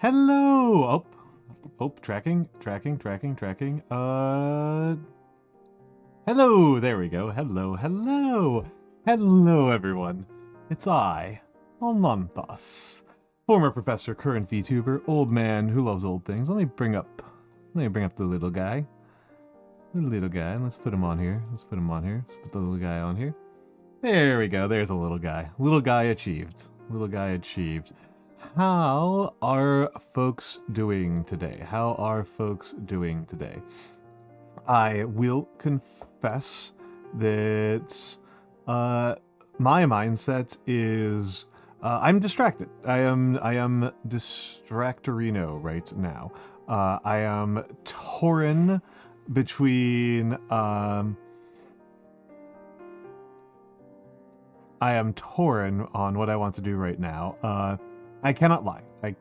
Hello! Tracking. Hello! There we go. Hello, everyone. It's I, Almantas. Former professor, current VTuber, old man who loves old things. Let me bring up the little guy. Let's put him on here. Let's put the little guy on here. There we go. There's a little guy. Little guy achieved. How are folks doing today? I will confess that my mindset is I'm distracted. I am distractorino right now. I am torn between I am torn on what I want to do right now. I cannot lie. I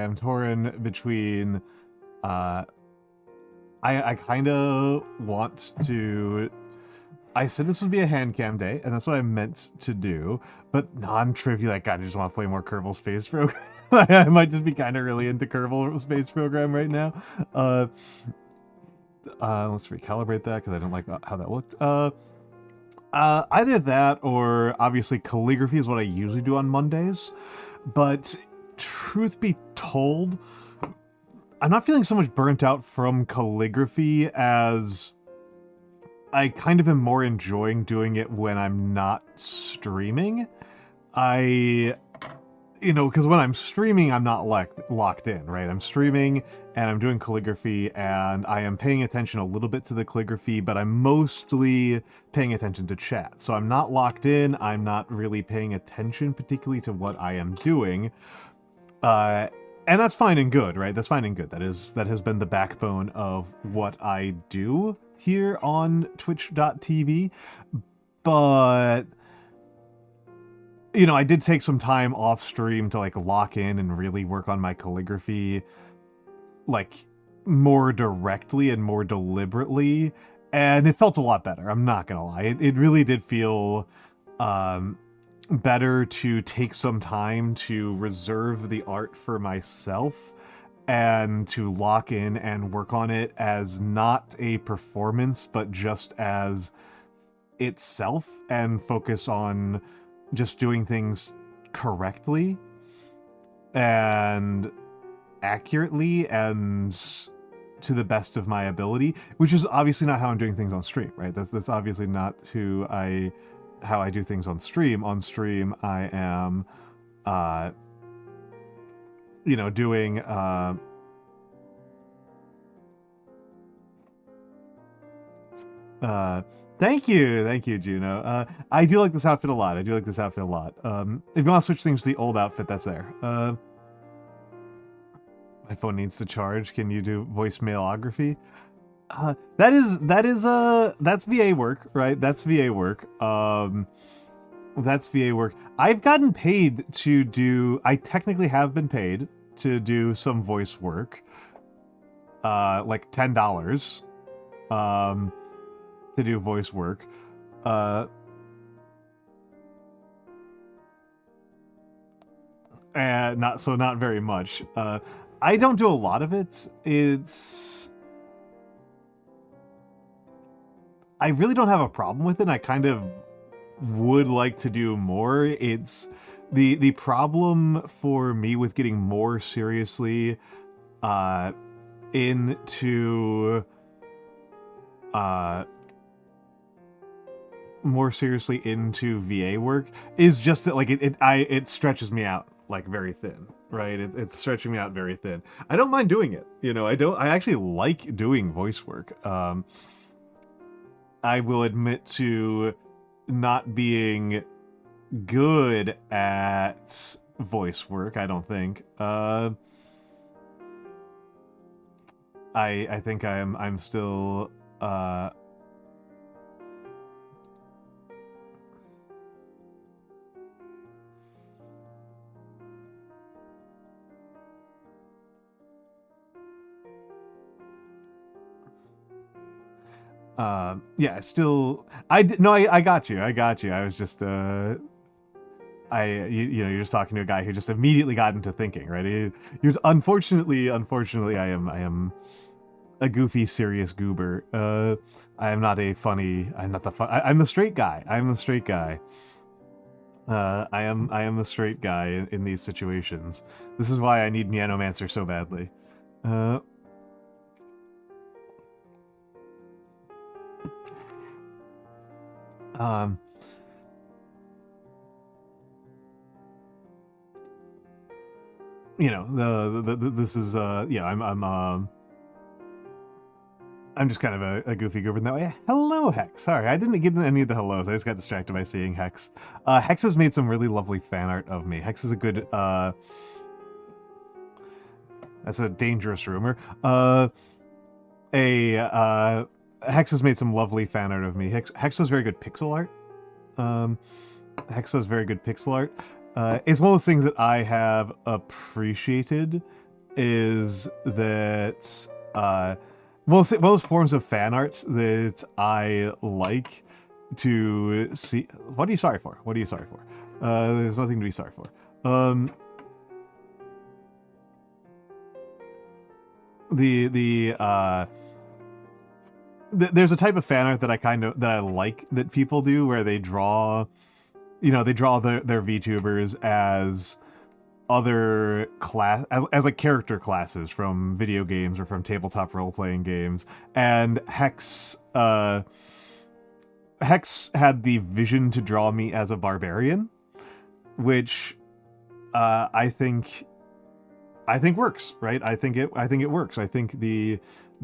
am torn between I kind of want to. I said this would be a hand cam day, and that's what I meant to do. But non-trivial, like, God, I just want to play more Kerbal Space Program. I might just be kind of really into Kerbal Space Program right now. Let's recalibrate that because I don't like how that looked. Either that or obviously calligraphy is what I usually do on Mondays. But truth be told, I'm not feeling so much burnt out from calligraphy as I kind of am more enjoying doing it when I'm not streaming. Because when I'm streaming, I'm not locked in, right? I'm streaming and I'm doing calligraphy and I am paying attention a little bit to the calligraphy, but I'm mostly paying attention to chat. So I'm not locked in. I'm not really paying attention particularly to what I am doing. And that's fine and good, right? That's fine and good. That has been the backbone of what I do here on twitch.tv. But I did take some time off stream to lock in and really work on my calligraphy more directly and more deliberately, and it felt a lot better. I'm not gonna lie. It really did feel better to take some time to reserve the art for myself and to lock in and work on it as not a performance, but just as itself, and focus on just doing things correctly and accurately and to the best of my ability, which is obviously not how I'm doing things on stream, right? That's obviously not how I do things on stream. On stream, I am, doing, Thank you, Juno. I do like this outfit a lot. If you want to switch things to the old outfit, that's there. My phone needs to charge. Can you do voicemailography? That's VA work, right? That's VA work. I've gotten paid to do. I technically have been paid to do some voice work. Like $10. To do voice work. And not very much. I don't do a lot of it. I really don't have a problem with it. I kind of would like to do more. It's the problem for me with getting more seriously into VA work is just that it stretches me out very thin, right? It's stretching me out very thin. I don't mind doing it, I actually like doing voice work. I will admit to not being good at voice work, I don't think. I think I'm still yeah, still, I got you. I was just, you're just talking to a guy who just immediately got into thinking, right? Unfortunately, I am a goofy, serious goober. I am not a funny. I'm not the fun. I'm the straight guy. I'm the straight guy. I am the straight guy in these situations. This is why I need Manomancer so badly. You know, this is yeah, I'm just kind of a goofy goober now. Yeah, hello, Hex. Sorry, I didn't get into any of the hellos. I just got distracted by seeing Hex. Hex has made some really lovely fan art of me. Hex is a good that's a dangerous rumor. Hex has made some lovely fan art of me. Hex does very good pixel art. Hex does very good pixel art. It's one of those things that I have appreciated is that one of those forms of fan art that I like to see. What are you sorry for? What are you sorry for? There's nothing to be sorry for. There's a type of fan art that I like that people do where they draw, you know, they draw their VTubers as other class as like character classes from video games or from tabletop role-playing games. And Hex had the vision to draw me as a barbarian, which I think works, right? I think it works. I think the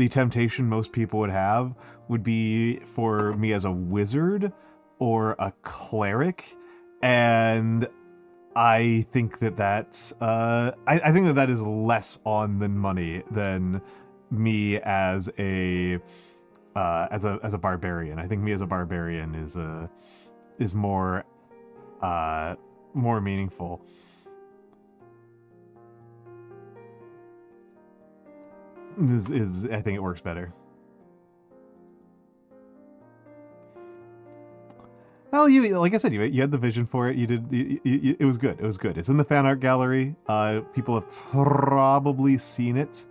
temptation most people would have would be for me as a wizard or a cleric, and I think that's I think that is less on than money than me as a barbarian. I think me as a barbarian is more meaningful. I think it works better. Well, like I said, you had the vision for it. You did. It was good. It was good. It's in the fan art gallery. People have probably seen it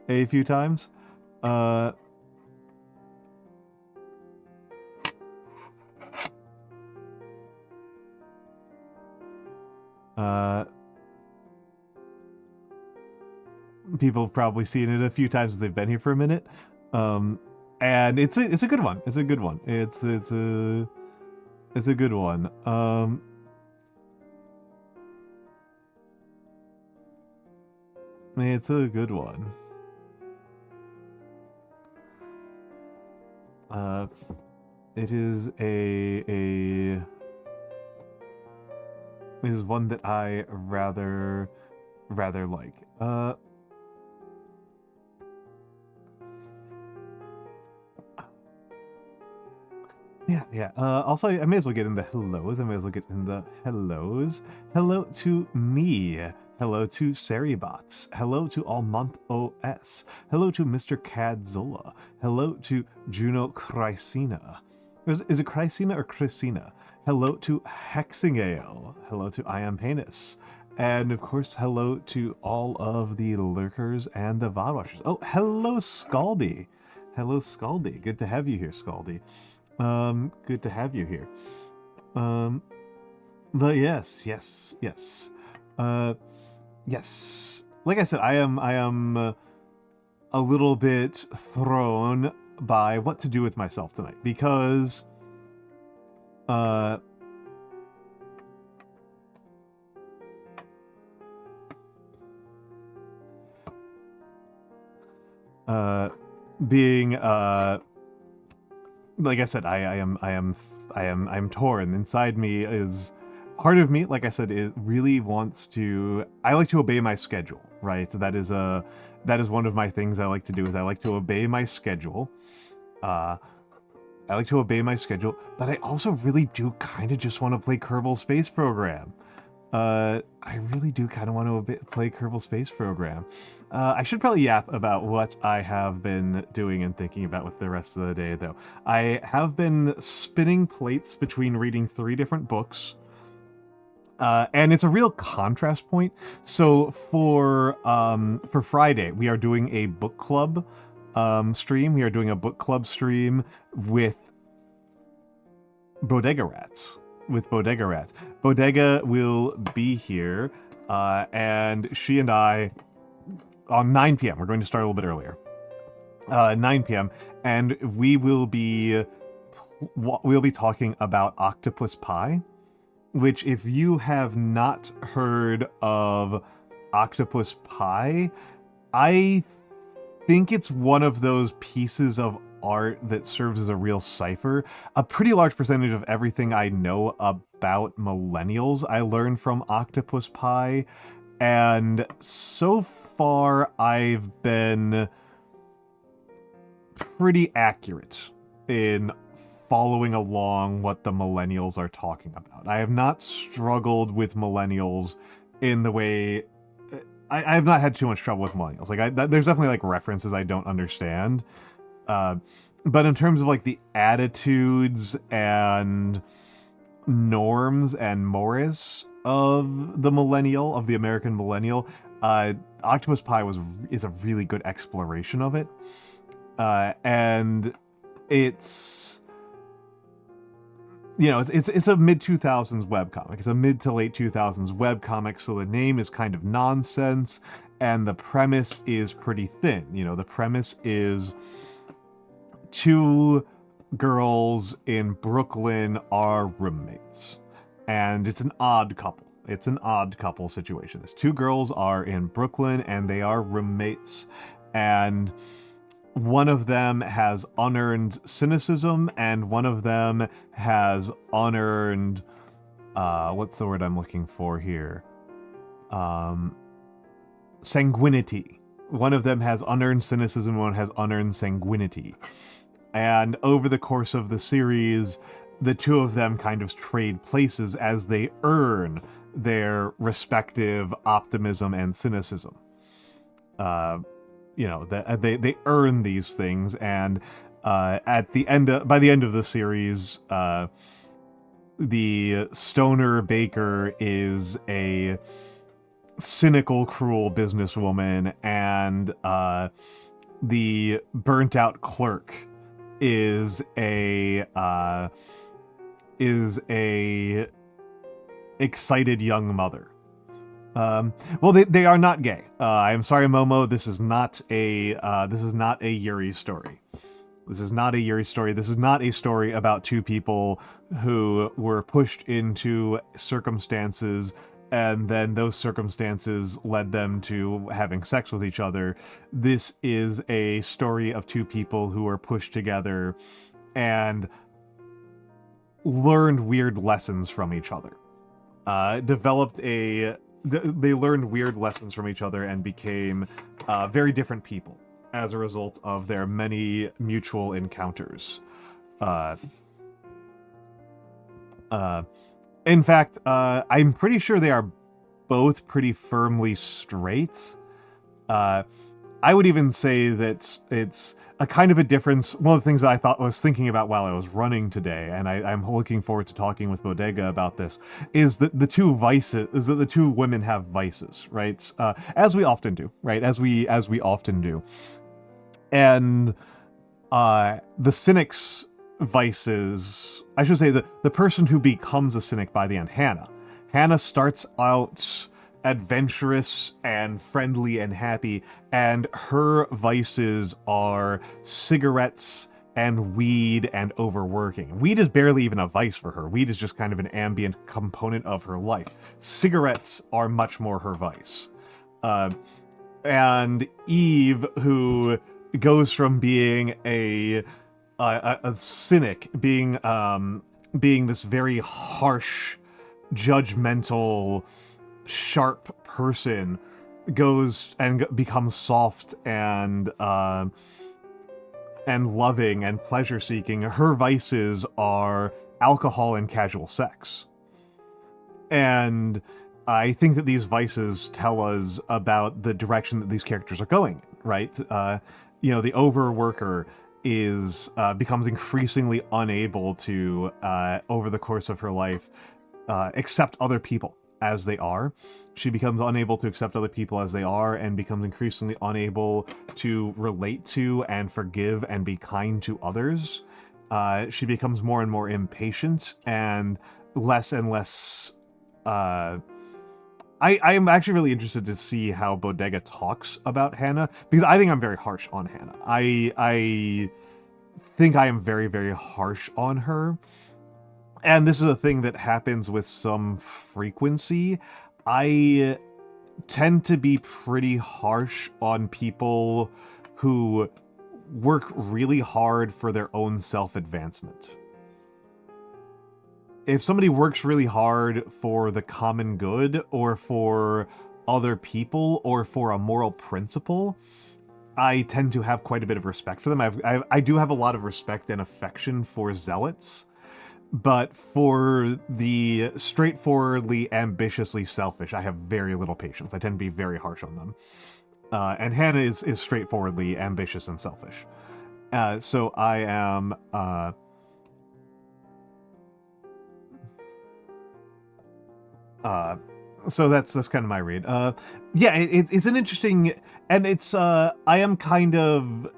a few times. People have probably seen it a few times as they've been here for a minute. And it's a good one. It's a good one. It's a good one. It's a good one. It is it is one that I rather like. Yeah. Also, I may as well get in the hellos. Hello to me. Hello to Seribots. Hello to Almantas. Hello to Mr. Cadzola. Hello to Juno Chrysina. Is it Chrysina or Christina? Hello to Hexingale. Hello to I Am Penis. And of course, hello to all of the lurkers and the VOD watchers. Oh, hello, Scaldy. Hello, Scaldy. Good to have you here, Scaldy. Good to have you here. But yes. Yes. Like I said, I am a little bit thrown by what to do with myself tonight because being like I said, I'm torn. Inside me is part of me, like I said, it really wants to. I like to obey my schedule, right? That is one of my things I like to do. Is I like to obey my schedule. I like to obey my schedule, but I also really do kind of just want to play Kerbal Space Program. I really do kind of want to play Kerbal Space Program. I should probably yap about what I have been doing and thinking about with the rest of the day, though. I have been spinning plates between reading 3 different books. And it's a real contrast point. So for Friday, we are doing a book club stream. We are doing a book club stream with Bodega Rats. Bodega will be here, and she and I on 9 p.m. We're going to start a little bit earlier. 9 p.m. and we'll be talking about octopus pie, which, if you have not heard of octopus pie, I think it's one of those pieces of art that serves as a real cipher. A pretty large percentage of everything I know about millennials I learned from octopus pie, and so far I've been pretty accurate in following along what the millennials are talking about. I have not struggled with millennials in the way... I have not had too much trouble with millennials. Like, there's definitely, like, references I don't understand. But in terms of, like, the attitudes and norms and mores of the millennial, of the American millennial, Octopus Pie is a really good exploration of it. And it's... You know, it's a mid-2000s webcomic. It's a mid to late 2000s webcomic, so the name is kind of nonsense, and the premise is pretty thin. You know, the premise is two girls in Brooklyn are roommates, and it's an odd couple. It's an odd couple situation. These two girls are in Brooklyn, and they are roommates, and one of them has unearned cynicism, and one of them has unearned, what's the word I'm looking for here? Sanguinity. One of them has unearned cynicism, one has unearned sanguinity. And over the course of the series, the two of them kind of trade places as they earn their respective optimism and cynicism. You know, they earn these things, and by the end of the series, the stoner baker is a cynical, cruel businesswoman, and the burnt-out clerk is a excited young mother. Well, they are not gay. I'm sorry, Momo. This is not a Yuri story. This is not a Yuri story. This is not a story about two people who were pushed into circumstances, and then those circumstances led them to having sex with each other. This is a story of two people who were pushed together and learned weird lessons from each other. They learned weird lessons from each other and became very different people as a result of their many mutual encounters. In fact, I'm pretty sure they are both pretty firmly straight. I would even say that it's a kind of a difference. One of the things that I was thinking about while I was running today, and I'm looking forward to talking with Bodega about this, is that the two women have vices, right? As we often do, right? As we often do. And the cynic's vices, I should say, the person who becomes a cynic by the end, Hannah starts out adventurous and friendly and happy, and her vices are cigarettes and weed and overworking. Weed is barely even a vice for her. Weed is just kind of an ambient component of her life. Cigarettes are much more her vice. And Eve, who goes from being a cynic, being this very harsh, judgmental, sharp person, goes and becomes soft and loving and pleasure seeking. Her vices are alcohol and casual sex. And I think that these vices tell us about the direction that these characters are going, right? You know, the overworker becomes increasingly unable to, over the course of her life, accept other people as they are. She becomes unable to accept other people as they are and becomes increasingly unable to relate to and forgive and be kind to others. She becomes more and more impatient and less. I am actually really interested to see how Bodega talks about Hannah, because I think I'm very harsh on Hannah. I think I am very, very harsh on her. And this is a thing that happens with some frequency. I tend to be pretty harsh on people who work really hard for their own self-advancement. If somebody works really hard for the common good or for other people or for a moral principle, I tend to have quite a bit of respect for them. I do have a lot of respect and affection for zealots, but for the straightforwardly, ambitiously selfish, I have very little patience. I tend to be very harsh on them. And Hannah is straightforwardly ambitious and selfish. So I am... so that's kind of my read. Yeah, it's an interesting... And it's... I am kind of...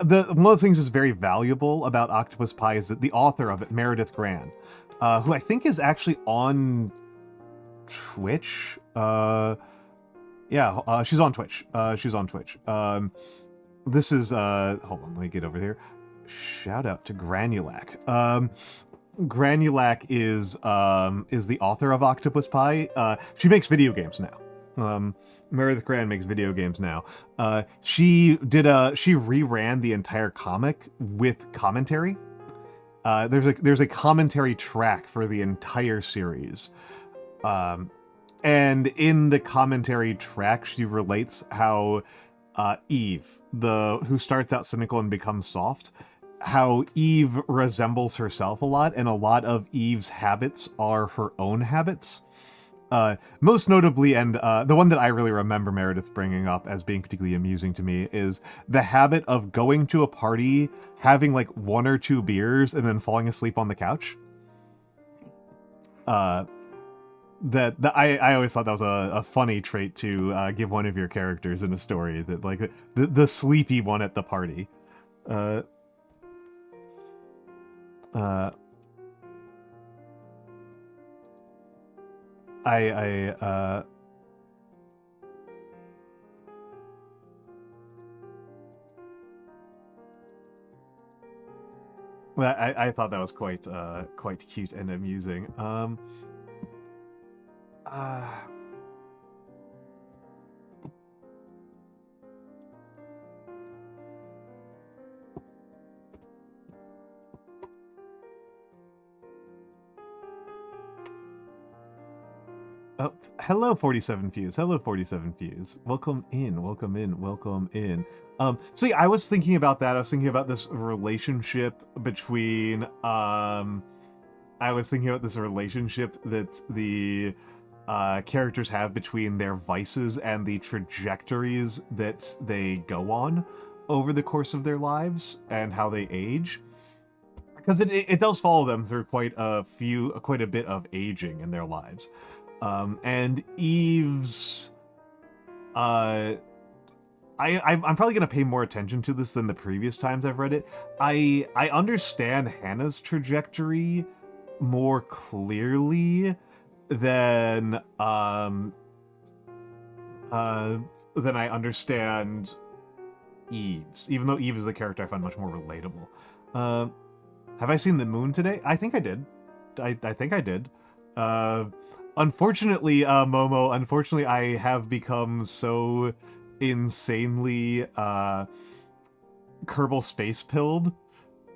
One of the things that's very valuable about Octopus Pie is that the author of it, Meredith Gran, who I think is actually on Twitch. Yeah, she's on Twitch. She's on Twitch. This is hold on, let me get over here. Shout out to Granulac. Granulac is the author of Octopus Pie. She makes video games now. Meredith Gran makes video games now. She reran the entire comic with commentary. There's a commentary track for the entire series. And in the commentary track, she relates how Eve, who starts out cynical and becomes soft, how Eve resembles herself a lot, and a lot of Eve's habits are her own habits. Most notably, and the one that I really remember Meredith bringing up as being particularly amusing to me, is the habit of going to a party, having like 1 or 2 beers, and then falling asleep on the couch. I always thought that was a funny trait to give one of your characters in a story, that like the sleepy one at the party. Well, I thought that was quite cute and amusing. Oh, hello 47 Fuse. Hello 47 Fuse. Welcome in, welcome in, welcome in. So yeah, I was thinking about that. I was thinking about this relationship between that the characters have between their vices and the trajectories that they go on over the course of their lives and how they age. Because it does follow them through quite a bit of aging in their lives. And Eve's, I'm probably gonna pay more attention to this than the previous times I've read it. I understand Hannah's trajectory more clearly than I understand Eve's, even though Eve is the character I find much more relatable. Have I seen the moon today? I think I did. I think I did. Unfortunately, Momo, I have become so insanely Kerbal space pilled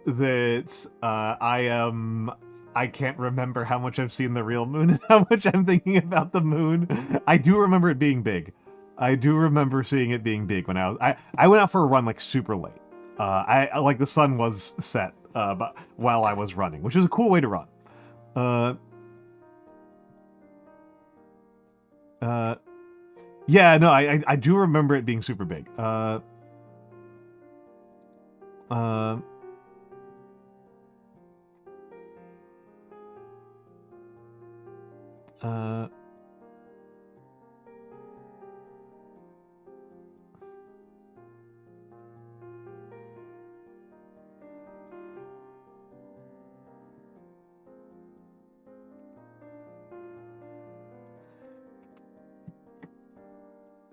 that I can't remember how much I've seen the real moon and how much I'm thinking about the moon. I do remember it being big. I do remember seeing it being big when I went out for a run like super late. I like the sun was set but while I was running, which is a cool way to run. Yeah, no, I do remember it being super big.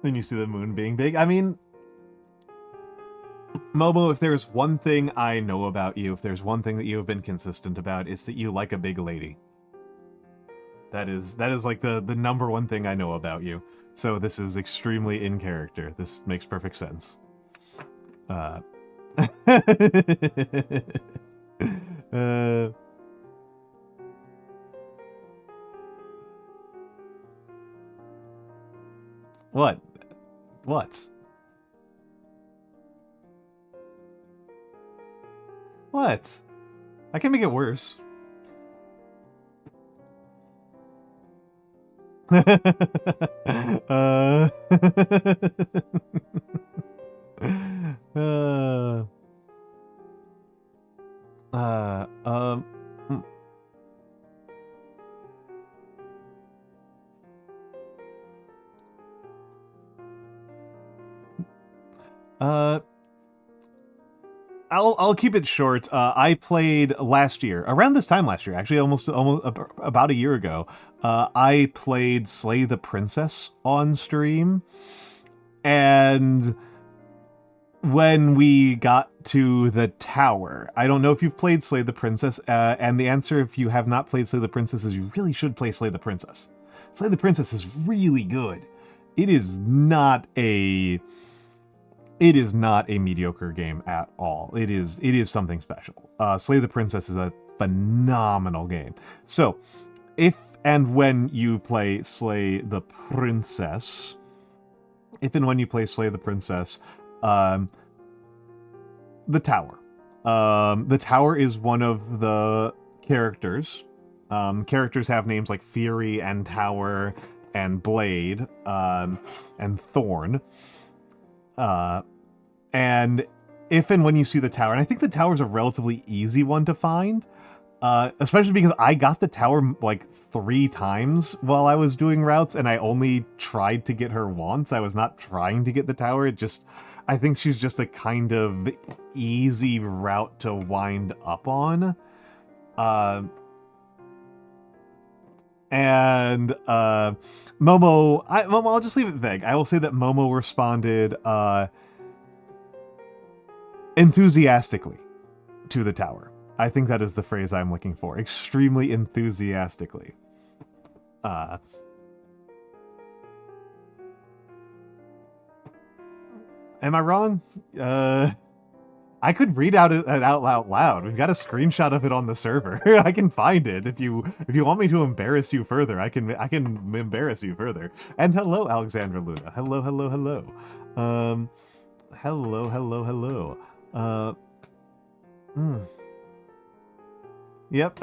When you see the moon being big. I mean, Momo, if there's one thing I know about you, if there's one thing that you have been consistent about, it's that you like a big lady. That is like the number one thing I know about you. So this is extremely in character. This makes perfect sense. What? What? What? I can make it worse. I'll keep it short. I played last year, around this time last year, actually almost about a year ago. I played Slay the Princess on stream, and when we got to the tower, I don't know if you've played Slay the Princess, and the answer, if you have not played Slay the Princess, is you really should play Slay the Princess. Slay the Princess is really good. It is not a mediocre game at all. It is something special. Slay the Princess is a phenomenal game. So, if and when you play Slay the Princess, the tower. The tower is one of the characters. Characters have names like Fury and Tower and Blade and Thorn. And if and when you see the tower, and I think the tower's a relatively easy one to find, especially because I got the tower like 3 times while I was doing routes, and I only tried to get her once. I was not trying to get the tower. I think she's just a kind of easy route to wind up on. Momo, I'll just leave it vague. I will say that Momo responded enthusiastically to the tower. I think that is the phrase I'm looking for. Extremely enthusiastically. Am I wrong? I could read it out loud. We've got a screenshot of it on the server. I can find it if you want me to embarrass you further. I can embarrass you further. And hello, Alexandra Luna. Hello. Hello. Yep.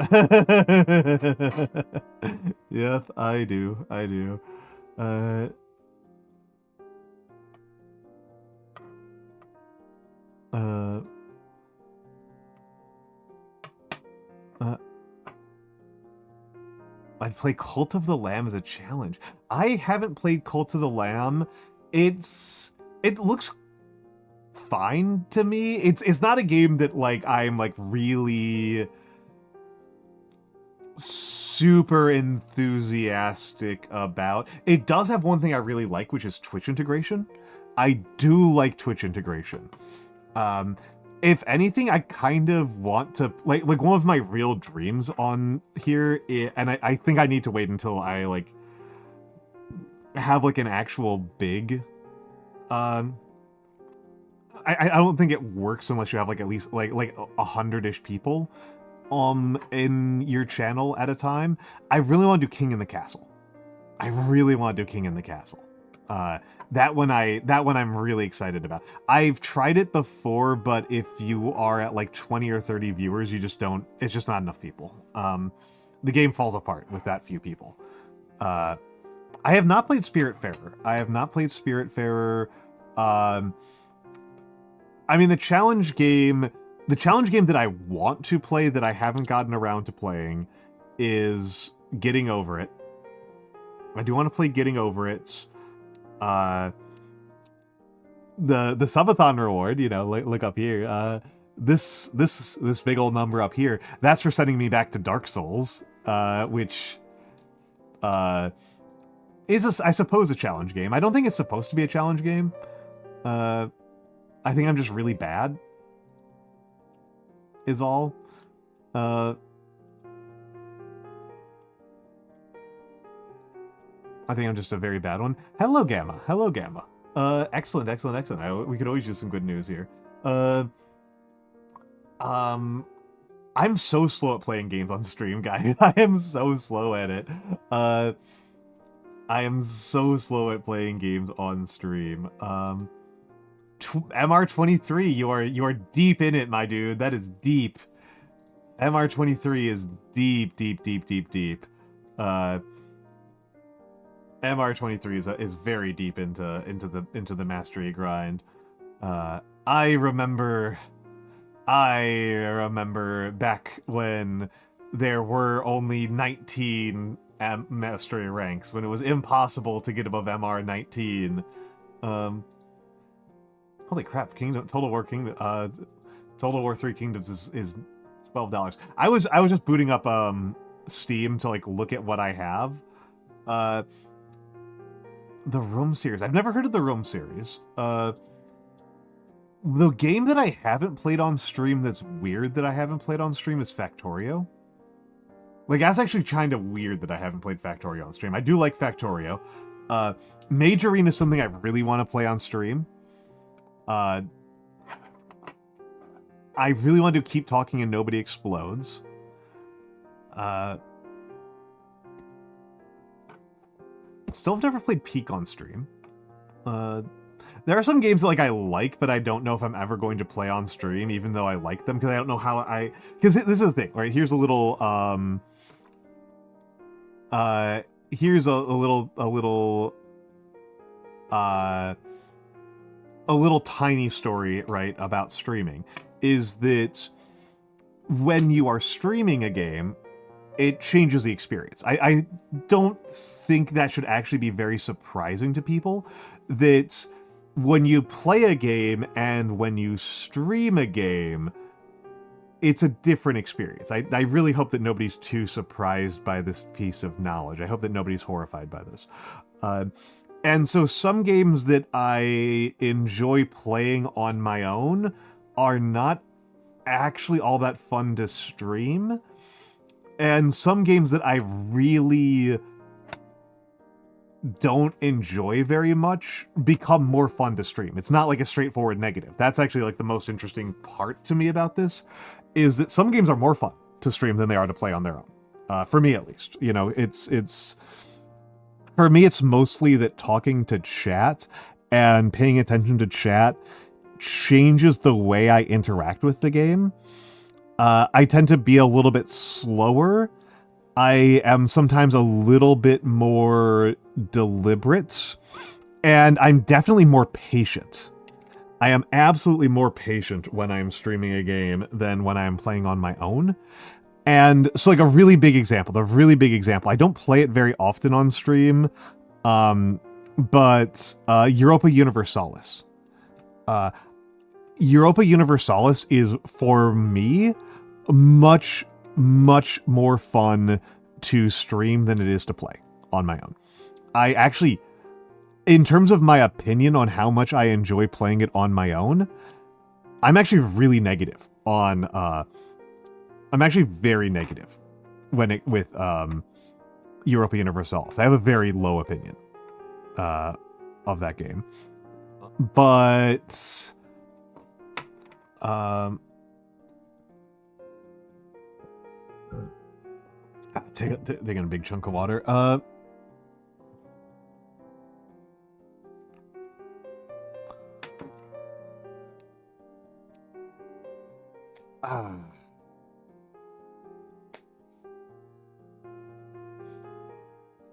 Yep, I do. I'd play Cult of the Lamb as a challenge. I haven't played Cult of the Lamb. It looks fine to me. It's not a game that like I'm like really super enthusiastic about. It does have one thing I really like, which is Twitch integration. I do like Twitch integration. If anything, I kind of want to like one of my real dreams on here, and I think I need to wait until I like have like an actual big. I don't think it works unless you have like at least like 100-ish people in your channel at a time. I really want to do King in the Castle. That one I'm really excited about. I've tried it before, but if you are at like 20 or 30 viewers, it's just not enough people. The game falls apart with that few people. I have not played Spiritfarer. I mean, the challenge game that I want to play that I haven't gotten around to playing is Getting Over It. I do want to play Getting Over It. The subathon reward, you know, look up here. This big old number up here, that's for sending me back to Dark Souls, which is I suppose a challenge game. I don't think it's supposed to be a challenge game. I think I'm just really bad. Is all. I think I'm just a very bad one. Hello, Gamma. Hello, Gamma. Excellent. We could always use some good news here. I'm so slow at playing games on stream, guys. I am so slow at it. I am so slow at playing games on stream. MR23, you are deep in it, my dude. That is deep. MR23 is deep. MR23 is very deep into the mastery grind. I remember back when there were only 19 mastery ranks, when it was impossible to get above MR19. Holy crap! Total War 3 Kingdoms is $12. I was just booting up Steam to like look at what I have. The Rome series. I've never heard of the Rome series. The game that I haven't played on stream that's weird that I haven't played on stream is Factorio. Like, that's actually kind of weird that I haven't played Factorio on stream. I do like Factorio. Mage Arena is something I really want to play on stream. I really want to Keep Talking and Nobody Explodes. Still have never played Peak on stream. There are some games that like I like, but I don't know if I'm ever going to play on stream, even though I like them, because I don't know how because this is the thing, right? Here's a little here's a little tiny story, right, about streaming, is that when you are streaming a game, it changes the experience. I don't think that should actually be very surprising to people, that when you play a game and when you stream a game, it's a different experience. I really hope that nobody's too surprised by this piece of knowledge. I hope that nobody's horrified by this. And so some games that I enjoy playing on my own are not actually all that fun to stream. And some games that I really don't enjoy very much become more fun to stream. It's not like a straightforward negative. That's actually like the most interesting part to me about this, is that some games are more fun to stream than they are to play on their own. For me, at least. You know, for me, it's mostly that talking to chat and paying attention to chat changes the way I interact with the game. I tend to be a little bit slower. I am sometimes a little bit more deliberate, and I'm definitely more patient. I am absolutely more patient when I'm streaming a game than when I'm playing on my own. And so, like, a really big example, I don't play it very often on stream, but Europa Universalis. Europa Universalis is, for me, much more fun to stream than it is to play on my own. I actually, in terms of my opinion on how much I enjoy playing it on my own, I'm actually really negative on, I'm actually very negative with Europa Universalis. I have a very low opinion of that game. But taking a big chunk of water.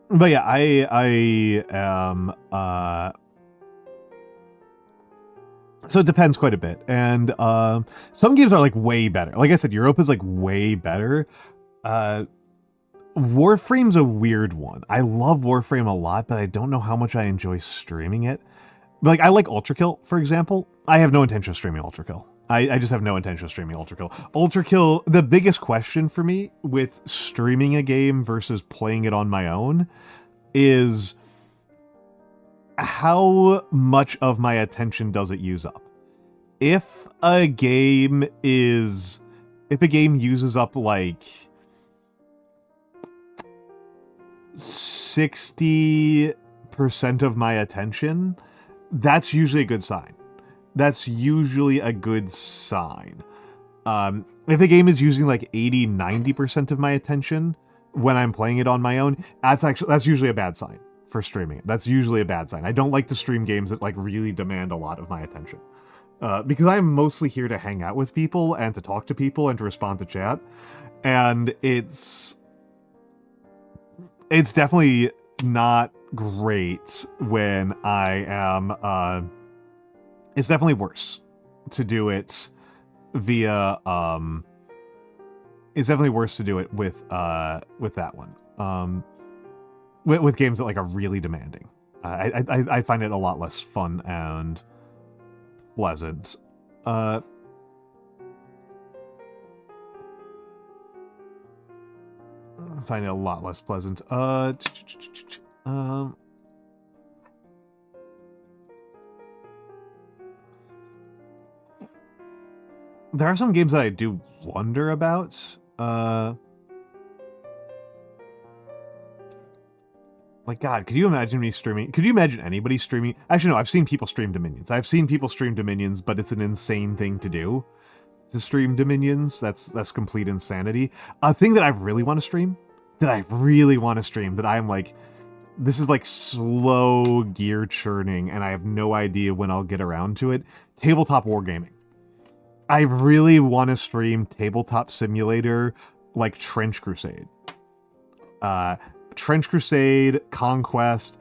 But yeah, I am so it depends quite a bit. And some games are like way better. Like I said, Europa's like way better. Warframe's a weird one. I love Warframe a lot, but I don't know how much I enjoy streaming it. Like, I like Ultrakill, for example. I have no intention of streaming Ultrakill. I just have no intention of streaming Ultrakill. Ultrakill, the biggest question for me with streaming a game versus playing it on my own is how much of my attention does it use up? If a game uses up like 60% of my attention, that's usually a good sign. That's usually a good sign. If a game is using like 80-90% of my attention when I'm playing it on my own, that's usually a bad sign for streaming it. That's usually a bad sign. I don't like to stream games that like really demand a lot of my attention. Because I'm mostly here to hang out with people and to talk to people and to respond to chat. And it's definitely not great when I am, it's definitely worse to do it via, it's definitely worse to do it with that one. With games that like are really demanding. I find it a lot less fun and pleasant. I find it a lot less pleasant. There are some games that I do wonder about. Like, God, could you imagine me streaming? Could you imagine anybody streaming? Actually, no, I've seen people stream Dominions. I've seen people stream Dominions, but it's an insane thing to do. To stream Dominions, that's complete insanity. A thing that I really want to stream, that I'm like, this is like slow gear churning, and I have no idea when I'll get around to it. Tabletop wargaming. I really want to stream Tabletop Simulator, like Trench Crusade. Trench Crusade, Conquest.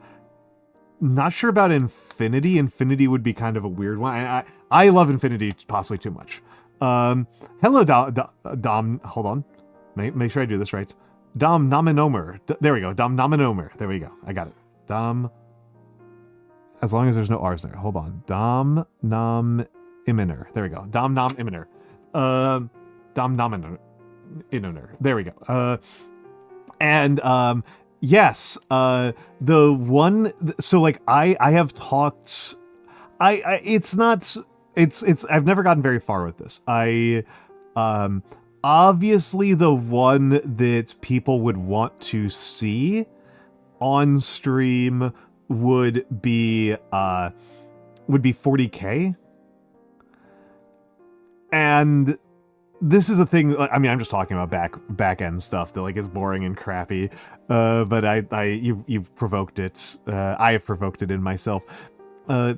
Not sure about Infinity. Infinity would be kind of a weird one. I love Infinity possibly too much. Hello, Dom. Hold on. Make sure I do this right. Dom Nominomer. There we go. Dom Nominomer. There we go. I got it. Dom. As long as there's no R's there. Hold on. Dom Nom Iminer. There we go. Dom Nom Iminer. Dom Nominer. There we go. Yes, the one, so like I have talked, it's I've never gotten very far with this. Obviously the one that people would want to see on stream would be 40K. And this is a thing, I mean, I'm just talking about back end stuff that like is boring and crappy, but you've provoked it. I have provoked it in myself. I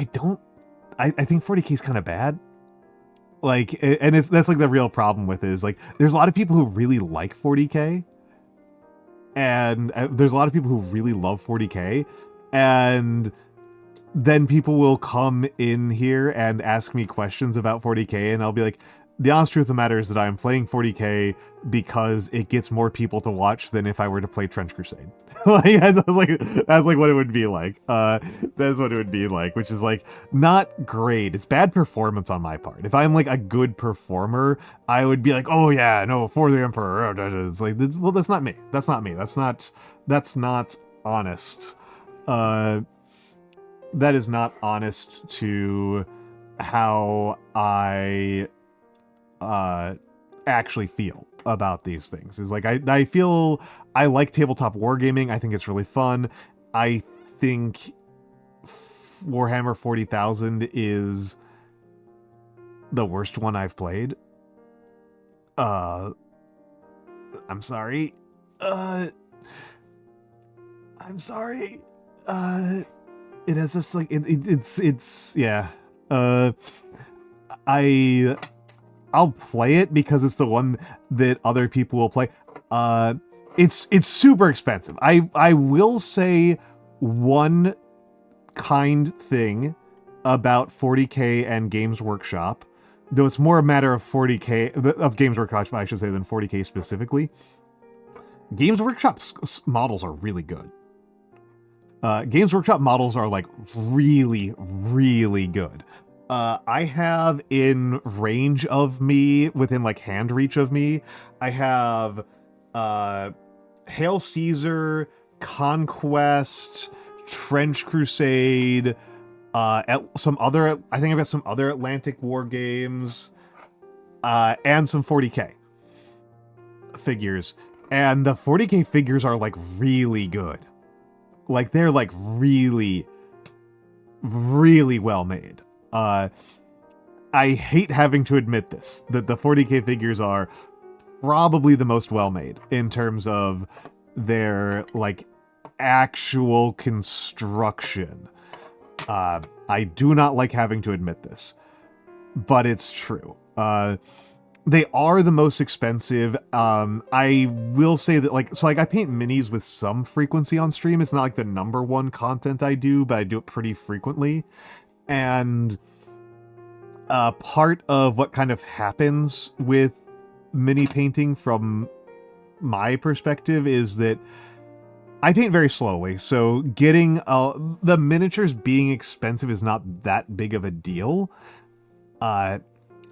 think 40K is kind of bad. Like, and that's like the real problem with it is like, there's a lot of people who really like 40K, and there's a lot of people who really love 40K, and then people will come in here and ask me questions about 40K, and I'll be like, the honest truth of the matter is that I'm playing 40K because it gets more people to watch than if I were to play Trench Crusade. that's like what it would be like. That's what it would be like, which is like not great. It's bad performance on my part. If I'm like a good performer, I would be like, oh yeah, no, for the Emperor. It's like, well, that's not me. That's not me. That's not honest. That is not honest to how I actually feel about these things. Is like I feel I like tabletop wargaming. I think it's really fun. I think Warhammer 40,000 is the worst one I've played. I'm sorry. I'm sorry. It has this like it's yeah. I'll play it because it's the one that other people will play. It's super expensive. I will say one kind thing about 40K and Games Workshop though it's more a matter of 40K, of Games Workshop, I should say, than 40K specifically. Games Workshop's models are really good. Games Workshop models are like really, really good. I have in range of me, within like hand reach of me, I have Hail Caesar, Conquest, Trench Crusade, some other, I think I've got some other Atlantic Wargames, and some 40K figures. And the 40K figures are like really good. Like they're like really, really well made. I hate having to admit this, that the 40K figures are probably the most well made in terms of their like actual construction. I do not like having to admit this, but it's true. They are the most expensive. I will say that I paint minis with some frequency on stream. It's not like the #1 content I do, but I do it pretty frequently. And part of what kind of happens with mini painting from my perspective is that I paint very slowly, so getting the miniatures being expensive is not that big of a deal.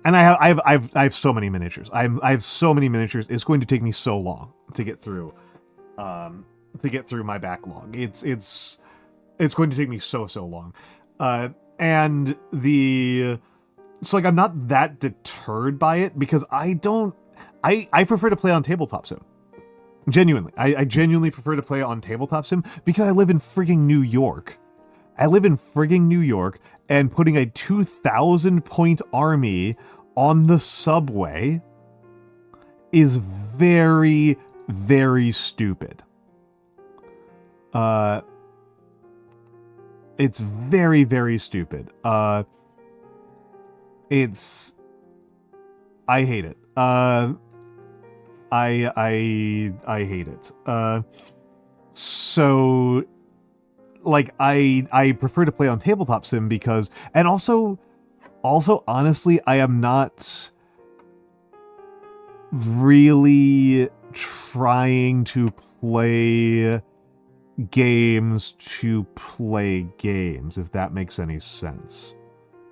And I have so many miniatures. I have so many miniatures. It's going to take me so long to get through my backlog. It's going to take me so long. And so like I'm not that deterred by it because I prefer to play on tabletop sim. Genuinely. I genuinely prefer to play on tabletop sim because I live in frigging New York. And putting a 2,000 point army on the subway is very, very stupid. It's very, very stupid. I hate it. I hate it. So like I prefer to play on tabletop sim because, and also honestly, I am not really trying to play games to play games, if that makes any sense.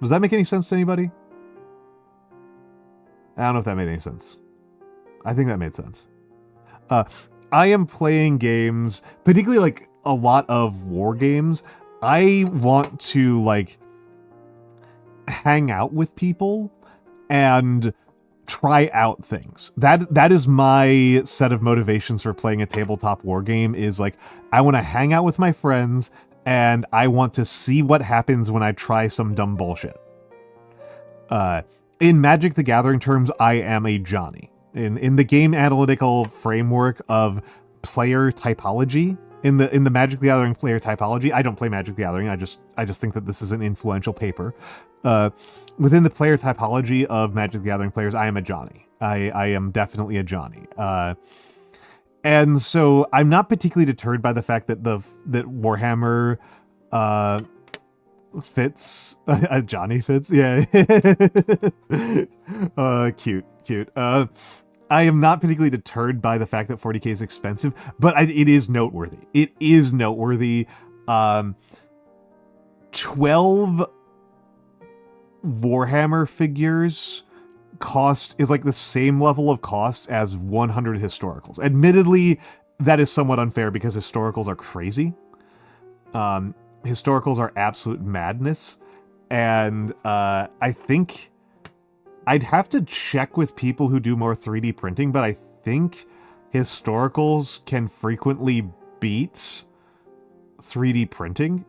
Does that make any sense to anybody? I don't know if that made any sense. I think that made sense. I am playing games, particularly like a lot of war games. I want to like hang out with people and try out things. That is my set of motivations for playing a tabletop war game, is like I want to hang out with my friends and I want to see what happens when I try some dumb bullshit. In Magic the Gathering terms, I am a Johnny. In the game analytical framework of player typology, in the Magic the Gathering player typology, I don't play Magic the Gathering. I just think that this is an influential paper. Within the player typology of Magic the Gathering players, I am a Johnny. I am definitely a Johnny. And so I'm not particularly deterred by the fact that that Warhammer fits. Johnny fits. Yeah. Cute. I am not particularly deterred by the fact that 40K is expensive, but it is noteworthy. 12 Warhammer figures is like the same level of cost as 100 historicals. Admittedly, that is somewhat unfair because historicals are crazy. Historicals are absolute madness, and I think I'd have to check with people who do more 3D printing, but I think historicals can frequently beat 3D printing,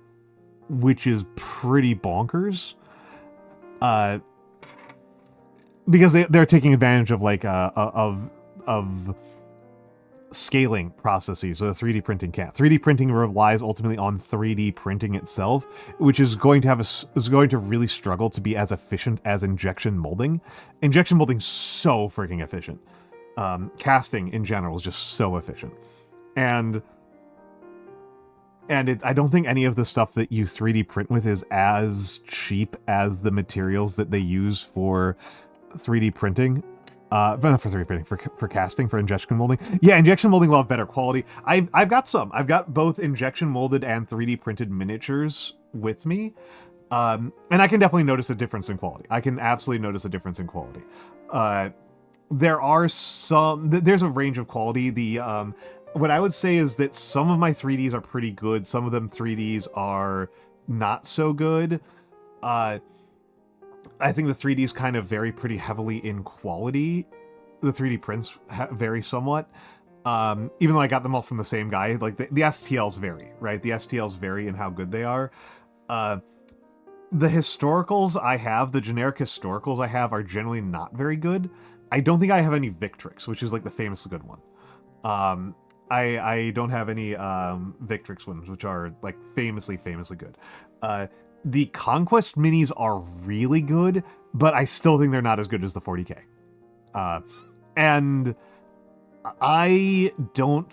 which is pretty bonkers. Because they're taking advantage of like of scaling processes, so the 3D printing can't. 3D printing relies ultimately on 3D printing itself, which is going to really struggle to be as efficient as injection molding. Injection molding's so freaking efficient. Casting in general is just so efficient, and I don't think any of the stuff that you 3D print with is as cheap as the materials that they use for 3D printing. Not for 3D printing, for casting, for injection molding. Yeah, injection molding will have better quality. I've got some. I've got both injection molded and 3D printed miniatures with me. And I can definitely notice a difference in quality. I can absolutely notice a difference in quality. There are there's a range of quality. What I would say is that some of my 3Ds are pretty good. Some of them 3Ds are not so good. I think the 3Ds kind of vary pretty heavily in quality. The 3D prints vary somewhat. Even though I got them all from the same guy, like the STLs vary, right? The STLs vary in how good they are. The historicals I have, the generic historicals I have, are generally not very good. I don't think I have any Victrix, which is like the famously good one. I don't have any Victrix ones, which are like famously good. The Conquest minis are really good, but I still think they're not as good as the 40k. And I don't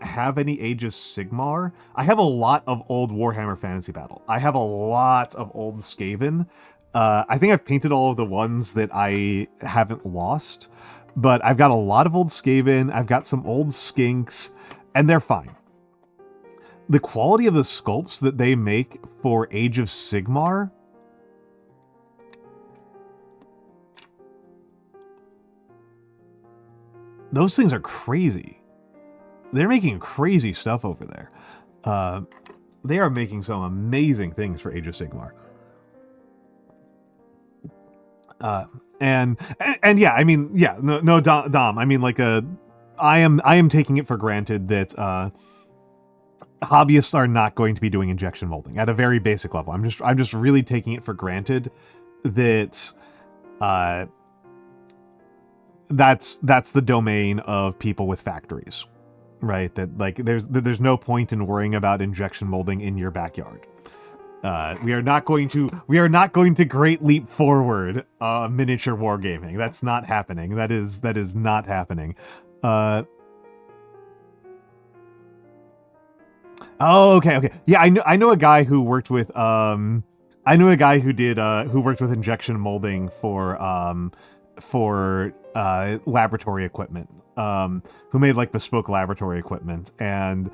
have any Age of Sigmar. I have a lot of old Warhammer Fantasy Battle. I have a lot of old Skaven. I think I've painted all of the ones that I haven't lost, but I've got a lot of old Skaven. I've got some old Skinks, and they're fine. The quality of the sculpts that they make for Age of Sigmar, those things are crazy. They're making crazy stuff over there. They are making some amazing things for Age of Sigmar. And yeah, I mean, yeah, no, Dom. I mean, like, I am taking it for granted that hobbyists are not going to be doing injection molding at a very basic level. I'm just really taking it for granted that that's the domain of people with factories, right? That like there's no point in worrying about injection molding in your backyard. We are not going to great leap forward miniature wargaming. That's not happening. That is not happening. Oh, okay. Yeah, I know a guy who worked with who worked with injection molding for laboratory equipment. Who made like bespoke laboratory equipment, and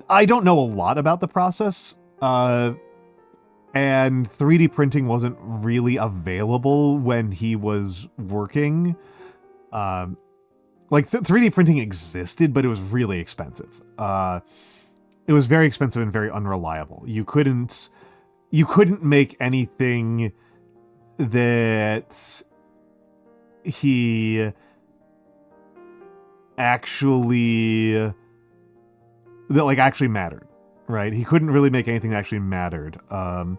I don't know a lot about the process. And 3D printing wasn't really available when he was working. 3D printing existed, but it was really expensive. It was very expensive and very unreliable. You couldn't make anything that he actually mattered, right? He couldn't really make anything that actually mattered with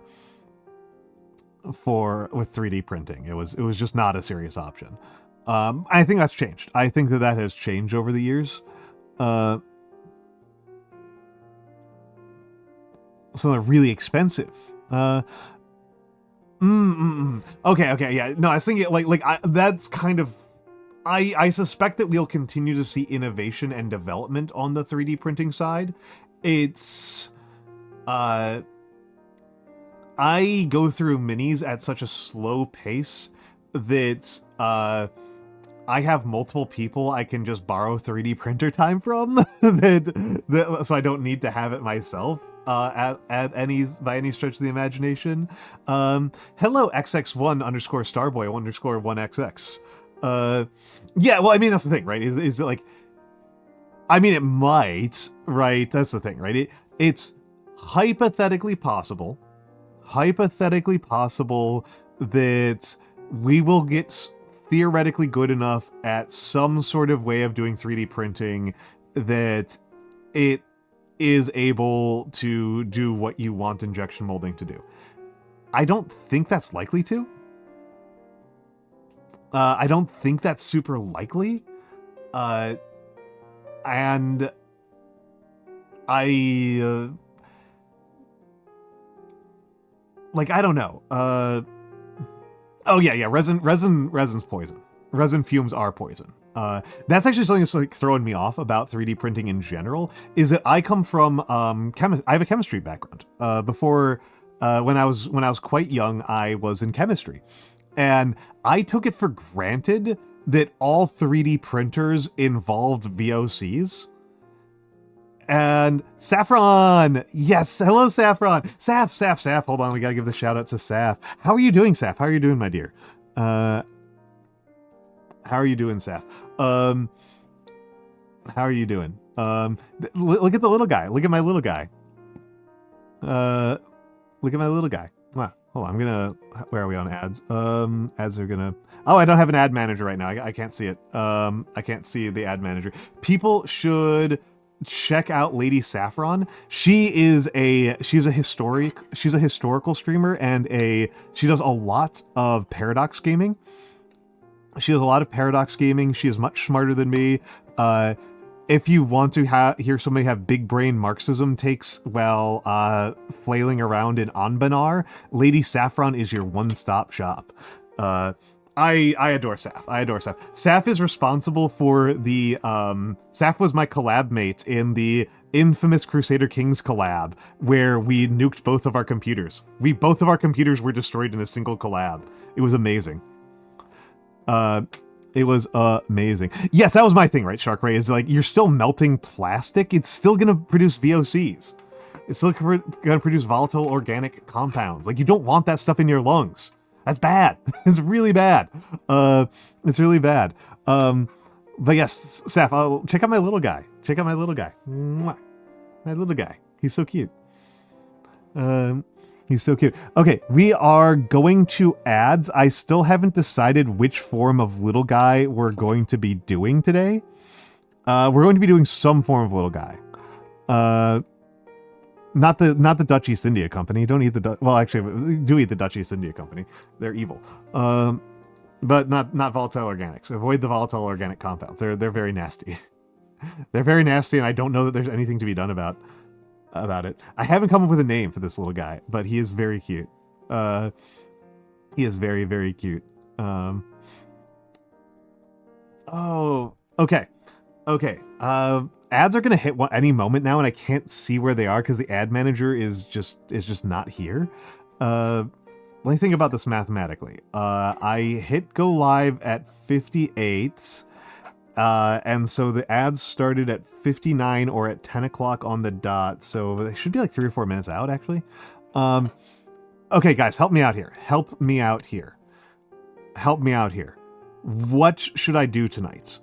3D printing. It was just not a serious option. I think that's changed. I think that has changed over the years. So they're really expensive. Okay, yeah. No, I was thinking that's kind of. I suspect that we'll continue to see innovation and development on the 3D printing side. It's I go through minis at such a slow pace that I have multiple people I can just borrow 3D printer time from so I don't need to have it myself by any stretch of the imagination. Hello XX1_Starboy_1XX. Yeah, well, I mean, that's the thing, right? Is it like, I mean, it might, right? That's the thing, right? It's hypothetically possible that we will get theoretically good enough at some sort of way of doing 3D printing that it is able to do what you want injection molding to do. I don't think that's likely to. I don't think that's super likely. And I don't know. Oh yeah, resin's poison. Resin fumes are poison. That's actually something that's like throwing me off about 3D printing in general, is that I come from I have a chemistry background. Before when I was quite young, I was in chemistry, and I took it for granted that all 3D printers involved VOCs. And Saffron, yes, hello Saffron, Saf. Hold on, we gotta give the shout out to Saf. How are you doing, Saf? How are you doing, my dear? How are you doing, Saf? How are you doing? Look at the little guy. Look at my little guy. Look at my little guy. Wow. Hold on, where are we on ads? Ads are gonna, oh, I don't have an ad manager right now. I can't see it. I can't see the ad manager. People should check out Lady Saffron. She's a historical streamer, and she does a lot of paradox gaming. She does a lot of paradox gaming. She is much smarter than me. If you want to hear somebody have big brain Marxism takes while flailing around in Anbanar, Lady Saffron is your one-stop shop. I adore Saf. Saf is responsible for the Saf was my collab mate in the infamous Crusader Kings collab where we nuked both of our computers. Both of our computers were destroyed in a single collab. It was amazing. It was amazing. Yes, that was my thing, right, Shark Ray? Is like, you're still melting plastic. It's still gonna produce VOCs. It's still gonna produce volatile organic compounds. Like, you don't want that stuff in your lungs. That's bad. It's really bad. It's really bad. But yes, Saf, check out my little guy. Check out my little guy. Mwah. My little guy. He's so cute. He's so cute. Okay, we are going to ads. I still haven't decided which form of little guy we're going to be doing today. We're going to be doing some form of little guy. Not the Dutch East India Company. Don't eat the well, actually, do eat the Dutch East India Company. They're evil. But not volatile organics. Avoid the volatile organic compounds. They're very nasty. They're very nasty, and I don't know that there's anything to be done about it. I haven't come up with a name for this little guy, but he is very cute. He is very, very cute. Oh, okay. Ads are gonna hit any moment now, and I can't see where they are because the ad manager is just not here. Let me think about this mathematically. I hit go live at 58. And so the ads started at 59 or at 10 o'clock on the dot. So they should be like 3 or 4 minutes out, actually. Okay, guys, help me out here. What should I do tonight?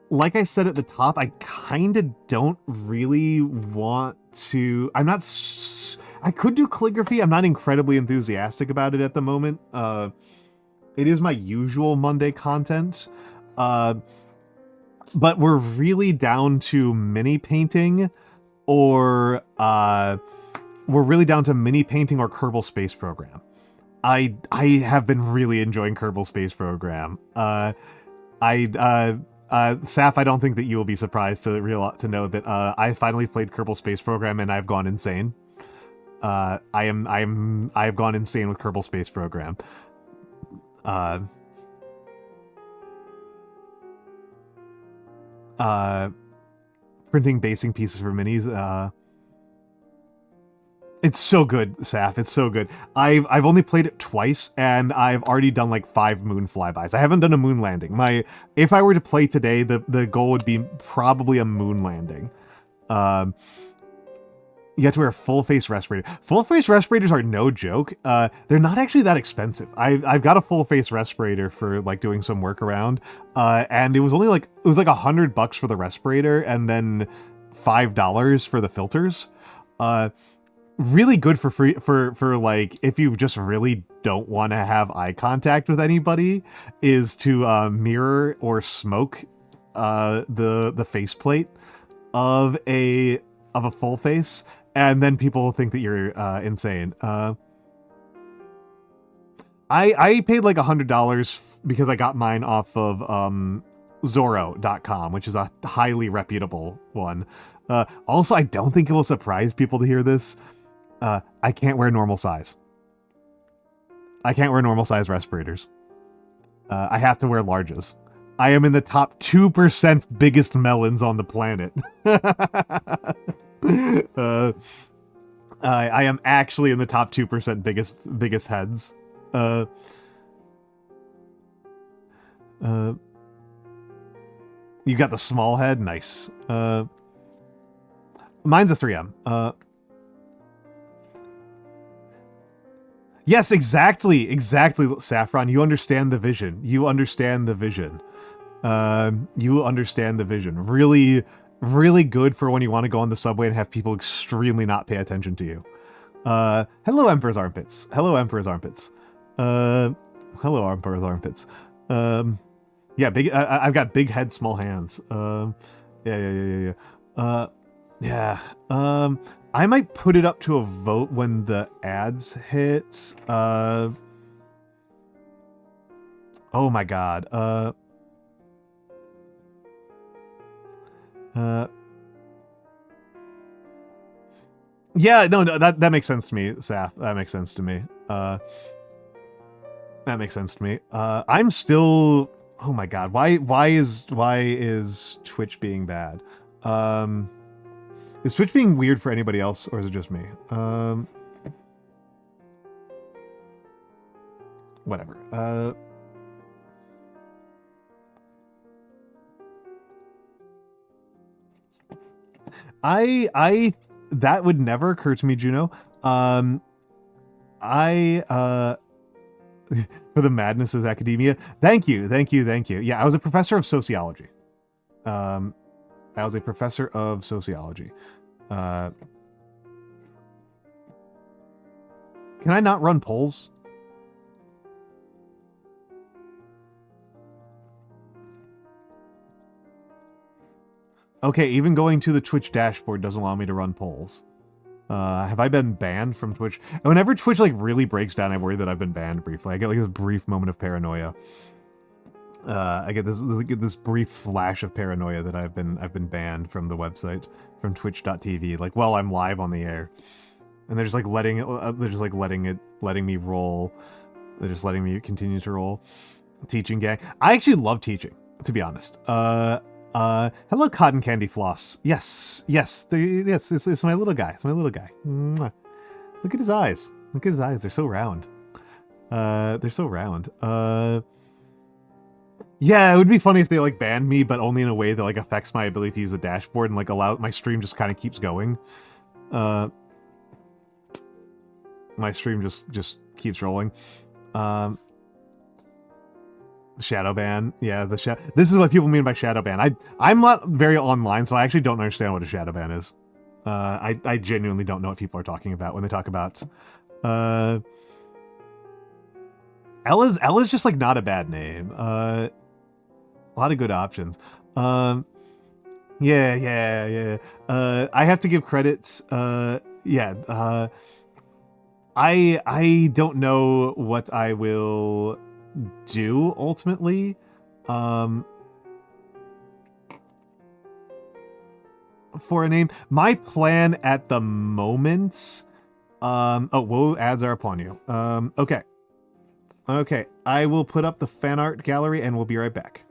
Like I said at the top, I kind of don't really want to... I could do calligraphy. I'm not incredibly enthusiastic about it at the moment. It is my usual Monday content. But we're really down to mini painting or Kerbal Space Program. I have been really enjoying Kerbal Space Program. Saf, I don't think that you will be surprised to know that I finally played Kerbal Space Program and I've gone insane. I've gone insane with Kerbal Space Program. Printing basing pieces for minis. It's so good, Saf. It's so good. I've only played it twice, and I've already done like 5 moon flybys. I haven't done a moon landing. If I were to play today, the goal would be probably a moon landing. You have to wear a full-face respirator. Full-face respirators are no joke. They're not actually that expensive. I've got a full-face respirator for like doing some work around, and it was only like $100 for the respirator, and then $5 for the filters. Really good for free for like if you just really don't want to have eye contact with anybody, is to mirror or smoke the faceplate of a full face. And then people think that you're insane. I paid like $100 because I got mine off of Zorro.com, which is a highly reputable one. Also, I don't think it will surprise people to hear this. I can't wear normal size. I can't wear normal size respirators. I have to wear larges. I am in the top 2% biggest melons on the planet. I am actually in the top 2% biggest heads. You got the small head, nice. Mine's a 3M. Yes, exactly, Saffron. You understand the vision. You understand the vision. You understand the vision. Really, really good for when you want to go on the subway and have people extremely not pay attention to you. Hello, Emperor's Armpits. Hello, Emperor's Armpits. Hello, Emperor's Armpits. Yeah, big. I've got big head, small hands. Yeah. Yeah. I might put it up to a vote when the ads hit. Oh my god. Yeah, no, that makes sense to me, Saf. That makes sense to me. That makes sense to me. I'm still. Oh my god. Why is Twitch being bad? Is Twitch being weird for anybody else, or is it just me? Whatever. That would never occur to me, Juno. For the madness is academia. Thank you. Yeah, I was a professor of sociology. I was a professor of sociology. Can I not run polls? Okay, even going to the Twitch dashboard doesn't allow me to run polls. Have I been banned from Twitch? And whenever Twitch like really breaks down, I worry that I've been banned briefly. I get like this brief moment of paranoia. I get this brief flash of paranoia that I've been banned from the website, from twitch.tv, like while I'm live on the air. And they're just like letting me roll. They're just letting me continue to roll. Teaching gang. I actually love teaching, to be honest. Hello, Cotton Candy Floss. Yes, it's my little guy. It's my little guy. Mwah. Look at his eyes. They're so round. Yeah, it would be funny if they like banned me, but only in a way that like affects my ability to use the dashboard and like allow my stream just kind of keeps going. My stream just keeps rolling. Shadow ban. Yeah, this is what people mean by shadow ban. I'm not very online, so I actually don't understand what a shadow ban is. I genuinely don't know what people are talking about when they talk about Ella's just like not a bad name. A lot of good options. Yeah. I have to give credits. Yeah. I don't know what I will do ultimately. For a name. My plan at the moment. Oh, whoa, ads are upon you. Okay. I will put up the fan art gallery and we'll be right back.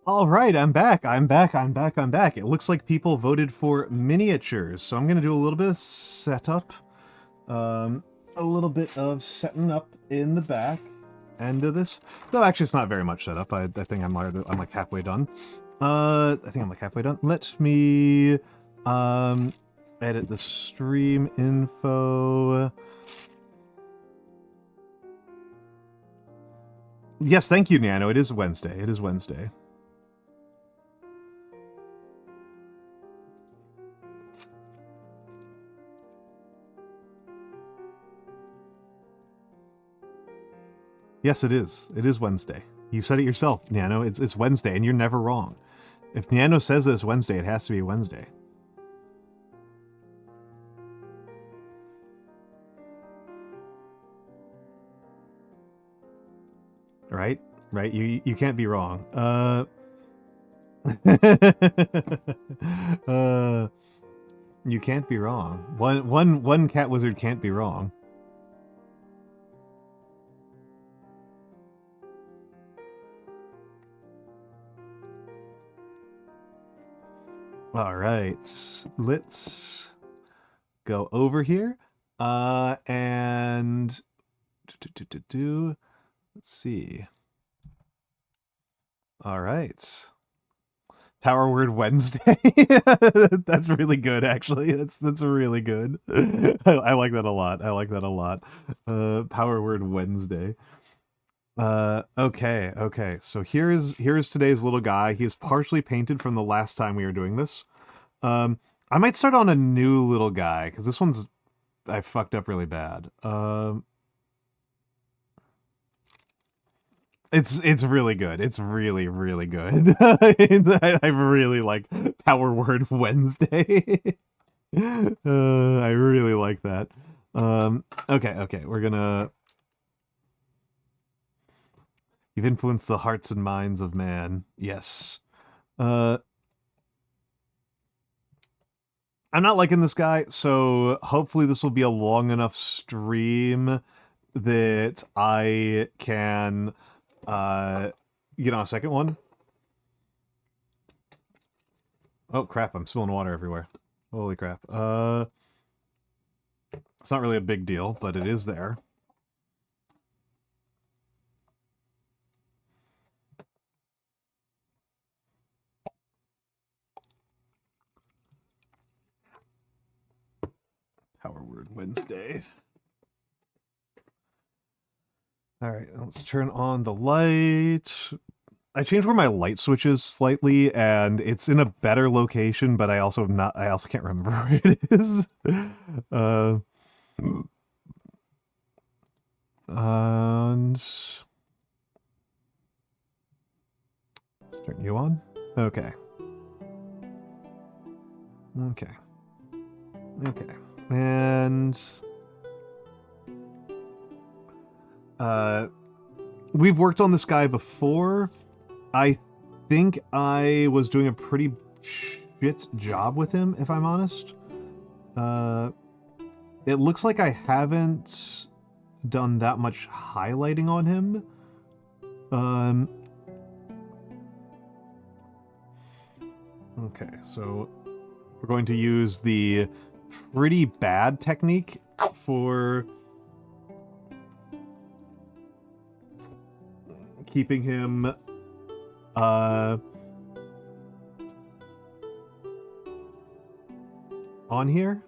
All right, I'm back. I'm back. I'm back. I'm back. It looks like people voted for miniatures, so I'm gonna do a little bit of setup, a little bit of setting up in the back end of this. No, actually, it's not very much setup. I think I'm like halfway done. I think I'm like halfway done. Let me edit the stream info. Yes, thank you, Nano. It is Wednesday. It is Wednesday. Yes, it is. It is Wednesday. You said it yourself, Nano. It's Wednesday, and you're never wrong. If Nano says it's Wednesday, it has to be Wednesday. Right? Right? You can't be wrong. You can't be wrong. One cat wizard can't be wrong. All right, let's go over here, and let's see. All right, Power Word Wednesday. That's really good, actually. That's really good. I like that a lot. I like that a lot. Power Word Wednesday. Okay. So here's today's little guy. He is partially painted from the last time we were doing this. I might start on a new little guy, because this one's I fucked up really bad. It's really good. It's really, really good. I really like Power Word Wednesday. I really like that. Okay, we're gonna... You've influenced the hearts and minds of man. Yes. I'm not liking this guy, so hopefully this will be a long enough stream that I can get on a second one. Oh crap, I'm spilling water everywhere. Holy crap. It's not really a big deal, but it is there. Power Word Wednesday. Alright, let's turn on the light. I changed where my light switch is slightly, and it's in a better location, but I also can't remember where it is. And let's turn you on. Okay. And we've worked on this guy before. I think I was doing a pretty shit job with him, if I'm honest. It looks like I haven't done that much highlighting on him. Okay, so we're going to use the pretty bad technique for keeping him on here.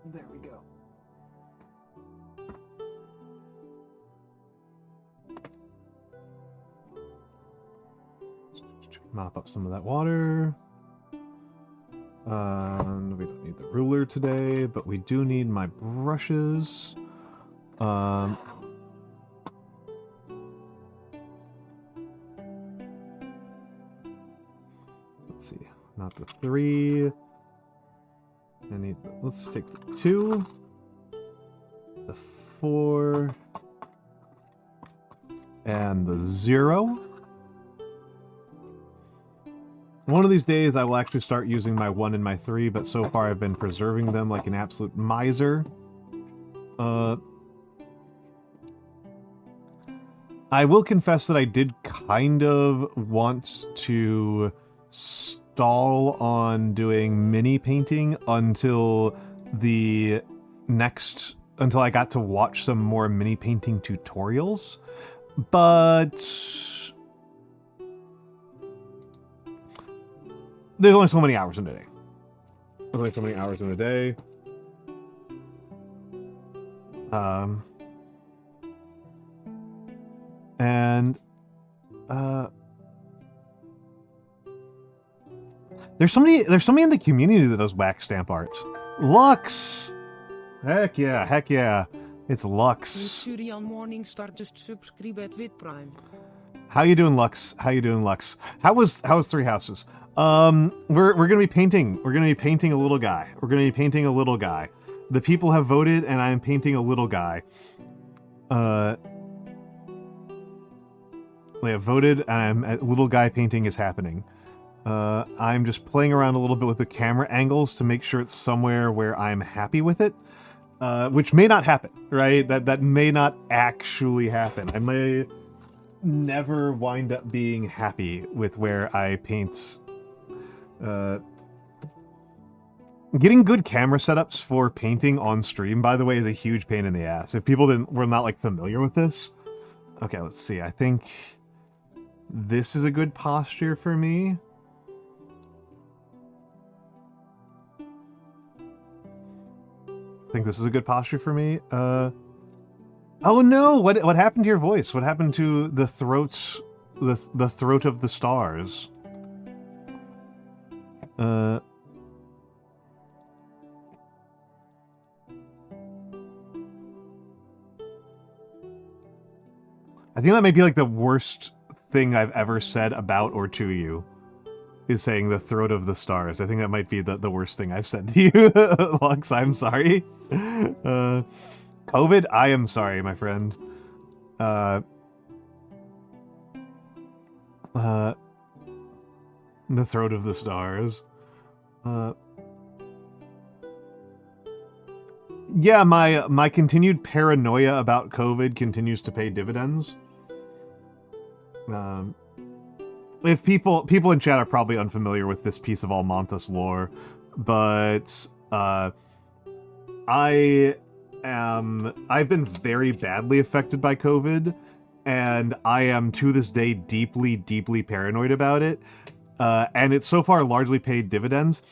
There we go. Mop up some of that water. We don't need the ruler today, but we do need my brushes. Let's see. not the 3. I need, let's take the 2, the 4, and the 0. One of these days I will actually start using my 1 and my 3, but so far I've been preserving them like an absolute miser. I will confess that I did kind of want to stall on doing mini painting until I got to watch some more mini painting tutorials, but there's only so many hours in a day. There's only so many hours in a day. And there's somebody in the community that does wax stamp art. Lux! Heck yeah. It's Lux. How you doing, Lux? How was Three Houses? We're gonna be painting. We're gonna be painting a little guy. The people have voted, and I am painting a little guy. They have voted, and little guy painting is happening. I'm just playing around a little bit with the camera angles to make sure it's somewhere where I'm happy with it, which may not happen, right? That may not actually happen. I may never wind up being happy with where I paint. Getting good camera setups for painting on stream, by the way, is a huge pain in the ass. If people were not like familiar with this. Okay, let's see. I think this is a good posture for me. Oh no! What happened to your voice? What happened to the throat? The throat of the stars. I think that might be like the worst thing I've ever said about or to you, is saying the throat of the stars. I think that might be the worst thing I've said to you, Lux. I'm sorry. COVID, I am sorry, my friend. The throat of the stars. Yeah, my continued paranoia about COVID continues to pay dividends. If people in chat are probably unfamiliar with this piece of Almantas lore, but I've been very badly affected by COVID, and I am to this day deeply, deeply paranoid about it. And it's so far largely paid dividends.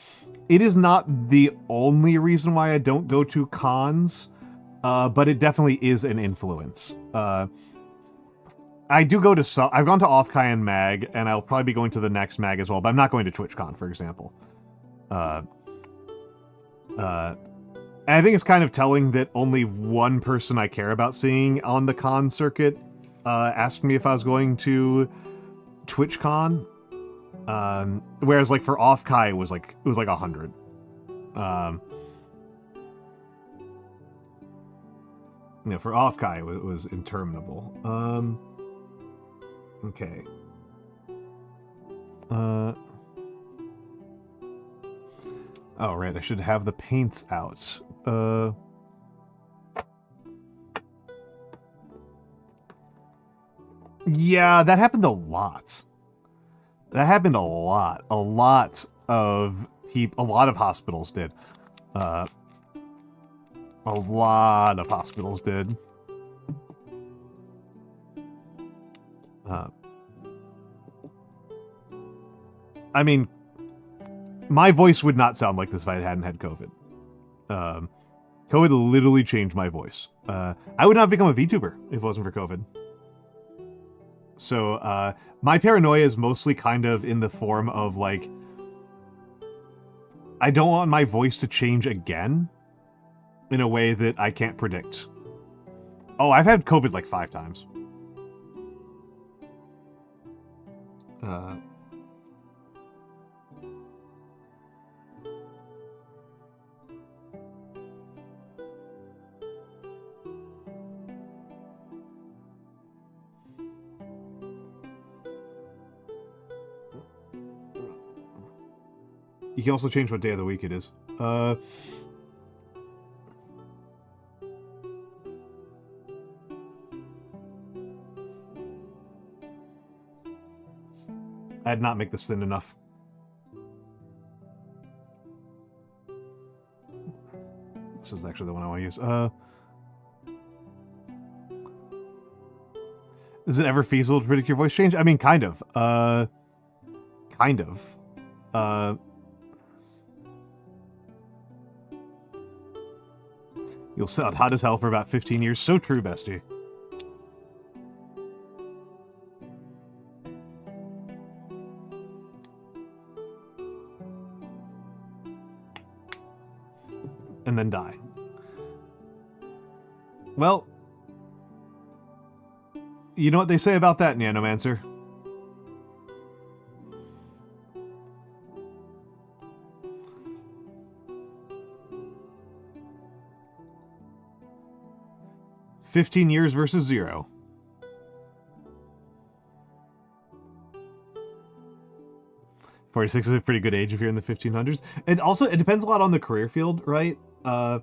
It is not the only reason why I don't go to cons, but it definitely is an influence. I do go to some. I've gone to Offkai and Mag, and I'll probably be going to the next Mag as well, but I'm not going to TwitchCon, for example. And I think it's kind of telling that only one person I care about seeing on the con circuit asked me if I was going to TwitchCon. Whereas like for Offkai it was like 100. For Offkai it was interminable. Okay. Oh right, I should have the paints out. Yeah, that happened a lot. That happened a lot. A lot of hospitals did. A lot of hospitals did. I mean, my voice would not sound like this if I hadn't had COVID. COVID literally changed my voice. I would not have become a VTuber if it wasn't for COVID. So, my paranoia is mostly kind of in the form of, like, I don't want my voice to change again in a way that I can't predict. Oh, I've had COVID like 5 times. You can also change what day of the week it is. I did not make this thin enough. This is actually the one I want to use. Is it ever feasible to predict your voice change? I mean, kind of. Kind of. You'll sound hot as hell for about 15 years. So true, bestie. And then die. Well, you know what they say about that, Nanomancer? "15 years versus 0. "46 is a pretty good age if you're in the 1500s. And also, it depends a lot on the career field, right? I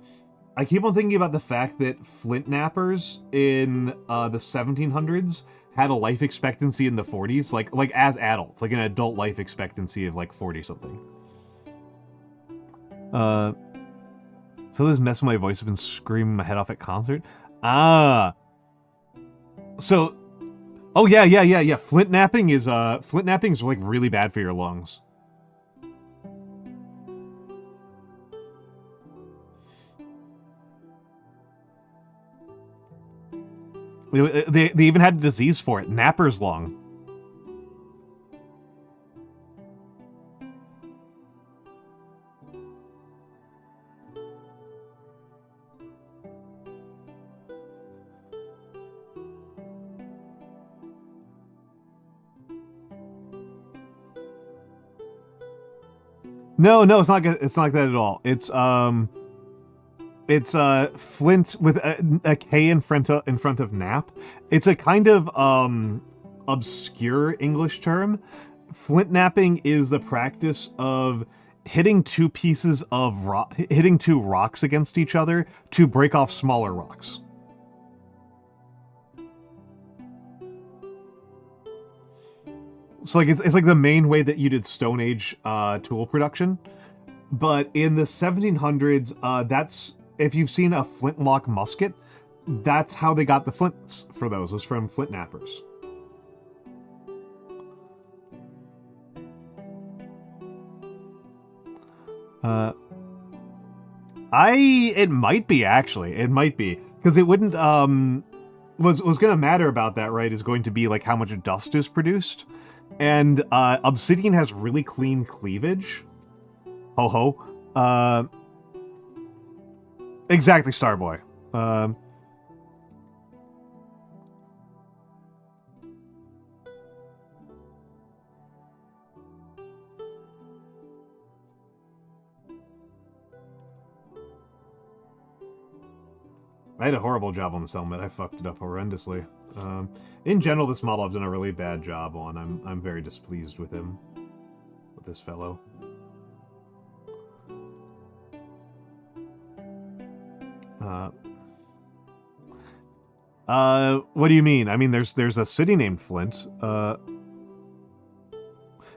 keep on thinking about the fact that flint nappers in the 1700s had a life expectancy in the 40s, like as adults, like an adult life expectancy of like 40 something. So this mess with my voice has been screaming my head off at concert. So, oh yeah. Flint napping is like really bad for your lungs. They even had a disease for it, napper's lung. No, it's not good. It's not like that at all. It's flint with a K in front of nap. It's a kind of obscure English term. Flint napping is the practice of hitting two rocks against each other to break off smaller rocks. So like it's like the main way that you did Stone Age tool production. But in the 1700s, that's, if you've seen a flintlock musket, that's how they got the flints for those, was from flint nappers. It might be, actually. It might be. Because it wouldn't, was going to matter about that, right, is going to be like how much dust is produced. And obsidian has really clean cleavage. Ho-ho. Exactly, Starboy. I had a horrible job on this helmet. I fucked it up horrendously. In general, this model I've done a really bad job on. I'm very displeased with him. With this fellow. What do you mean? I mean, there's a city named Flint.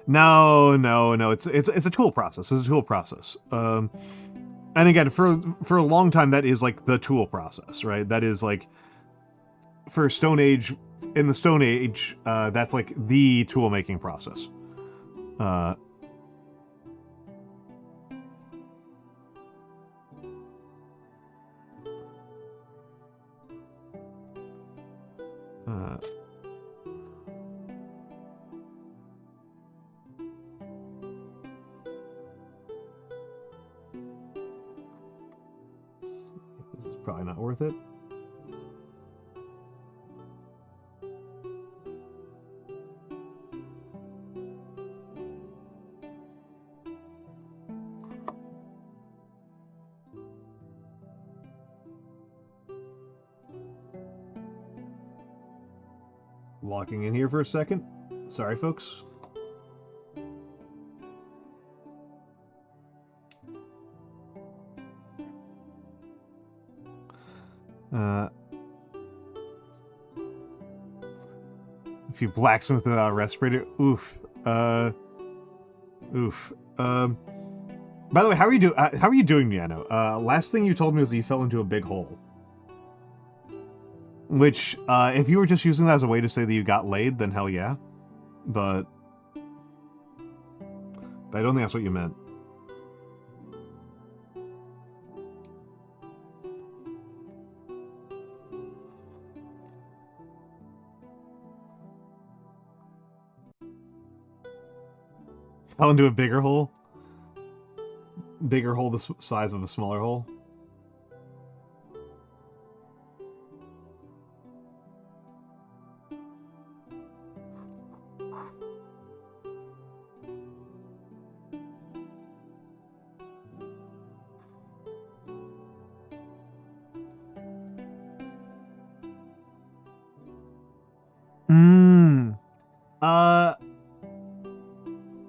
No. It's a tool process. It's a tool process. And again, for a long time, that is like the tool process, right? That is like, for Stone Age, in the Stone Age, that's like the tool making process. This is probably not worth it. Locking in here for a second. Sorry, folks. If you blacksmith without a respirator, oof. Oof. By the way, how are you doing, Miano? Last thing you told me was that you fell into a big hole. Which, if you were just using that as a way to say that you got laid, then hell yeah. But I don't think that's what you meant. Fell into a bigger hole? Bigger hole the size of a smaller hole?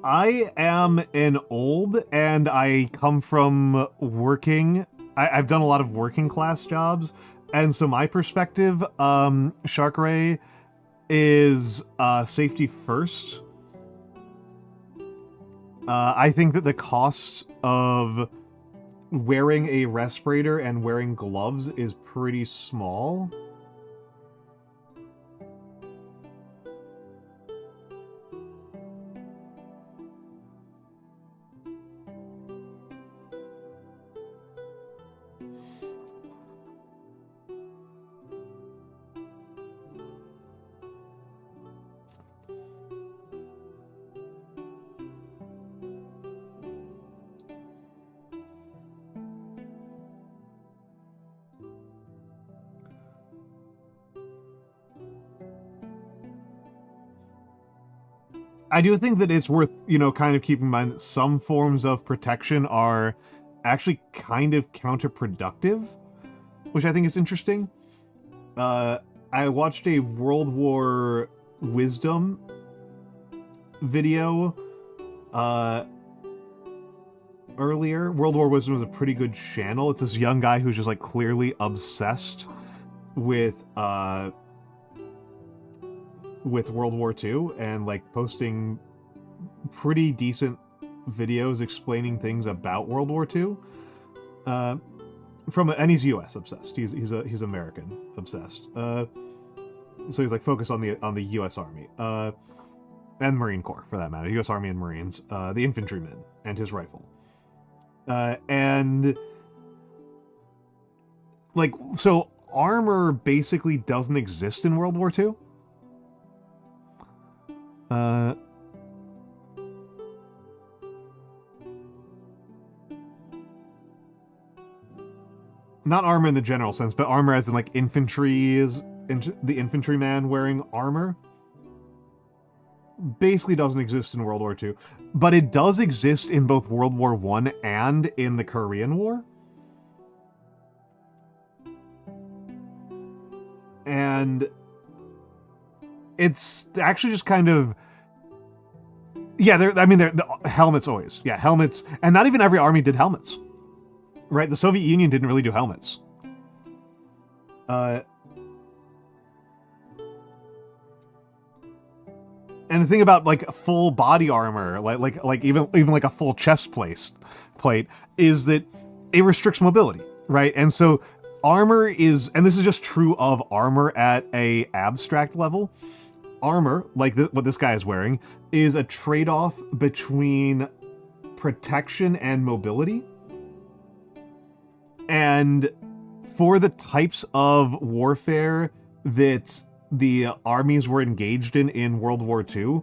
I am an old, and I come from working. I've done a lot of working class jobs, and so my perspective, Shark Ray, is safety first. I think that the cost of wearing a respirator and wearing gloves is pretty small. I do think that it's worth, kind of keeping in mind that some forms of protection are actually kind of counterproductive, which I think is interesting. I watched a World War Wisdom video earlier. World War Wisdom is a pretty good channel. It's this young guy who's just like clearly obsessed with World War II and like posting pretty decent videos explaining things about World War II. And he's US obsessed. He's American obsessed. So he's like focused on the US Army and Marine Corps for that matter. US Army and Marines, the infantryman and his rifle. And like, so armor basically doesn't exist in World War II. Not armor in the general sense, but armor as in like infantry is the infantryman wearing armor. Basically doesn't exist in World War II, but it does exist in both World War I and in the Korean War. And it's actually just kind of, yeah, the helmets always. Yeah, helmets. And not even every army did helmets. Right? The Soviet Union didn't really do helmets. And the thing about like full body armor, like even like a full chest plate, is that it restricts mobility, right? And so armor is, and this is just true of armor at a abstract level. Armor, like what this guy is wearing, is a trade-off between protection and mobility. And for the types of warfare that the armies were engaged in World War II,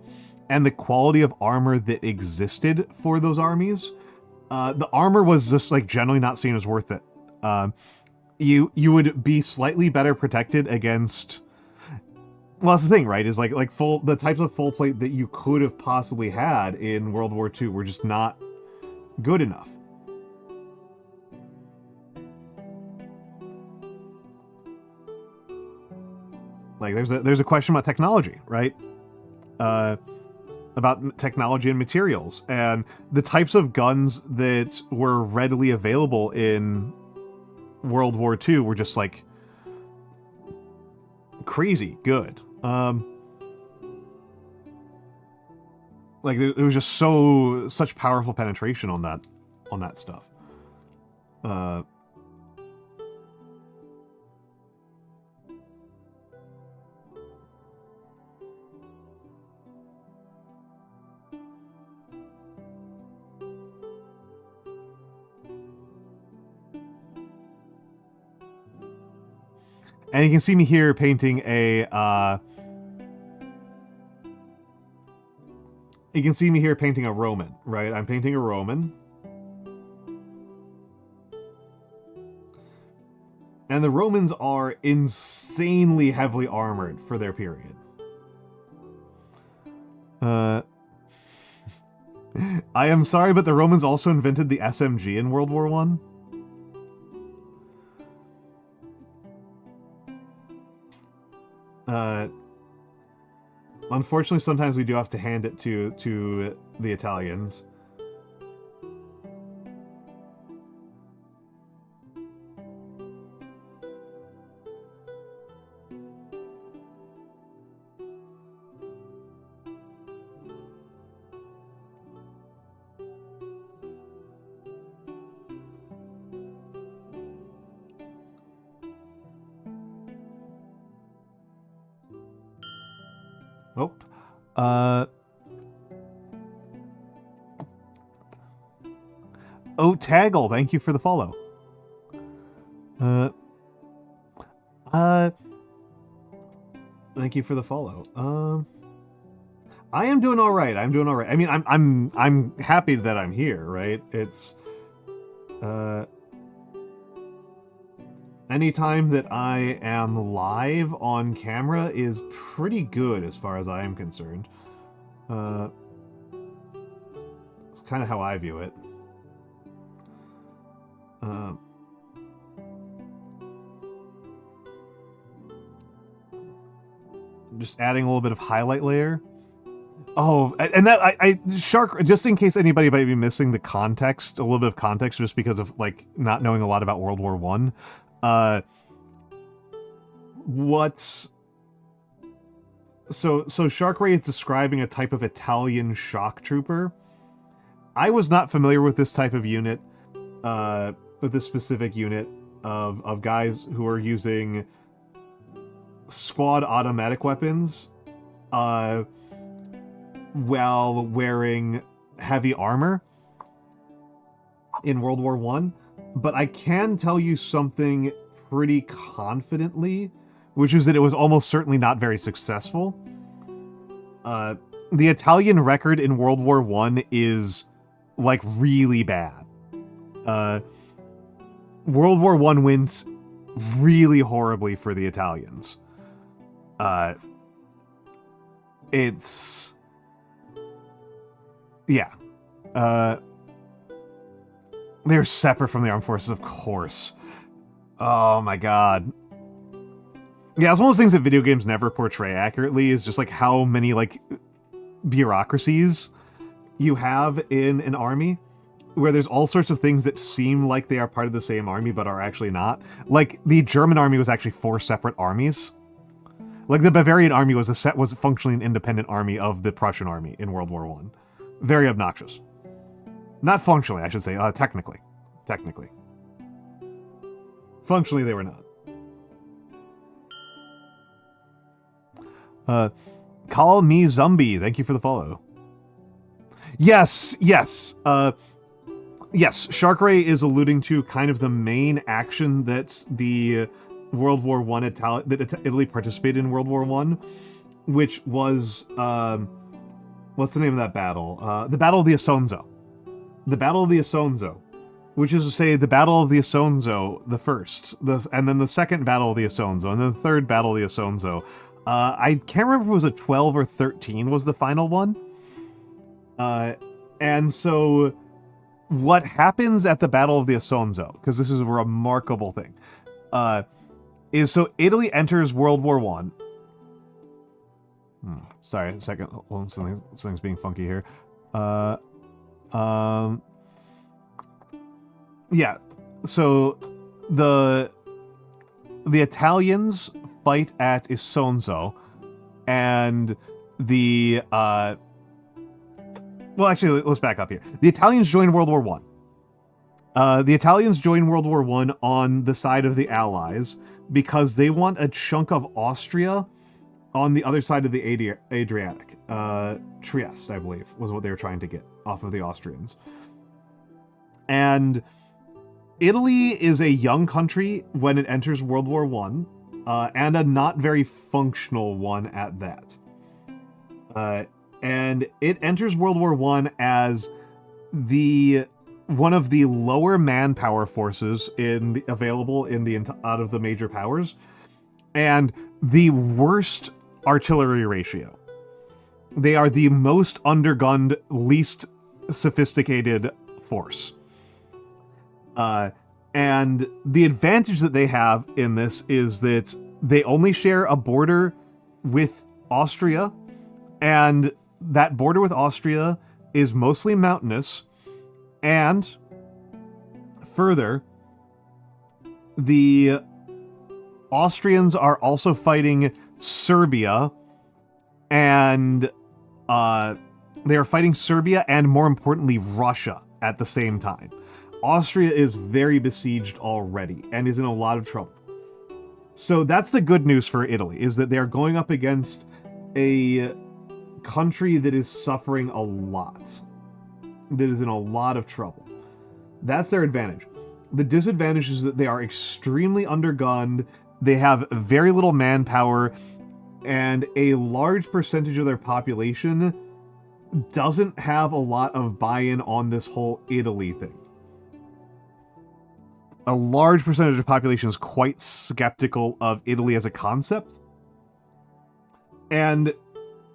and the quality of armor that existed for those armies, the armor was just like generally not seen as worth it. You would be slightly better protected against. Well, that's the thing, right? Is like the types of full plate that you could have possibly had in World War II were just not good enough. Like there's a question about technology, right? About technology and materials, and the types of guns that were readily available in World War II were just like crazy good. Like there was just such powerful penetration on that stuff. And you can see me here painting a, you can see me here painting a Roman, right? I'm painting a Roman. And the Romans are insanely heavily armored for their period. I am sorry, but the Romans also invented the SMG in World War I. Unfortunately, sometimes we do have to hand it to the Italians. Oh. Oh, Taggle, thank you for the follow. Thank you for the follow. I am doing all right. I'm doing all right. I mean, I'm happy that I'm here, right? It's anytime that I am live on camera is pretty good as far as I am concerned. It's kind of how I view it. Just adding a little bit of highlight layer. Oh, and that Shark, just in case anybody might be missing the context, a little bit of context, just because of like not knowing a lot about World War I. So Shark Ray is describing a type of Italian shock trooper. I was not familiar with this type of unit, with this specific unit of guys who are using squad automatic weapons, while wearing heavy armor in World War I. But I can tell you something pretty confidently, which is that it was almost certainly not very successful. The Italian record in World War I is, like, really bad. World War I went really horribly for the Italians. It's... yeah. They're separate from the armed forces, of course. Oh my god. Yeah, it's one of those things that video games never portray accurately, is just like how many like bureaucracies you have in an army, where there's all sorts of things that seem like they are part of the same army but are actually not. Like the German army was actually 4 separate armies. Like the Bavarian army was functionally an independent army of the Prussian army in World War I. Very obnoxious. Not functionally, I should say. Technically. Technically. Functionally, they were not. Call me Zombie. Thank you for the follow. Yes, yes. Yes, Shark Ray is alluding to kind of the main action that's the World War I that Italy participated in World War I, which was what's the name of that battle? The Battle of the Isonzo. The Battle of the Isonzo, which is to say the Battle of the Isonzo, the first, and then the second Battle of the Isonzo, and then the third Battle of the Isonzo. I can't remember if it was a 12 or 13 was the final one. And so what happens at the Battle of the Isonzo, because this is a remarkable thing, is so Italy enters World War I. Sorry, a second. Hold on, something's being funky here. Yeah, so the Italians fight at Isonzo, and the well, actually, let's back up here. The Italians joined World War One. The Italians joined World War One on the side of the Allies because they want a chunk of Austria on the other side of the Adriatic. Trieste, I believe, was what they were trying to get off of the Austrians. And Italy is a young country when it enters World War One, and a not very functional one at that. And it enters World War One as one of the lower manpower forces available out of the major powers, and the worst artillery ratio. They are the most undergunned, least sophisticated force. And the advantage that they have in this is that they only share a border with Austria, and that border with Austria is mostly mountainous, and further, the Austrians are also fighting Serbia, and they are fighting Serbia and, more importantly, Russia at the same time. Austria is very besieged already and is in a lot of trouble. So that's the good news for Italy, is that they are going up against a country that is suffering a lot, that is in a lot of trouble. That's their advantage. The disadvantage is that they are extremely undergunned, they have very little manpower, and a large percentage of their population doesn't have a lot of buy-in on this whole Italy thing. A large percentage of the population is quite skeptical of Italy as a concept. And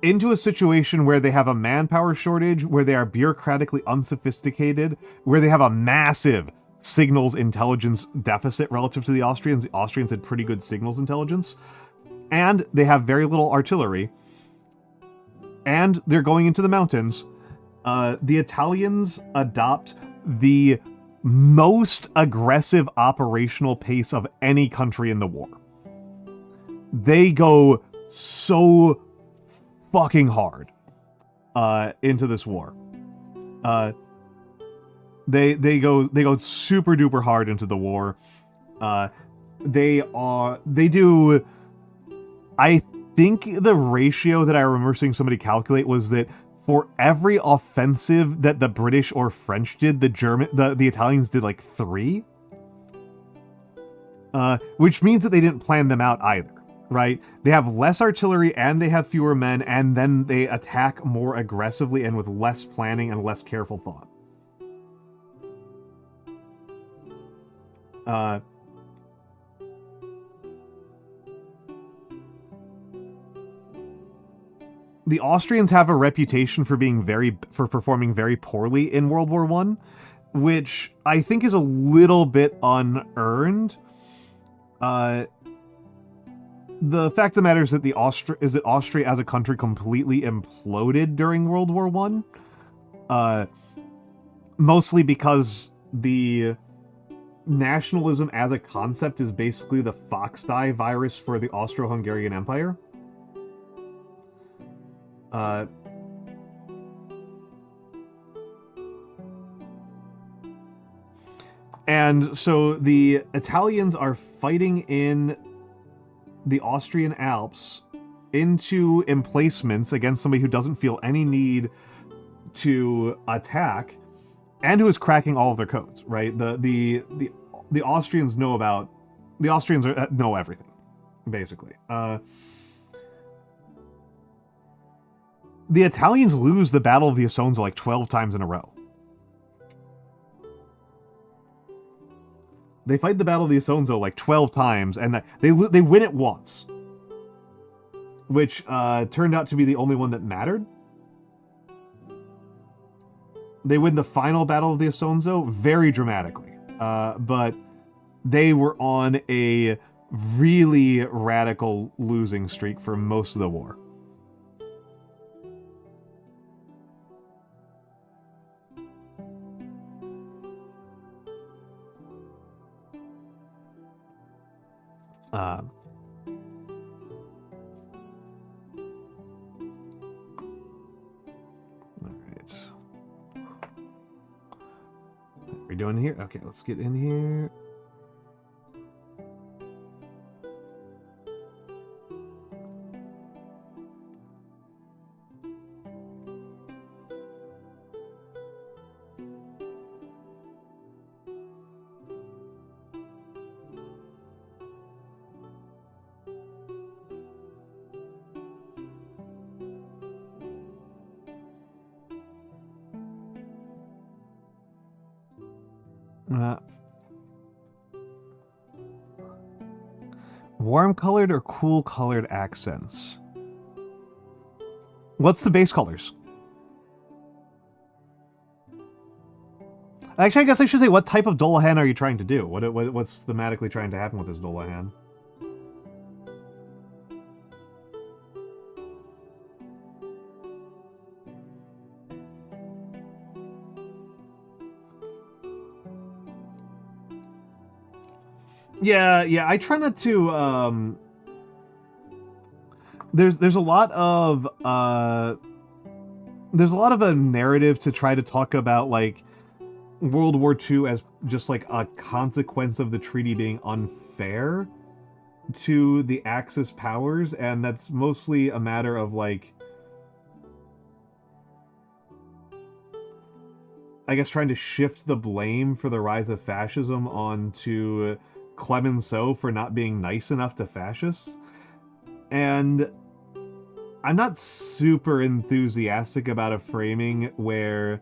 into a situation where they have a manpower shortage, where they are bureaucratically unsophisticated, where they have a massive signals intelligence deficit relative to the Austrians. The Austrians had pretty good signals intelligence. And they have very little artillery. And they're going into the mountains. The Italians adopt the most aggressive operational pace of any country in the war. They go so fucking hard into this war. They go super duper hard into the war. They do. I think the ratio that I remember seeing somebody calculate was that for every offensive that the British or French did, the Italians did like 3. Which means that they didn't plan them out either, right? They have less artillery and they have fewer men, and then they attack more aggressively and with less planning and less careful thought. The Austrians have a reputation for performing very poorly in World War One, which I think is a little bit unearned. The fact of the matter is that Austria as a country completely imploded during World War One, mostly because the nationalism as a concept is basically the foxdie virus for the Austro-Hungarian Empire. And so the Italians are fighting in the Austrian Alps into emplacements against somebody who doesn't feel any need to attack and who is cracking all of their codes, right? The Austrians know know everything, basically. The Italians lose the Battle of the Isonzo like 12 times in a row. They fight the Battle of the Isonzo like 12 times, and they win it once. Which turned out to be the only one that mattered. They win the final Battle of the Isonzo very dramatically. But they were on a really radical losing streak for most of the war. we doing here? Okay, let's get in here. Warm colored or cool colored accents? What's the base colors? Actually, I guess I should say, what type of Dullahan are you trying to do? What's thematically trying to happen with this Dullahan? Yeah, I try not to, there's a lot of, there's a lot of a narrative to try to talk about, like, World War II as just, like, a consequence of the treaty being unfair to the Axis powers, and that's mostly a matter of, like, I guess trying to shift the blame for the rise of fascism onto Clemenceau for not being nice enough to fascists. And I'm not super enthusiastic about a framing where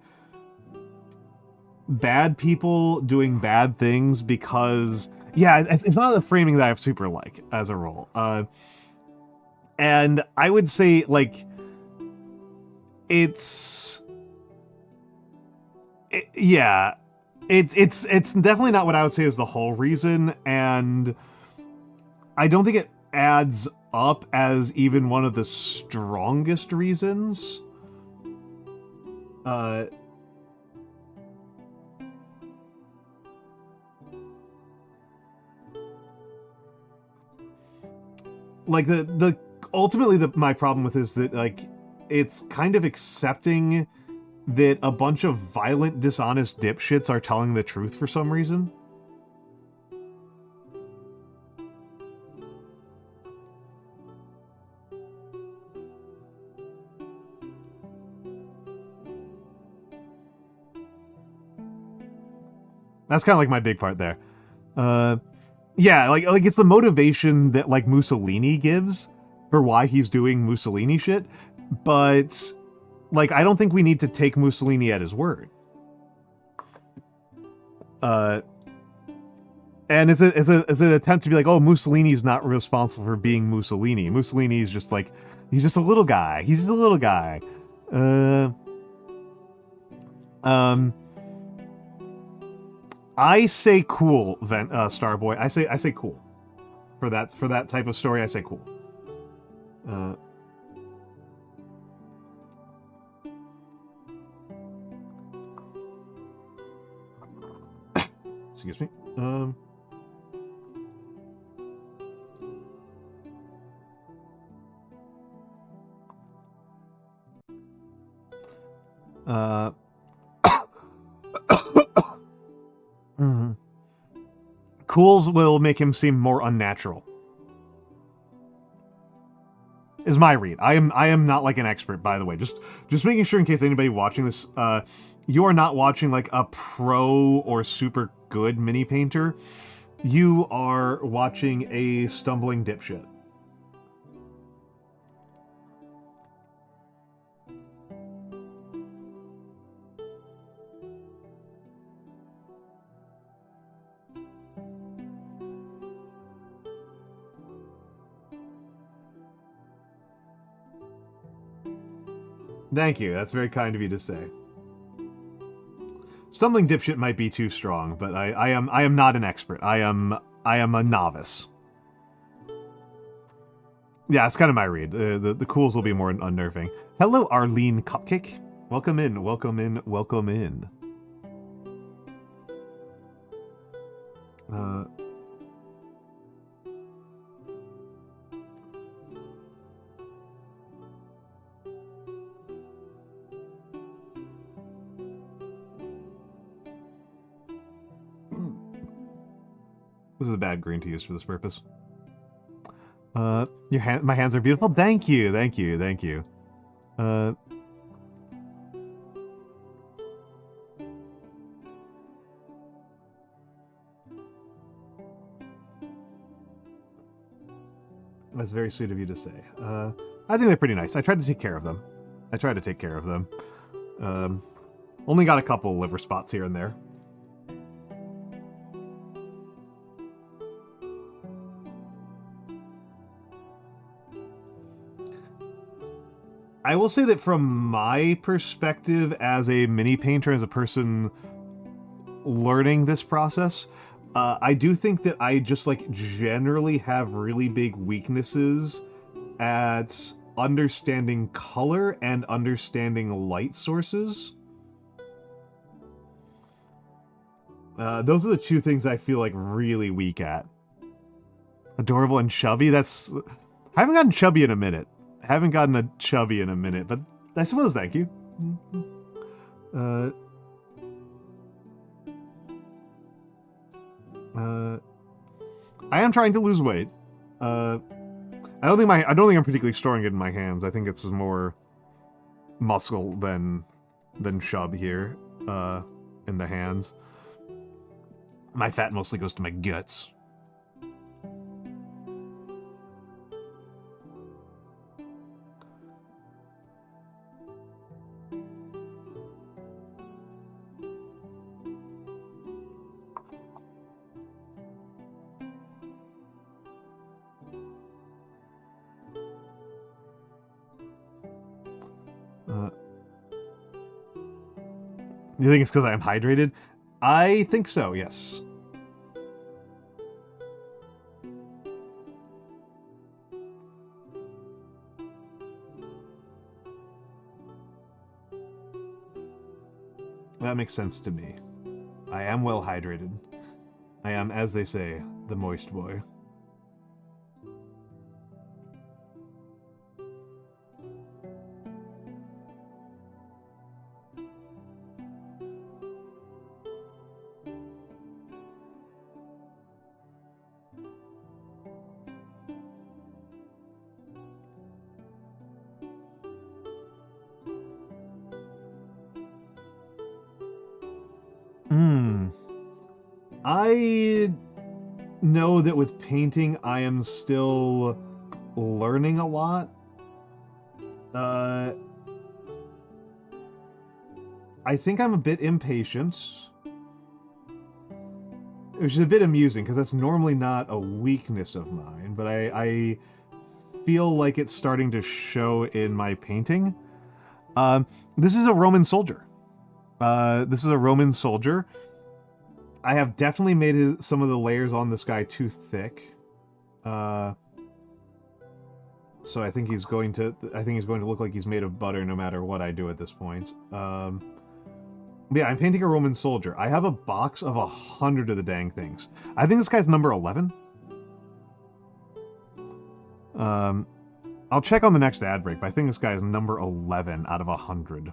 bad people doing bad things because... Yeah, it's not a framing that I super like, as a rule. And I would say, like, it's definitely not what I would say is the whole reason, and I don't think it adds up as even one of the strongest reasons. Like, ultimately my problem with is that, like, it's kind of accepting that a bunch of violent, dishonest dipshits are telling the truth for some reason. That's kind of like my big part there. Yeah, like it's the motivation that, like, Mussolini gives for why he's doing Mussolini shit, but, like, I don't think we need to take Mussolini at his word. And it's an attempt to be like, oh, Mussolini's not responsible for being Mussolini. Mussolini's just, like, he's just a little guy. He's just a little guy. I say cool, Starboy. I say cool. For that type of story, I say cool. Excuse me. Cools will make him seem more unnatural. Is my read. I am not, like, an expert, by the way. Just making sure in case anybody watching this, you are not watching, like, a pro or super good mini painter. You are watching a stumbling dipshit. Thank you. That's very kind of you to say. Stumbling dipshit might be too strong, but I am not an expert. I am a novice. Yeah, it's kind of my read. The cools will be more unnerving. Hello, Arlene Cupcake. Welcome in, welcome in, welcome in. This is a bad green to use for this purpose. My hands are beautiful. Thank you, thank you, thank you. That's very sweet of you to say. I think they're pretty nice. I tried to take care of them. Only got a couple liver spots here and there. I will say that from my perspective as a mini painter, as a person learning this process, I do think that I just like generally have really big weaknesses at understanding color and understanding light sources. Those are the two things I feel like really weak at. Adorable and chubby? That's... I haven't gotten chubby in a minute. But I suppose thank you. I am trying to lose weight. I don't think I'm particularly storing it in my hands. I think it's more muscle than chub here in the hands. My fat mostly goes to my guts. You think it's because I am hydrated? I think so, yes. That makes sense to me. I am well hydrated. I am, as they say, the moist boy. I know that with painting, I am still learning a lot. I think I'm a bit impatient. Which is a bit amusing, because that's normally not a weakness of mine, but I feel like it's starting to show in my painting. This is a Roman soldier. I have definitely made some of the layers on this guy too thick. So I think he's going to look like he's made of butter no matter what I do at this point. Yeah, I'm painting a Roman soldier. I have a box of 100 of the dang things. I think this guy's number 11. I'll check on the next ad break, but I think this guy is number 11 out of 100.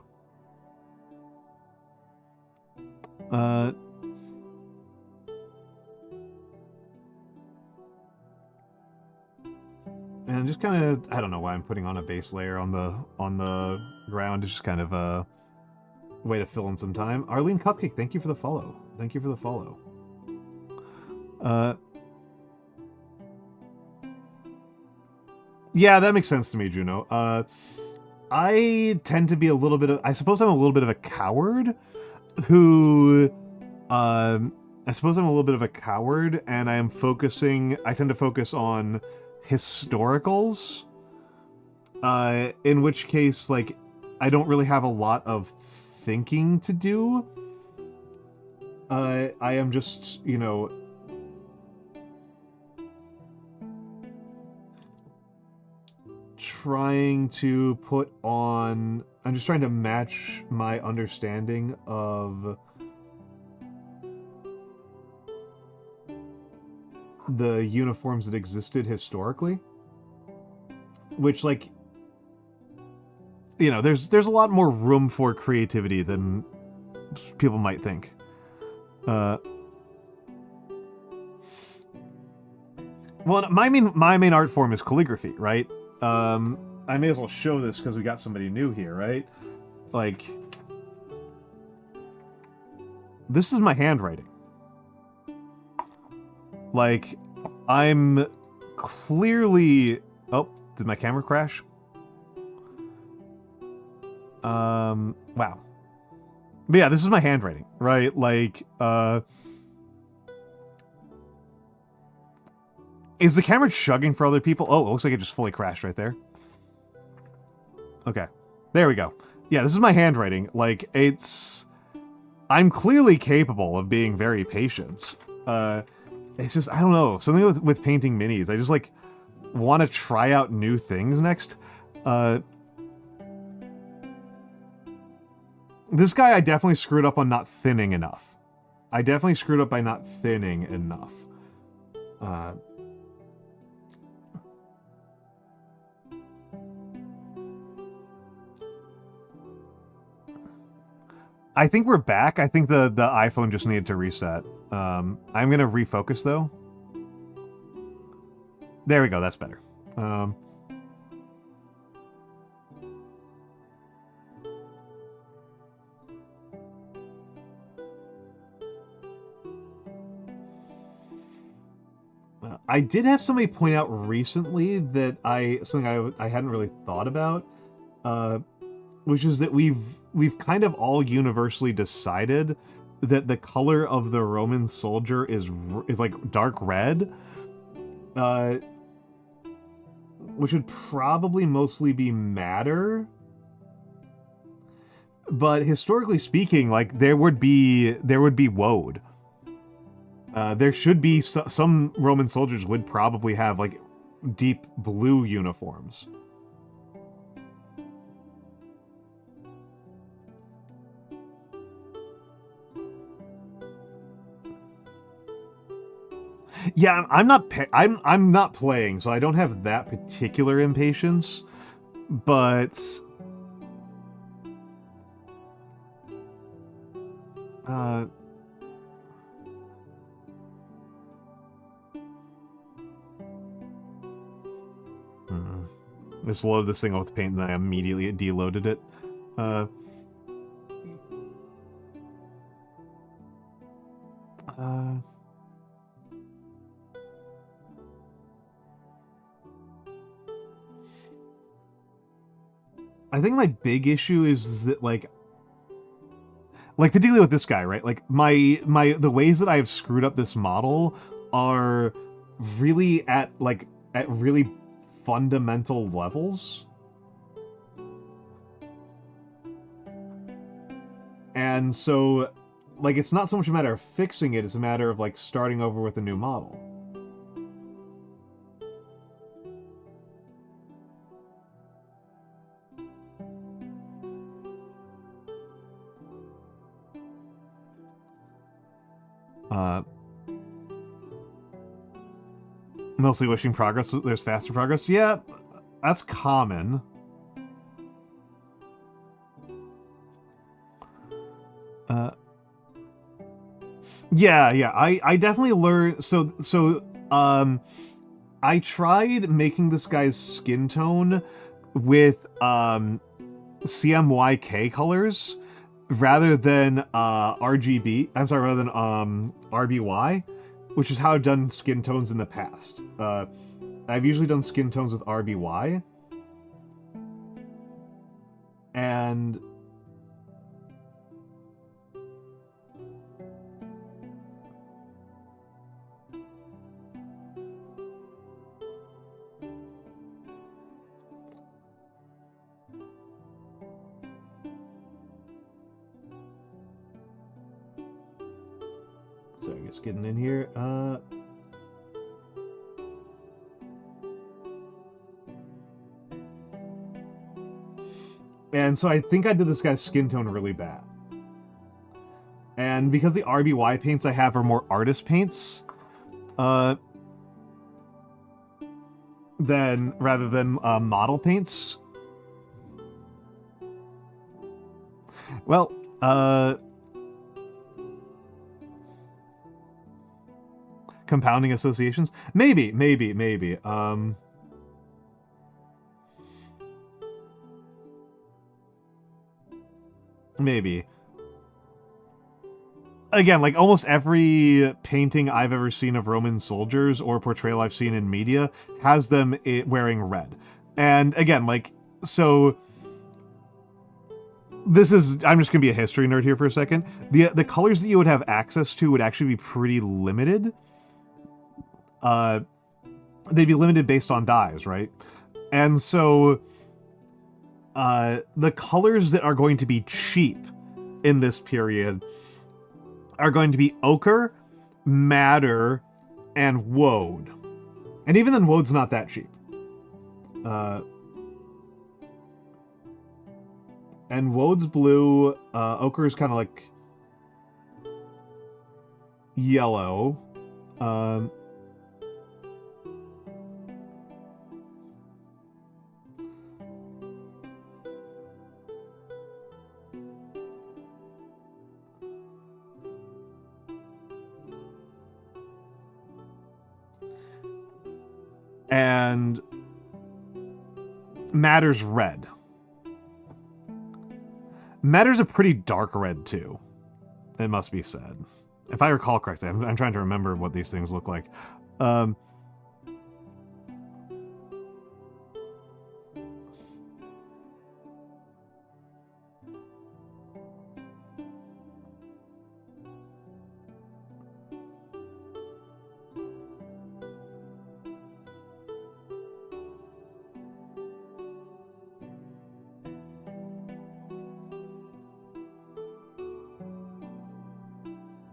And just kind of, I don't know why I'm putting on a base layer on the ground. It's just kind of a way to fill in some time. Arlene Cupcake, thank you for the follow. Yeah, that makes sense to me, Juno. I tend to be I suppose I'm a little bit of a coward and I tend to focus on historicals, in which case, like, I don't really have a lot of thinking to do. I am just, you know, I'm just trying to match my understanding of the uniforms that existed historically, which, like, you know, there's a lot more room for creativity than people might think. Well, my main art form is calligraphy, right? I may as well show this because we got somebody new here, right? Like, this is my handwriting. Like, I'm clearly... Oh, did my camera crash? Wow. But yeah, this is my handwriting, right? Like, is the camera chugging for other people? Oh, it looks like it just fully crashed right there. Okay. There we go. Yeah, this is my handwriting. Like, it's... I'm clearly capable of being very patient. It's just, I don't know, something with painting minis. I just, like, want to try out new things next. This guy, I definitely screwed up on not thinning enough. I definitely screwed up by not thinning enough. I think we're back. I think the iPhone just needed to reset. I'm gonna refocus though. There we go, that's better. I did have somebody point out recently that something I hadn't really thought about, which is that we've kind of all universally decided that the color of the Roman soldier is like dark red, which would probably mostly be matter. But historically speaking, like there would be VoD. There should be some Roman soldiers would probably have like deep blue uniforms. Yeah, I'm not playing, so I don't have that particular impatience, but just load this thing up with paint and then I immediately deloaded it. I think my big issue is that like particularly with this guy, right? Like the ways that I have screwed up this model are really at really fundamental levels. And so like it's not so much a matter of fixing it, it's a matter of like starting over with a new model. Mostly wishing progress. There's faster progress. Yeah, that's common. Yeah. I definitely learned. I tried making this guy's skin tone with CMYK colors rather than RGB. I'm sorry, rather than RBY, which is how I've done skin tones in the past. I've usually done skin tones with RBY. And so I guess getting in here. And so I think I did this guy's skin tone really bad. And because the RBY paints I have are more artist paints, rather than model paints. Well, compounding associations? Maybe. Maybe. Again, like almost every painting I've ever seen of Roman soldiers or portrayal I've seen in media has them wearing red. And again, like, so this is, I'm just gonna be a history nerd here for a second. The colors that you would have access to would actually be pretty limited. They'd be limited based on dyes, right? And so the colors that are going to be cheap in this period are going to be ochre, madder, and woad. And even then, woad's not that cheap. And woad's blue, ochre is kind of like yellow. And madder's red. Madder's a pretty dark red, too. It must be said. If I recall correctly, I'm trying to remember what these things look like.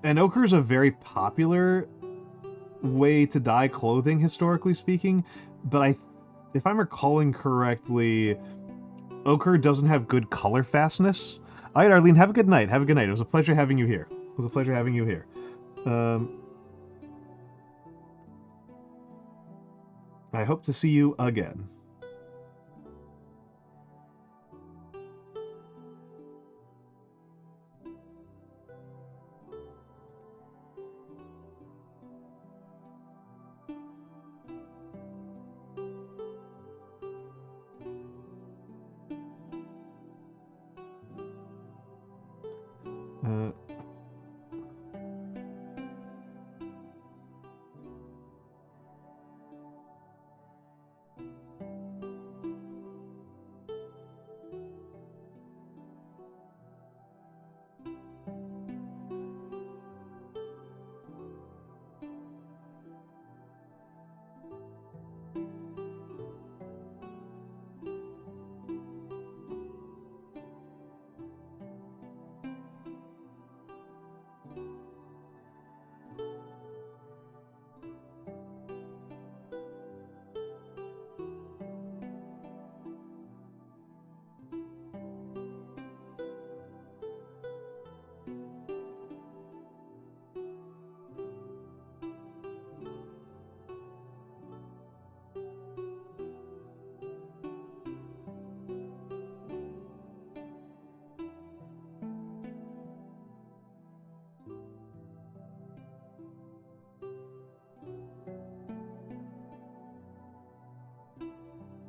And ochre is a very popular way to dye clothing, historically speaking, but if I'm recalling correctly, ochre doesn't have good color fastness. All right, Arlene, have a good night. Have a good night. It was a pleasure having you here. I hope to see you again.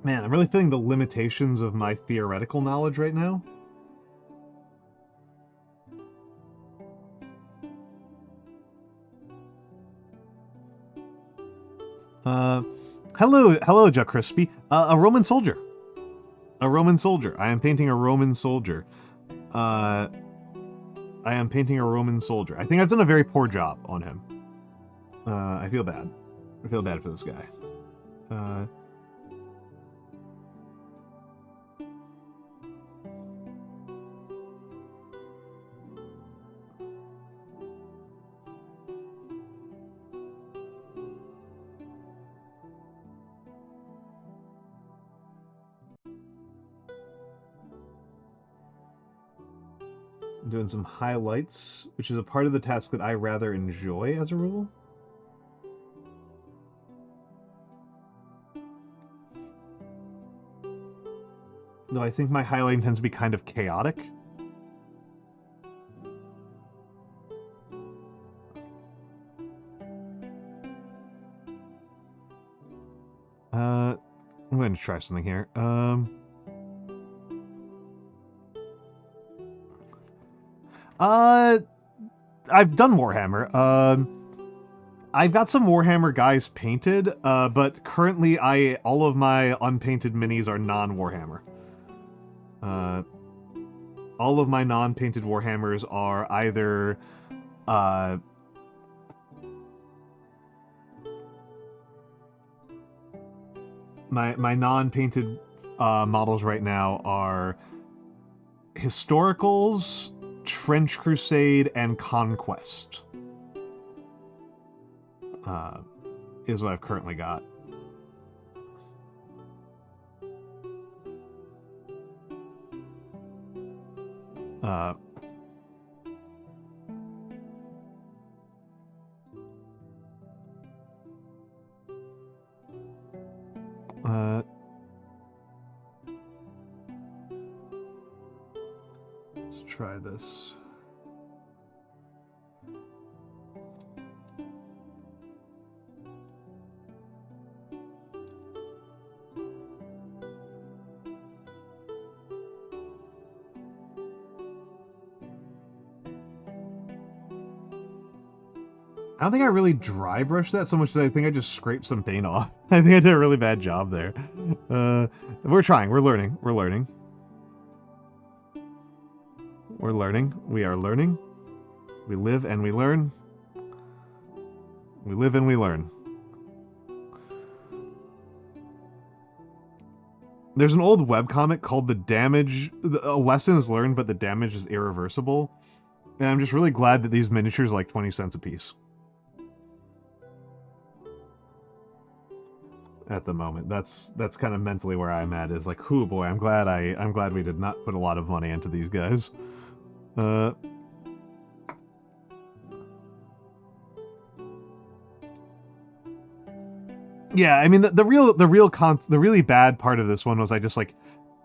Man, I'm really feeling the limitations of my theoretical knowledge right now. Hello, Jack Crispy. A Roman soldier. A Roman soldier. I am painting a Roman soldier. I think I've done a very poor job on him. I feel bad. I feel bad for this guy. I'm doing some highlights, which is a part of the task that I rather enjoy as a rule. Though I think my highlighting tends to be kind of chaotic. I'm going to try something here. I've done Warhammer. I've got some Warhammer guys painted, but currently all of my unpainted minis are non-Warhammer. All of my non-painted Warhammers are either my non-painted models right now are Historicals, Trench Crusade, and Conquest. Is what I've currently got. Let's try this. I don't think I really dry brushed that so much that I think I just scraped some paint off. I think I did a really bad job there. We're trying. We're learning. We're learning. We're learning. We are learning. We live and we learn. We live and we learn. There's an old webcomic called The Damage... A lesson is learned, but the damage is irreversible. And I'm just really glad that these miniatures are like 20 cents a piece. At the moment, that's kind of mentally where I'm at. Is like, oh boy, I'm glad we did not put a lot of money into these guys. Yeah, I mean the really bad part of this one was I just like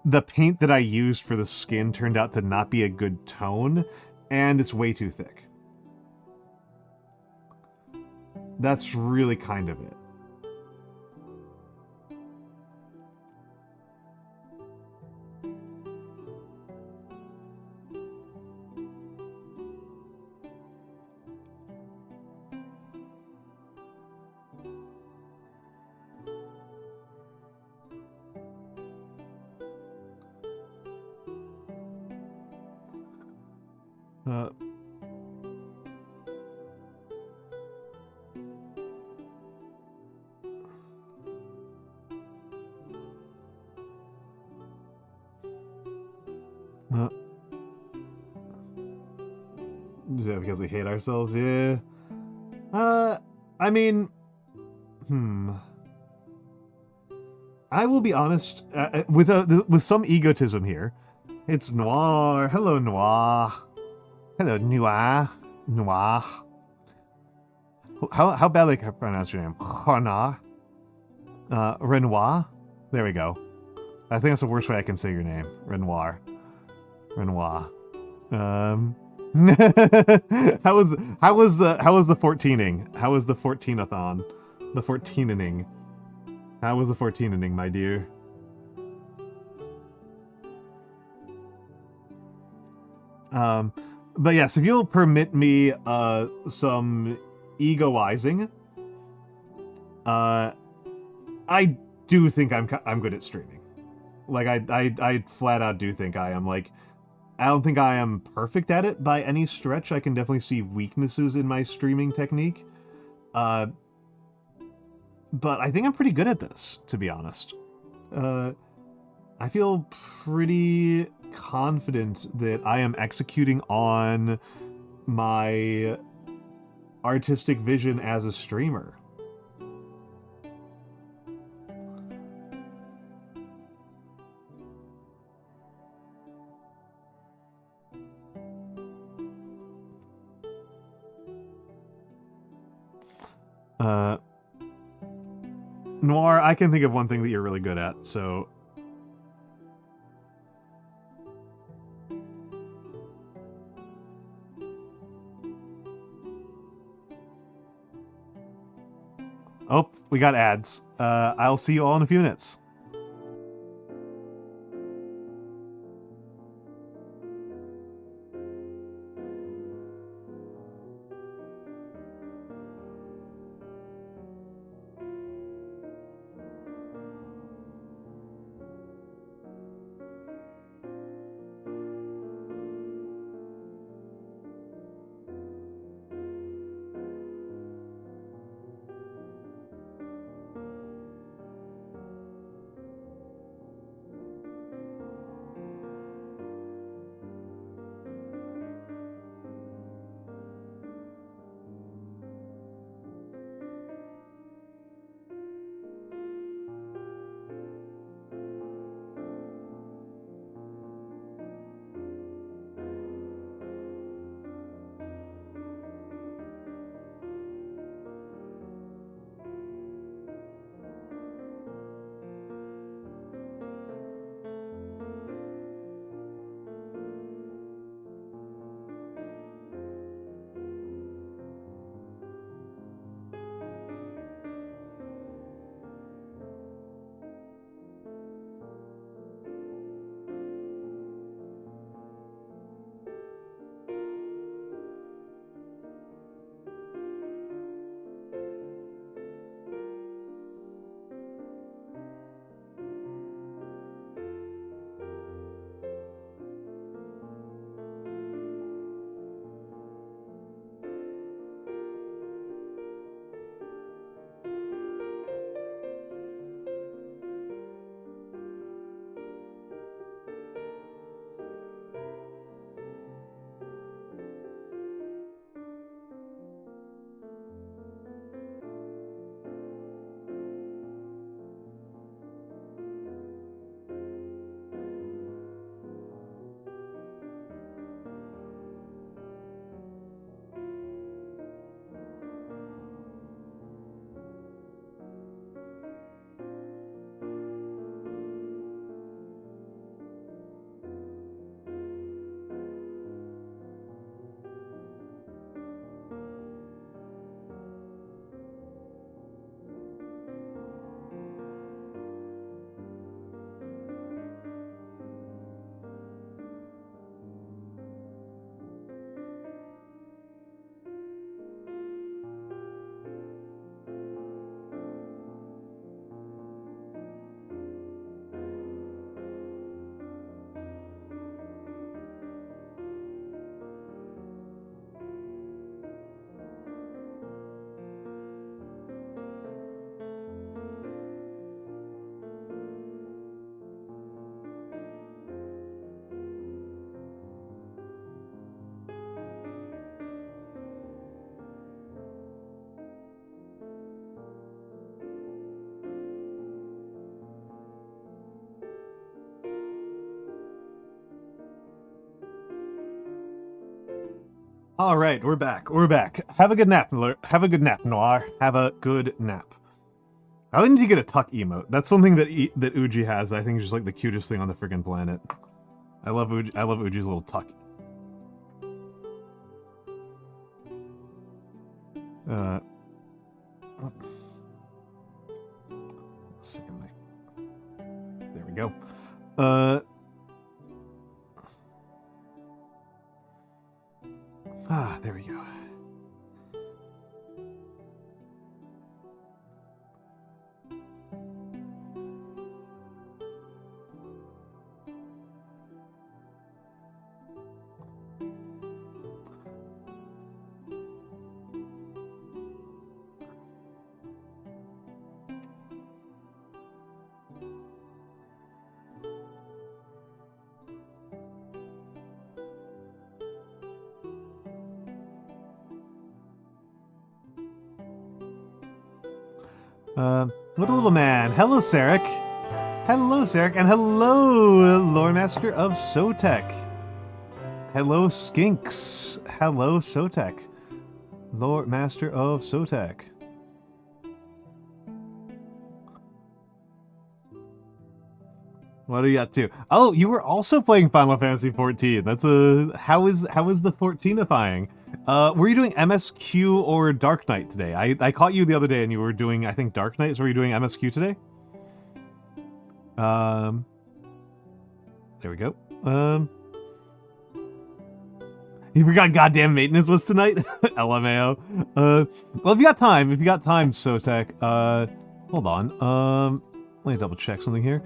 the paint that I used for the skin turned out to not be a good tone, and it's way too thick. That's really kind of it. Is that because we hate ourselves? Yeah. I mean, I will be honest, with some egotism here. It's Noir. Hello, Noir. Hello, Noir. Noir. How badly can I pronounce your name? Renoir? Renoir? There we go. I think that's the worst way I can say your name. Renoir. Renoir. How was the 14ing? How was the 14-a-thon? The 14-ing. How was the 14-ing, my dear? But yes, if you'll permit me some egoizing, I do think I'm good at streaming. Like I flat out do think I am. Like, I don't think I am perfect at it by any stretch. I can definitely see weaknesses in my streaming technique. But I think I'm pretty good at this, to be honest. I feel pretty confident that I am executing on my artistic vision as a streamer. Noir, I can think of one thing that you're really good at, so... Oh, we got ads. I'll see you all in a few minutes. All right, we're back. We're back. Have a good nap, have a good nap, Noir. Have a good nap. I need to get a tuck emote. That's something that that Uji has. I think is just like the cutest thing on the freaking planet. I love Uji. I love Uji's little tuck. There we go. There we go. What a little man. Hello, Sarek. Hello, Sarek, and hello, Lore Master of Sotek. Hello, Skinks. Hello, Sotek. Lore Master of Sotek. What are you up to? Oh, you were also playing Final Fantasy 14. That's a how is the 14ifying? Were you doing MSQ or Dark Knight today? I caught you the other day and you were doing, I think, Dark Knight. So were you doing MSQ today? There we go. You forgot goddamn maintenance was tonight? LMAO. Well, if you got time, Sotek, hold on. Let me double check something here.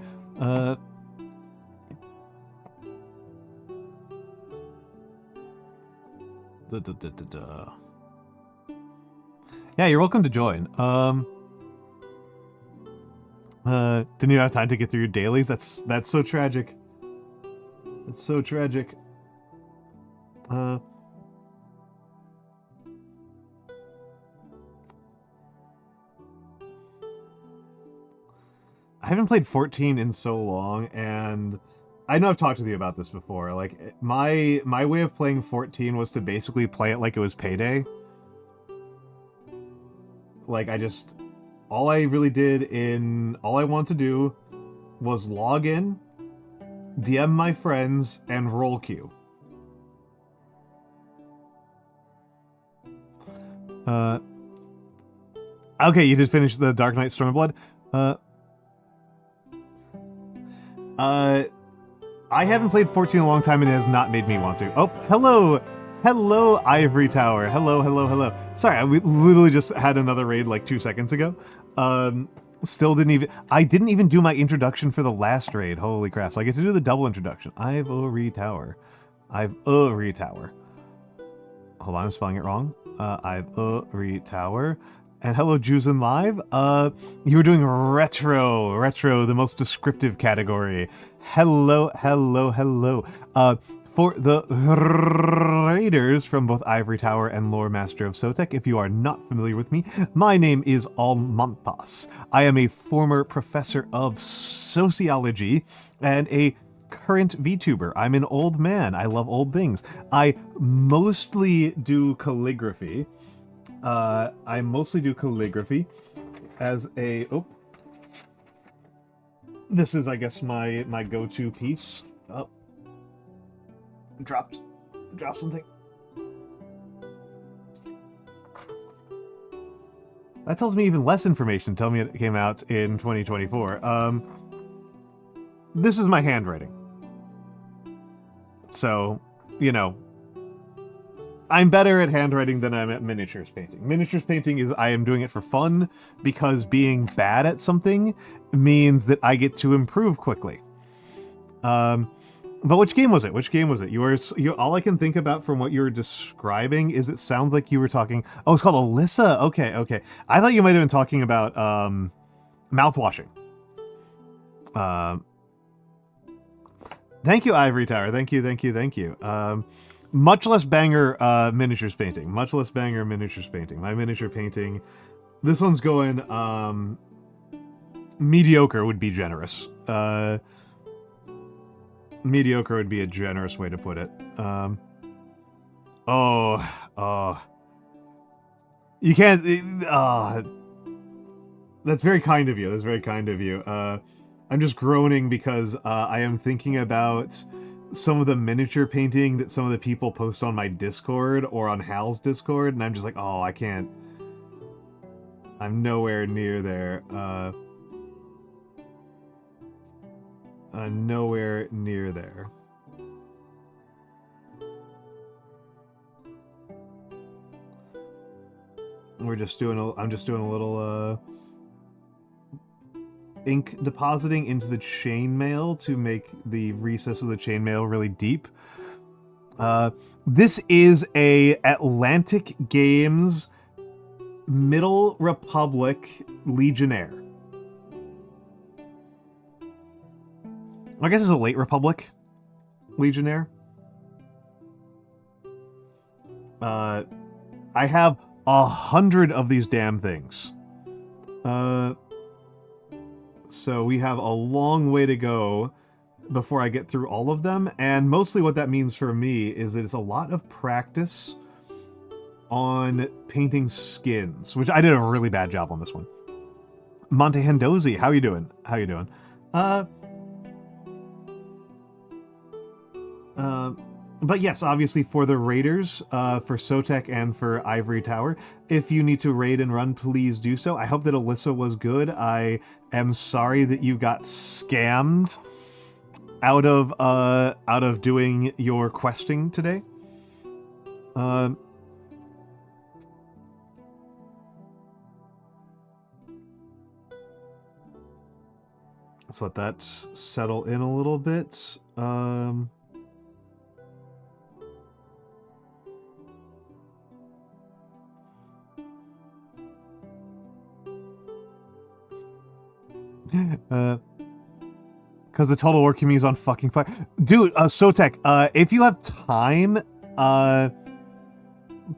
Yeah, you're welcome to join. Didn't you have time to get through your dailies? That's so tragic. That's so tragic. I haven't played 14 in so long, and I know I've talked with you about this before. Like, my way of playing 14 was to basically play it like it was Payday. Like, all I want to do was log in, DM my friends, and roll queue. Okay, you did finish the Dark Knight Stormblood. I haven't played 14 in a long time and it has not made me want to. Oh, hello! Hello, Ivory Tower. Hello, hello, hello. Sorry, we literally just had another raid like 2 seconds ago. I didn't even do my introduction for the last raid. Holy crap. So I get to do the double introduction. Ivory Tower. Ivory Tower. Hold on, I'm spelling it wrong. Ivory Tower. And hello, Juzen Live. You were doing retro, the most descriptive category. Hello, hello, hello. For the raiders from both Ivory Tower and Lore Master of Sotek, if you are not familiar with me, my name is Almantas. I am a former professor of sociology and a current VTuber. I'm an old man. I love old things. I mostly do calligraphy. As a... Oh. This is, I guess, my go-to piece. Oh. Dropped something. That tells me even less information. Tell me it came out in 2024. This is my handwriting. So, you know, I'm better at handwriting than I'm at miniatures painting. Miniatures painting is I am doing it for fun because being bad at something means that I get to improve quickly. But which game was it? All I can think about from what you were describing is it sounds like you were talking... Oh, it's called Alyssa? Okay. I thought you might have been talking about mouthwashing. Thank you, Ivory Tower. Thank you. Much less banger miniatures painting. My miniature painting... This one's going... mediocre would be generous. Mediocre would be a generous way to put it. You can't... that's very kind of you. I'm just groaning because I am thinking about some of the miniature painting that some of the people post on my Discord or on Hal's Discord, and I'm just like, oh, I can't... I'm nowhere near there. Nowhere near there. I'm just doing a little ink depositing into the chainmail to make the recess of the chainmail really deep. This is a Atlantic Games Middle Republic Legionnaire. I guess it's a late Republic Legionnaire. I have 100 of these damn things. So we have a long way to go before I get through all of them, and mostly what that means for me is that it's a lot of practice on painting skins, which I did a really bad job on this one. Monte Hendozi, how you doing? But yes, obviously for the raiders, for Sotek and for Ivory Tower, if you need to raid and run, please do so. I hope that Alyssa was good. I am sorry that you got scammed out of doing your questing today. Let's let that settle in a little bit. Because the Total War community is on fucking fire. Dude, Sotek, if you have time,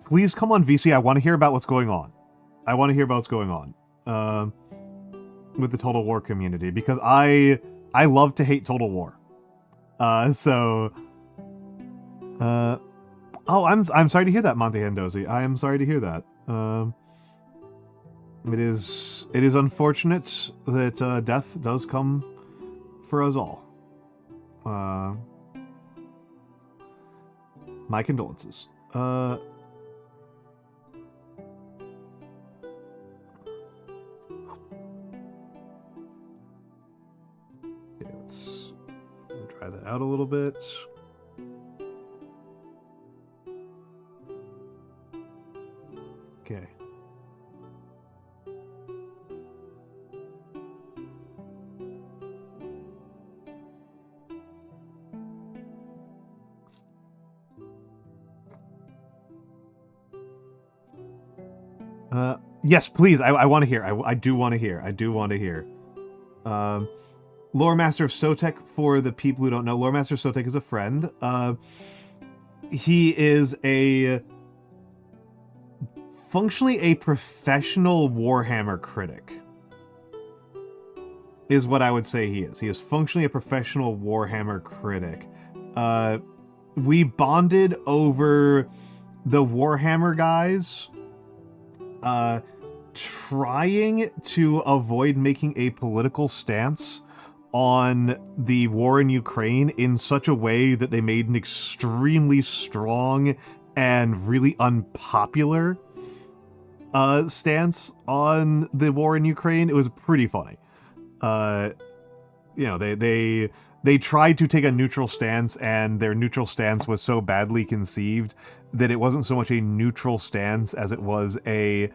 please come on VC. I want to hear about what's going on. With the Total War community, because I love to hate Total War. Oh, I'm sorry to hear that, Monte Hendozi. I am sorry to hear that. It is unfortunate that death does come for us all. My condolences. Let's try that out a little bit. Okay. Yes, please. I want to hear. I do want to hear. Lore Master of Sotek, for the people who don't know, Lore Master of Sotek is a friend. He is functionally a professional Warhammer critic, is what I would say he is. He is functionally a professional Warhammer critic. We bonded over the Warhammer guys trying to avoid making a political stance on the war in Ukraine in such a way that they made an extremely strong and really unpopular stance on the war in Ukraine. It was pretty funny. You know, they tried to take a neutral stance, and their neutral stance was so badly conceived that it wasn't so much a neutral stance as it was a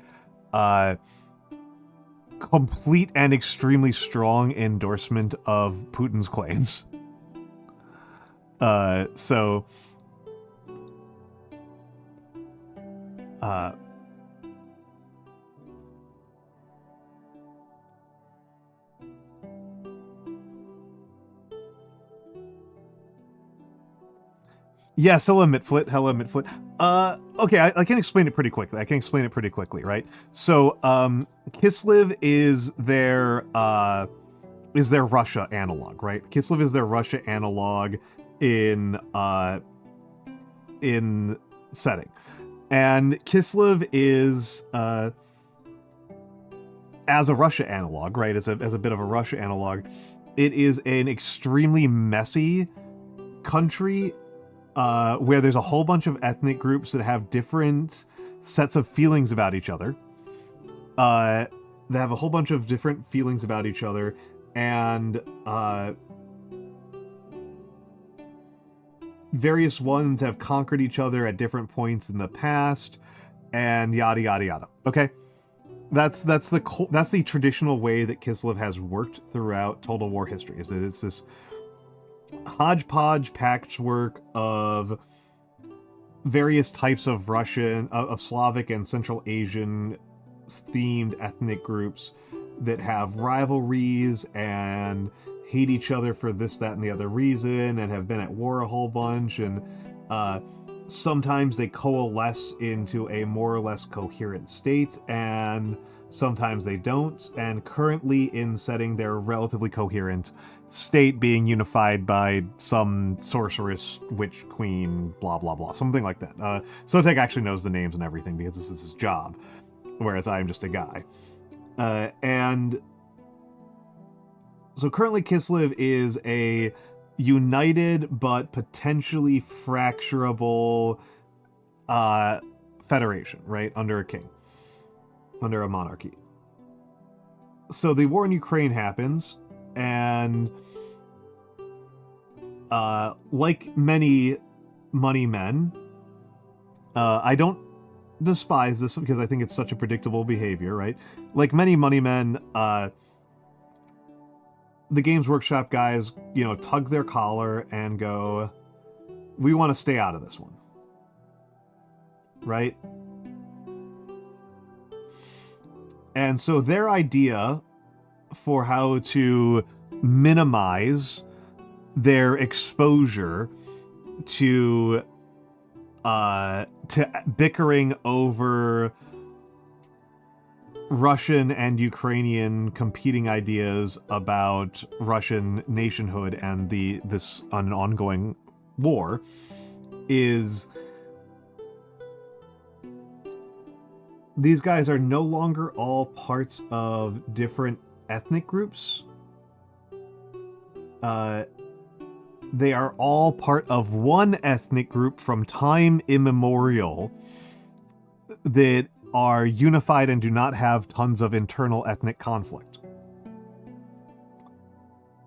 complete and extremely strong endorsement of Putin's claims. Yes, hello Mitflit. Okay, I can explain it pretty quickly. Right? So, Kislev is their Russia analog, right? Kislev is their Russia analog in setting. And Kislev is as a Russia analog, right? As a bit of a Russia analog, it is an extremely messy country where there's a whole bunch of ethnic groups that have different sets of feelings about each other. They have a whole bunch of different feelings about each other, and various ones have conquered each other at different points in the past, and yada yada yada. Okay, that's the traditional way that Kislev has worked throughout Total War history. Is that it's this hodgepodge patchwork of various types of Russian, of Slavic and Central Asian themed ethnic groups that have rivalries and hate each other for this, that, and the other reason, and have been at war a whole bunch, and sometimes they coalesce into a more or less coherent state, and sometimes they don't, and currently in setting they're relatively coherent state, being unified by some sorceress, witch, queen, blah blah blah, something like that. Sotek actually knows the names and everything because this is his job, whereas I am just a guy. And so currently Kislev is a united but potentially fracturable federation, right? Under a king, under a monarchy. So the war in Ukraine happens, and like many money men, I don't despise this because I think it's such a predictable behavior, right? Like many money men, the Games Workshop guys, tug their collar and go, we want to stay out of this one. Right? And so their idea for how to minimize their exposure to bickering over Russian and Ukrainian competing ideas about Russian nationhood and this an ongoing war is these guys are no longer all parts of different ethnic groups. They are all part of one ethnic group from time immemorial that are unified and do not have tons of internal ethnic conflict.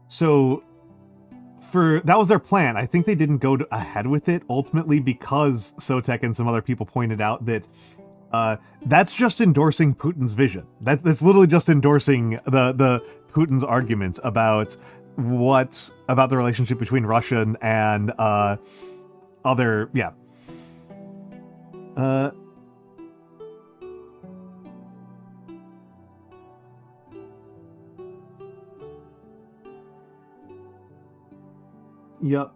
So that was their plan. I think they didn't go ahead with it ultimately because Sotek and some other people pointed out that that's just endorsing Putin's vision. That's literally just endorsing the Putin's arguments about the relationship between Russian and other, yeah. Yep.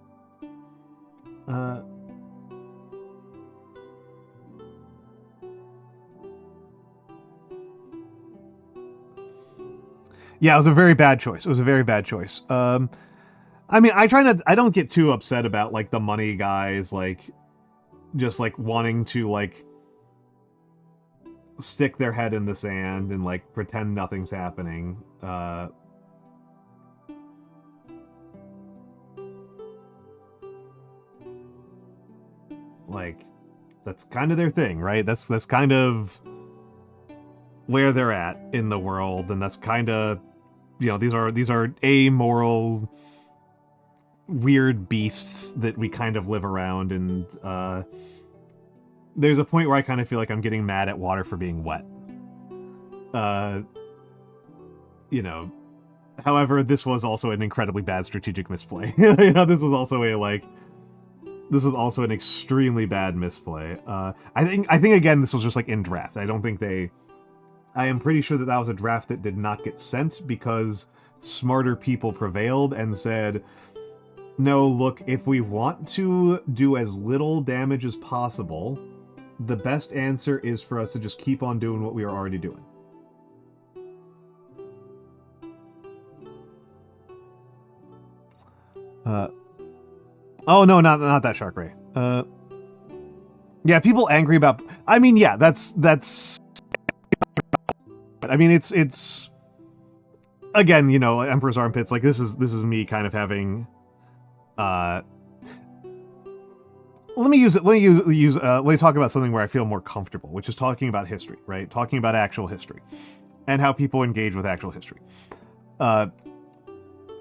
Yeah, it was a very bad choice. I mean, I don't get too upset about, like, the money guys, like, just, like, wanting to, like, stick their head in the sand and, like, pretend nothing's happening. Like, that's kind of their thing, right? That's kind of where they're at in the world, and that's kind of, these are amoral, weird beasts that we kind of live around, and there's a point where I kind of feel like I'm getting mad at water for being wet. However, this was also an incredibly bad strategic misplay. This was also an extremely bad misplay. I think again, this was just like in draft. I am pretty sure that was a draft that did not get sent because smarter people prevailed and said, no, look, if we want to do as little damage as possible, the best answer is for us to just keep on doing what we are already doing. Oh no, not that shark ray. Yeah, people angry about. I mean, yeah, that's. I mean, it's again, Emperor's Armpits. Like this is me kind of having. Let me talk about something where I feel more comfortable, which is talking about history, right? Talking about actual history, and how people engage with actual history.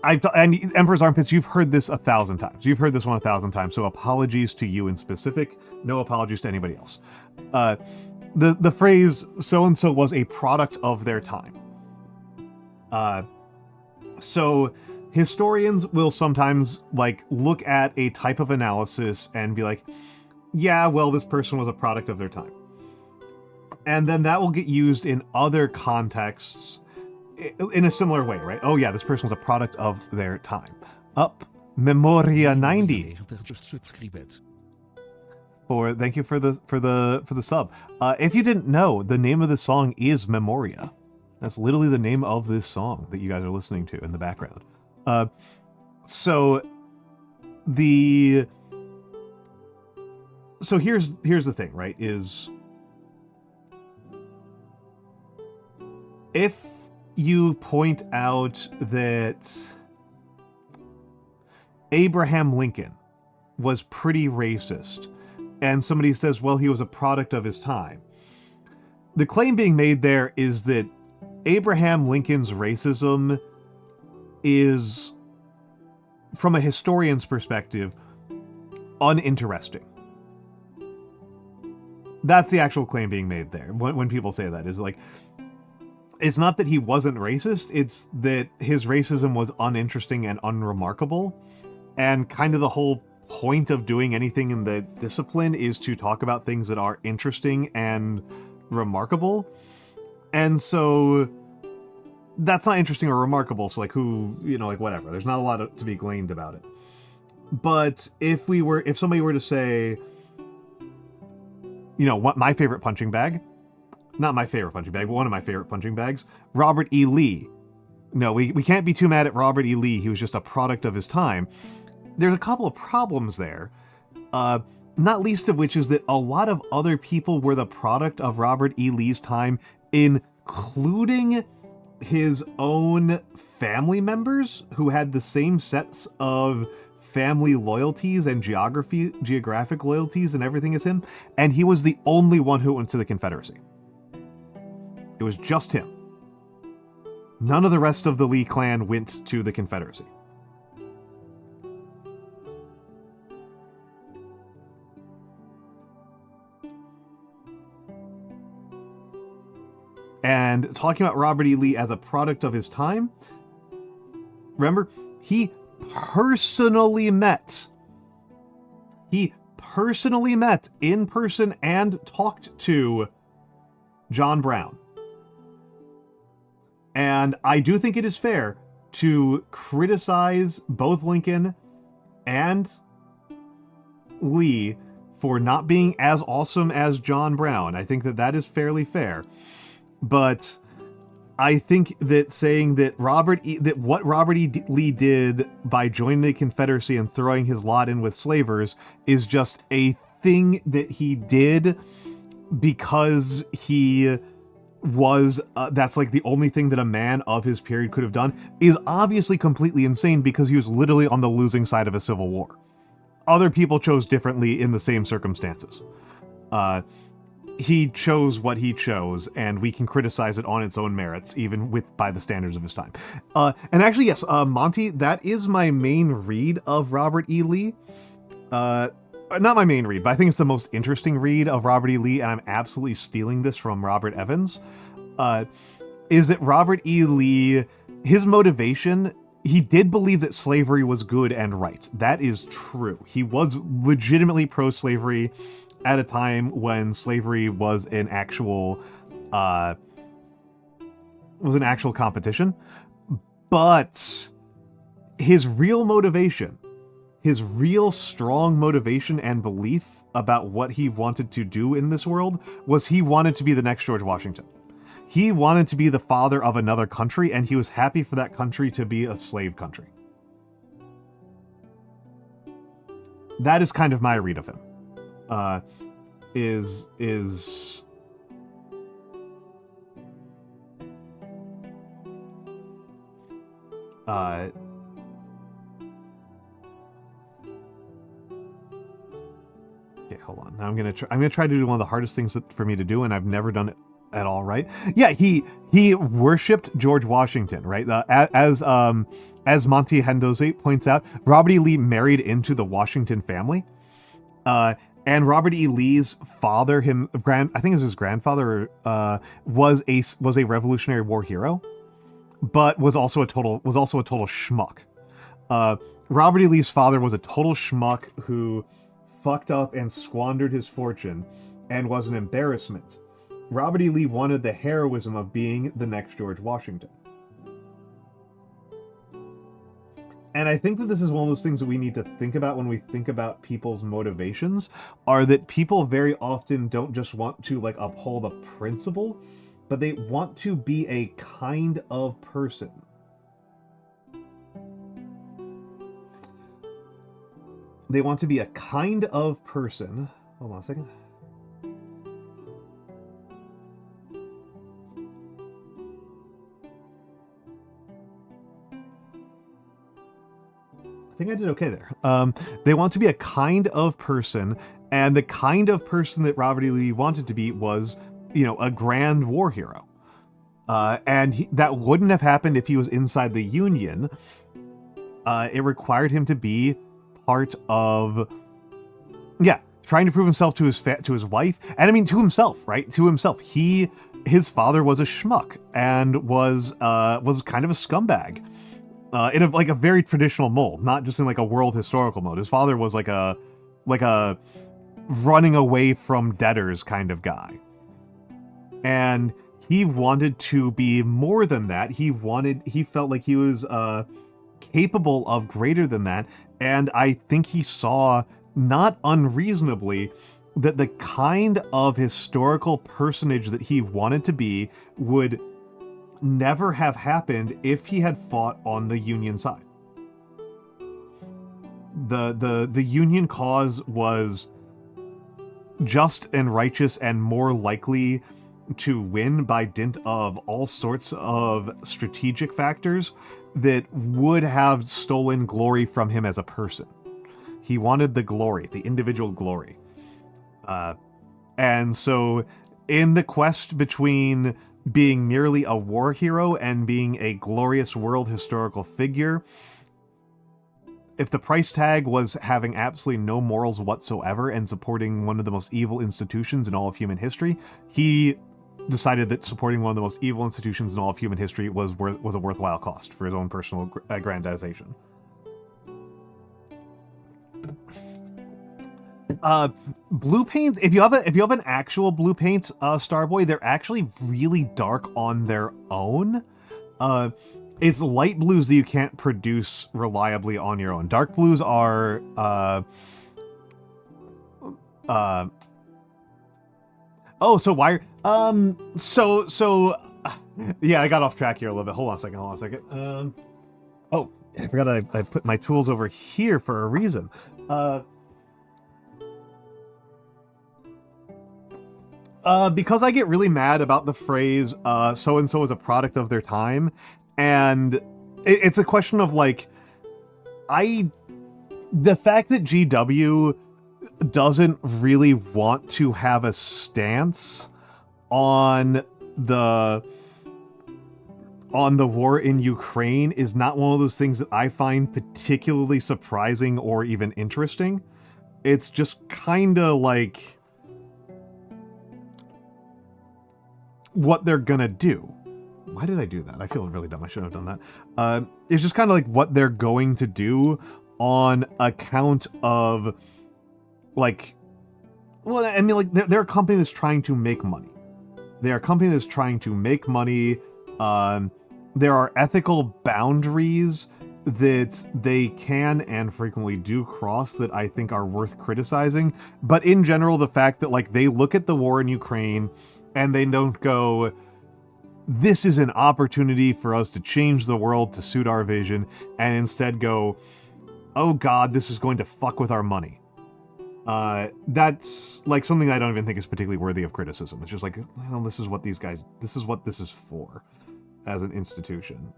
And Emperor's Armpits, you've heard this 1,000 times. You've heard this one 1,000 times, so apologies to you in specific. No apologies to anybody else. The phrase so-and-so was a product of their time. So historians will sometimes, like, look at a type of analysis and be like, yeah, well, this person was a product of their time. And then that will get used in other contexts in a similar way, right? Oh yeah, this person was a product of their time. Up Memoria 90. Thank you for the sub. If you didn't know, the name of the song is Memoria. That's literally the name of this song that you guys are listening to in the background. So here's the thing, right? Is if you point out that Abraham Lincoln was pretty racist, and somebody says, well, he was a product of his time. The claim being made there is that Abraham Lincoln's racism is, from a historian's perspective, uninteresting. That's the actual claim being made there. When people say that, is like, it's not that he wasn't racist, it's that his racism was uninteresting and unremarkable. And kind of the whole point of doing anything in the discipline is to talk about things that are interesting and remarkable. And so that's not interesting or remarkable. So like whatever. There's not a lot to be gleaned about it. But if somebody were to say, what my favorite punching bag, not my favorite punching bag, but one of my favorite punching bags, Robert E. Lee. No, we can't be too mad at Robert E. Lee. He was just a product of his time. There's a couple of problems there. Not least of which is that a lot of other people were the product of Robert E. Lee's time, including his own family members who had the same sets of family loyalties and geographic loyalties and everything as him, and he was the only one who went to the Confederacy. It was just him. None of the rest of the Lee clan went to the Confederacy. And talking about Robert E. Lee as a product of his time, remember, he personally met in person and talked to John Brown. And I do think it is fair to criticize both Lincoln and Lee for not being as awesome as John Brown. I think that is fairly fair. But I think that saying that what Robert E. Lee did by joining the Confederacy and throwing his lot in with slavers is just a thing that he did because he was, that's like the only thing that a man of his period could have done, is obviously completely insane because he was literally on the losing side of a civil war. Other people chose differently in the same circumstances. He chose what he chose, and we can criticize it on its own merits, even by the standards of his time. And actually, yes, Monty, that is my main read of Robert E. Lee. Not my main read, but I think it's the most interesting read of Robert E. Lee, and I'm absolutely stealing this from Robert Evans, is that Robert E. Lee, his motivation, he did believe that slavery was good and right. That is true. He was legitimately pro-slavery at a time when slavery was an actual competition. But his real motivation, his real strong motivation and belief about what he wanted to do in this world was he wanted to be the next George Washington. He wanted to be the father of another country, and he was happy for that country to be a slave country. That is kind of my read of him. Is okay, hold on. Now I'm gonna try to do one of the hardest things for me to do, and I've never done it at all right. Yeah, he worshipped George Washington, right? As Monty Hendoze points out, Robert E. Lee married into the Washington family. And Robert E. Lee's father, I think it was his grandfather, was a Revolutionary War hero, but was also a total schmuck. Robert E. Lee's father was a total schmuck who fucked up and squandered his fortune and was an embarrassment. Robert E. Lee wanted the heroism of being the next George Washington. And I think that this is one of those things that we need to think about when we think about people's motivations, are that people very often don't just want to uphold a principle, but they want to be a kind of person. They want to be a kind of person. Hold on a second. I think I did okay there. They want to be a kind of person, and the kind of person that Robert E. Lee wanted to be was, a grand war hero. And that wouldn't have happened if he was inside the Union. It required him to be part of, trying to prove himself to his wife, and I mean to himself, right? To himself. His father was a schmuck and was kind of a scumbag, in a very traditional mold, not just in like a world historical mode. His father was like a running away from debtors kind of guy, and he wanted to be more than that. He felt like he was capable of greater than that, and I think he saw, not unreasonably, that the kind of historical personage that he wanted to be would never have happened if he had fought on the Union side. The Union cause was just and righteous and more likely to win by dint of all sorts of strategic factors that would have stolen glory from him as a person. He wanted the glory, the individual glory. And so in the quest between being merely a war hero and being a glorious world historical figure, if the price tag was having absolutely no morals whatsoever and supporting one of the most evil institutions in all of human history, he decided that supporting one of the most evil institutions in all of human history was a worthwhile cost for his own personal aggrandization. Blue paints, if you have an actual blue paint Starboy, they're actually really dark on their own. It's light blues that you can't produce reliably on your own. Dark blues are yeah, I got off track here a little bit. Hold on a second. I forgot I put my tools over here for a reason. Because I get really mad about the phrase, so-and-so is a product of their time, and it's a question of, like, the fact that GW doesn't really want to have a stance on the war in Ukraine is not one of those things that I find particularly surprising or even interesting. It's just kinda like what they're gonna do. Why did I do that? I feel really dumb. I shouldn't have done that. It's just kind of like what they're going to do on account of, like, well, I mean, like, they're a company that's trying to make money. They're a company that's trying to make money. There are ethical boundaries that they can and frequently do cross that I think are worth criticizing. But in general, the fact that, like, they look at the war in Ukraine and they don't go, this is an opportunity for us to change the world to suit our vision, and instead go, oh god, this is going to fuck with our money. That's like something I don't even think is particularly worthy of criticism. It's just like, well, this is what this is for as an institution.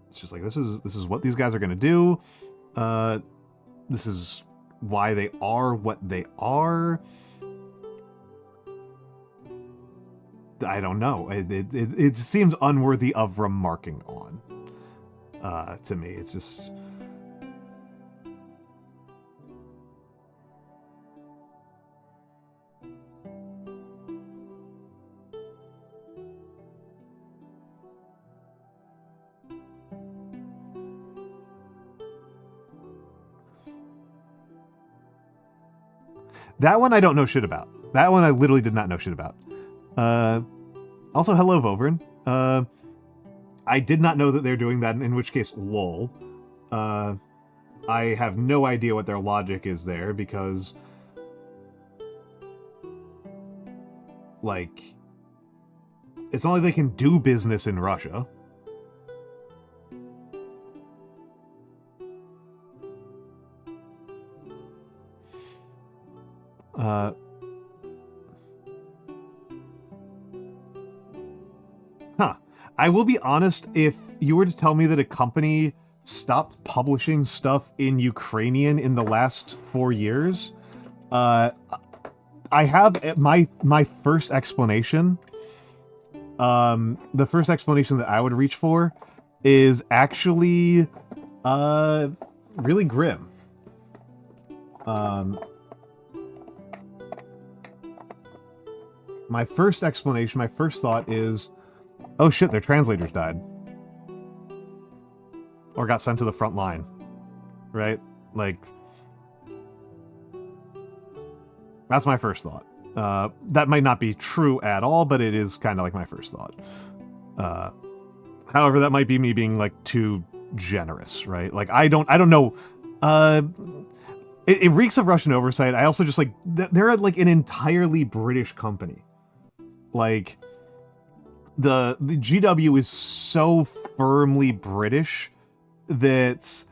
It's just like, this is what these guys are going to do. This is why they are what they are. I don't know. It just seems unworthy of remarking on. To me, it's just... That one I don't know shit about. That one I literally did not know shit about. Also, hello, Vovern. I did not know that they're doing that, in which case, lol. I have no idea what their logic is there, because... like... it's not like they can do business in Russia. I will be honest, if you were to tell me that a company stopped publishing stuff in Ukrainian in the last 4 years, I have my first explanation. The first explanation that I would reach for is actually really grim. My first explanation, my first thought is, oh shit, their translators died. Or got sent to the front line. Right? Like, that's my first thought. That might not be true at all, but it is kind of like my first thought. However, that might be me being, like, too generous, right? Like, I don't know. It reeks of Russian oversight. I also just, like, they're, like, an entirely British company. Like, the GW is so firmly British that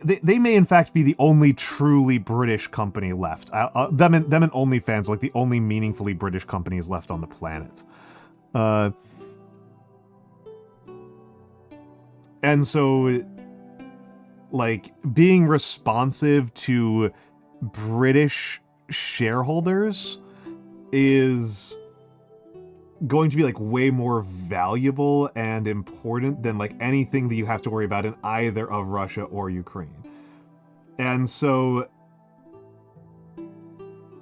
they may in fact be the only truly British company left. Them and OnlyFans, like the only meaningfully British companies left on the planet. And so, like, being responsive to British shareholders is going to be, like, way more valuable and important than, like, anything that you have to worry about in either of Russia or Ukraine. And so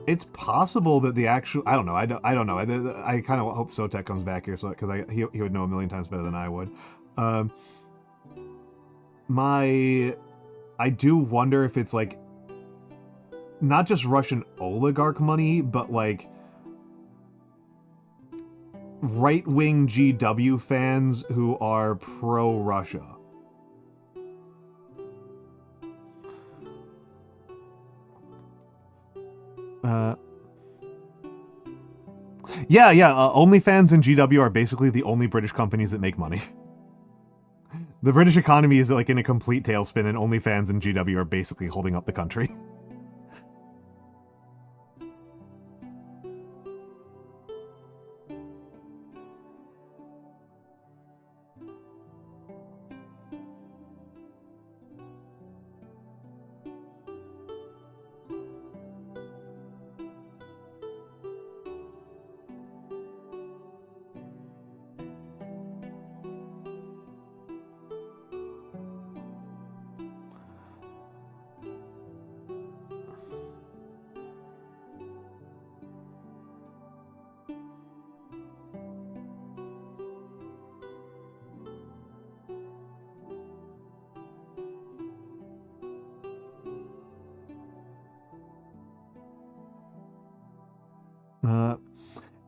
it's possible that the actual, I don't know, I don't know. I kind of hope Sotek comes back here, so because he would know a million times better than I would. I do wonder if it's, like, not just Russian oligarch money, but, like, right-wing GW fans who are pro-Russia. Yeah. OnlyFans and GW are basically the only British companies that make money. The British economy is, like, in a complete tailspin, and OnlyFans and GW are basically holding up the country.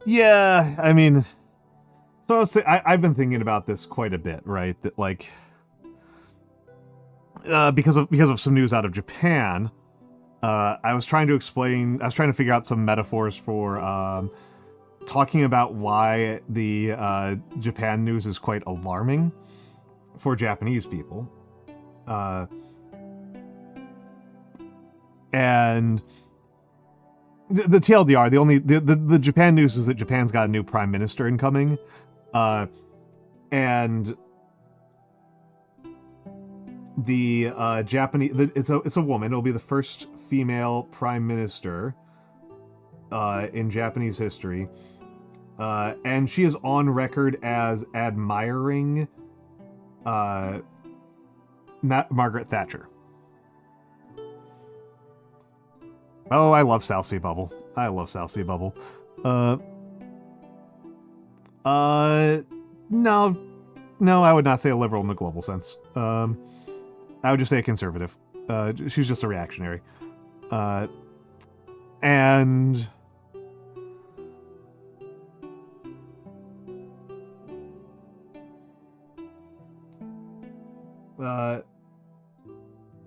Yeah, I mean, so I've been thinking about this quite a bit, right? That, like, because of some news out of Japan, I was trying to figure out some metaphors for talking about why the Japan news is quite alarming for Japanese people, and the TLDR, the Japan news is that Japan's got a new prime minister incoming, and the Japanese, it's a woman. It'll be the first female prime minister in Japanese history, and she is on record as admiring Margaret Thatcher. Oh, I love South Sea Bubble. No, I would not say a liberal in the global sense. I would just say a conservative. She's just a reactionary. And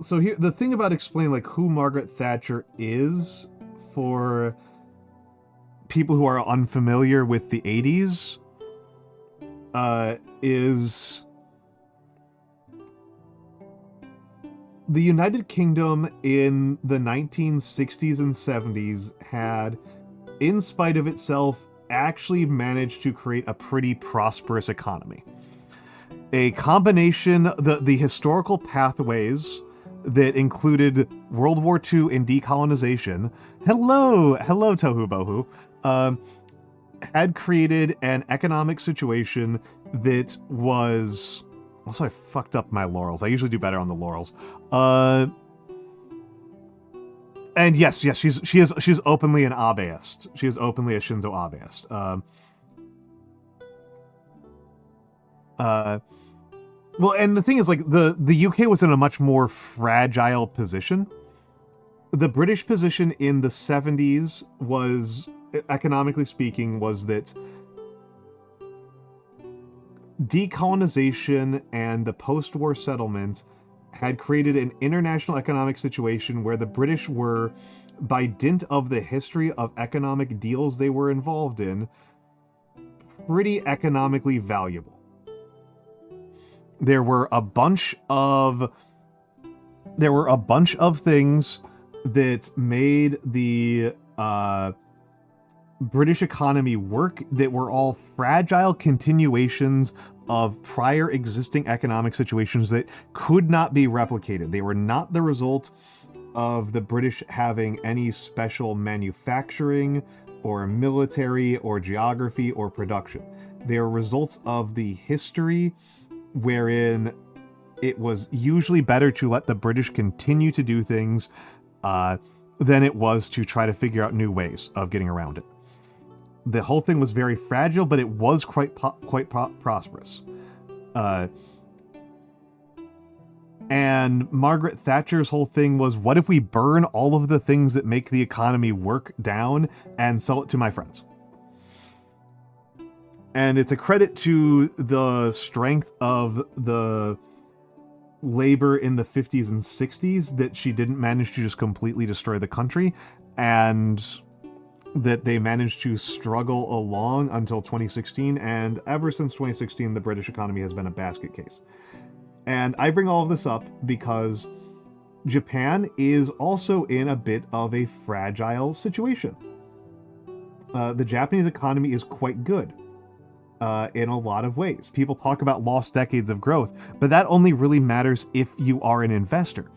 so here, the thing about explaining, like, who Margaret Thatcher is for people who are unfamiliar with the 80s is the United Kingdom in the 1960s and 70s had, in spite of itself actually managed to create a pretty prosperous economy. A combination, the historical pathways that included World War II and decolonization, hello Tohu Bohu, had created an economic situation that was... Also, I fucked up my laurels. I usually do better on the laurels. And yes, she is openly an Abeist. She is openly a Shinzo Abeist. Well, and the thing is, like, the UK was in a much more fragile position. The British position in the 70s was, economically speaking, was that decolonization and the post-war settlements had created an international economic situation where the British were, by dint of the history of economic deals they were involved in, pretty economically valuable. There were a bunch of things that made the British economy work that were all fragile continuations of prior existing economic situations that could not be replicated. They were not the result of the British having any special manufacturing or military or geography or production. They are results of the history wherein it was usually better to let the British continue to do things than it was to try to figure out new ways of getting around it. The whole thing was very fragile, but it was quite prosperous. And Margaret Thatcher's whole thing was, what if we burn all of the things that make the economy work down and sell it to my friends? And it's a credit to the strength of the labor in the 50s and 60s that she didn't manage to just completely destroy the country, and that they managed to struggle along until 2016, and ever since 2016, the British economy has been a basket case. And I bring all of this up because Japan is also in a bit of a fragile situation. The Japanese economy is quite good in a lot of ways. People talk about lost decades of growth, but that only really matters if you are an investor.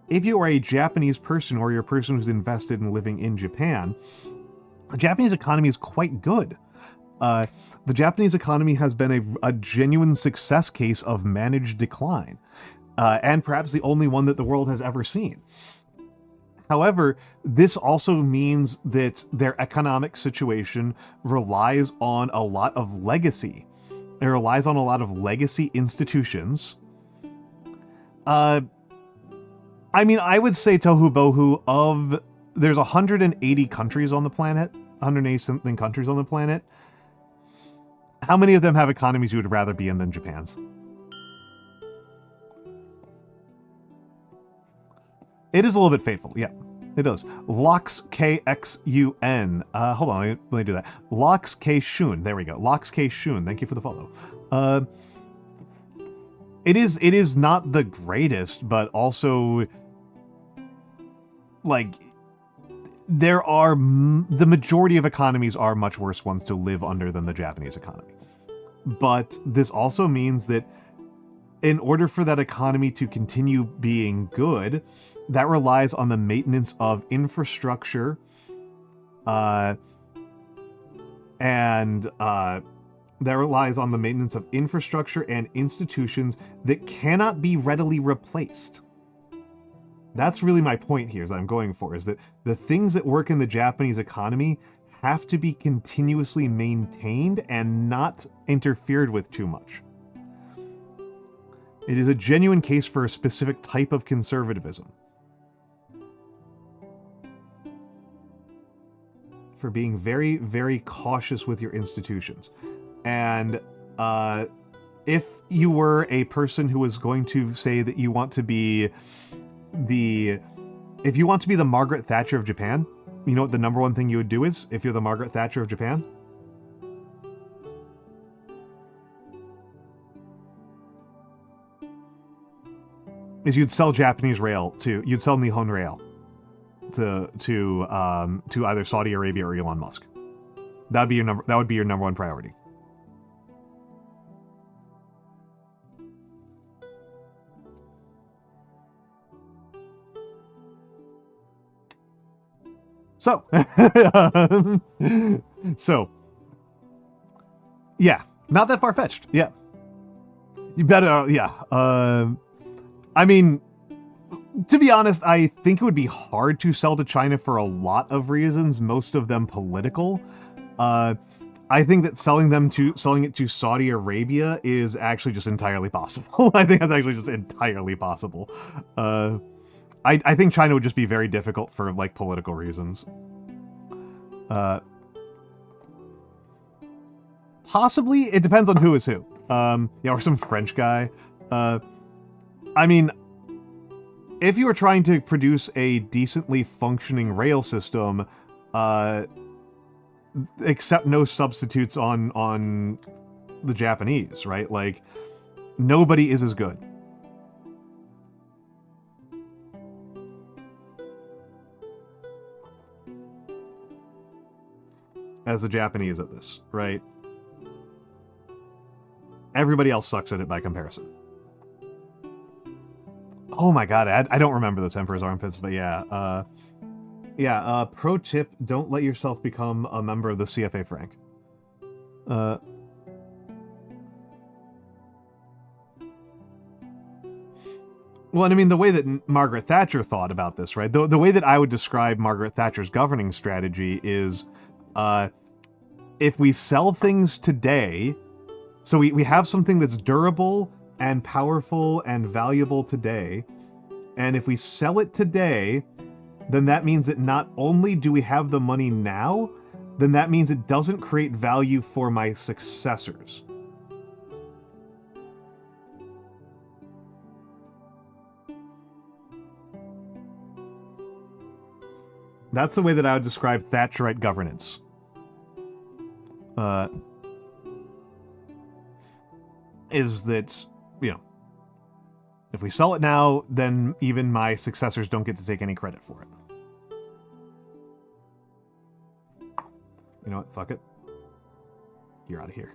If you are a Japanese person or you're a person who's invested in living in Japan, the Japanese economy is quite good. The Japanese economy has been a genuine success case of managed decline, and perhaps the only one that the world has ever seen. However, this also means that their economic situation relies on a lot of legacy. It relies on a lot of legacy institutions. I mean, I would say, Tohu Bohu, there's 180 countries on the planet, 180 something countries on the planet. How many of them have economies you would rather be in than Japan's? It is a little bit fateful, yeah. It does. Lox KXUN. Hold on, let me do that. Lox K Shun. There we go. Lox K Shun. Thank you for the follow. It is not the greatest, but also, like, the majority of economies are much worse ones to live under than the Japanese economy. But this also means that in order for that economy to continue being good, that relies on the maintenance of infrastructure, that relies on the maintenance of infrastructure and institutions that cannot be readily replaced. That's really my point here, as I'm going for, is that the things that work in the Japanese economy have to be continuously maintained and not interfered with too much. It is a genuine case for a specific type of conservatism. For being very, very cautious with your institutions. And if you were a person who was going to say that you want to be if you want to be the Margaret Thatcher of Japan, you know what the number one thing you would do is, if you're the Margaret Thatcher of Japan? Is you'd sell Japanese rail you'd sell Nihon Rail to either Saudi Arabia or Elon Musk. That would be your number one priority. So, so, yeah, not that far-fetched. Yeah, you better. Yeah. I mean, to be honest, I think it would be hard to sell to China for a lot of reasons, most of them political. I think that selling it to Saudi Arabia is actually just entirely possible. I think that's actually just entirely possible. I think China would just be very difficult for like political reasons. Possibly, it depends on who is who. Or some French guy. I mean, if you were trying to produce a decently functioning rail system, accept no substitutes on the Japanese, right? Like, nobody is as good. As the Japanese at this, right? Everybody else sucks at it by comparison. Oh my god, I don't remember those Emperor's Armpits, but yeah. Pro tip, don't let yourself become a member of the CFA Frank. Well, and I mean, the way that Margaret Thatcher thought about this, right? The way that I would describe Margaret Thatcher's governing strategy is, if we sell things today, so we have something that's durable and powerful and valuable today, and if we sell it today, then that means that not only do we have the money now, then that means it doesn't create value for my successors. That's the way that I would describe Thatcherite governance. Is that, if we sell it now, then even my successors don't get to take any credit for it. You know what? Fuck it. You're out of here.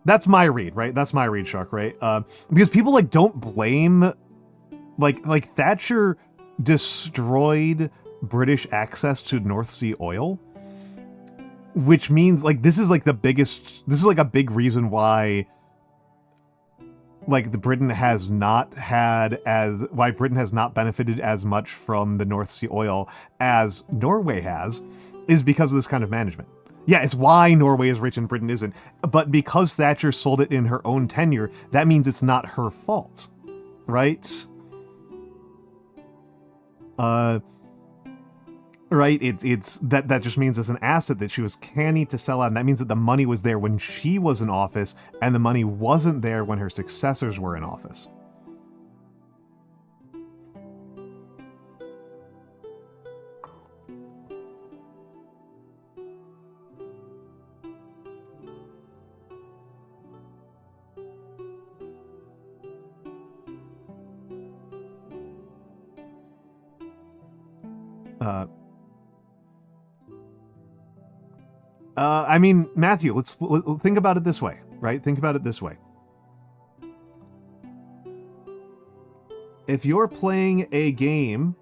That's my read, right? That's my read, Shark, right? Because people, like, don't blame... Like Thatcher destroyed British access to North Sea oil, which means, like, this is like a big reason why, like, Britain has not benefited as much from the North Sea oil as Norway has, is because of this kind of management. Yeah, it's why Norway is rich and Britain isn't. But because Thatcher sold it in her own tenure, that means it's not her fault, right? Right, it's that just means it's an asset that she was canny to sell out, and that means that the money was there when she was in office, and the money wasn't there when her successors were in office. I mean, Matthew, let's think about it this way, right? Think about it this way. If you're playing a game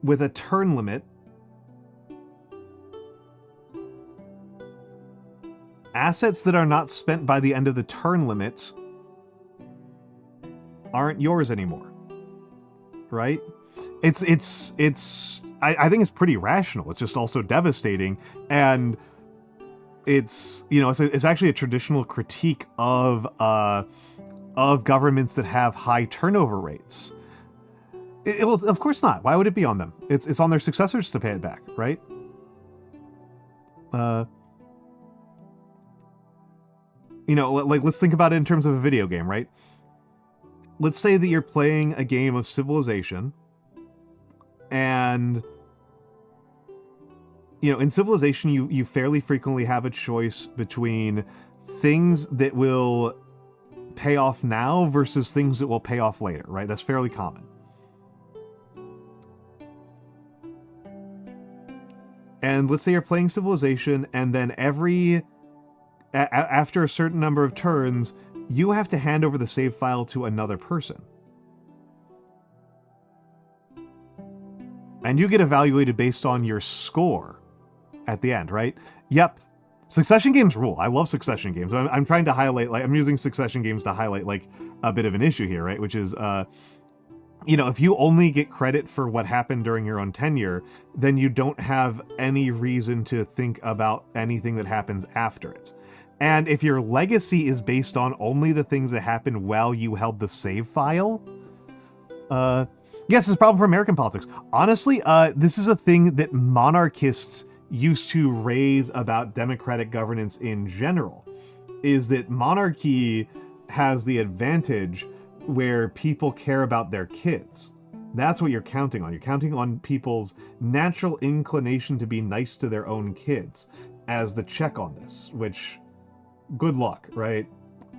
with a turn limit, assets that are not spent by the end of the turn limit aren't yours anymore, right? I think it's pretty rational. It's just also devastating, and it's actually a traditional critique of governments that have high turnover rates. Well, of course not. Why would it be on them? It's on their successors to pay it back, right? Like, let's think about it in terms of a video game, right? Let's say that you're playing a game of Civilization, and in Civilization, you fairly frequently have a choice between things that will pay off now versus things that will pay off later, right? That's fairly common. And let's say you're playing Civilization, and then after a certain number of turns, you have to hand over the save file to another person. And you get evaluated based on your score at the end, right? Yep. Succession games rule. I love Succession games. I'm trying to highlight, like, I'm using Succession games to highlight, like, a bit of an issue here, right? Which is, you know, if you only get credit for what happened during your own tenure, then you don't have any reason to think about anything that happens after it. And if your legacy is based on only the things that happened while you held the save file, yes, it's a problem for American politics. Honestly, this is a thing that monarchists used to raise about democratic governance in general, is that monarchy has the advantage where people care about their kids. That's what you're counting on. You're counting on people's natural inclination to be nice to their own kids as the check on this, which, good luck, right?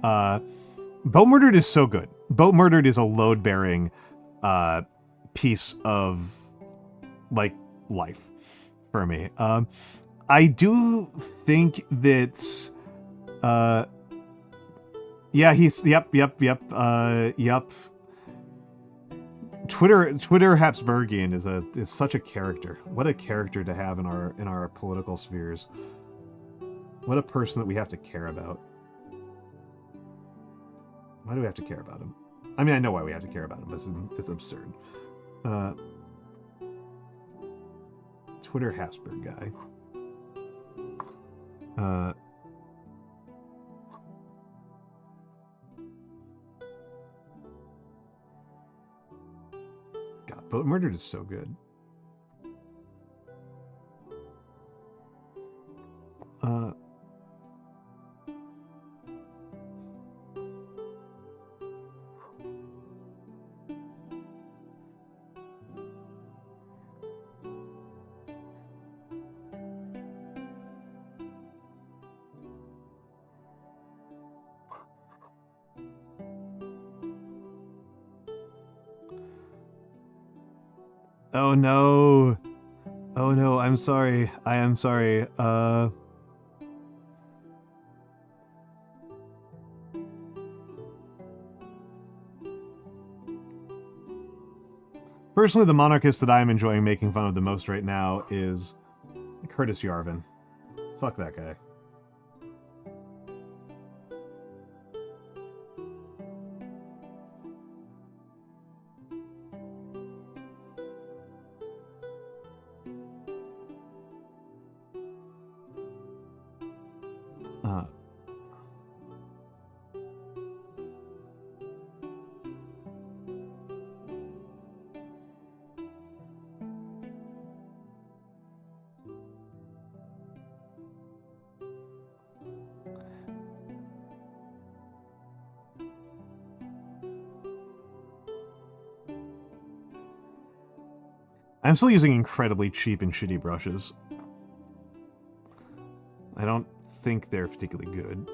Boat Murdered is so good. Boat Murdered is a load-bearing piece of, like, life for me. I do think that, yeah, he's, yep. Twitter Habsburgian is such a character. What a character to have in our political spheres. What a person that we have to care about. Why do we have to care about him? I mean, I know why we have to care about him, but it's absurd. Twitter Habsburg guy. God, Boat Murdered is so good. Oh no. Oh no, I'm sorry. I am sorry. Personally, the monarchist that I'm enjoying making fun of the most right now is Curtis Yarvin. Fuck that guy. I'm still using incredibly cheap and shitty brushes. I don't think they're particularly good.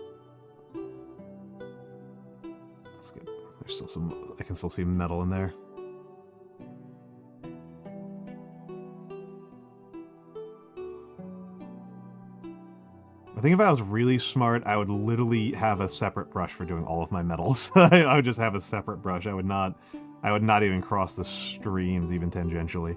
That's good. There's still some... I can still see metal in there. I think if I was really smart, I would literally have a separate brush for doing all of my metals. I would just have a separate brush. I would not even cross the streams, even tangentially.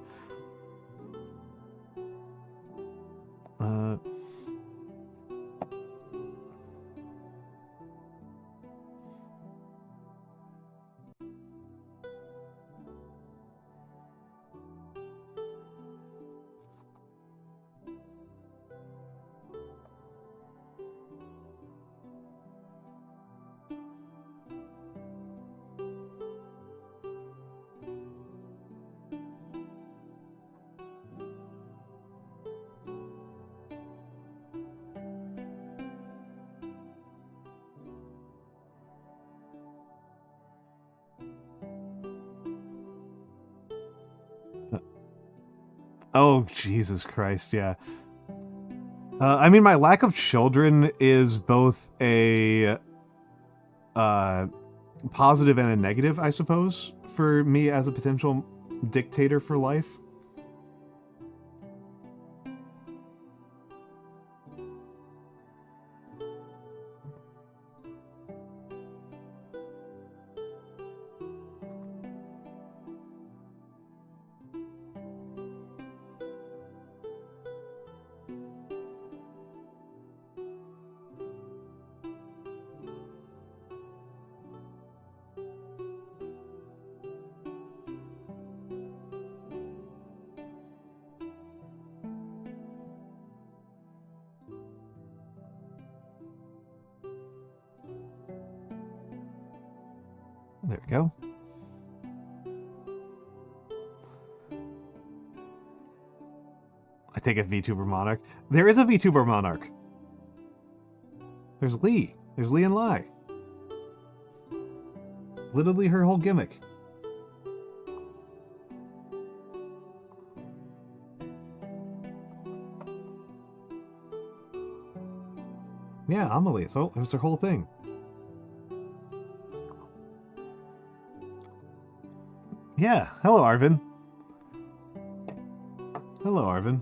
Oh, Jesus Christ, yeah. I mean, my lack of children is both a positive and a negative, I suppose, for me as a potential dictator for life. There we go. I take a VTuber Monarch. There is a VTuber Monarch. There's Lee. There's Lee and Lai. It's literally her whole gimmick. Yeah, Amelie. So it was her whole thing. Yeah. Hello, Arvin. Hello, Arvin.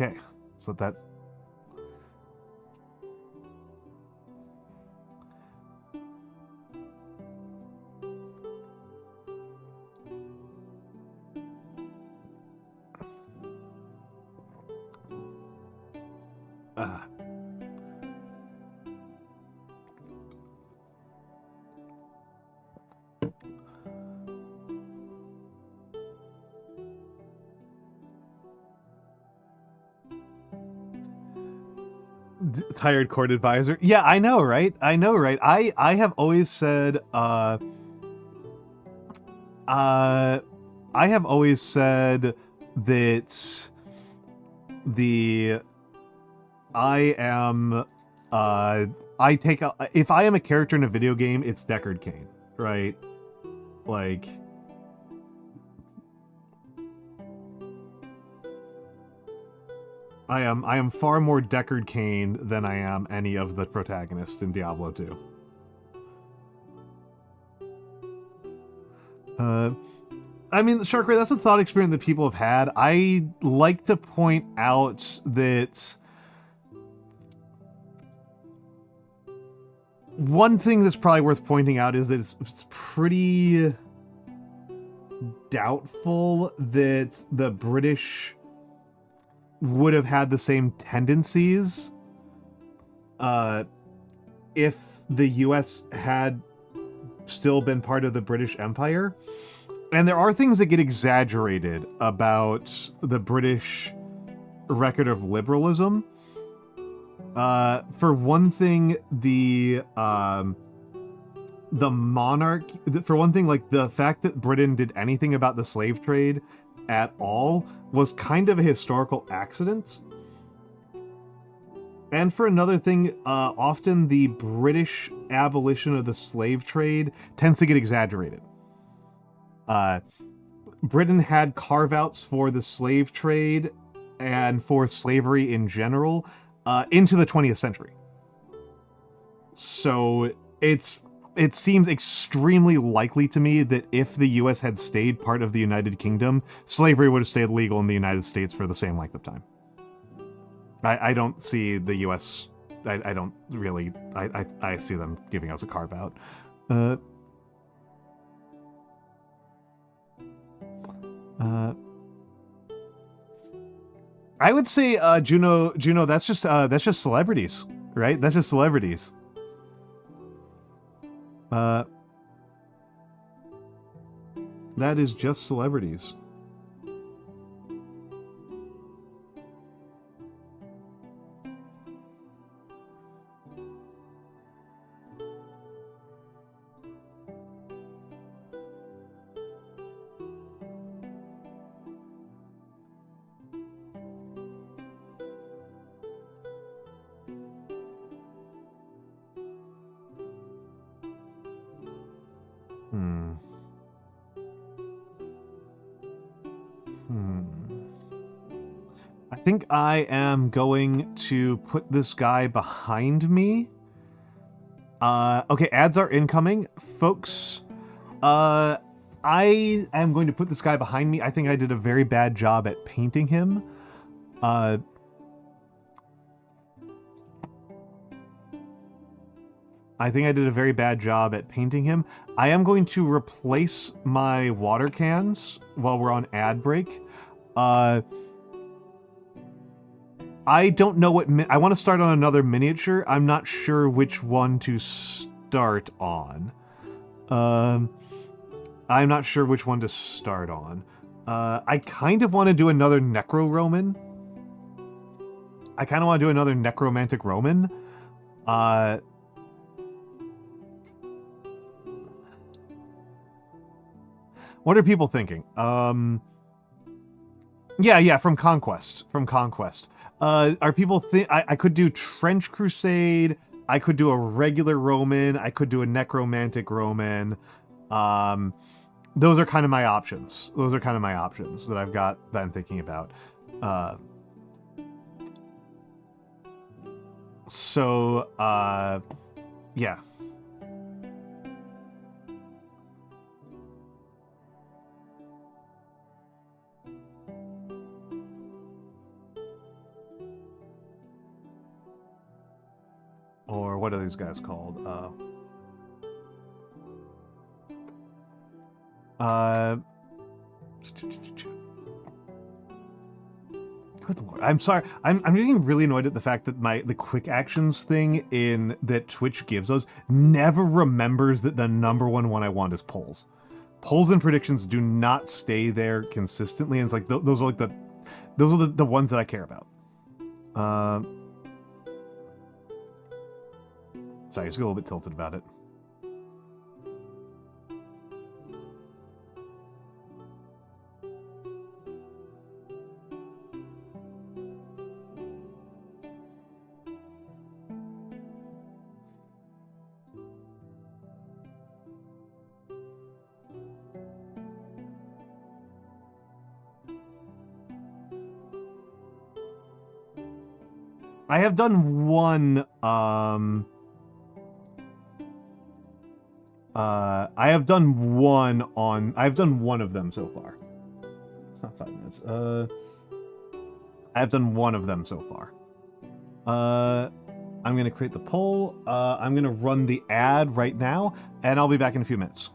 Okay, so that... Tired court advisor. Yeah, I know, right? I know, right? I have always said I have always said that I take a, if I am a character in a video game, it's Deckard Cain, right? Like, I am far more Deckard Cain than I am any of the protagonists in Diablo 2. I mean, Sharkray, that's a thought experiment that people have had. I like to point out that one thing that's probably worth pointing out is that it's pretty doubtful that the British would have had the same tendencies if the US had still been part of the British Empire. And there are things that get exaggerated about the British record of liberalism. For one thing, the monarch, for one thing, like the fact that Britain did anything about the slave trade at all was kind of a historical accident. And for another thing, often the British abolition of the slave trade tends to get exaggerated. Britain had carve-outs for the slave trade and for slavery in general into the 20th century. So it seems extremely likely to me that if the US had stayed part of the United Kingdom, slavery would have stayed legal in the United States for the same length of time. I don't see the US... I don't really... I see them giving us a carve-out. I would say, Juno, that's just celebrities, right? That's just celebrities. That is just celebrities. I think I am going to put this guy behind me. Okay, ads are incoming. Folks, I am going to put this guy behind me. I think I did a very bad job at painting him. I think I did a very bad job at painting him. I am going to replace my water cans while we're on ad break. I don't know what... I want to start on another miniature. I'm not sure which one to start start on. I'm not sure which one to start on. I kind of want to do another Necro-Roman. I kind of want to do another Necromantic Roman. What are people thinking? Yeah, from Conquest. Are people I could do Trench Crusade, I could do a regular Roman, I could do a Necromantic Roman. Those are kind of my options. That I've got that I'm thinking about. Yeah. Or what are these guys called? Good lord. I'm sorry. I'm getting really annoyed at the fact that the quick actions thing that Twitch gives us never remembers that the number one I want is polls. Polls and predictions do not stay there consistently, and it's like those are like the ones that I care about. Sorry, I just got a little bit tilted about it. I have done one, I've done one of them so far. It's not 5 minutes. I've done one of them so far. I'm gonna create the poll. I'm gonna run the ad right now, and I'll be back in a few minutes.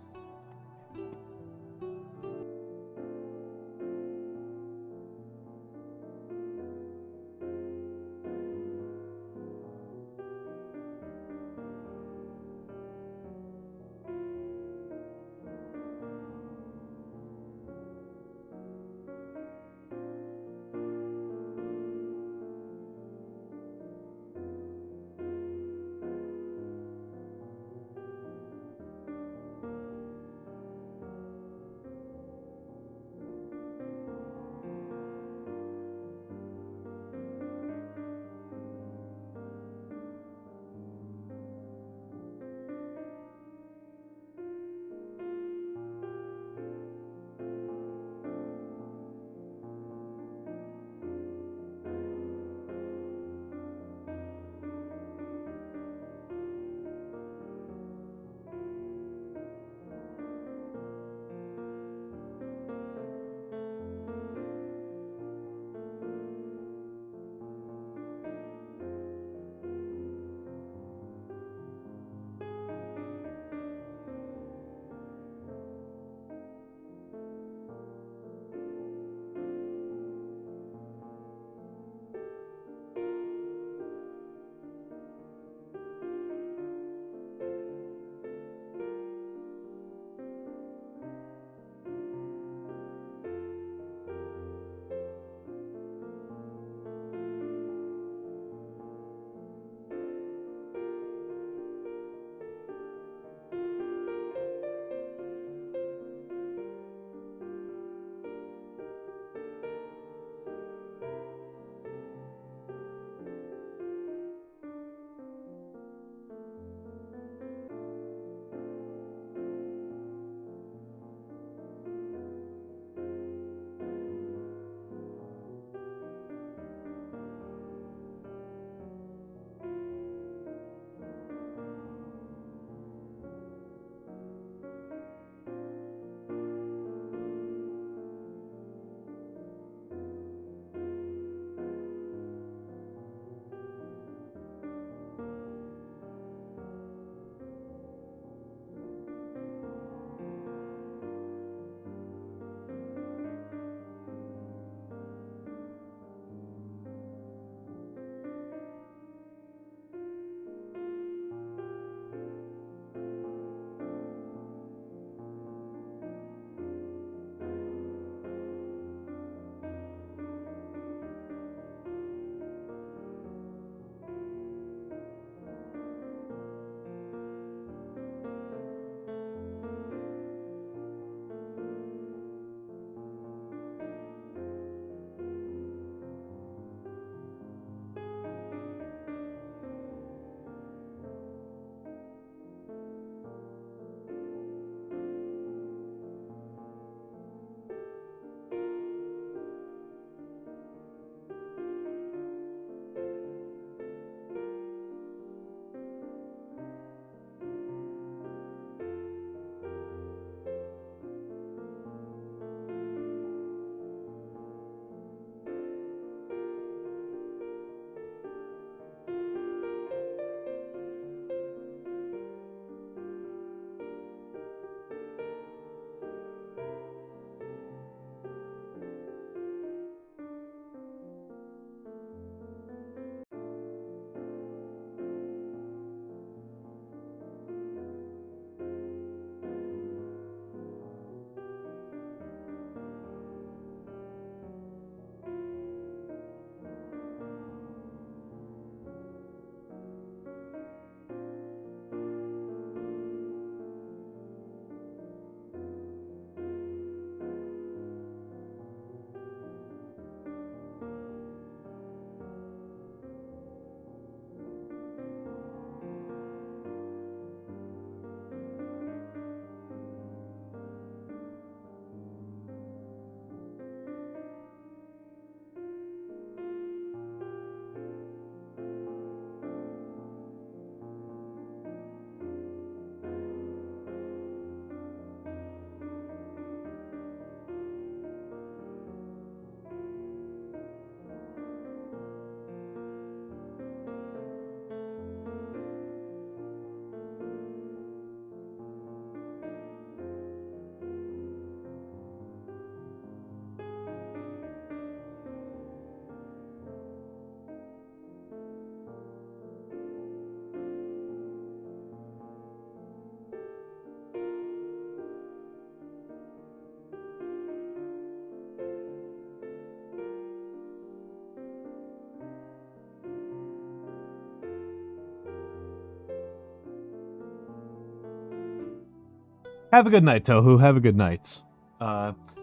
Have a good night, Tohu. Have a good night.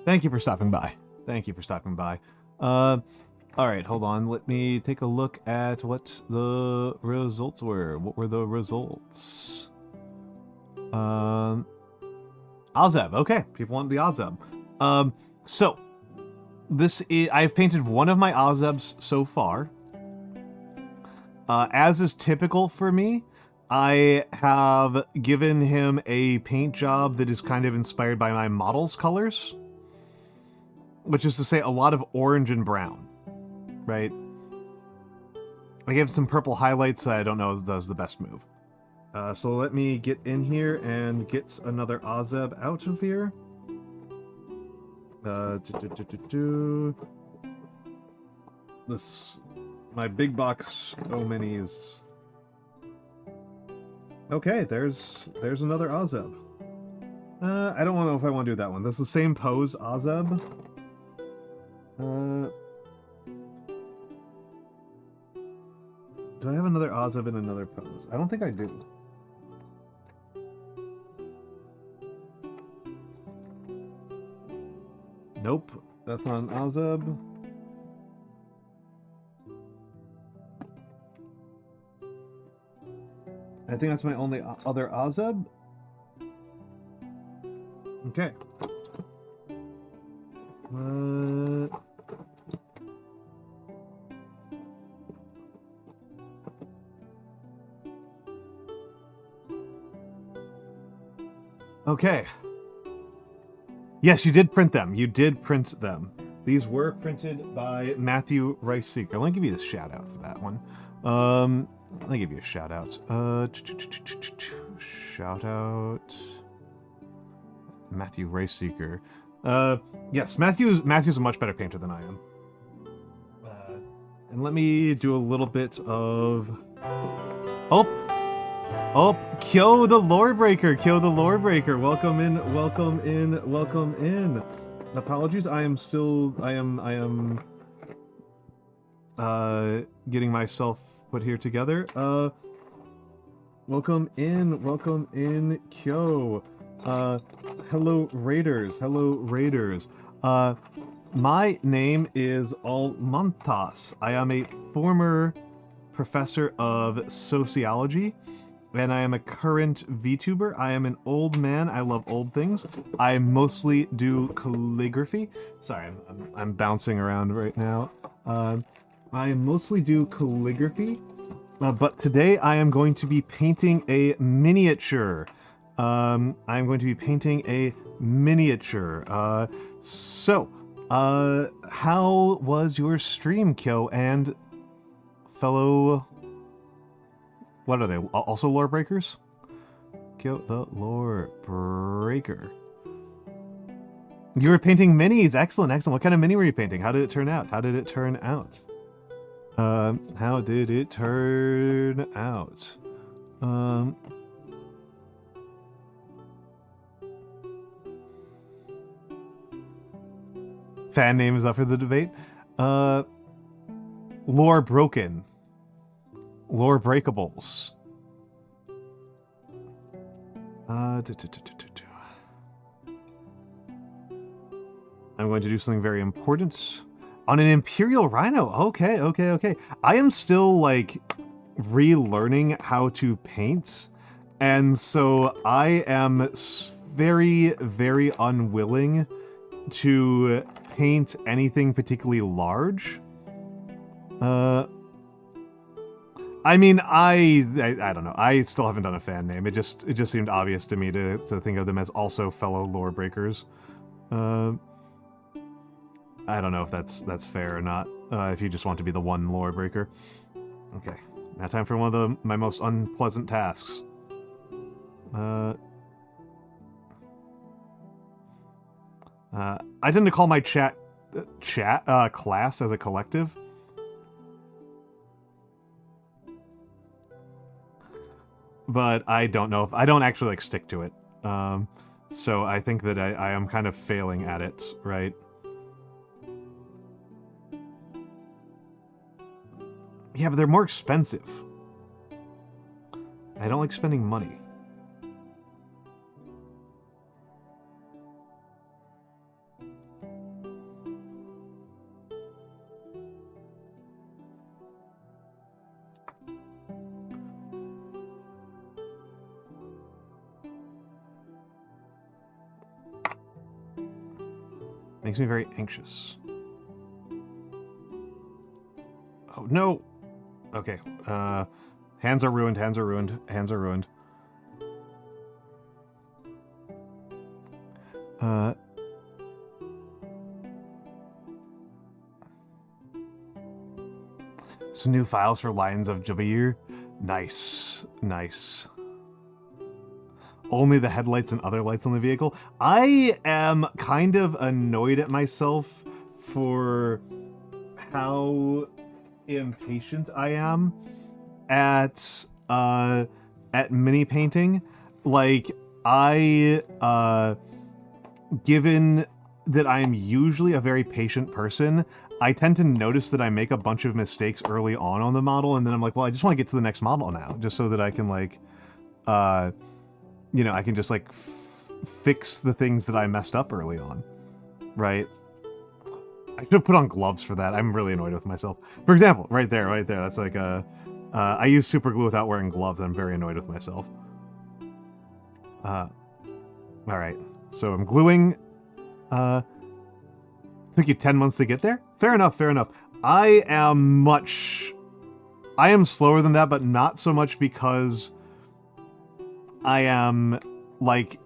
Thank you for stopping by. Thank you for stopping by. Alright, hold on. Let me take a look at what the results were. What were the results? Azeb. Okay, people want the Azeb. So, this is... I've painted one of my Azebs so far. As is typical for me, I have given him a paint job that is kind of inspired by my model's colors. Which is to say, a lot of orange and brown. Right? I gave some purple highlights that I don't know if that was the best move. So let me get in here and get another Azeb out of here. This... My big box minis. Okay, there's another Azeb. I don't know if I want to do that one. This is the same pose Azeb. Do I have another Azeb in another pose? I don't think I do. Nope, that's not an Azeb. I think that's my only other Azeb. Okay. Okay. Yes, you did print them. You did print them. These were printed by Matthew Rice-Seeker. Let me give you this shout out for that one. Let me give you a shout out. Shout out. Matthew Rice-Seeker. Yes, Matthew's a much better painter than I am. And let me do a little bit of... Oh, Kyo the Lorebreaker, Kyo the Lorebreaker, welcome in, welcome in, welcome in. Apologies, I am getting myself put here together. Welcome in, Kyo. Hello Raiders. My name is Almantas. I am a former professor of sociology. And I am a current VTuber. I am an old man. I love old things. I mostly do calligraphy. Sorry, I'm bouncing around right now. I mostly do calligraphy. But today I am going to be painting a miniature. I'm going to be painting a miniature. How was your stream, Kyo, and fellow... What are they? Also lore breakers? Kyo the Lore Breaker. You were painting minis. Excellent. What kind of mini were you painting? How did it turn out? How did it turn out? Fan name is up for the debate. Lore Broken. Lore Breakables. I'm going to do something very important. On an Imperial Rhino. Okay. I am still, like, relearning how to paint. And so I am very, very unwilling to paint anything particularly large. I mean, I don't know. I still haven't done a fan name. It just seemed obvious to me to think of them as also fellow lore breakers. I don't know if that's fair or not. If you just want to be the one lore breaker. Okay, now time for one of my most unpleasant tasks. I tend to call my class as a collective. But I don't know if I don't actually like stick to it. So I think that I am kind of failing at it, right? Yeah, but they're more expensive. I don't like spending money. Makes me very anxious. Oh, no! Okay, hands are ruined, hands are ruined, hands are ruined. Some new files for Lions of Jabir. Nice, nice. Only the headlights and other lights on the vehicle. I am kind of annoyed at myself for how impatient I am at mini painting. Like, given that I am usually a very patient person, I tend to notice that I make a bunch of mistakes early on the model, and then I'm like, well, I just want to get to the next model now, just so that I can, like, you know, I can just, like, fix the things that I messed up early on, right? I should have put on gloves for that. I'm really annoyed with myself. For example, right there, that's like I use super glue without wearing gloves. I'm very annoyed with myself. All right, so I'm gluing. Took you 10 months to get there? Fair enough, fair enough. I am slower than that, but not so much because I am, like,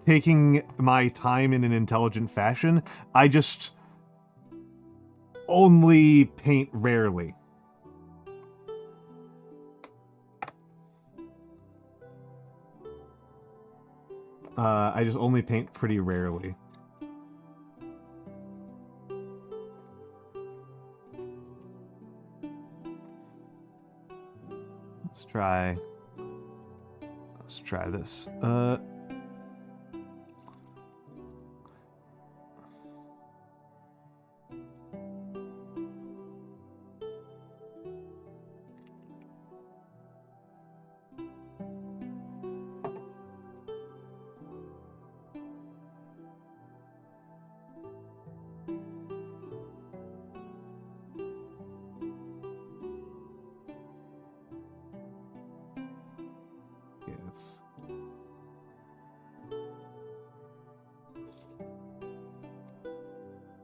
taking my time in an intelligent fashion. I just only paint rarely. I just only paint pretty rarely. Let's try this.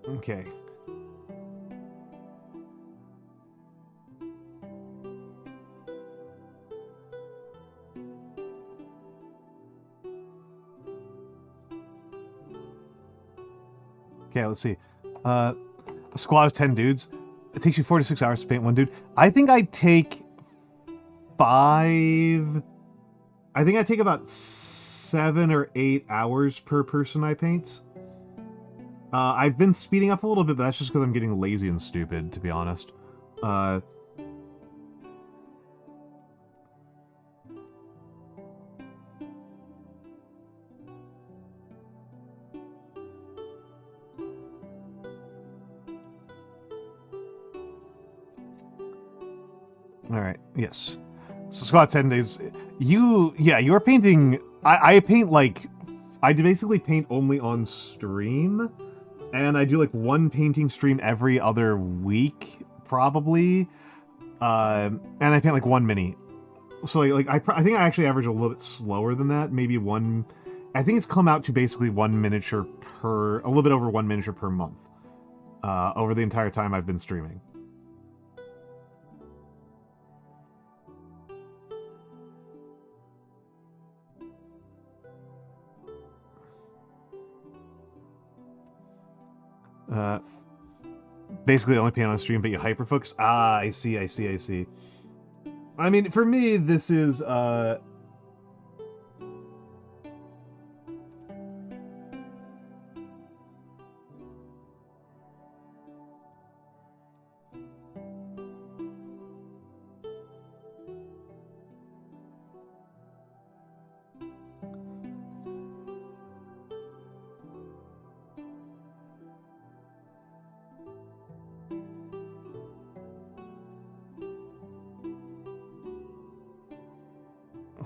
Okay. Okay, let's see. A squad of 10 dudes. It takes you 4 to 6 hours to paint one dude. I think I take 5... I think I take about 7 or 8 hours per person I paint. I've been speeding up a little bit, but that's just because I'm getting lazy and stupid, to be honest. Alright, yes. So Scott 10 days. You're painting... I paint, like... I basically paint only on stream. And I do, like, one painting stream every other week, probably. And I paint, like, one mini. So, like I think I actually average a little bit slower than that. Maybe one... I think it's come out to basically one miniature per... A little bit over one miniature per month. Over the entire time I've been streaming. Basically only paint on stream, but you hyperfocus. Ah, I see. I mean, for me, this is,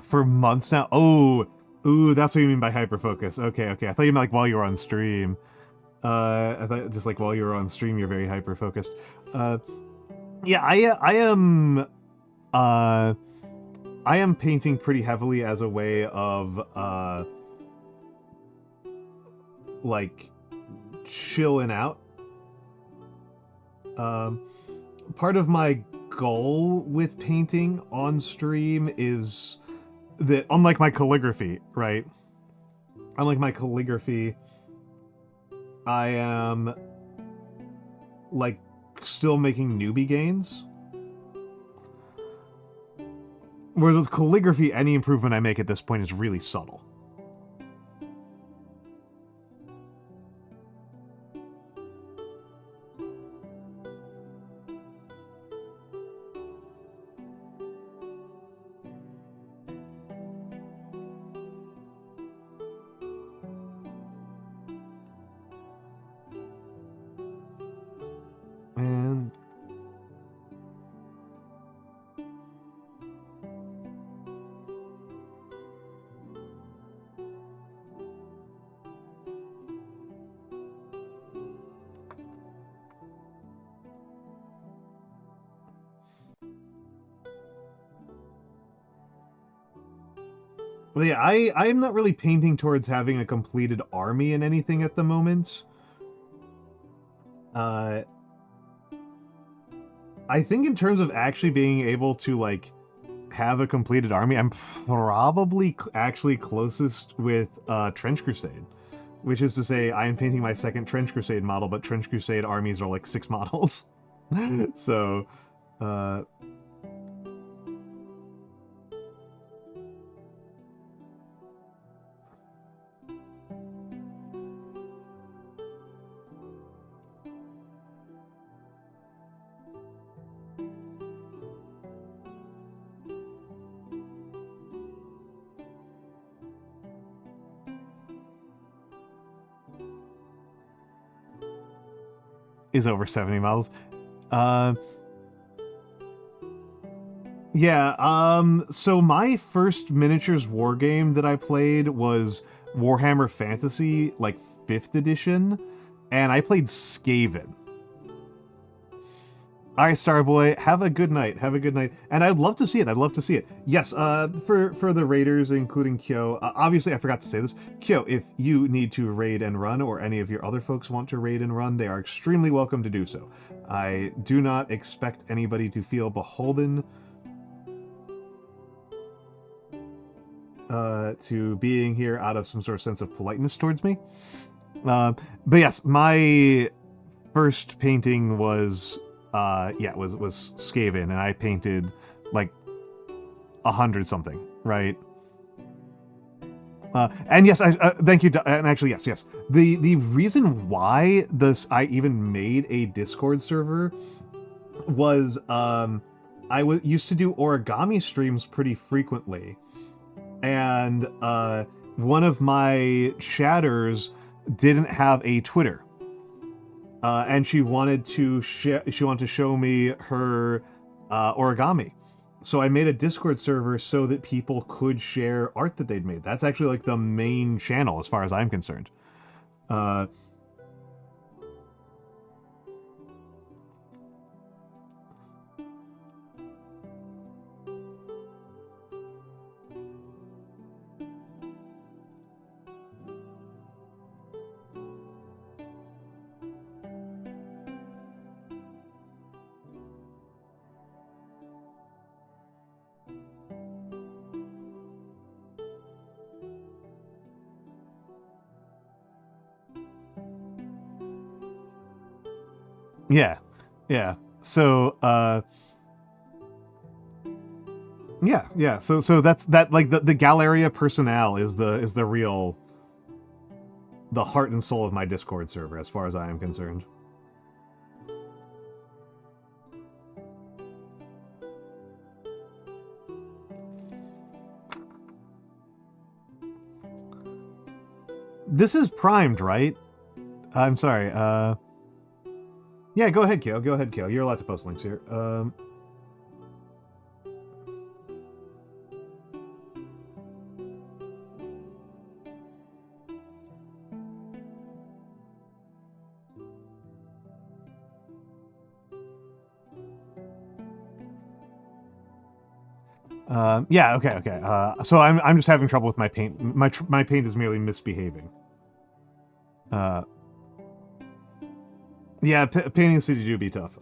for months now. Oh, ooh, that's what you mean by hyperfocus. Okay. I thought you meant, like, while you were on stream. I thought just, like, while you were on stream, you're very hyper-focused. Yeah, I am painting pretty heavily as a way of, like, chilling out. Part of my goal with painting on stream is that, unlike my calligraphy, right? Unlike my calligraphy, I am, like, still making newbie gains. Whereas with calligraphy, any improvement I make at this point is really subtle. And well, yeah, I'm not really painting towards having a completed army in anything at the moment. I think in terms of actually being able to, like, have a completed army, I'm probably actually closest with Trench Crusade. Which is to say, I am painting my second Trench Crusade model, but Trench Crusade armies are like 6 models. So, is over 70 models. Yeah, so my first miniatures war game that I played was Warhammer Fantasy, like 5th edition, and I played Skaven. Alright, Starboy, have a good night, have a good night. And I'd love to see it, I'd love to see it. Yes, for the raiders, including Kyo, obviously I forgot to say this. Kyo, if you need to raid and run, or any of your other folks want to raid and run, they are extremely welcome to do so. I do not expect anybody to feel beholden to being here out of some sort of sense of politeness towards me. But yes, my first painting was was Skaven, and I painted like 100 something, right? And yes, thank you. And actually, yes. The reason why I even made a Discord server was I used to do origami streams pretty frequently, and one of my chatters didn't have a Twitter. And she wanted to show me her origami. So I made a Discord server so that people could share art that they'd made. That's actually like the main channel as far as I'm concerned. Yeah. So, yeah. So that's that. Like the Galeria Personnel is the real, the heart and soul of my Discord server, as far as I am concerned. This is primed, right? I'm sorry. Yeah, go ahead, Kyo. You're allowed to post links here. Yeah, okay. So I'm just having trouble with my paint. My paint is merely misbehaving. Yeah, painting the city do be tough.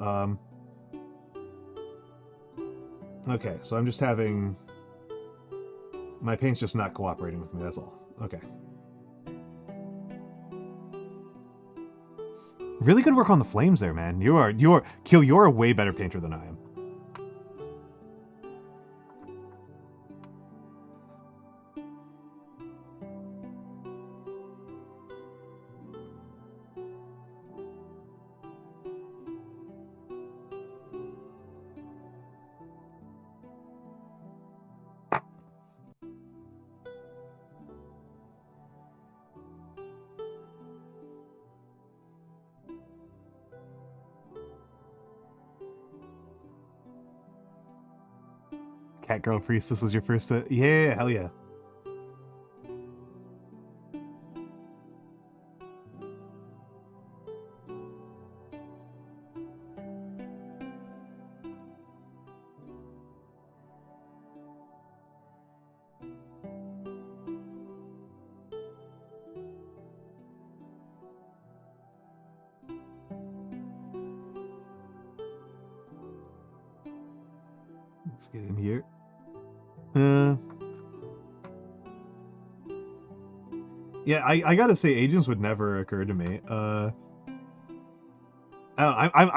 Okay, so I'm just having... My paint's just not cooperating with me, that's all. Okay. Really good work on the flames there, man. Kill, you're a way better painter than I am. Catgirl Priestess was your first... yeah, hell yeah. Let's get in here. Yeah, I gotta say, agents would never occur to me. I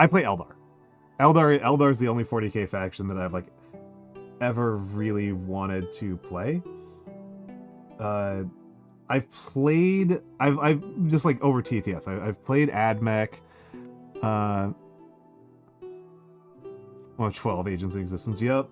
play Eldar. Eldar is the only 40k faction that I've like ever really wanted to play. I've just like over TTS. I've played AdMech. Well, 12 agents in existence. Yep.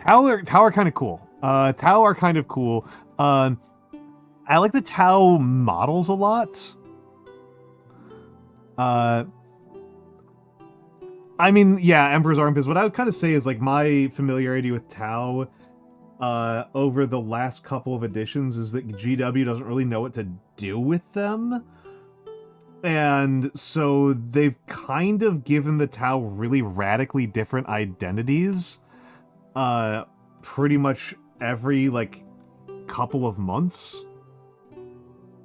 Tau are kind of cool. Tau are kind of cool. I like the Tau models a lot. I mean, yeah, Emperor's Armpits. What I would kind of say is like my familiarity with Tau over the last couple of editions is that GW doesn't really know what to do with them. And so they've kind of given the Tau really radically different identities. Pretty much every, like, couple of months.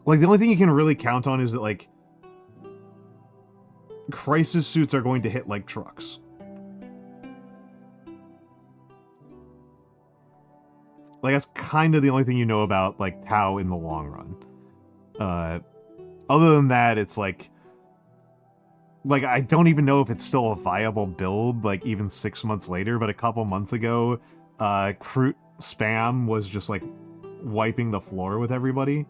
Like, the only thing you can really count on is that, like, crisis suits are going to hit like trucks. Like, that's kind of the only thing you know about, like, Tau in the long run. Other than that, it's like, I don't even know if it's still a viable build, like, even 6 months later, but a couple months ago, Kroot spam was just, like, wiping the floor with everybody.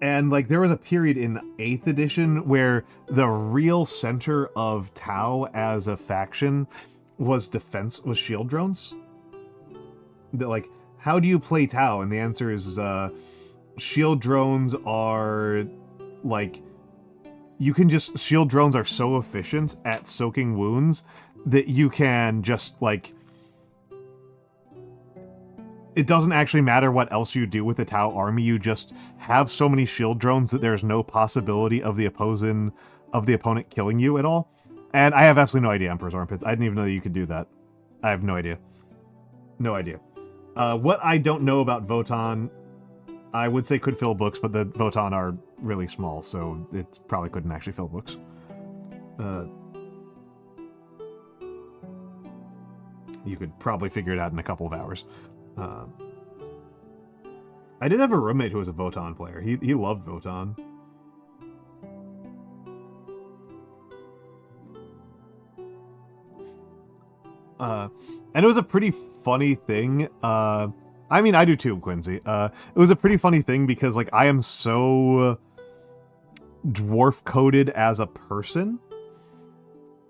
And, like, there was a period in 8th edition where the real center of Tau as a faction was shield drones. That, like, how do you play Tau? And the answer is, shield drones are, like, shield drones are so efficient at soaking wounds that you can just, like, it doesn't actually matter what else you do with the Tau army, you just have so many shield drones that there's no possibility of the opponent killing you at all. And I have absolutely no idea, Emperor's Armpits. I didn't even know that you could do that. I have no idea. No idea. What I don't know about Votann, I would say could fill books, but the Votann are really small, so it probably couldn't actually fill books. You could probably figure it out in a couple of hours. I did have a roommate who was a Votann player. He loved Votann. And it was a pretty funny thing. I mean, I do too, Quincy. It was a pretty funny thing because, like, I am so dwarf coded as a person.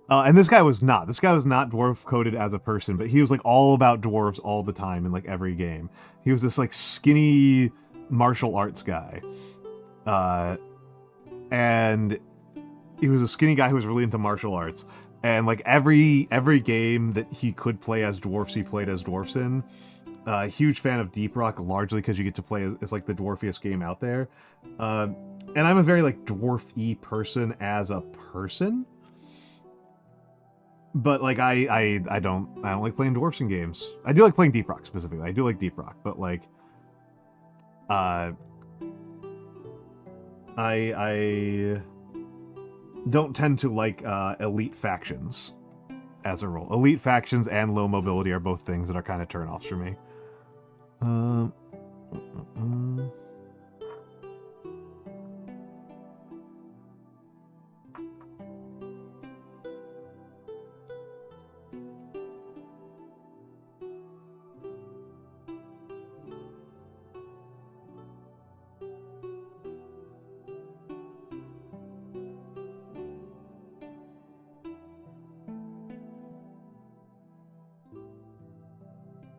And this guy was not. This guy was not dwarf coded as a person, but he was like all about dwarves all the time in like every game. He was this like skinny martial arts guy. And he was a skinny guy who was really into martial arts. And like every game that he could play as dwarfs, he played as dwarfs in. Huge fan of Deep Rock, largely because you get to play as like the dwarfiest game out there. And I'm a very like dwarf-y person as a person. But like I don't like playing dwarfs in games. I do like playing Deep Rock specifically. I do like Deep Rock, but like I don't tend to like elite factions as a rule. Elite factions and low mobility are both things that are kind of turn-offs for me.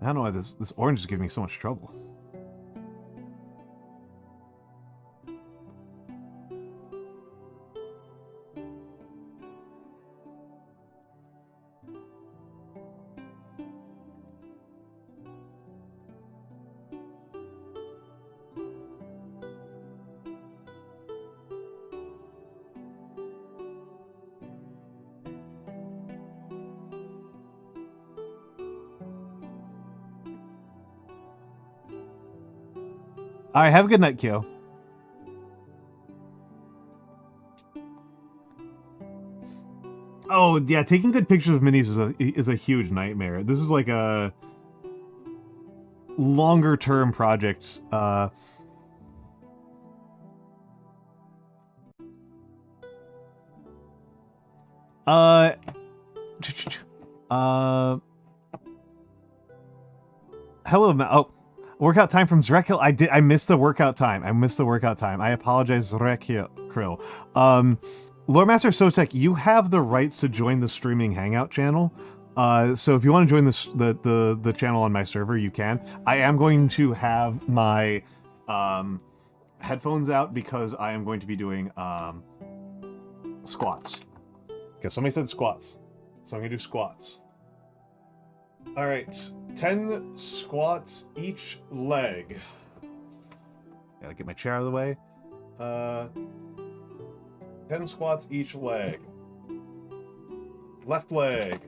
I don't know why this orange is giving me so much trouble. All right, have a good night, Kyo. Oh yeah, taking good pictures of minis is a huge nightmare. This is like a longer term project. Hello, oh. Workout time from Zrekil. I missed the workout time. I apologize, Zrekil. Loremaster Sotek, you have the rights to join the streaming hangout channel. So if you want to join the channel on my server, you can. I am going to have my headphones out because I am going to be doing squats. Okay, somebody said squats. So I'm gonna do squats. Alright. 10 squats each leg. Gotta get my chair out of the way. 10 squats each leg. Left leg.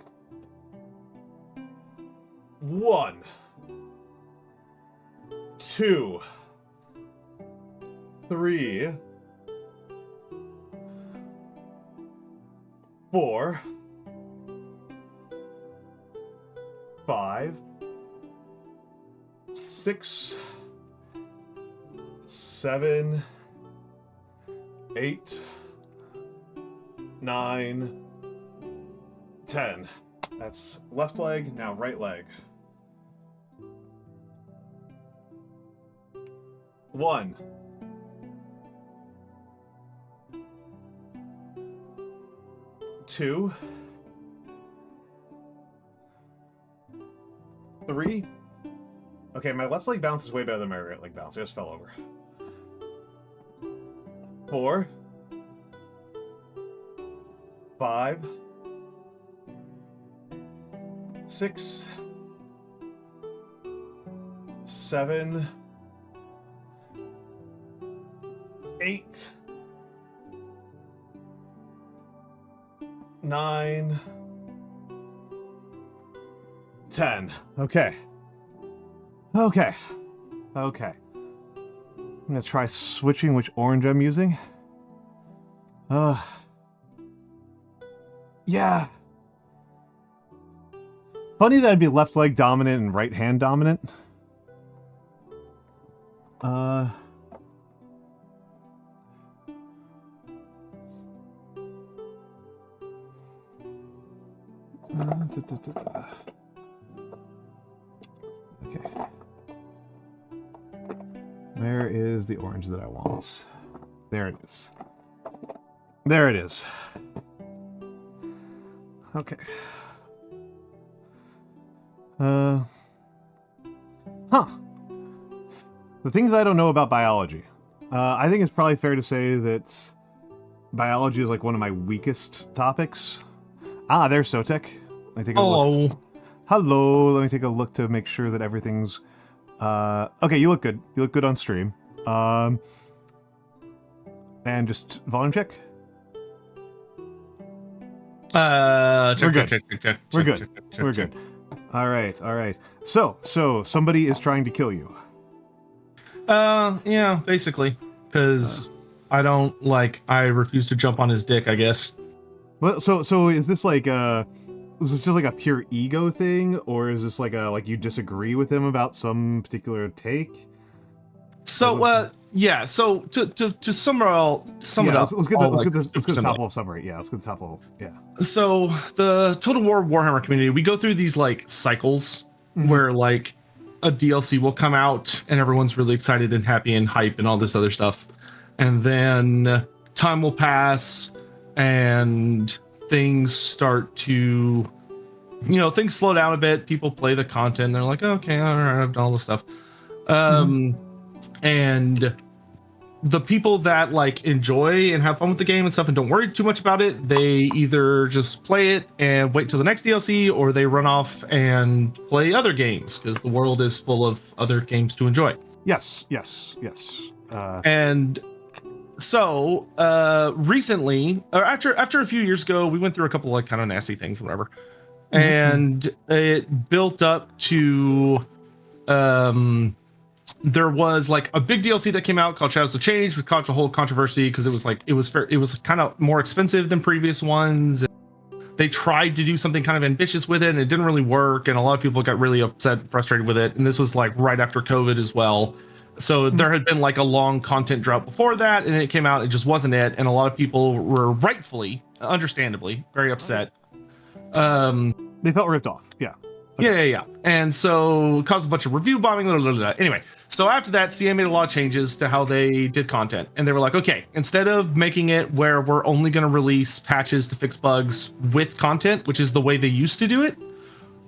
1, 2, 3, 4, 5, 6, 7, 8, 9, 10. That's left leg, now right leg. 1, 2, 3. Okay, my left leg bounce is way better than my right leg bounce. I just fell over. 4, 5, 6, 7, 8, 9, 10. Okay. Okay. I'm gonna try switching which orange I'm using. Yeah. Funny that I'd be left leg dominant and right hand dominant. Okay. Where is the orange that I want? There it is. There it is. Okay. Huh. The things I don't know about biology. I think it's probably fair to say that biology is like one of my weakest topics. Ah, there's Sotek. Let me take a look. Hello. Let me take a look to make sure that everything's... okay, you look good. You look good on stream. And just volume check. We're good. We're good. We're good. All right. All right. So somebody is trying to kill you. Yeah, basically, because I refuse to jump on his dick, I guess. Well, so is this like is this just like a pure ego thing, or is this like you disagree with him about some particular take? So yeah. So to sum it up. Let's get the top level summary. Yeah, let's get the top level. Yeah. So the Total War Warhammer community, we go through these like cycles where like a DLC will come out and everyone's really excited and happy and hype and all this other stuff, and then time will pass and things start to, things slow down a bit. People play the content. They're like, okay, all right, I've done all this stuff. And the people that like enjoy and have fun with the game and stuff and don't worry too much about it, they either just play it and wait till the next DLC, or they run off and play other games because the world is full of other games to enjoy. Yes. And so recently, or after a few years ago, we went through a couple like kind of nasty things, whatever, and it built up to there was like a big DLC that came out called Shadows of Change, which caused a whole controversy because it was kind of more expensive than previous ones. They tried to do something kind of ambitious with it, and it didn't really work, and a lot of people got really upset and frustrated with it. And this was like right after COVID as well. So there had been like a long content drought before that, and it came out, it just wasn't it, and a lot of people were rightfully, understandably, very upset. They felt ripped off. Yeah. Okay. Yeah. And so it caused a bunch of review bombing. Blah, blah, blah. Anyway, so after that, CA made a lot of changes to how they did content. And they were like, okay, instead of making it where we're only going to release patches to fix bugs with content, which is the way they used to do it,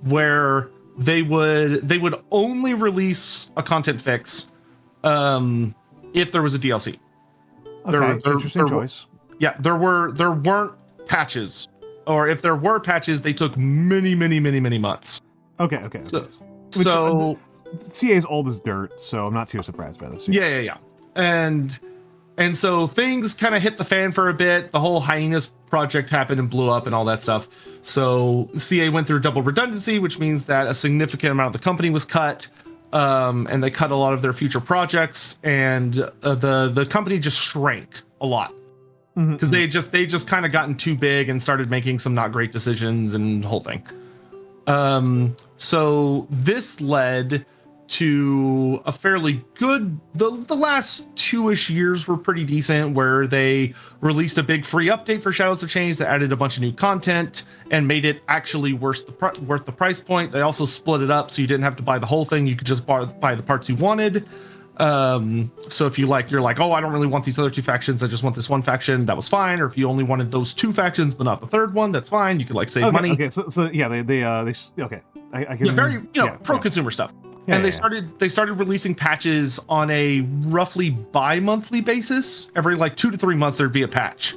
where they would only release a content fix if there was a DLC. Okay, interesting choice. Yeah, there weren't patches. Or if there were patches, they took many months. Okay. So CA's old as dirt, so I'm not too surprised by this. Yeah. And so things kind of hit the fan for a bit. The whole Hyenas project happened and blew up and all that stuff. So CA went through double redundancy, which means that a significant amount of the company was cut. And they cut a lot of their future projects, and the company just shrank a lot. Because they just kind of gotten too big and started making some not great decisions and the whole thing. So this led to a fairly good, the last 2-ish years were pretty decent, where they released a big free update for Shadows of Change that added a bunch of new content and made it actually worth the price point. They also split it up so you didn't have to buy the whole thing. You could just buy the parts you wanted. So if you're like, oh, I don't really want these other two factions, I just want this one faction, that was fine. Or if you only wanted those two factions but not the third one, that's fine. You could like save money. Okay, so yeah, they okay. I can, very pro-consumer stuff. And they started releasing patches on a roughly bi-monthly basis. Every like 2 to 3 months there'd be a patch.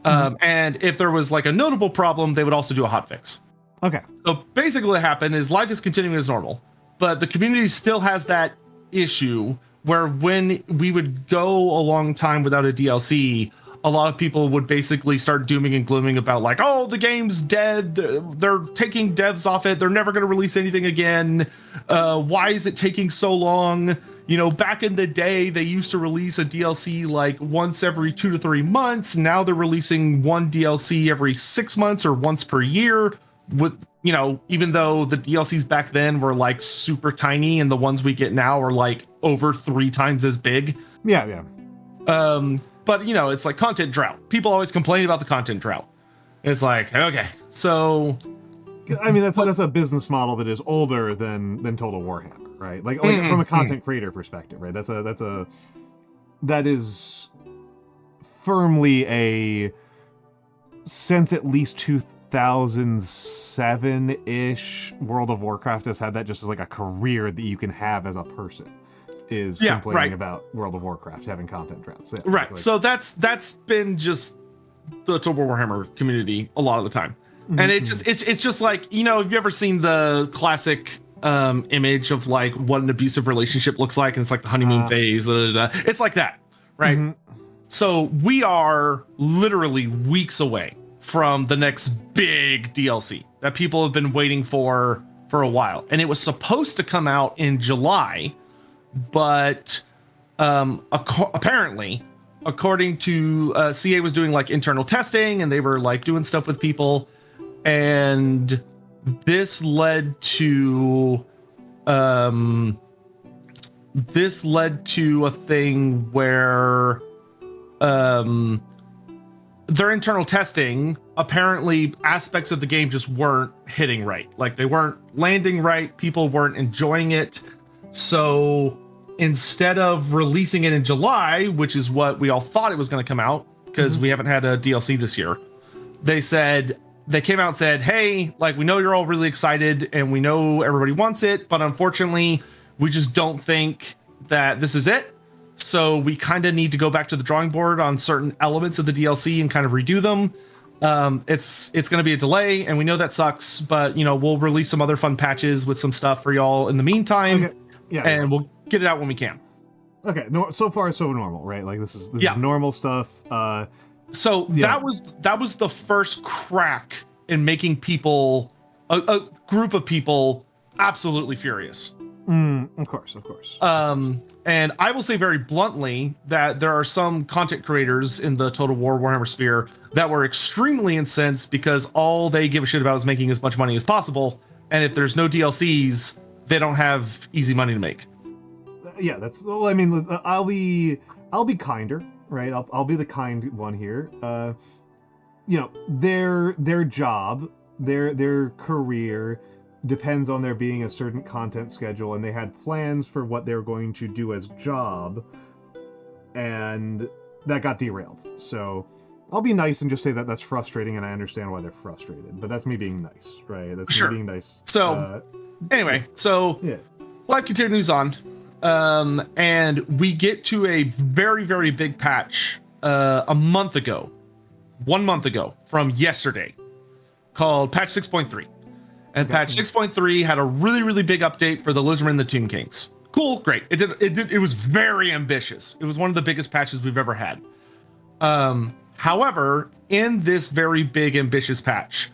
And if there was like a notable problem, they would also do a hotfix. Okay. So basically what happened is life is continuing as normal, but the community still has that issue where when we would go a long time without a DLC, a lot of people would basically start dooming and glooming about like, oh, the game's dead. They're taking devs off it. They're never going to release anything again. Why is it taking so long? Back in the day, they used to release a DLC like once every 2 to 3 months. Now they're releasing one DLC every 6 months or once per year. With even though the DLCs back then were like super tiny, and the ones we get now are like over 3 times as big. Yeah. But it's like content drought. People always complain about the content drought. It's like, okay, so I mean, that's a business model that is older than Total Warhammer, right? Like from a content creator perspective, right? That is firmly a, since at least 2007-ish, World of Warcraft has had that just as like a career that you can have as a person, is complaining about World of Warcraft having content droughts. Yeah, right. like, So that's been just the Total Warhammer community a lot of the time. And it's just like, you know, have you ever seen the classic image of like what an abusive relationship looks like? And it's like the honeymoon phase. It's like that, right? So we are literally weeks away from the next big DLC that people have been waiting for a while. And it was supposed to come out in July, but apparently, according to CA was doing like internal testing and they were like doing stuff with people. And this led to a thing where their internal testing, apparently aspects of the game just weren't hitting right. Like they weren't landing right. People weren't enjoying it. So instead of releasing it in July, which is what we all thought it was going to come out, because we haven't had a DLC this year, they came out and said, hey, like, we know you're all really excited and we know everybody wants it, but unfortunately, we just don't think that this is it. So we kind of need to go back to the drawing board on certain elements of the DLC and kind of redo them. It's going to be a delay, and we know that sucks, but, you know, we'll release some other fun patches with some stuff for y'all in the meantime. Okay. Yeah, and we'll get it out when we can. Okay, no, so far so normal, right? Like this is normal stuff. So that was the first crack in making people, a group of people, absolutely furious. Of course. And I will say very bluntly that there are some content creators in the Total War Warhammer sphere that were extremely incensed because all they give a shit about is making as much money as possible. And if there's no DLCs, they don't have easy money to make. Yeah, that's. Well, I mean, I'll be kinder, right? I'll be the kind one here. You know, their job, their career depends on there being a certain content schedule, and they had plans for what they were going to do as job, and that got derailed. So I'll be nice and just say that that's frustrating, and I understand why they're frustrated, but that's me being nice, right? That's me being nice. So anyway, life continues on, and we get to a very, very big patch 1 month ago from yesterday, called patch 6.3. And patch 6.3 had a really, really big update for the Lizardmen and the Tomb Kings. Cool, great. It was very ambitious. It was one of the biggest patches we've ever had. However, in this very big, ambitious patch,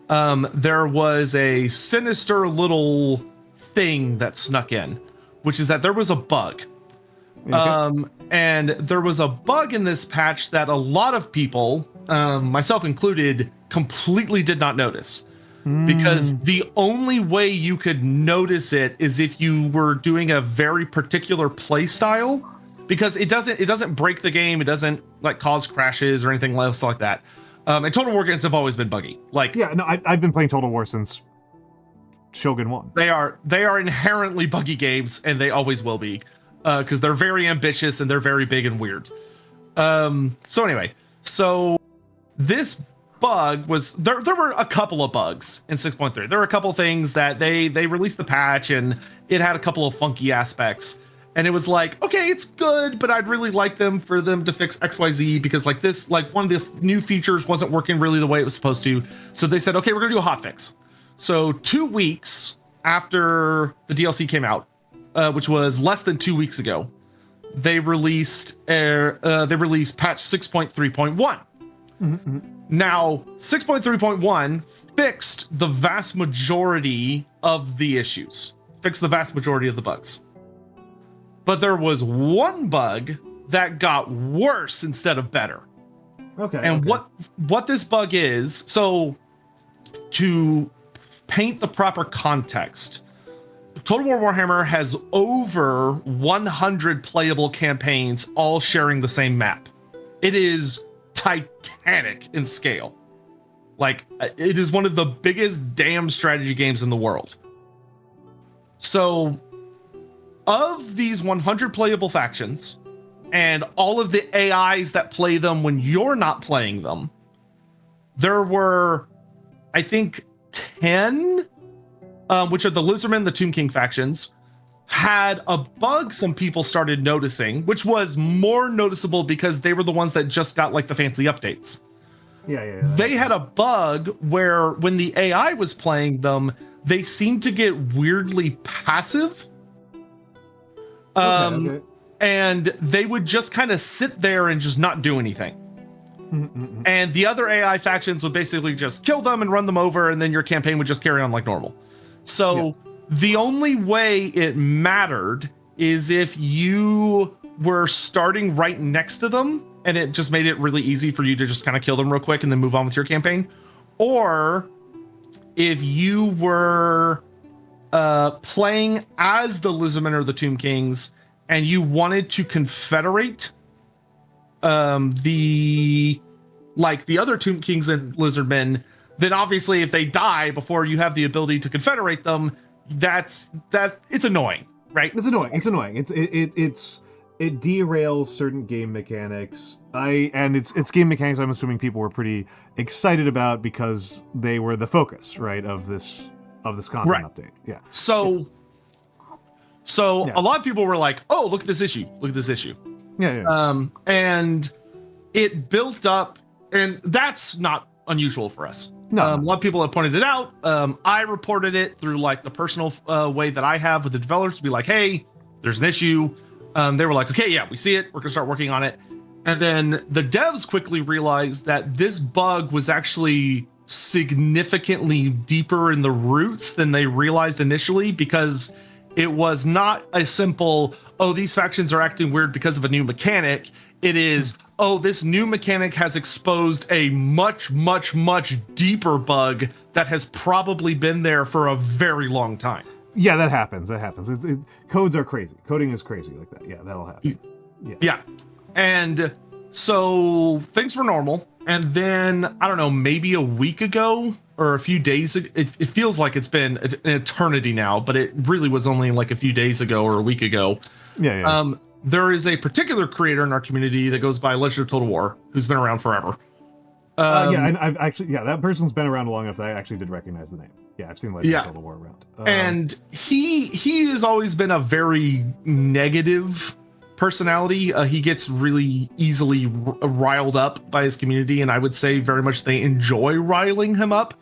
there was a sinister little thing that snuck in, which is that there was a bug. And there was a bug in this patch that a lot of people, myself included, completely did not notice. Because the only way you could notice it is if you were doing a very particular play style, because it doesn't break the game, it doesn't like cause crashes or anything else like that. And Total War games have always been buggy. Like I've been playing Total War since Shogun 1. They are inherently buggy games, and they always will be, because they're very ambitious and they're very big and weird. So anyway, this bug was there were a couple of bugs in 6.3. There were a couple of things that they released the patch, and it had a couple of funky aspects, and it was like, okay, it's good, but I'd really like for them to fix XYZ, because like this, like one of the new features wasn't working really the way it was supposed to. So they said, okay, we're gonna do a hotfix. So 2 weeks after the DLC came out, which was less than 2 weeks ago, they released patch 6.3.1. Now, 6.3.1 fixed the vast majority of the issues, fixed the vast majority of the bugs. But there was one bug that got worse instead of better. Okay. And what this bug is, so to paint the proper context, Total War Warhammer has over 100 playable campaigns, all sharing the same map. It is titanic in scale. Like, it is one of the biggest damn strategy games in the world. So, of these 100 playable factions, and all of the AIs that play them when you're not playing them, there were, I think, 10, which are the Lizardmen, the Tomb King factions, had a bug some people started noticing, which was more noticeable because they were the ones that just got like the fancy updates. Yeah. They had a bug where when the AI was playing them, they seemed to get weirdly passive. Okay. And they would just kind of sit there and just not do anything. And the other AI factions would basically just kill them and run them over, and then your campaign would just carry on like normal. So the only way it mattered is if you were starting right next to them, and it just made it really easy for you to just kind of kill them real quick and then move on with your campaign. Or if you were playing as the Lizardmen or the Tomb Kings, and you wanted to confederate the other Tomb Kings and Lizardmen, then obviously if they die before you have the ability to confederate them, it's annoying, right? It's annoying. It derails certain game mechanics. It's game mechanics I'm assuming people were pretty excited about because they were the focus, right, of this content update. Yeah. So a lot of people were like, "Oh, look at this issue. Look at this issue." Yeah. And it built up, and that's not unusual for us. No. A lot of people have pointed it out. I reported it through like the personal way that I have with the developers to be like, "Hey, there's an issue." They were like, "Okay, yeah, we see it. We're gonna start working on it." And then the devs quickly realized that this bug was actually significantly deeper in the roots than they realized initially, because it was not a simple, "Oh, these factions are acting weird because of a new mechanic." It is, "Oh, this new mechanic has exposed a much, much, much deeper bug that has probably been there for a very long time." Yeah, that happens. Codes are crazy. Coding is crazy like that. Yeah, that'll happen. Yeah. And so things were normal. And then, I don't know, maybe a week ago or a few days, it feels like it's been an eternity now, but it really was only like a few days ago or a week ago. Yeah. There is a particular creator in our community that goes by Legend of Total War, who's been around forever. I've actually, that person's been around long enough that I actually did recognize the name. Yeah, I've seen Legend of Total War around. And he has always been a very negative personality. He gets really easily riled up by his community, and I would say very much they enjoy riling him up.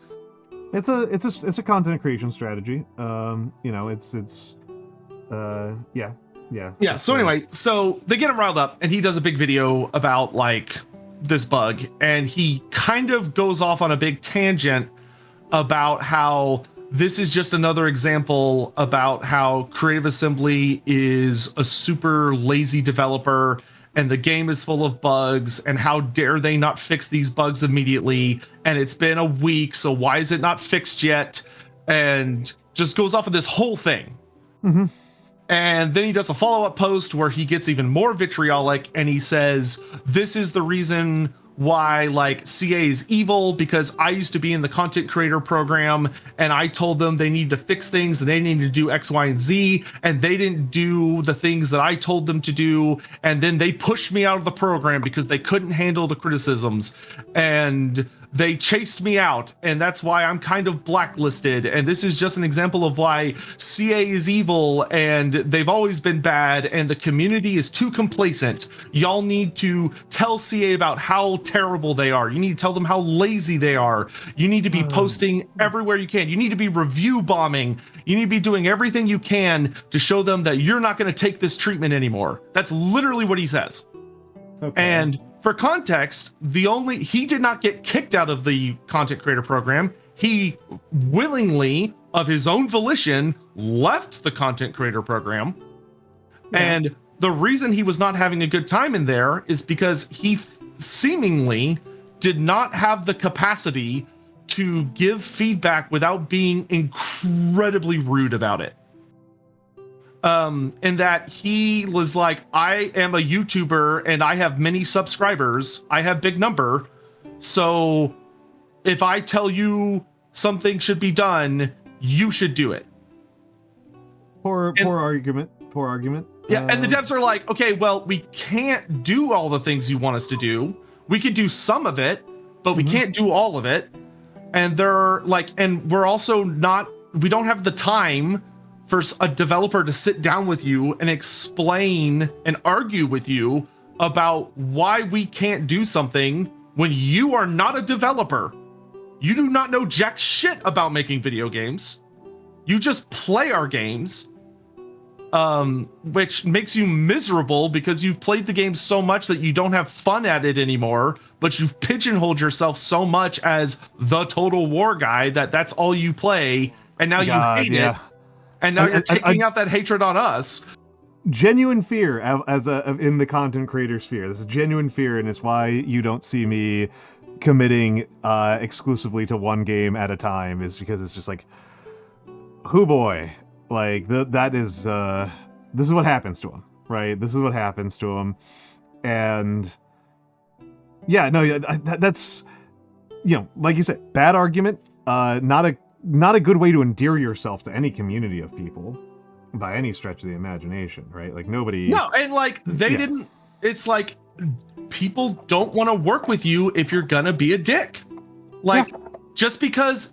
It's a content creation strategy. Yeah. So anyway, so they get him riled up, and he does a big video about like this bug, and he kind of goes off on a big tangent about how this is just another example about how Creative Assembly is a super lazy developer and the game is full of bugs, and how dare they not fix these bugs immediately, and it's been a week, so why is it not fixed yet? And just goes off of this whole thing. And then he does a follow-up post where he gets even more vitriolic, and he says, "This is the reason why like CA is evil, because I used to be in the content creator program and I told them they need to fix things and they need to do X, Y, and Z, and they didn't do the things that I told them to do, and then they pushed me out of the program because they couldn't handle the criticisms, and they chased me out, and that's why I'm kind of blacklisted, and this is just an example of why CA is evil, and they've always been bad, and the community is too complacent. Y'all need to tell CA about how terrible they are. You need to tell them how lazy they are. You need to be posting everywhere you can. You need to be review bombing. You need to be doing everything you can to show them that you're not going to take this treatment anymore." That's literally what he says. Okay. And for context, he did not get kicked out of the content creator program. He willingly, of his own volition, left the content creator program. Yeah. And the reason he was not having a good time in there is because he seemingly did not have the capacity to give feedback without being incredibly rude about it. In that he was like, "I am a YouTuber and I have many subscribers. I have big number. So if I tell you something should be done, you should do it. Poor argument. Yeah, and the devs are like, okay, well, we can't do all the things you want us to do. We could do some of it, but we can't do all of it. And they're like, and we're also not, we don't have the time for a developer to sit down with you and explain and argue with you about why we can't do something when you are not a developer. You do not know jack shit about making video games. You just play our games, which makes you miserable because you've played the game so much that you don't have fun at it anymore, but you've pigeonholed yourself so much as the Total War guy that that's all you play, and now you hate it. And now you're taking out that hatred on us. Genuine fear in the content creator sphere. This is genuine fear, and it's why you don't see me committing exclusively to one game at a time, is because it's just like, hoo boy, like this is what happens to him, right? This is what happens to him. And yeah, no, that's, you know, like you said, bad argument, not a good way to endear yourself to any community of people by any stretch of the imagination, right? Like nobody. No, and like they didn't. It's like people don't want to work with you if you're gonna be a dick. Like just because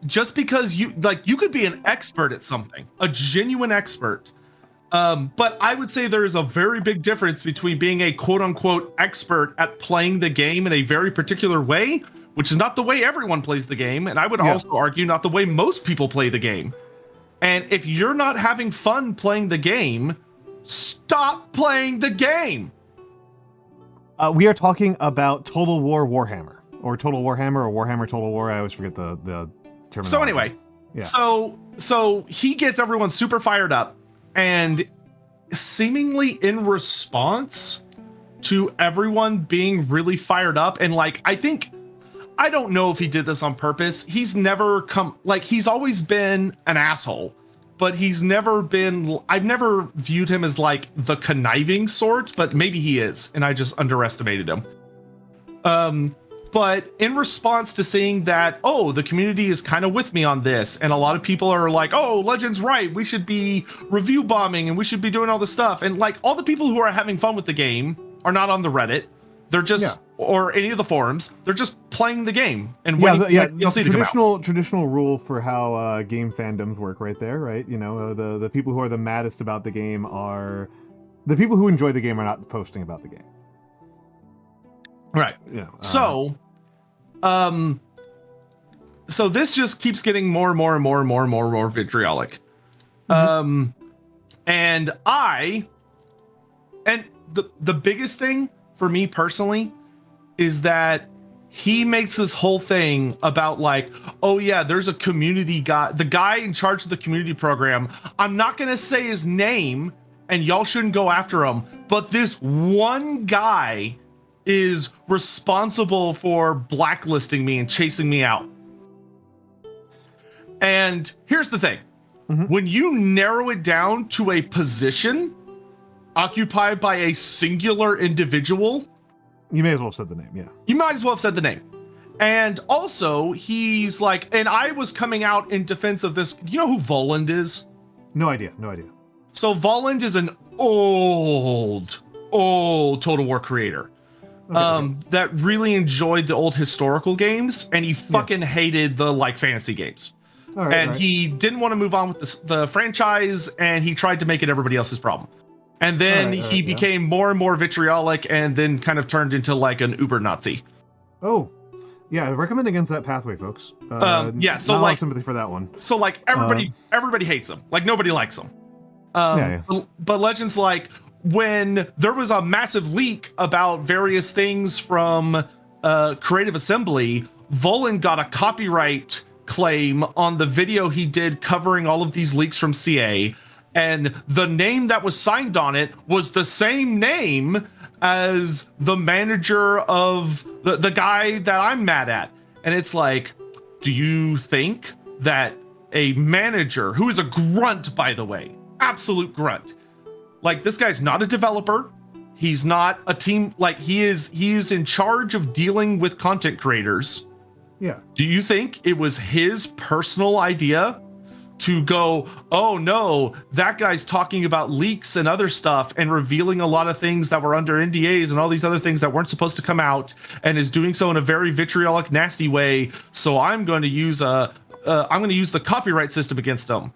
you like, you could be an expert at something, a genuine expert. But I would say there is a very big difference between being a quote unquote expert at playing the game in a very particular way, which is not the way everyone plays the game. And I would also argue not the way most people play the game. And if you're not having fun playing the game, stop playing the game. We are talking about Total War Warhammer, or Total Warhammer, or Warhammer Total War. I always forget the terminology. So anyway, so he gets everyone super fired up, and seemingly in response to everyone being really fired up, and like, I don't know if he did this on purpose. He's never he's always been an asshole, but he's never been, I've never viewed him as like the conniving sort, but maybe he is, and I just underestimated him. But in response to seeing that, oh, the community is kind of with me on this, and a lot of people are like, oh, Legend's right, we should be review bombing and we should be doing all this stuff. And like, all the people who are having fun with the game are not on the Reddit. They're just, or any of the forums, they're just playing the game and waiting for DLC to come out. Traditional rule for how game fandoms work right there, right? You know, the people who are the maddest about the game are, the people who enjoy the game are not posting about the game. Right. Yeah. So this just keeps getting more and more vitriolic. And the biggest thing for me personally is that he makes this whole thing about like, oh yeah, there's a community guy, the guy in charge of the community program. I'm not going to say his name and y'all shouldn't go after him, but this one guy is responsible for blacklisting me and chasing me out. And here's the thing. When you narrow it down to a position occupied by a singular individual, you may as well have said the name. Yeah, you might as well have said the name. And also he's like, and I was coming out in defense of this. You know who Voland is? No idea. So Voland is an old Total War creator. That really enjoyed the old historical games, and he fucking hated the like fantasy games. He didn't want to move on with the franchise, and he tried to make it everybody else's problem. And then he became more and more vitriolic, and then kind of turned into like an uber Nazi. Oh, yeah, I recommend against that pathway, folks. So not like a lot of sympathy for that one. So like everybody hates him. Like nobody likes him. But Legend's like, when there was a massive leak about various things from Creative Assembly, Voland got a copyright claim on the video he did covering all of these leaks from CA, and the name that was signed on it was the same name as the manager of the guy that I'm mad at. And it's like, do you think that a manager, who is a grunt, by the way, absolute grunt, like this guy's not a developer, he's not a team, like he is in charge of dealing with content creators. Yeah. Do you think it was his personal idea to go, oh no, that guy's talking about leaks and other stuff and revealing a lot of things that were under NDAs and all these other things that weren't supposed to come out, and is doing so in a very vitriolic, nasty way. So I'm going to use the copyright system against him.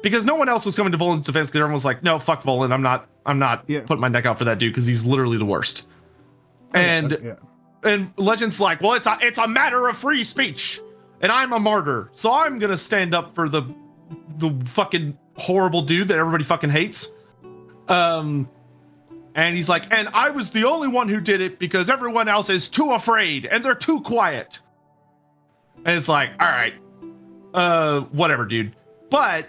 Because no one else was coming to Volan's defense, because everyone was like, no, fuck Volan. I'm not putting my neck out for that dude because he's literally the worst. And Legend's like, well, it's a matter of free speech. And I'm a martyr, so I'm gonna stand up for the fucking horrible dude that everybody fucking hates. And he's like, and I was the only one who did it because everyone else is too afraid and they're too quiet. And it's like, all right, whatever, dude. But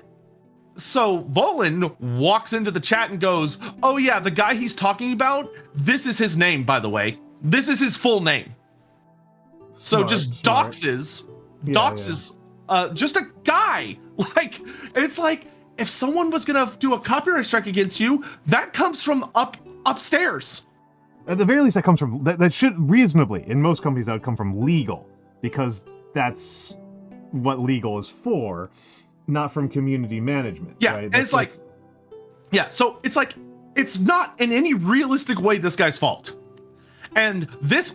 so Volan walks into the chat and goes, oh yeah, the guy he's talking about, this is his name, by the way. This is his full name. So just doxes just a guy. Like, and it's like, if someone was gonna do a copyright strike against you, that comes from upstairs. At the very least, that comes from that should reasonably, in most companies, that would come from legal, because that's what legal is for, not from community management. Yeah, right? And it's like, yeah, so it's like, it's not in any realistic way this guy's fault. And this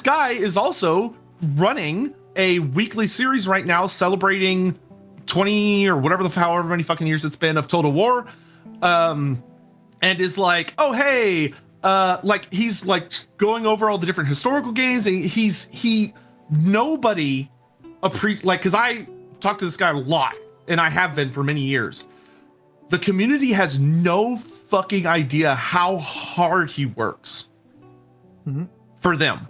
guy is also running a weekly series right now celebrating 20 or whatever however many fucking years it's been of Total War, and is like, oh hey, like he's like going over all the different historical games, and nobody like, because I talk to this guy a lot, and I have been for many years. The community has no fucking idea how hard he works for them.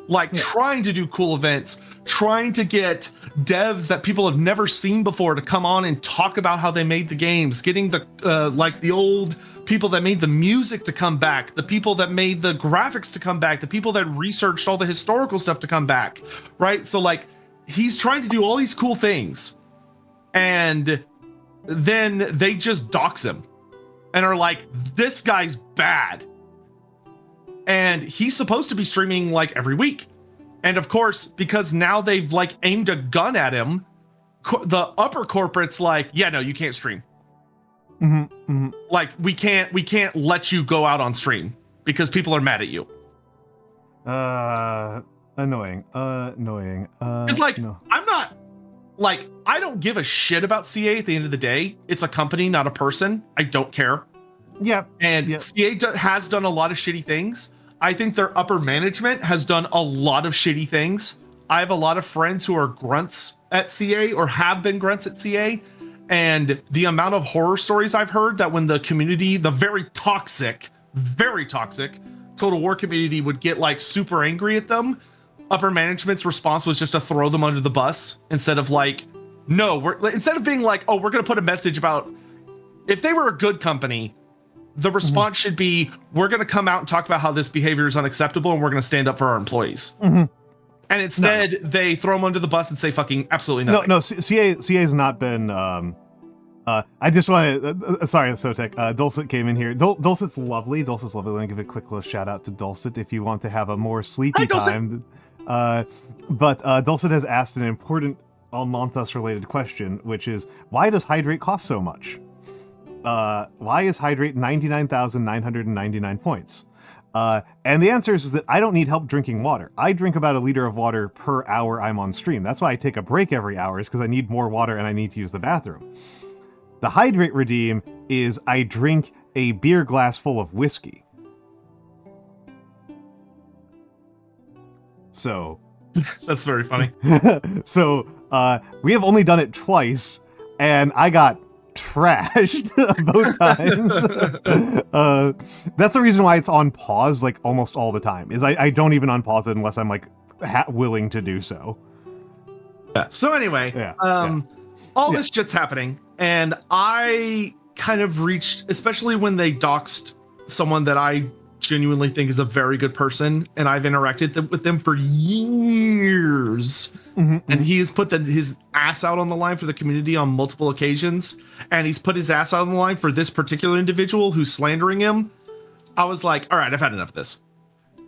Like, trying to do cool events, trying to get devs that people have never seen before to come on and talk about how they made the games, getting the like the old people that made the music to come back, the people that made the graphics to come back, the people that researched all the historical stuff to come back, right? So like, he's trying to do all these cool things, and then they just dox him and are like, this guy's bad. And he's supposed to be streaming like every week. And of course, because now they've like aimed a gun at him, the upper corporate's like, yeah, no, you can't stream. Like, we can't let you go out on stream because people are mad at you. Annoying. It's like, no. I'm not, like, I don't give a shit about CA at the end of the day. It's a company, not a person. I don't care. Yeah. And CA has done a lot of shitty things. I think their upper management has done a lot of shitty things. I have a lot of friends who are grunts at CA or have been grunts at CA. And the amount of horror stories I've heard that when the community, the very toxic Total War community would get like super angry at them, upper management's response was just to throw them under the bus instead of like, no, instead of being like, oh, we're going to put a message about, if they were a good company, the response should be, we're going to come out and talk about how this behavior is unacceptable, and we're going to stand up for our employees. And instead, they throw them under the bus and say fucking absolutely nothing. No, CA has not been. I just want to. Sorry, Sotek. Dulcet came in here. Dulcet's lovely. Let me give a quick little shout out to Dulcet if you want to have a more sleepy time. But Dulcet has asked an important Almantas related question, which is, why does hydrate cost so much? Why is hydrate 99,999 points? And the answer is that I don't need help drinking water. I drink about 1 liter of water per hour I'm on stream. That's why I take a break every hour, is because I need more water and I need to use the bathroom. The hydrate redeem is I drink a beer glass full of whiskey. So... That's very funny. So, we have only done it twice, and I got trashed both times. That's the reason why it's on pause like almost all the time, is I don't even unpause it unless I'm like willing to do so. Yeah. So anyway, all this shit's happening, and I kind of reached, especially when they doxed someone that I genuinely think is a very good person, and I've interacted with them for years. And he has put his ass out on the line for the community on multiple occasions, and he's put his ass out on the line for this particular individual who's slandering him. I was like, all right, I've had enough of this.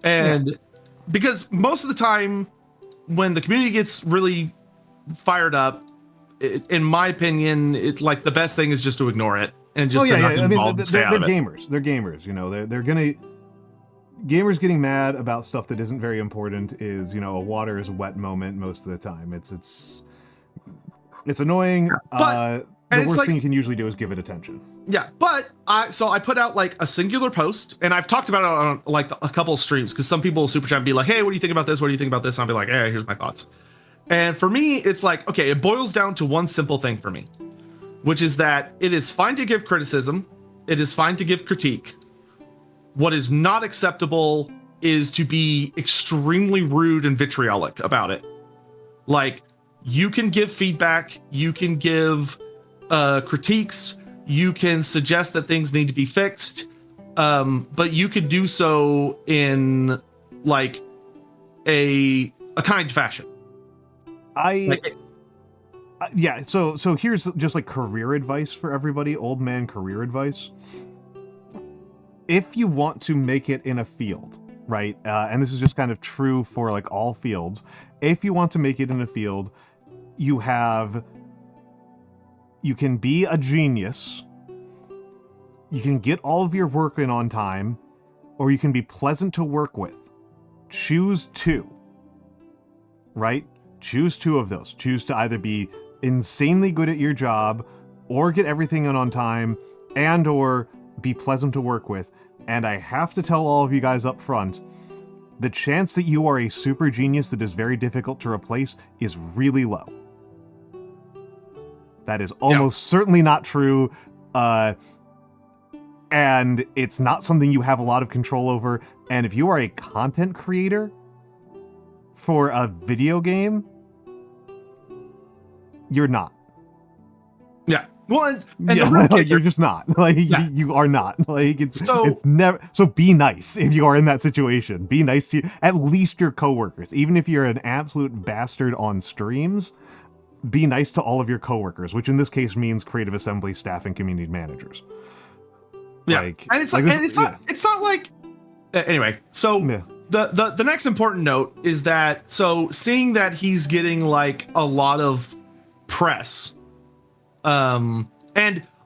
And because most of the time, when the community gets really fired up, in my opinion, it like the best thing is just to ignore it and just to not get involved and stay out they're of it. gamers. They're gamers. You know, they're gonna. Gamers getting mad about stuff that isn't very important is, you know, a water is wet moment most of the time. It's annoying. But the worst thing you can usually do is give it attention. Yeah, but I put out like a singular post, and I've talked about it on like a couple of streams because some people will super chat and be like, "Hey, what do you think about this? What do you think about this?" And I'll be like, "Hey, here's my thoughts." And for me, it's like, okay, it boils down to one simple thing for me, which is that it is fine to give criticism, it is fine to give critique. What is not acceptable is to be extremely rude and vitriolic about it. Like, you can give feedback, you can give critiques, you can suggest that things need to be fixed, but you could do so in like a kind fashion. Yeah, so here's just like career advice for everybody, old man career advice. If you want to make it in a field, right, and this is just kind of true for like all fields, if you want to make it in a field, you can be a genius, you can get all of your work in on time, or you can be pleasant to work with. Choose two, right? Choose two of those. Choose to either be insanely good at your job, or get everything in on time, and or be pleasant to work with. And I have to tell all of you guys up front, the chance that you are a super genius that is very difficult to replace is really low. That is almost certainly not true, and it's not something you have a lot of control over. And if you are a content creator for a video game, you're not. Yeah. Well, like you're just not. Like you are not. Like it's never. So be nice if you are in that situation. Be nice to at least your coworkers, even if you're an absolute bastard on streams. Be nice to all of your coworkers, which in this case means creative assembly staff and community managers. Yeah, like, and it's not like anyway. So the next important note is that seeing that he's getting like a lot of press, and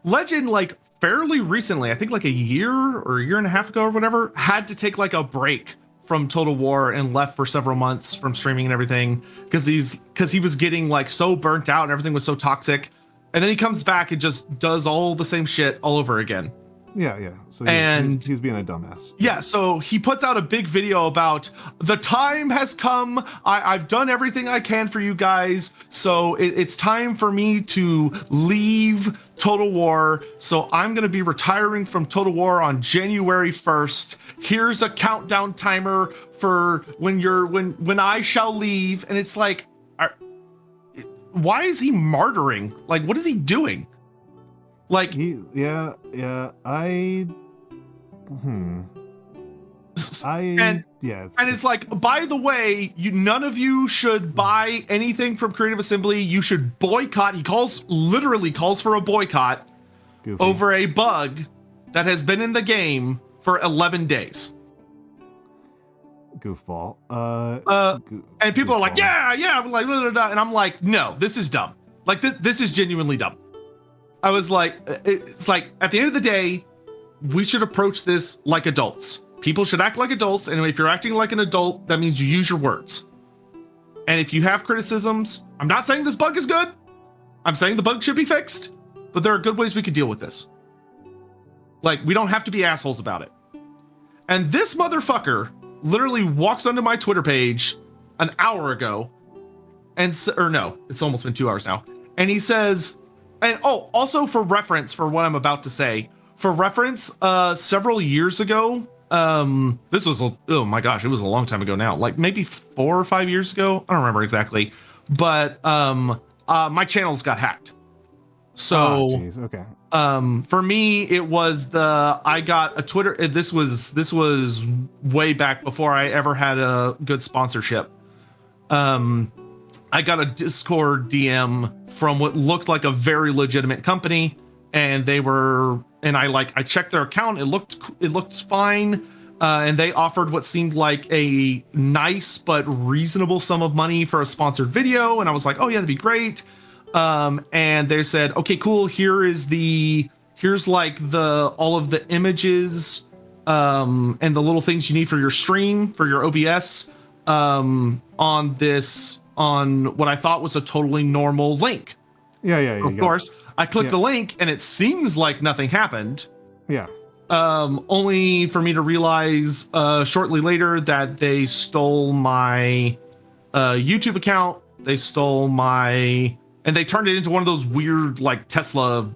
Legend like fairly recently, I think like a year or a year and a half ago or whatever, had to take like a break from Total War and left for several months from streaming and everything because he was getting like so burnt out and everything was so toxic, and then he comes back and just does all the same shit all over again. Yeah. So he's being a dumbass. Yeah, so he puts out a big video about the time has come. I've done everything I can for you guys. So it's time for me to leave Total War. So I'm going to be retiring from Total War on January 1st. Here's a countdown timer for when I shall leave. And it's like, why is he martyring? Like, what is he doing? Like and it's like, by the way, none of you should buy anything from Creative Assembly. You should boycott. He literally calls for a boycott over a bug that has been in the game for 11 days. Goofball. And people are like, yeah, like, and I'm like, no, this is dumb. Like this is genuinely dumb. I was like, it's like, at the end of the day, we should approach this like adults. People should act like adults, and if you're acting like an adult, that means you use your words. And if you have criticisms, I'm not saying this bug is good. I'm saying the bug should be fixed, but there are good ways we could deal with this. Like, we don't have to be assholes about it. And this motherfucker literally walks onto my Twitter page an hour ago, or no, it's almost been 2 hours now, and he says, and also for reference for what I'm about to say, several years ago, this was, oh my gosh, it was a long time ago now, like maybe 4 or 5 years ago. I don't remember exactly, but my channels got hacked. So, okay. For me, it was I got a Twitter. This was way back before I ever had a good sponsorship. I got a Discord DM from what looked like a very legitimate company, and I checked their account. It looked fine. and they offered what seemed like a nice but reasonable sum of money for a sponsored video. And I was like, oh yeah, that'd be great. And they said, okay, cool. Here's like all of the images, and the little things you need for your stream, for your OBS, on what I thought was a totally normal link. Yeah. Of course, I clicked the link and it seems like nothing happened. Yeah. Only for me to realize shortly later that they stole my YouTube account. They stole and they turned it into one of those weird like Tesla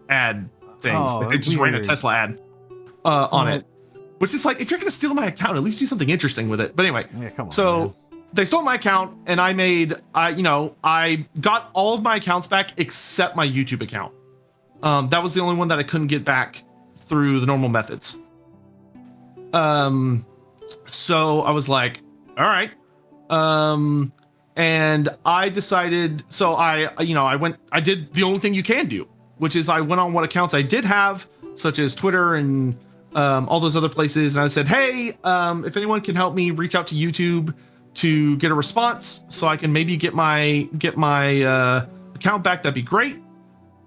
ad things. Like they just ran a Tesla ad on it, which is like, if you're gonna steal my account, at least do something interesting with it. But anyway, come on, so man. They stole my account, and I got all of my accounts back except my YouTube account. That was the only one that I couldn't get back through the normal methods. So I was like, all right. And I decided, so I did the only thing you can do, which is I went on what accounts I did have, such as Twitter and all those other places. And I said, hey, if anyone can help me reach out to YouTube to get a response so I can maybe get my account back, that'd be great.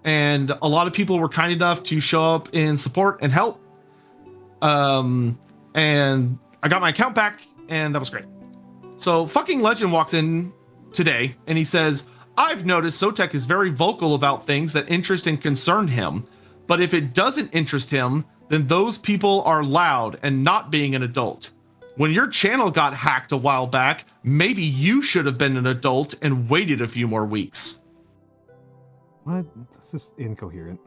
And a lot of people were kind enough to show up in support and help. And I got my account back, and that was great. So fucking Legend walks in today and he says, I've noticed Sotek is very vocal about things that interest and concern him. But if it doesn't interest him, then those people are loud and not being an adult. When your channel got hacked a while back, maybe you should have been an adult and waited a few more weeks. What? This is incoherent.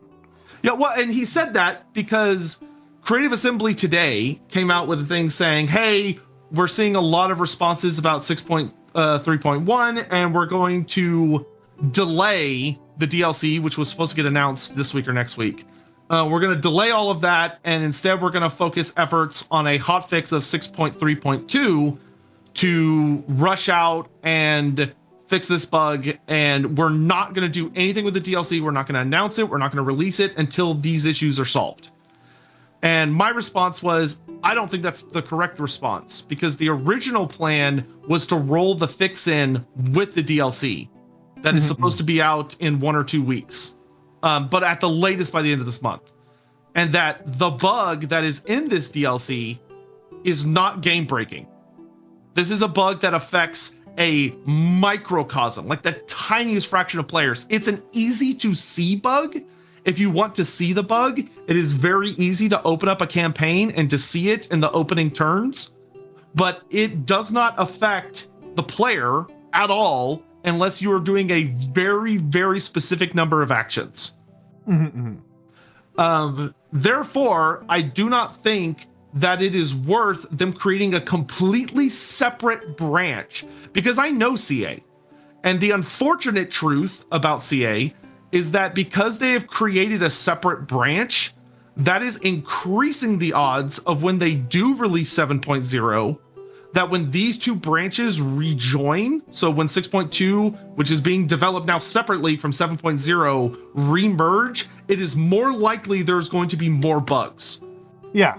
Yeah, well, and he said that because Creative Assembly today came out with a thing saying, hey, we're seeing a lot of responses about 6.3.1, and we're going to delay the DLC, which was supposed to get announced this week or next week. We're going to delay all of that, and instead we're going to focus efforts on a hotfix of 6.3.2 to rush out and fix this bug. And we're not going to do anything with the DLC. We're not going to announce it. We're not going to release it until these issues are solved. And my response was, I don't think that's the correct response, because the original plan was to roll the fix in with the DLC that is supposed to be out in 1 or 2 weeks. But at the latest by the end of this month. And that the bug that is in this DLC is not game breaking. This is a bug that affects a microcosm, like the tiniest fraction of players. It's an easy to see bug. If you want to see the bug, it is very easy to open up a campaign and to see it in the opening turns. But it does not affect the player at all unless you are doing a very, very specific number of actions. Therefore, I do not think that it is worth them creating a completely separate branch, because I know CA. And the unfortunate truth about CA is that because they have created a separate branch, that is increasing the odds of when they do release 7.0, that when these two branches rejoin, so when 6.2, which is being developed now separately from 7.0, remerge, it is more likely there's going to be more bugs. Yeah.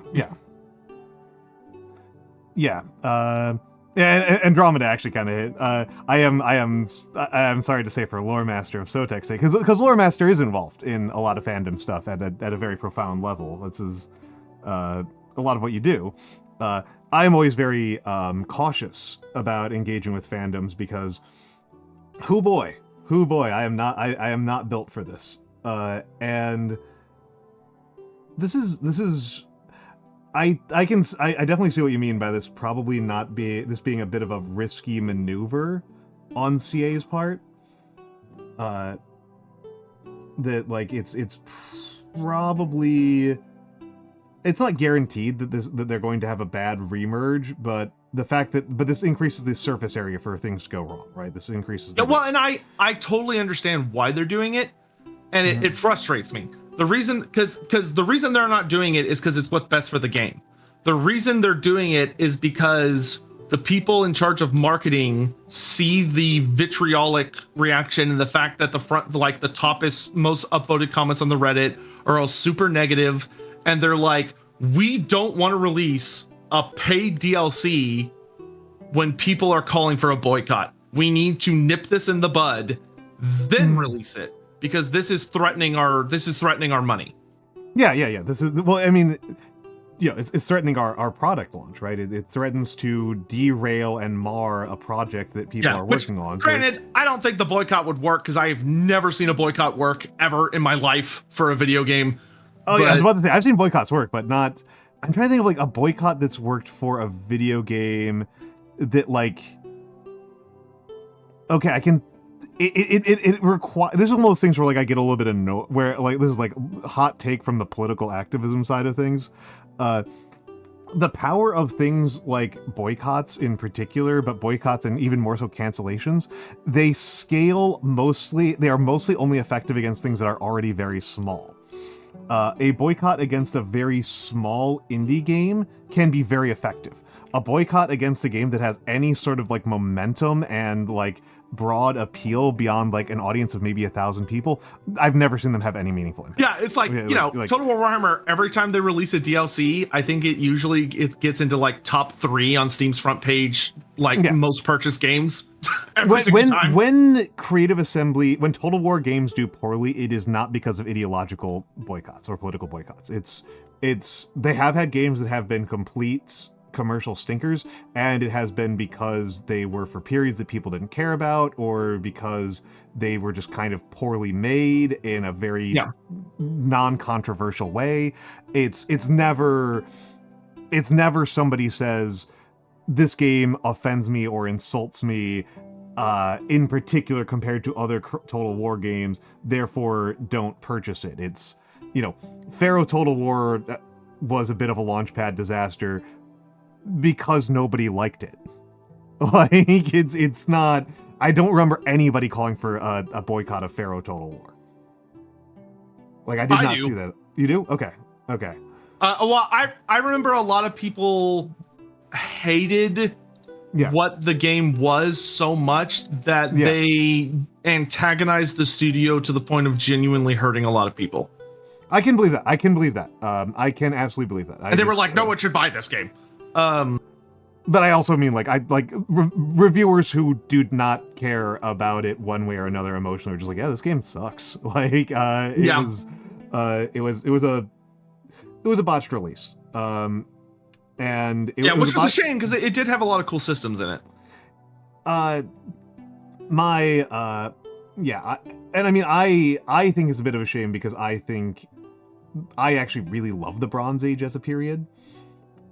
Andromeda actually kind of hit. I am sorry to say for Lore Master of Sotek's sake, because Lore Master is involved in a lot of fandom stuff at a very profound level. This is a lot of what you do. I am always very cautious about engaging with fandoms because, hoo boy, I am not built for this. And this is. I definitely see what you mean by this probably not being a bit of a risky maneuver on CA's part. That like it's probably, it's not guaranteed that they're going to have a bad remerge, but the fact that this increases the surface area for things to go wrong, right? This increases the risk. And I totally understand why they're doing it, and it frustrates me. The reason, because the reason they're not doing it is because it's what's best for the game. The reason they're doing it is because the people in charge of marketing see the vitriolic reaction and the fact that the front, like the top is most upvoted comments on the Reddit are all super negative, and they're like, we don't want to release a paid DLC when people are calling for a boycott. We need to nip this in the bud, then release it, because this is threatening our money. Yeah. This is, well, I mean, it's threatening our product launch, right? It threatens to derail and mar a project that people are working on. Granted, I don't think the boycott would work, because I have never seen a boycott work ever in my life for a video game. Oh, yeah, I was about to say, I've seen boycotts work, but not... I'm trying to think of, like, a boycott that's worked for a video game that, like... Okay, I can... It requires... This is one of those things where, like, I get a little bit of where, like, this is, like, hot take from the political activism side of things. The power of things like boycotts in particular, but boycotts and even more so cancellations, they are mostly only effective against things that are already very small. A boycott against a very small indie game can be very effective. A boycott against a game that has any sort of like momentum and like broad appeal beyond like an audience of maybe 1,000 people, I've never seen them have any meaningful impact. Yeah, it's like, Total War Warhammer, every time they release a DLC, I think it gets into like top 3 on Steam's front page, most purchased games. When Creative Assembly, when Total War games do poorly, it is not because of ideological boycotts or political boycotts. They have had games that have been complete commercial stinkers, and it has been because they were for periods that people didn't care about, or because they were just kind of poorly made in a very non-controversial way. It's never somebody says this game offends me or insults me in particular compared to other Total War games, therefore don't purchase it. It's, Pharaoh Total War was a bit of a launchpad disaster because nobody liked it. Like, it's not... I don't remember anybody calling for a boycott of Pharaoh Total War. Like, I did not see that. You do? Okay. Well, I remember a lot of people hated what the game was so much that they antagonized the studio to the point of genuinely hurting a lot of people. I can believe that. I can absolutely believe that. And they were like, no one should buy this game. But I also mean, reviewers who do not care about it one way or another emotionally are just like, yeah, this game sucks. Like, it was a botched release. Which was a shame because it did have a lot of cool systems in it. I think it's a bit of a shame because I think I actually really love the Bronze Age as a period.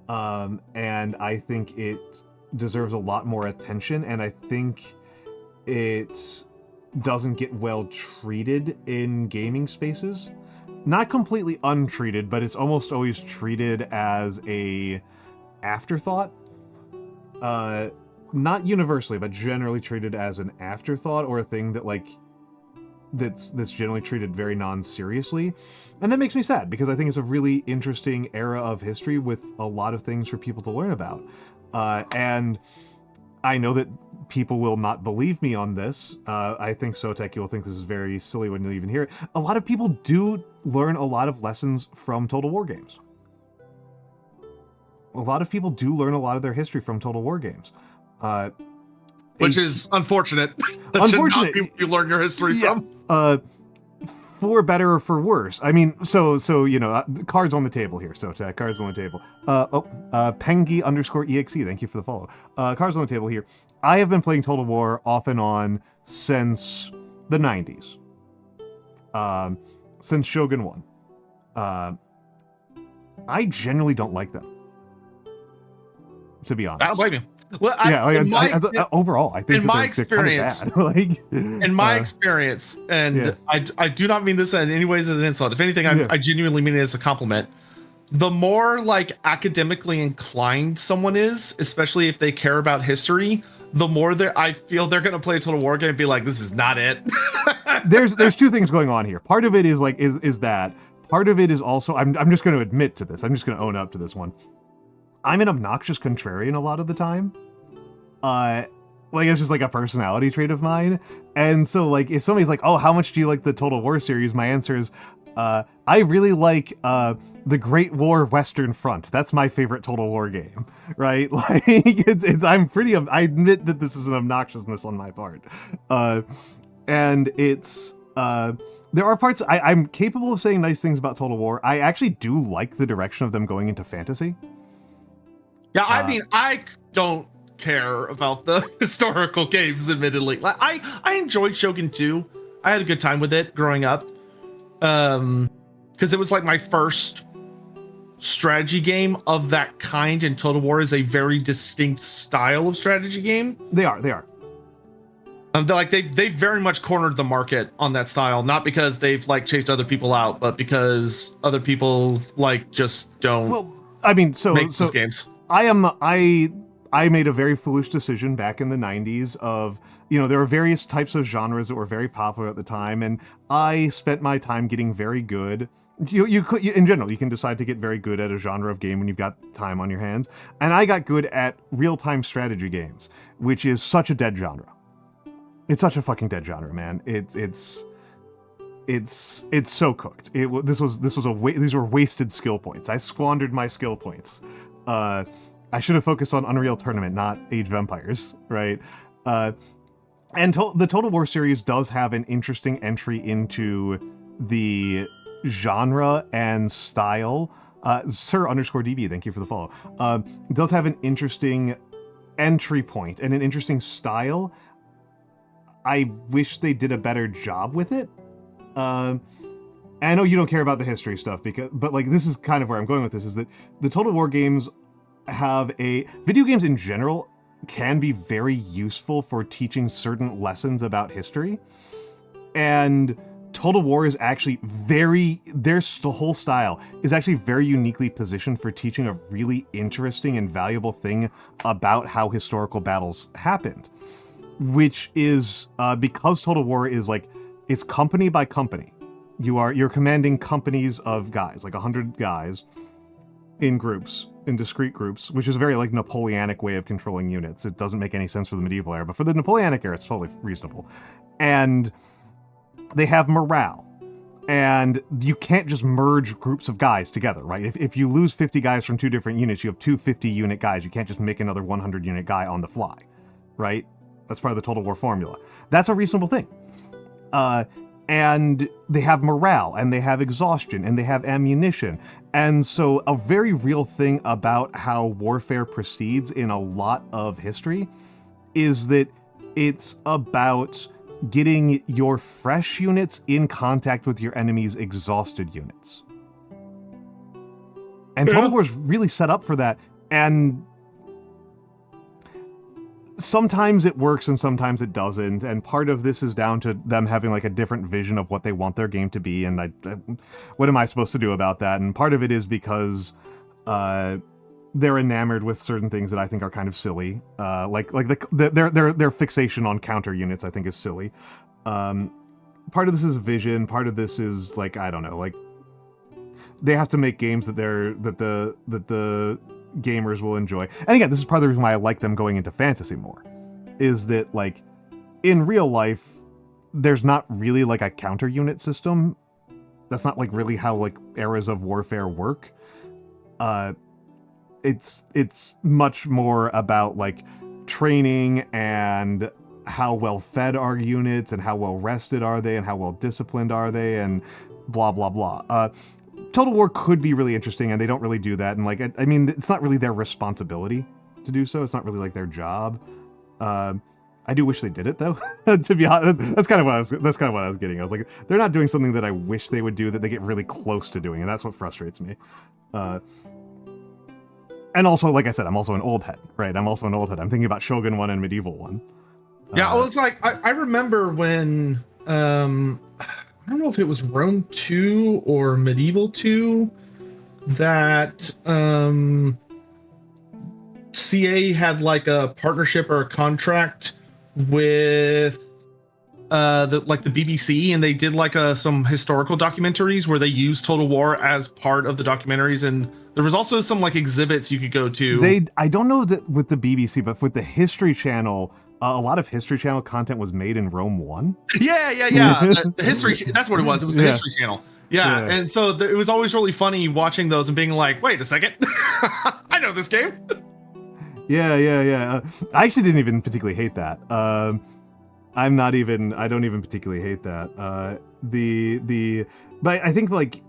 And I think it deserves a lot more attention, and I think it doesn't get well treated in gaming spaces. Not completely untreated, but it's almost always treated as a afterthought. Not universally, but generally treated as an afterthought or a thing that that's generally treated very non-seriously. And that makes me sad because I think it's a really interesting era of history with a lot of things for people to learn about. And I know that people will not believe me on this. I think Sotek, you'll think this is very silly when you even hear it. A lot of people do learn a lot of lessons from Total War games. A lot of people do learn a lot of their history from Total War games. Which is unfortunate. Unfortunate. You learn your history from. For better or for worse. I mean, so cards on the table here. So cards on the table. Pengi_EXE. Thank you for the follow. Cards on the table here. I have been playing Total War off and on since the 90s. Since Shogun 1. I generally don't like them. To be honest. I don't blame you. Well, overall, I think in my experience, in my experience, and I do not mean this in any ways as an insult. If anything, I genuinely mean it as a compliment. The more academically inclined someone is, especially if they care about history, the more I feel they're going to play a Total War game and be like, "This is not it." There's two things going on here. Part of it is that. Part of it is also I'm just going to admit to this. I'm just going to own up to this one. I'm an obnoxious contrarian a lot of the time. It's just a personality trait of mine. And so if somebody's like, oh, how much do you like the Total War series? My answer is, I really like the Great War Western Front. That's my favorite Total War game, right? Like, I admit that this is an obnoxiousness on my part. And it's, there are parts, I'm capable of saying nice things about Total War. I actually do like the direction of them going into fantasy. Yeah, I mean, I don't care about the historical games, admittedly. Like, I enjoyed Shogun 2. I had a good time with it growing up. Because it was like my first strategy game of that kind, and Total War is a very distinct style of strategy game. They are. They very much cornered the market on that style, not because they've like chased other people out, but because other people like just don't. Well, I mean, make these games. I made a very foolish decision back in the 90s of, you know, there were various types of genres that were very popular at the time, and I spent my time getting very good. You could, in general, you can decide to get very good at a genre of game when you've got time on your hands, and I got good at real-time strategy games, which is such a dead genre. It's such a fucking dead genre, man. It's so cooked. These were wasted skill points. I squandered my skill points. I should have focused on Unreal Tournament, not Age of Empires, right? And the Total War series does have an interesting entry into the genre and style. Sir_DB, thank you for the follow. Does have an interesting entry point and an interesting style. I wish they did a better job with it. I know you don't care about the history stuff, but like, this is kind of where I'm going with this, is that the Total War games video games in general can be very useful for teaching certain lessons about history. And Total War is actually the whole style is actually very uniquely positioned for teaching a really interesting and valuable thing about how historical battles happened. Which is, because Total War is like, it's company by company. You're commanding companies of guys, like 100 guys in groups, in discrete groups, which is a very like Napoleonic way of controlling units. It doesn't make any sense for the medieval era, but for the Napoleonic era, it's totally reasonable. And they have morale. And you can't just merge groups of guys together, right? If you lose 50 guys from two different units, you have two 50-unit guys. You can't just make another 100-unit guy on the fly, right? That's part of the Total War formula. That's a reasonable thing. And they have morale, and they have exhaustion, and they have ammunition. And so a very real thing about how warfare proceeds in a lot of history is that it's about getting your fresh units in contact with your enemy's exhausted units. And Total War is really set up for that, and sometimes it works and sometimes it doesn't, and part of this is down to them having like a different vision of what they want their game to be, and what am I supposed to do about that? And part of it is because they're enamored with certain things that I think are kind of silly, like their fixation on counter units I think is silly. Part of this is vision, part of this is like, I don't know, like they have to make games that the gamers will enjoy. And again, this is part of the reason why I like them going into fantasy more, is that like in real life there's not really like a counter unit system. That's not like really how like eras of warfare work. It's much more about like training and how well fed are units and how well rested are they and how well disciplined are they and blah blah blah. Total War could be really interesting, and they don't really do that. And like, I mean, it's not really their responsibility to do so. It's not really like their job. I do wish they did it though. To be honest, that's kind of what I was getting. I was like, they're not doing something that I wish they would do that they get really close to doing, and that's what frustrates me. And also, like I said, I'm also an old head, right? I'm thinking about Shogun 1 and Medieval 1. Yeah, I was like, I remember when I don't know if it was Rome 2 or Medieval 2 that CA had like a partnership or a contract with the BBC, and they did like some historical documentaries where they used Total War as part of the documentaries, and there was also some like exhibits you could go to. I don't know that with the BBC, but with the History Channel, a lot of History Channel content was made in Rome 1. Yeah. The history. That's what it was. It was the History Channel. Yeah. And so it was always really funny watching those and being like, wait a second, I know this game. Yeah. I actually didn't even particularly hate that. I don't even particularly hate that. But I think like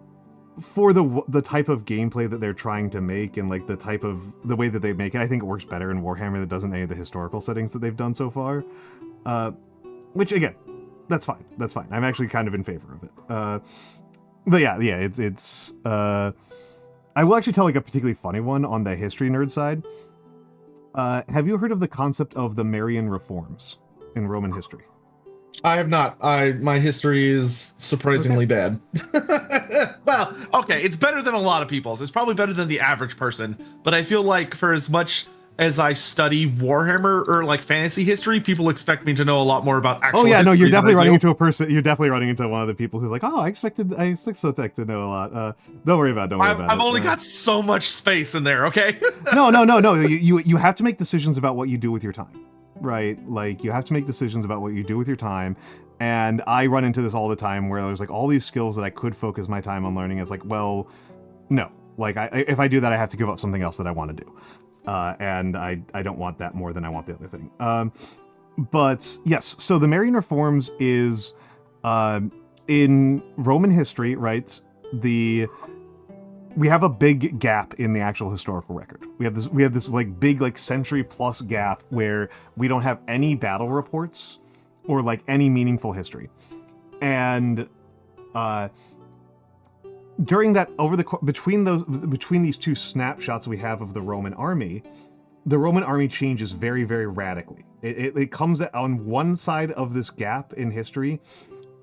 for the type of gameplay that they're trying to make and like the way that they make it, I think it works better in Warhammer that doesn't any of the historical settings that they've done so far. Which again, that's fine. I'm actually kind of in favor of it. But yeah, it's I will actually tell like a particularly funny one on the history nerd side. Have you heard of the concept of the Marian reforms in Roman history? I have not. My history is surprisingly bad. Well, okay, it's better than a lot of people's. It's probably better than the average person. But I feel like for as much as I study Warhammer or like fantasy history, people expect me to know a lot more about actual. Oh yeah, no, you're definitely running into into a person. You're definitely running into one of the people who's like, oh, I expect Sotek to know a lot. Don't worry about it. I've only got so much space in there. Okay. No. You have to make decisions about what you do with your time. Right, like you have to make decisions about what you do with your time, and I run into this all the time where there's like all these skills that I could focus my time on learning. It's like, well, no, like if I do that, I have to give up something else that I want to do, and I don't want that more than I want the other thing. But yes, so the Marian reforms is in Roman history, right? We have a big gap in the actual historical record. We have this like big like century plus gap where we don't have any battle reports or like any meaningful history. And during that between these two snapshots we have of the Roman army changes very, very radically. It comes on one side of this gap in history.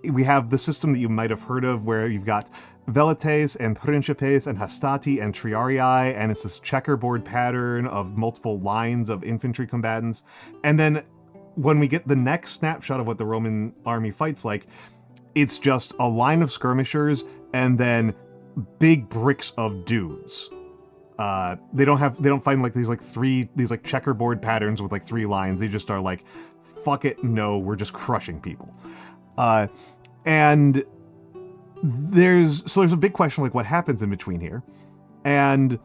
We have the system that you might have heard of where you've got Velites and Principes and Hastati and Triarii, and it's this checkerboard pattern of multiple lines of infantry combatants. And then when we get the next snapshot of what the Roman army fights like, it's just a line of skirmishers and then big bricks of dudes. They don't find like these checkerboard patterns with like 3 lines. They just are like, fuck it, no, we're just crushing people. And there's a big question like what happens in between here. And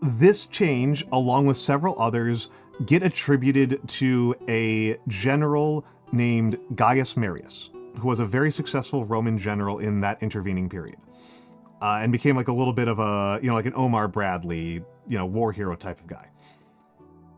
this change, along with several others, get attributed to a general named Gaius Marius, who was a very successful Roman general in that intervening period. And became like a little bit of a, like an Omar Bradley, war hero type of guy.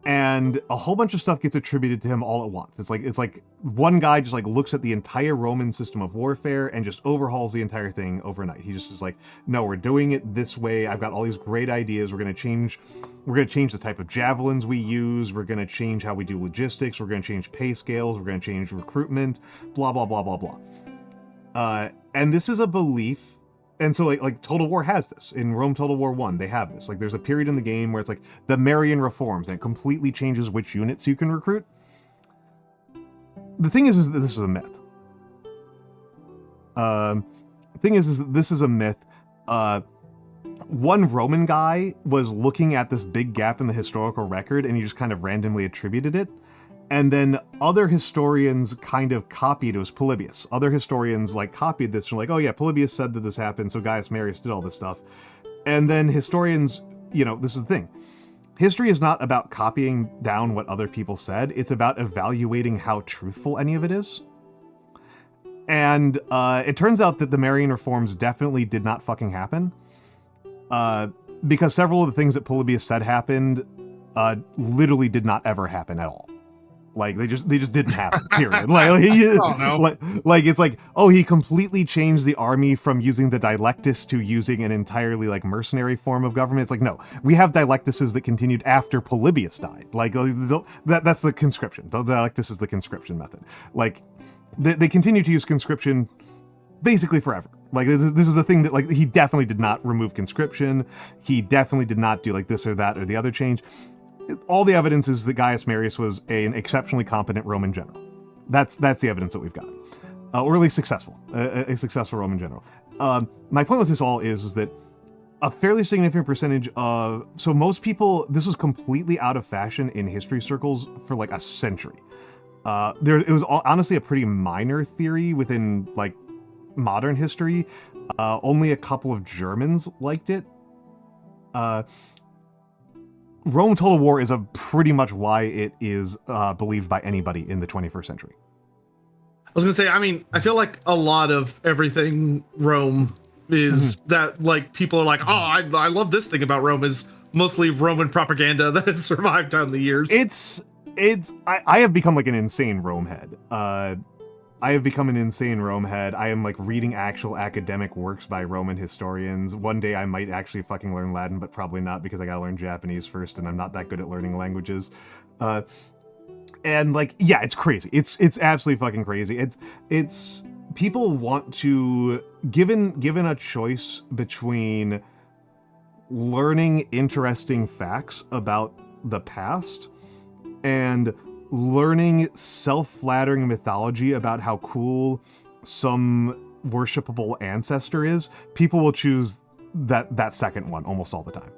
And a whole bunch of stuff gets attributed to him all at once. It's like one guy just like looks at the entire Roman system of warfare and just overhauls the entire thing overnight. He just is like, no, we're doing it this way. I've got all these great ideas. We're going to change the type of javelins we use. We're going to change how we do logistics. We're going to change pay scales. We're going to change recruitment, blah, blah, blah, blah, blah. And this is a belief. And so like Total War has this. In Rome Total War 1, they have this. Like there's a period in the game where it's like the Marian reforms and it completely changes which units you can recruit. The thing is that this is a myth. This is a myth. One Roman guy was looking at this big gap in the historical record and he just kind of randomly attributed it. And then other historians kind of copied. It was Polybius. Other historians like copied this and like, oh yeah, Polybius said that this happened, so Gaius Marius did all this stuff. And then historians, this is the thing. History is not about copying down what other people said. It's about evaluating how truthful any of it is. And it turns out that the Marian reforms definitely did not fucking happen. Because several of the things that Polybius said happened literally did not ever happen at all. Like they just didn't happen. Period. Like it's like, oh, he completely changed the army from using the dialectus to using an entirely like mercenary form of government. It's like, no, we have dialectuses that continued after Polybius died. Like that's the conscription. The dialectus is the conscription method. Like they continue to use conscription basically forever. Like this is a thing that like he definitely did not remove conscription. He definitely did not do like this or that or the other change. All the evidence is that Gaius Marius was an exceptionally competent Roman general. That's the evidence that we've got, or at least successful, a successful Roman general. My point with this all is that a fairly significant percentage of, so most people, this was completely out of fashion in history circles for like a century. It was honestly a pretty minor theory within like modern history. Only a couple of Germans liked it. Rome Total War is a pretty much why it is believed by anybody in the 21st century. I was gonna say, I mean, I feel like a lot of everything Rome is that like people are like, oh, I love this thing about Rome is mostly Roman propaganda that has survived down the years. I have become like an insane Rome head. I am like reading actual academic works by Roman historians. One day I might actually fucking learn Latin, but probably not because I gotta learn Japanese first, and I'm not that good at learning languages. And like, yeah, it's crazy. It's absolutely fucking crazy. It's people want to, given a choice between learning interesting facts about the past and learning self-flattering mythology about how cool some worshipable ancestor is, people will choose that second one almost all the time.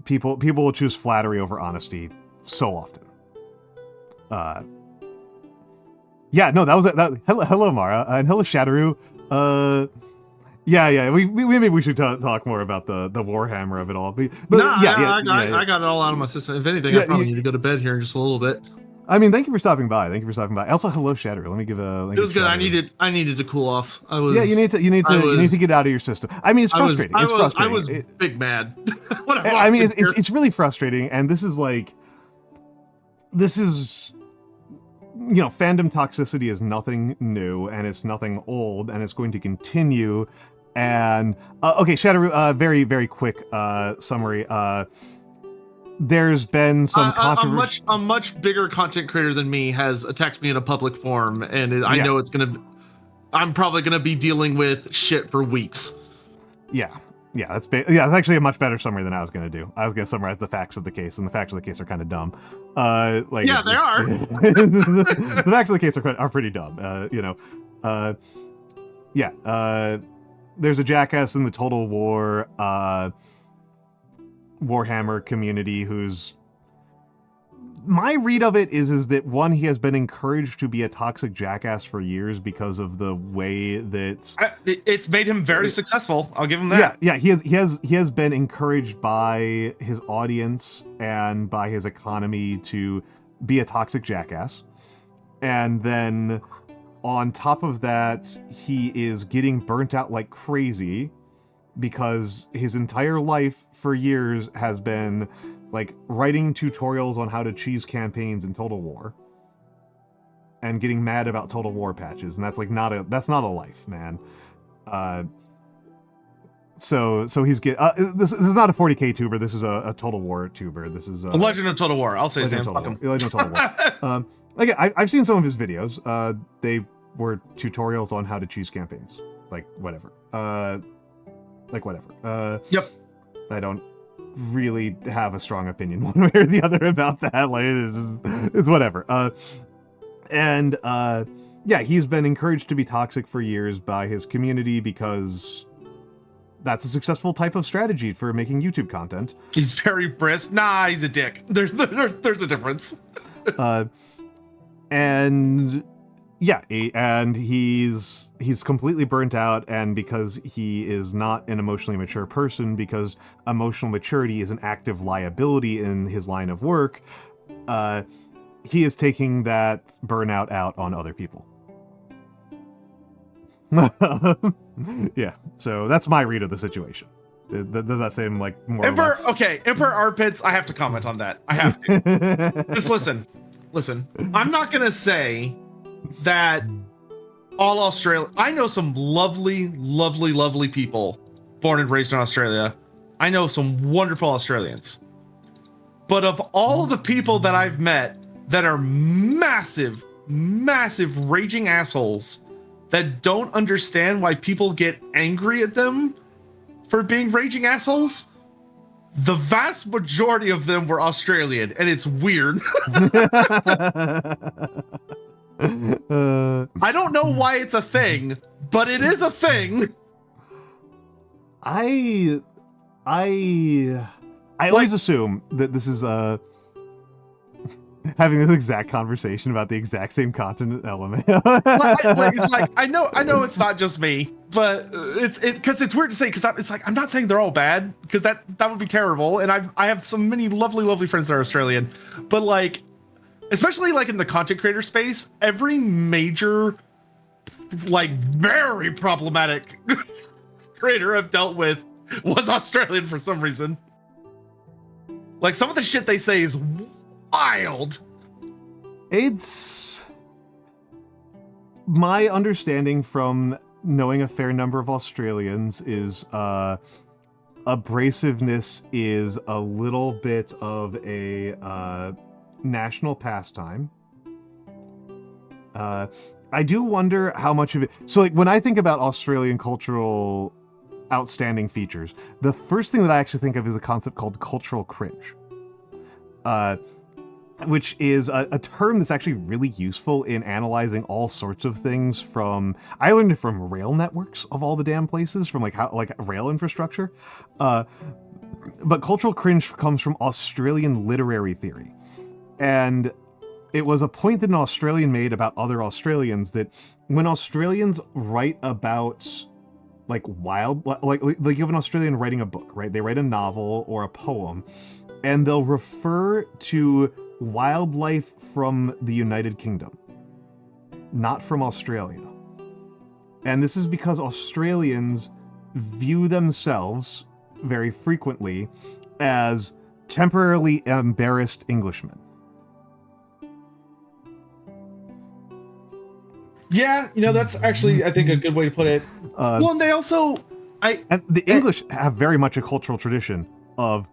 People will choose flattery over honesty so often. Yeah, no, that was it. Hello, Mara, and hello, Shadowroo. Yeah, maybe we should talk more about the Warhammer of it all. But I got it all out of my system. If anything, I probably need to go to bed here in just a little bit. I mean, thank you for stopping by. Also, hello, Shadowroo. Let me give a. It was good. Shadowroo. I needed to cool off. I was. Yeah, you need to get out of your system. I mean, it's frustrating. I was big mad. I mean, it's really frustrating, and this is fandom toxicity is nothing new, and it's nothing old, and it's going to continue. And okay, Shadowroo, very, very quick summary. There's been some controversy. A much bigger content creator than me has attacked me in a public forum, and I know I'm probably gonna be dealing with shit for weeks. Yeah, that's actually a much better summary than I was gonna do. I was gonna summarize the facts of the case, and the facts of the case are kind of dumb. They are. The facts of the case are pretty dumb. There's a jackass in the Total War Warhammer community who's, my read of it is that one, he has been encouraged to be a toxic jackass for years because of the way that it's made him very successful. I'll give him that. Yeah, he has been encouraged by his audience and by his economy to be a toxic jackass, and then on top of that, he is getting burnt out like crazy because his entire life for years has been like writing tutorials on how to cheese campaigns in Total War and getting mad about Total War patches, and that's not a life, man. So he's this is not a 40k tuber. This is a Total War tuber. This is a Legend of Total War. I'll say Legend of Total War. Like I've seen some of his videos. They were tutorials on how to choose campaigns. Whatever. Yep. I don't really have a strong opinion one way or the other about that. It's whatever. He's been encouraged to be toxic for years by his community because that's a successful type of strategy for making YouTube content. He's very brisk. Nah, he's a dick. There's a difference. And he's completely burnt out, and because he is not an emotionally mature person, because emotional maturity is an active liability in his line of work, he is taking that burnout out on other people. Yeah, so that's my read of the situation. Does that seem like more or less? Okay, Emperor Arpits, I have to comment on that. I have to. Just listen. I'm not gonna say that all Australia. I know some lovely people born and raised in Australia. I know some wonderful Australians. But of all of the people that I've met that are massive raging assholes that don't understand why people get angry at them for being raging assholes, the vast majority of them were Australian, and it's weird. I don't know why it's a thing, but it is a thing. I always assume that this is having this exact conversation about the exact same continent element. It's like I know it's not just me, but it's because it's weird to say, because it's like I'm not saying they're all bad, because that would be terrible, and I have so many lovely friends that are Australian, but like, especially like in the content creator space, every major like very problematic creator I've dealt with was Australian for some reason. Like, some of the shit they say is wild. It's my understanding from knowing a fair number of Australians is abrasiveness is a little bit of a national pastime. I do wonder how much of it. So, like, when I think about Australian cultural outstanding features, the first thing that I actually think of is a concept called cultural cringe, which is a term that's actually really useful in analyzing all sorts of things. I learned it from rail networks of all the damn places, from like rail infrastructure. But cultural cringe comes from Australian literary theory, and it was a point that an Australian made about other Australians, that when Australians write about like you have an Australian writing a book, right? They write a novel or a poem, and they'll refer to wildlife from the United Kingdom, not from Australia. And this is because Australians view themselves very frequently as temporarily embarrassed Englishmen. Yeah, that's actually, I think, a good way to put it. Well, and they also, and the English have very much a cultural tradition of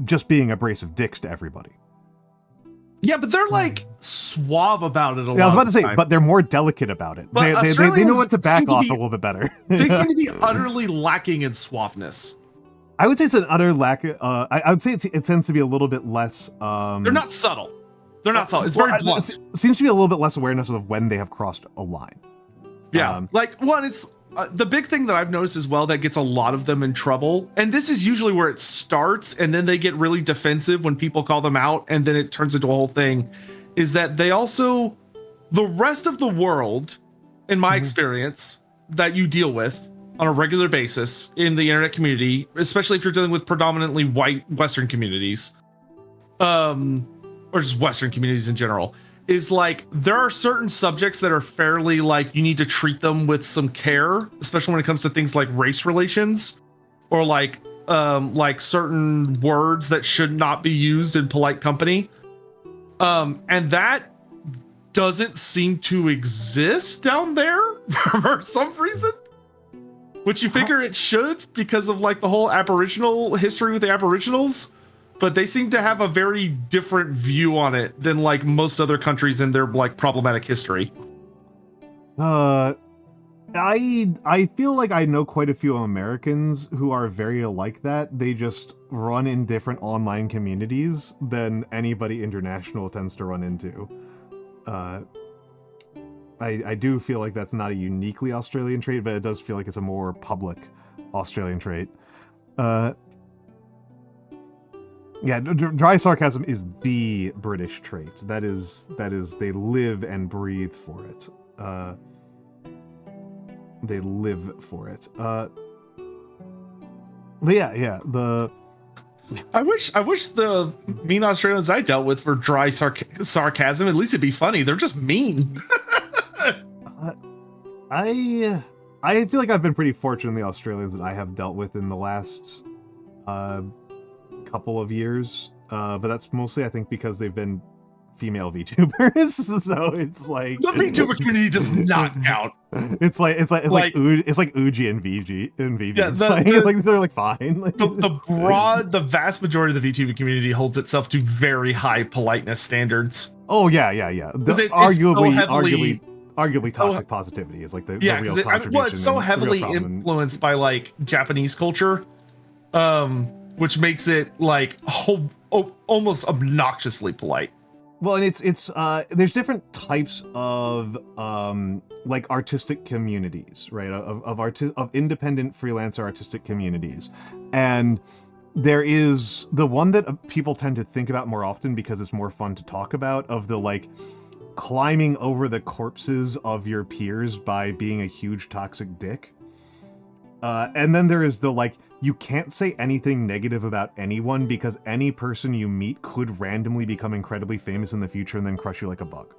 just being abrasive dicks to everybody. Yeah, but they're like suave about it a lot. Yeah, I was about to say, but they're more delicate about it. But they know what to back off a little bit better. They seem to be utterly lacking in suaveness. I would say it's an utter lack. I would say it tends to be a little bit less. They're not subtle. They're not subtle. It's very blunt. It seems to be a little bit less awareness of when they have crossed a line. Yeah, it's the big thing that I've noticed as well that gets a lot of them in trouble, and this is usually where it starts, and then they get really defensive when people call them out, and then it turns into a whole thing, is that they also, the rest of the world, in my experience, that you deal with on a regular basis in the internet community, especially if you're dealing with predominantly white Western communities, or just Western communities in general, is like, there are certain subjects that are fairly like, you need to treat them with some care, especially when it comes to things like race relations, or like certain words that should not be used in polite company. And that doesn't seem to exist down there for some reason, which you figure it should, because of like the whole Aboriginal history with the Aboriginals. But they seem to have a very different view on it than like most other countries in their like problematic history. I feel like I know quite a few Americans who are very like that. They just run in different online communities than anybody international tends to run into. I do feel like that's not a uniquely Australian trait, but it does feel like it's a more public Australian trait. Yeah, dry sarcasm is the British trait. That is, they live and breathe for it. They live for it. But yeah, I wish the mean Australians I dealt with were dry sarcasm. At least it'd be funny. They're just mean. I feel like I've been pretty fortunate in the Australians that I have dealt with in the last couple of years, but that's mostly, I think, because they've been female VTubers. So it's like the VTuber community does not count. It's like Uji and VG and VV. Yeah, they're like fine. The vast majority of the VTuber community holds itself to very high politeness standards. Oh yeah. Arguably toxic positivity is like the real contribution. It's so heavily influenced by like Japanese culture, which makes it like almost obnoxiously polite. Well, and it's there's different types of like artistic communities, right? Of independent freelancer artistic communities, and there is the one that people tend to think about more often because it's more fun to talk about, of the like climbing over the corpses of your peers by being a huge toxic dick. And then there is the like, you can't say anything negative about anyone because any person you meet could randomly become incredibly famous in the future and then crush you like a bug.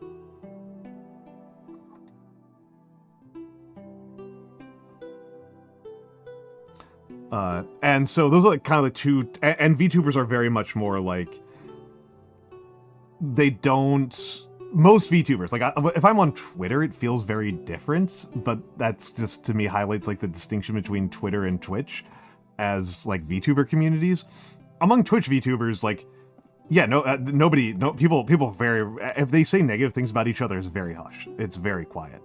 And so those are like kind of the two, and VTubers are very much more like, they don't, most VTubers, like if I'm on Twitter, it feels very different, but that's just, to me, highlights like the distinction between Twitter and Twitch as like VTuber communities. Among Twitch VTubers, like, yeah, people very, if they say negative things about each other, it's very hush. It's very quiet.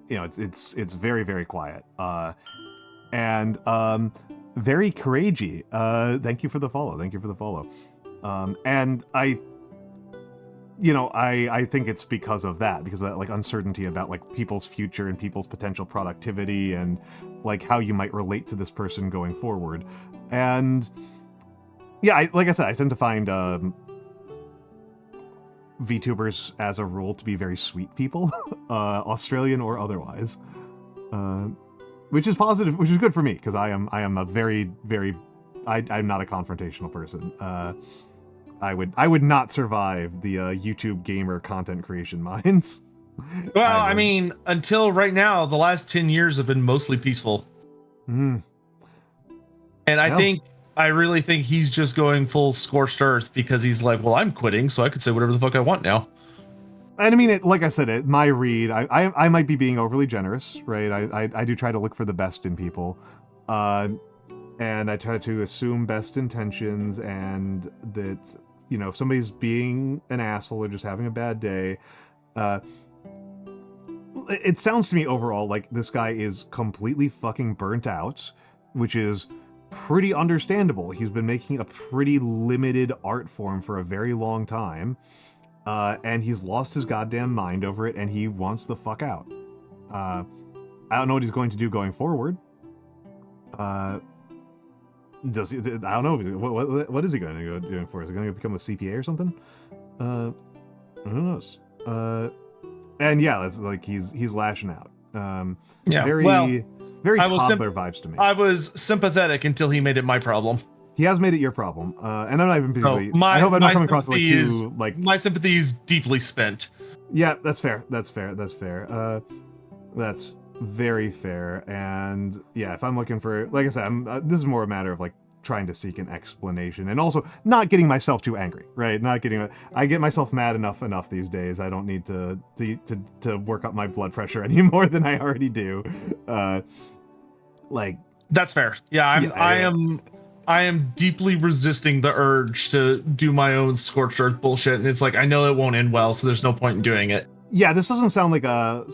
It's very, very quiet. And very couragey. Thank you for the follow. And I think it's because of that like uncertainty about like people's future and people's potential productivity and like how you might relate to this person going forward. And yeah, like I said, I tend to find VTubers as a rule to be very sweet people, Australian or otherwise, which is positive, which is good for me because I am a very, very, I'm not a confrontational person. I would not survive the YouTube gamer content creation mines. Well, I mean, until right now, the last 10 years have been mostly peaceful. Mm. And I really think he's just going full scorched earth because he's like, well, I'm quitting, so I could say whatever the fuck I want now. And I mean, like I said, my read, I might be being overly generous, right? I do try to look for the best in people. And I try to assume best intentions, and that, if somebody's being an asshole or just having a bad day, it sounds to me overall like this guy is completely fucking burnt out, which is pretty understandable. He's been making a pretty limited art form for a very long time, and he's lost his goddamn mind over it, and he wants the fuck out. I don't know what he's going to do going forward. I don't know. What is he going to go doing for? Is he going to become a CPA or something? Who knows? And yeah, that's like he's lashing out. Very toddler vibes to me. I was sympathetic until he made it my problem. He has made it your problem, and I'm not even particularly. I hope I'm not coming across like too like. My sympathy is deeply spent. Yeah, that's fair. That's very fair. And yeah, if I'm looking for, like I said, this is more a matter of like trying to seek an explanation, and also not getting myself too angry, right? I get myself mad enough these days. I don't need to work up my blood pressure any more than I already do. Like that's fair. Yeah, I am deeply resisting the urge to do my own scorched earth bullshit, and it's like I know it won't end well, so there's no point in doing it. Yeah, this doesn't sound like a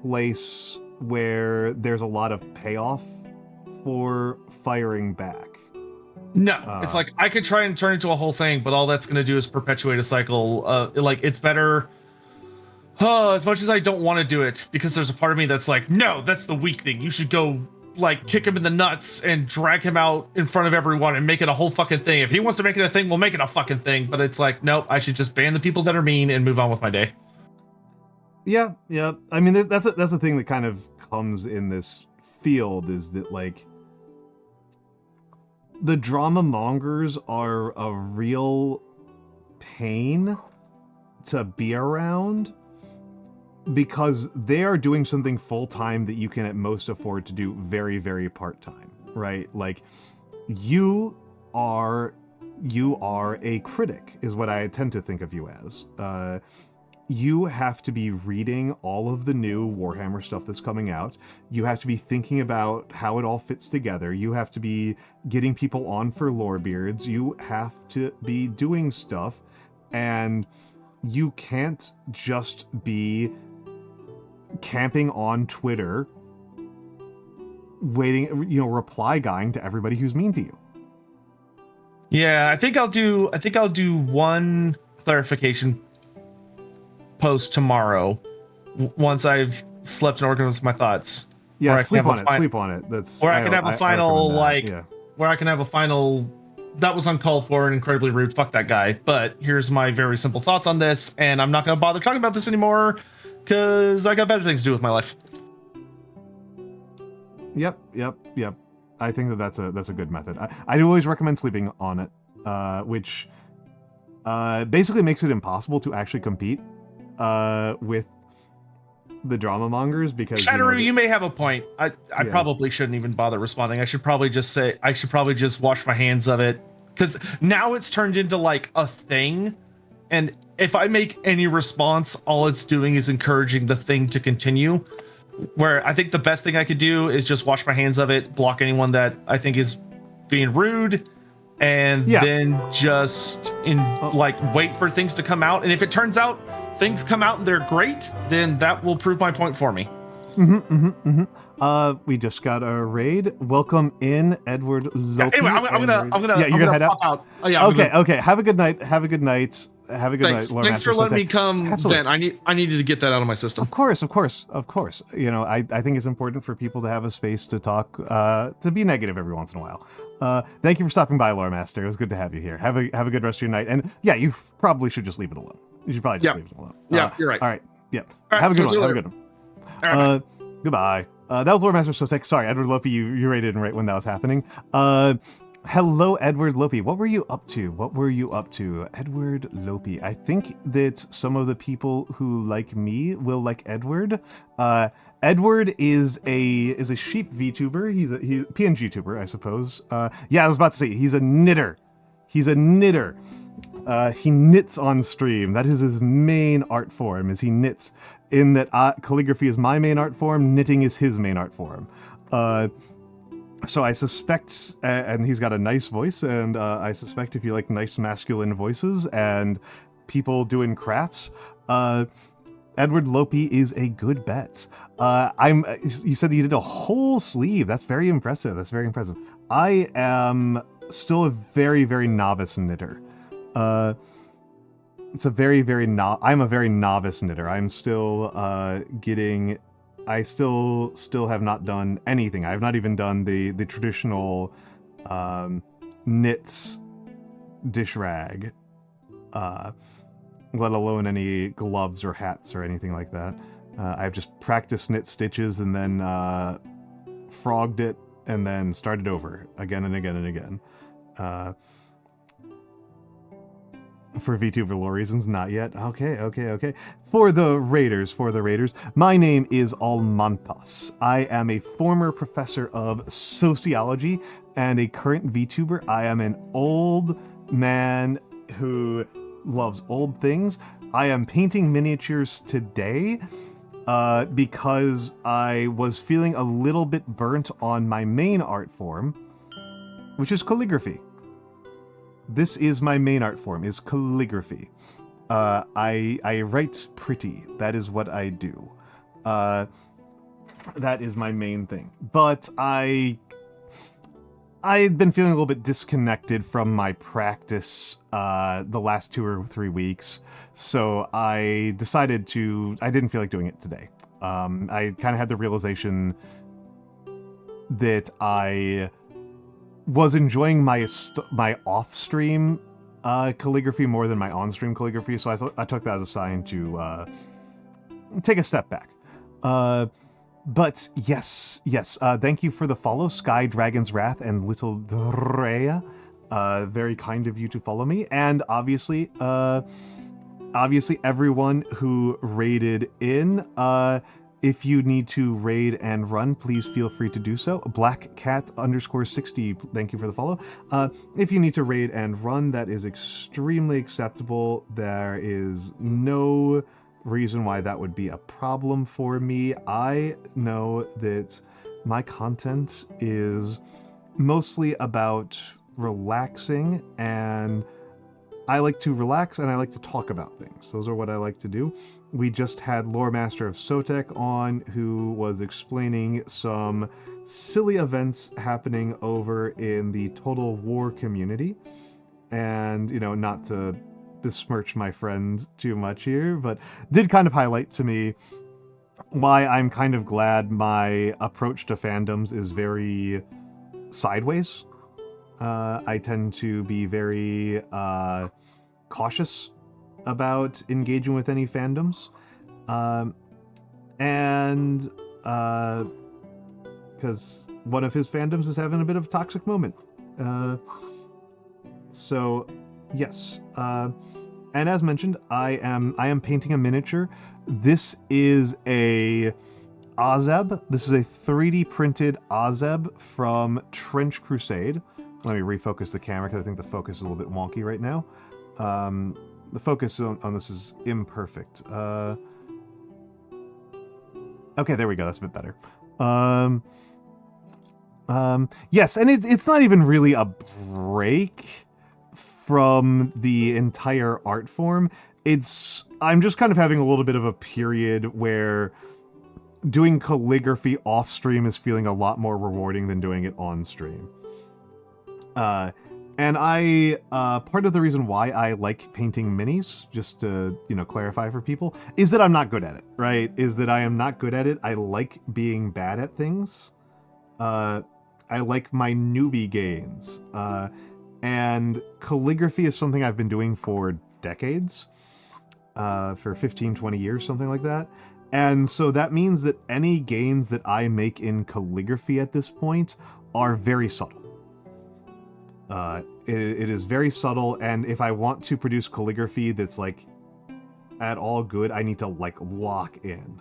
place where there's a lot of payoff for firing back. No, it's like I could try and turn into a whole thing, but all that's going to do is perpetuate a cycle. Like it's better. As much as I don't want to do it, because there's a part of me that's like, no, that's the weak thing. You should go like kick him in the nuts and drag him out in front of everyone and make it a whole fucking thing. If he wants to make it a thing, we'll make it a fucking thing. But it's like, nope, I should just ban the people that are mean and move on with my day. Yeah. I mean, that's the thing that kind of comes in this field, is that like the drama mongers are a real pain to be around, because they are doing something full-time that you can at most afford to do very, very part-time, right? Like you are a critic is what I tend to think of you as. You have to be reading all of the new Warhammer stuff that's coming out. You have to be thinking about how it all fits together. You have to be getting people on for Lorebeards. You have to be doing stuff, and you can't just be camping on Twitter waiting, reply guying to everybody who's mean to you. Yeah, I think I'll do one clarification post tomorrow once I've slept and organized my thoughts. Where Yeah, I can sleep have a on it. Sleep on it. That's where I can have a I recommend final that. like Yeah. where I can have a final that was uncalled for and incredibly rude. Fuck that guy. But here's my very simple thoughts on this, and I'm not gonna bother talking about this anymore because I got better things to do with my life. Yep. I think that's a good method. I do always recommend sleeping on it, which basically makes it impossible to actually compete with the drama mongers because Chatteru, you may have a point. I Yeah. probably shouldn't even bother responding. I should probably just wash my hands of it because now it's turned into like a thing, and if I make any response, all it's doing is encouraging the thing to continue. Where I think the best thing I could do is just wash my hands of it, block anyone that I think is being rude, and Yeah. then just wait for things to come out. And if it turns out things come out and they're great, then that will prove my point for me. We just got a raid. Welcome in, Edward Lopi. Anyway, I'm gonna Yeah, you're gonna head pop out. Oh yeah. Okay. Have a good night. Thanks. Lord Thanks Master for letting me Sotek. come. Absolutely. Then I needed to get that out of my system. Of course. I think it's important for people to have a space to talk, to be negative every once in a while. Thank you for stopping by, Lore Master. It was good to have you here. Have a good rest of your night. And yeah, you probably should just leave it alone. You should probably just leave it alone. Yeah, you're right. All right. Yep. All right, have a good talk to one. you Have a good one. All right. Goodbye. That was Lore Master Sotek. Sorry, Edward Lopi, you raided in right when that was happening. Hello, Edward Lopi. What were you up to? Edward Lopi. I think that some of the people who like me will like Edward. Edward is a sheep VTuber. He's a PNG tuber, I suppose. Yeah, I was about to say he's a knitter. He knits on stream. That is his main art form. Is he knits? In that calligraphy is my main art form. Knitting is his main art form. So I suspect, and he's got a nice voice, and I suspect if you like nice masculine voices and people doing crafts, Edward Lopi is a good bet. You said that you did a whole sleeve. That's very impressive. I am still a very, very novice knitter. I'm a very novice knitter. I'm still I still have not done anything. I have not even done the traditional knits dish rag, let alone any gloves or hats or anything like that. I've just practiced knit stitches and then frogged it and then started over again and again and again. For VTuber lore reasons, not yet. Okay. For the Raiders, my name is Almantas. I am a former professor of sociology and a current VTuber. I am an old man who loves old things. I am painting miniatures today because I was feeling a little bit burnt on my main art form, which is calligraphy. This is my main art form, is calligraphy. I write pretty. That is what I do. That is my main thing. But I've been feeling a little bit disconnected from my practice the last 2 or 3 weeks, so I decided I didn't feel like doing it today. I kind of had the realization that I was enjoying my off-stream calligraphy more than my on-stream calligraphy, so I took that as a sign to take a step back. But yes, thank you for the follow, Sky Dragon's Wrath and Little Drea. Very kind of you to follow me, and obviously everyone who raided in. If you need to raid and run, please feel free to do so. BlackCat_60, thank you for the follow. If you need to raid and run, that is extremely acceptable. There is no reason why that would be a problem for me. I know that my content is mostly about relaxing, and I like to relax and I like to talk about things. Those are what I like to do. We just had Lore Master of Sotek on, who was explaining some silly events happening over in the Total War community. and, you know, not to besmirch my friend too much here, but did kind of highlight to me why I'm kind of glad my approach to fandoms is very sideways. I tend to be very cautious about engaging with any fandoms. And because one of his fandoms is having a bit of a toxic moment. So, yes. And as mentioned, I am painting a miniature. This is a Azeb. This is a 3D printed Azeb from Trench Crusade. Let me refocus the camera because I think the focus is a little bit wonky right now. The focus on this is imperfect. Okay, there we go. That's a bit better. Yes, and it's not even really a break from the entire art form. I'm just kind of having a little bit of a period where doing calligraphy off stream is feeling a lot more rewarding than doing it on stream. And part of the reason why I like painting minis, just to, you know, clarify for people, is that I'm not good at it, right? Is that I am not good at it. I like being bad at things. I like my newbie gains. And calligraphy is something I've been doing for decades, for 15, 20 years, something like that. And so that means that any gains that I make in calligraphy at this point are very subtle. It is very subtle, and if I want to produce calligraphy that's, like, at all good, I need to, like, lock in.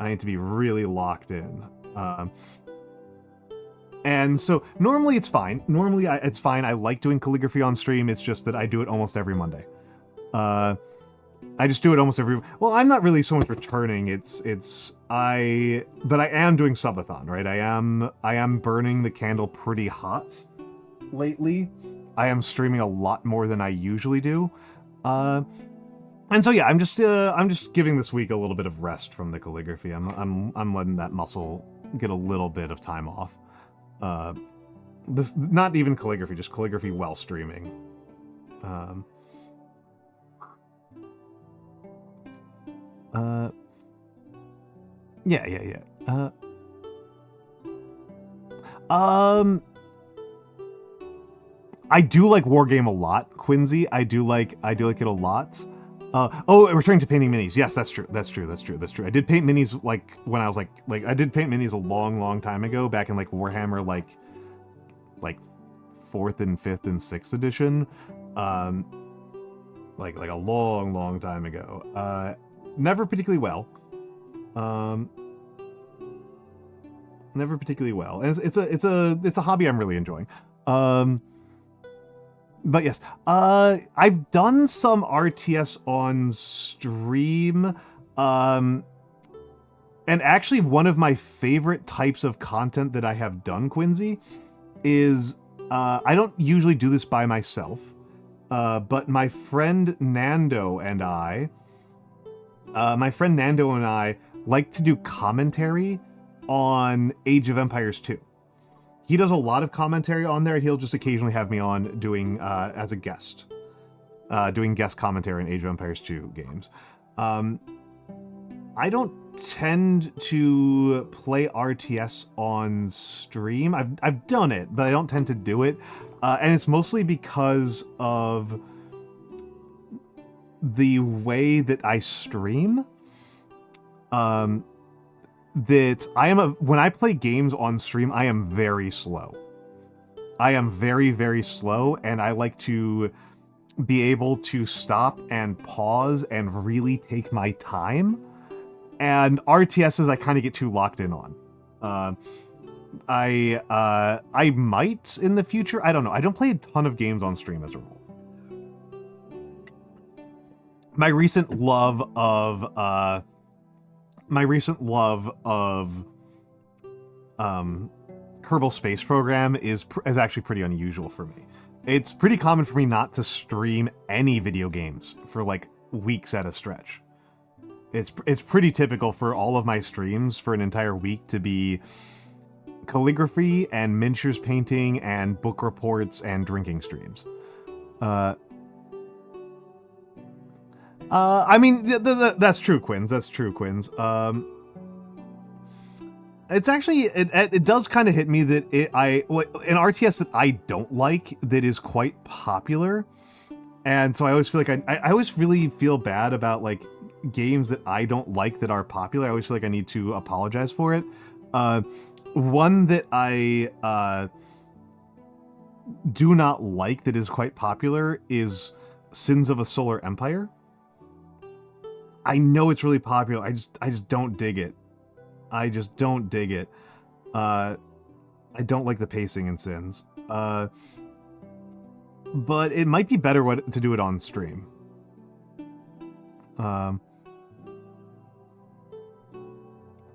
I need to be really locked in. And so, normally it's fine. Normally it's fine. I like doing calligraphy on stream, it's just that I do it almost every Monday. I just do it almost every... Well, I'm not really so much returning, but I am doing subathon, right? I am burning the candle pretty hot lately. I am streaming a lot more than I usually do. And so yeah, I'm just giving this week a little bit of rest from the calligraphy. I'm letting that muscle get a little bit of time off. This, not even calligraphy, just calligraphy while streaming. Yeah. I do like Wargame a lot, Quincy. I do like it a lot. Returning to painting minis. Yes, that's true. I did paint minis like when I was like I did paint minis a long time ago, back in like Warhammer like 4th and 5th and 6th edition. Like a long time ago. Never particularly well. Never particularly well. And it's a hobby I'm really enjoying. But yes, I've done some RTS on stream, and actually one of my favorite types of content that I have done, Quincy, is, I don't usually do this by myself, but my friend Nando and I like to do commentary on Age of Empires 2. He does a lot of commentary on there, and he'll just occasionally have me on doing, as a guest, doing guest commentary on Age of Empires 2 games. I don't tend to play RTS on stream. I've done it, but I don't tend to do it. And it's mostly because of the way that I stream. When I play games on stream, I am very slow. I am very, very slow, and I like to be able to stop and pause and really take my time. And RTSs I kind of get too locked in on. I might in the future. I don't know. I don't play a ton of games on stream as a rule. My recent love of Kerbal Space Program is actually pretty unusual for me. It's pretty common for me not to stream any video games for like weeks at a stretch. It's pretty typical for all of my streams for an entire week to be calligraphy and miniatures painting and book reports and drinking streams. I mean, that's true, Quins. That's true, Quins. It's actually, it does kind of hit me that an RTS that I don't like that is quite popular. And so I always feel like I always really feel bad about like games that I don't like that are popular. I always feel like I need to apologize for it. One that I do not like that is quite popular is Sins of a Solar Empire. I know it's really popular. I just don't dig it. I just don't dig it. I don't like the pacing in Sins. But it might be better to do it on stream.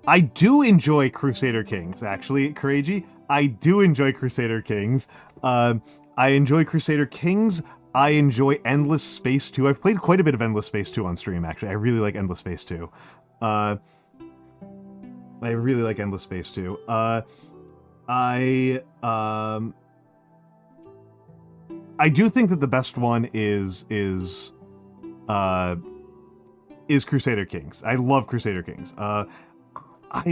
I do enjoy Crusader Kings, actually, Courage. I do enjoy Crusader Kings. I enjoy Crusader Kings. I enjoy Endless Space 2. I've played quite a bit of Endless Space 2 on stream, actually. I really like Endless Space 2. I really like Endless Space 2. I do think that the best one is Crusader Kings. I love Crusader Kings. What are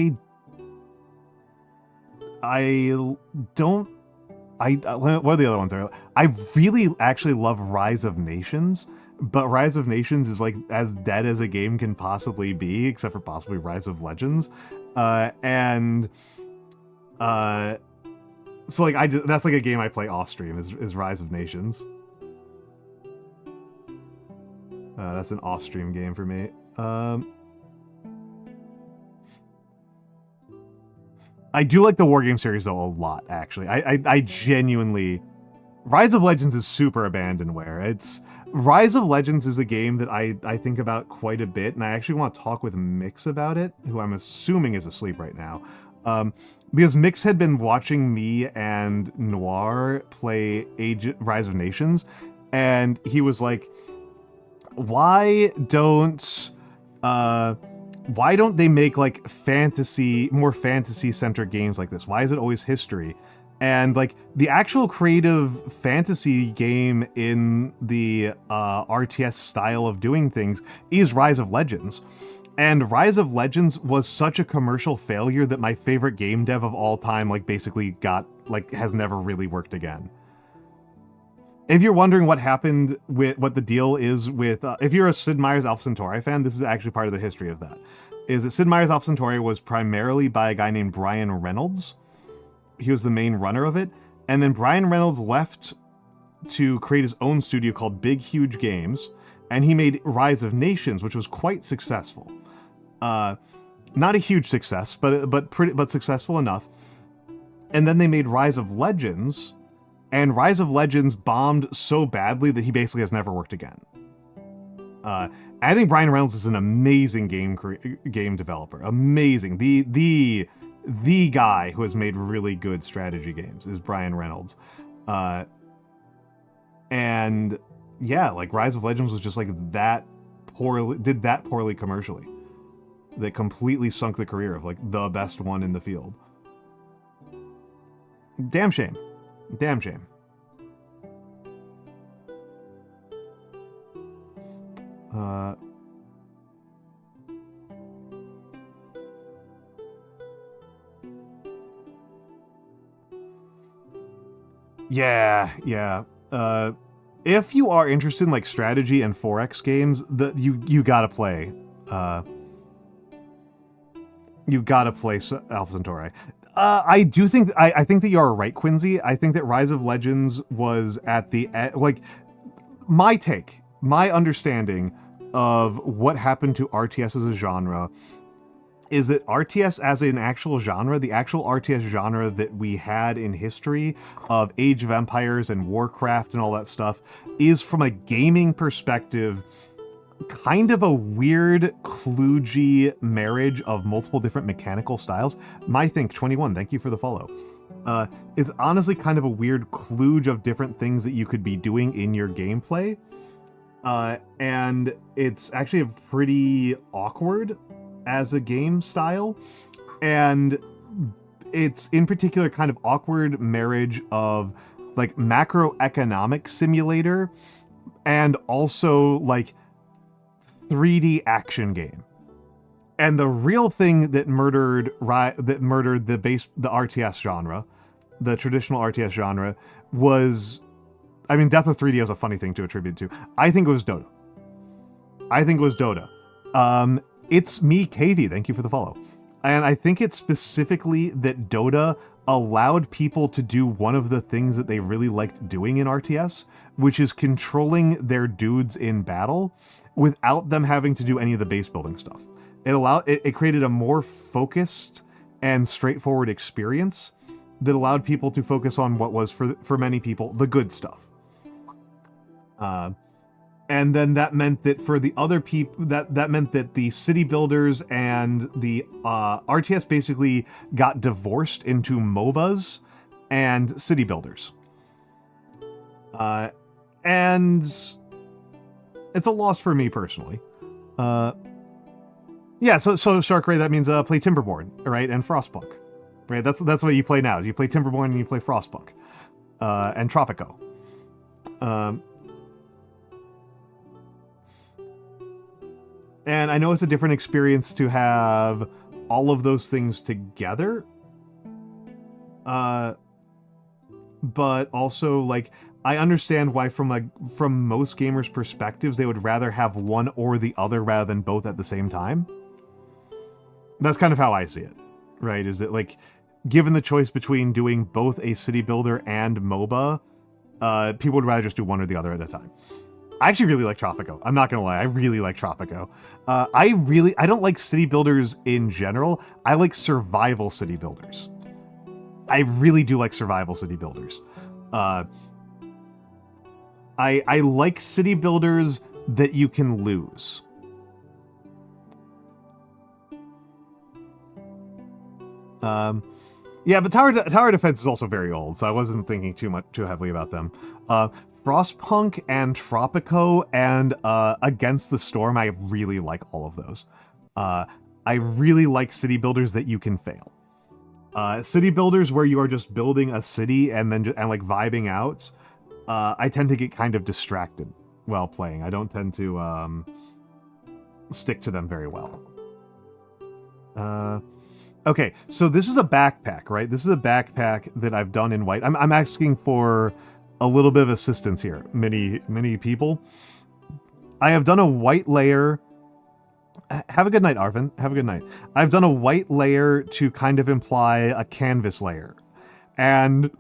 the other ones? I really actually love Rise of Nations, but Rise of Nations is like as dead as a game can possibly be, except for possibly Rise of Legends. So like that's like a game I play off stream is Rise of Nations. That's an off stream game for me. I do like the Wargame series though a lot, actually. I genuinely... Rise of Legends is super abandonware. Rise of Legends is a game that I think about quite a bit, and I actually want to talk with Mix about it, who I'm assuming is asleep right now. Because Mix had been watching me and Noir play Rise of Nations, and he was like, why don't they make like more fantasy-centric games like this? Why is it always history? And like the actual creative fantasy game in the RTS style of doing things is Rise of Legends. And Rise of Legends was such a commercial failure that my favorite game dev of all time like basically has never really worked again. If you're wondering what happened with what the deal is with, if you're a Sid Meier's Alpha Centauri fan, this is actually part of the history of that. Is that Sid Meier's Alpha Centauri was primarily by a guy named Brian Reynolds. He was the main runner of it. And then Brian Reynolds left to create his own studio called Big Huge Games. And he made Rise of Nations, which was quite successful. Not a huge success, but successful enough. And then they made Rise of Legends. And Rise of Legends bombed so badly that he basically has never worked again. I think Brian Reynolds is an amazing game developer. Amazing. The guy who has made really good strategy games is Brian Reynolds. And yeah, like Rise of Legends was just like did that poorly commercially. That completely sunk the career of like the best one in the field. Damn shame. Damn shame. Yeah. If you are interested in like strategy and 4X games, you gotta play. You gotta play Alpha Centauri. I do think I think that you are right, Quincy. I think that Rise of Legends was at the like my understanding of what happened to RTS as a genre is that RTS as an actual genre, the actual RTS genre that we had in history of Age of Empires and Warcraft and all that stuff, is from a gaming perspective kind of a weird kludgy marriage of multiple different mechanical styles. MyThink21, thank you for the follow. It's honestly kind of a weird kludge of different things that you could be doing in your gameplay. And it's actually pretty awkward as a game style. And it's in particular kind of awkward marriage of like macroeconomic simulator and also like 3D action game. And the real thing that murdered the RTS genre, the traditional RTS genre, was, I mean, Death of 3D is a funny thing to attribute to. I think it was Dota. It's me, KV. Thank you for the follow. And I think it's specifically that Dota allowed people to do one of the things that they really liked doing in RTS, which is controlling their dudes in battle without them having to do any of the base building stuff. It created a more focused and straightforward experience that allowed people to focus on what was for many people the good stuff. And then that meant that for the other people, that meant that the city builders and the RTS basically got divorced into MOBAs and city builders. And it's a loss for me personally. Yeah, so Sharkray, that means play Timberborn, right, and Frostpunk, right? That's what you play now. You play Timberborn and you play Frostpunk, and Tropico. And I know it's a different experience to have all of those things together. But also, like, I understand why from most gamers' perspectives, they would rather have one or the other rather than both at the same time. That's kind of how I see it, right? Is that, like, given the choice between doing both a city builder and MOBA, people would rather just do one or the other at a time. I actually really like Tropico. I'm not gonna lie, I really like Tropico. I don't like city builders in general. I like survival city builders. I really do like survival city builders. I like city builders that you can lose. Yeah, but tower defense is also very old, so I wasn't thinking too heavily about them. Frostpunk and Tropico and Against the Storm, I really like all of those. I really like city builders that you can fail. City builders where you are just building a city and like vibing out. I tend to get kind of distracted while playing. I don't tend to stick to them very well. Okay, so this is a backpack, right? This is a backpack that I've done in white. I'm asking for a little bit of assistance here, many people. I have done a white layer. Have a good night, Arvin. Have a good night. I've done a white layer to kind of imply a canvas layer. And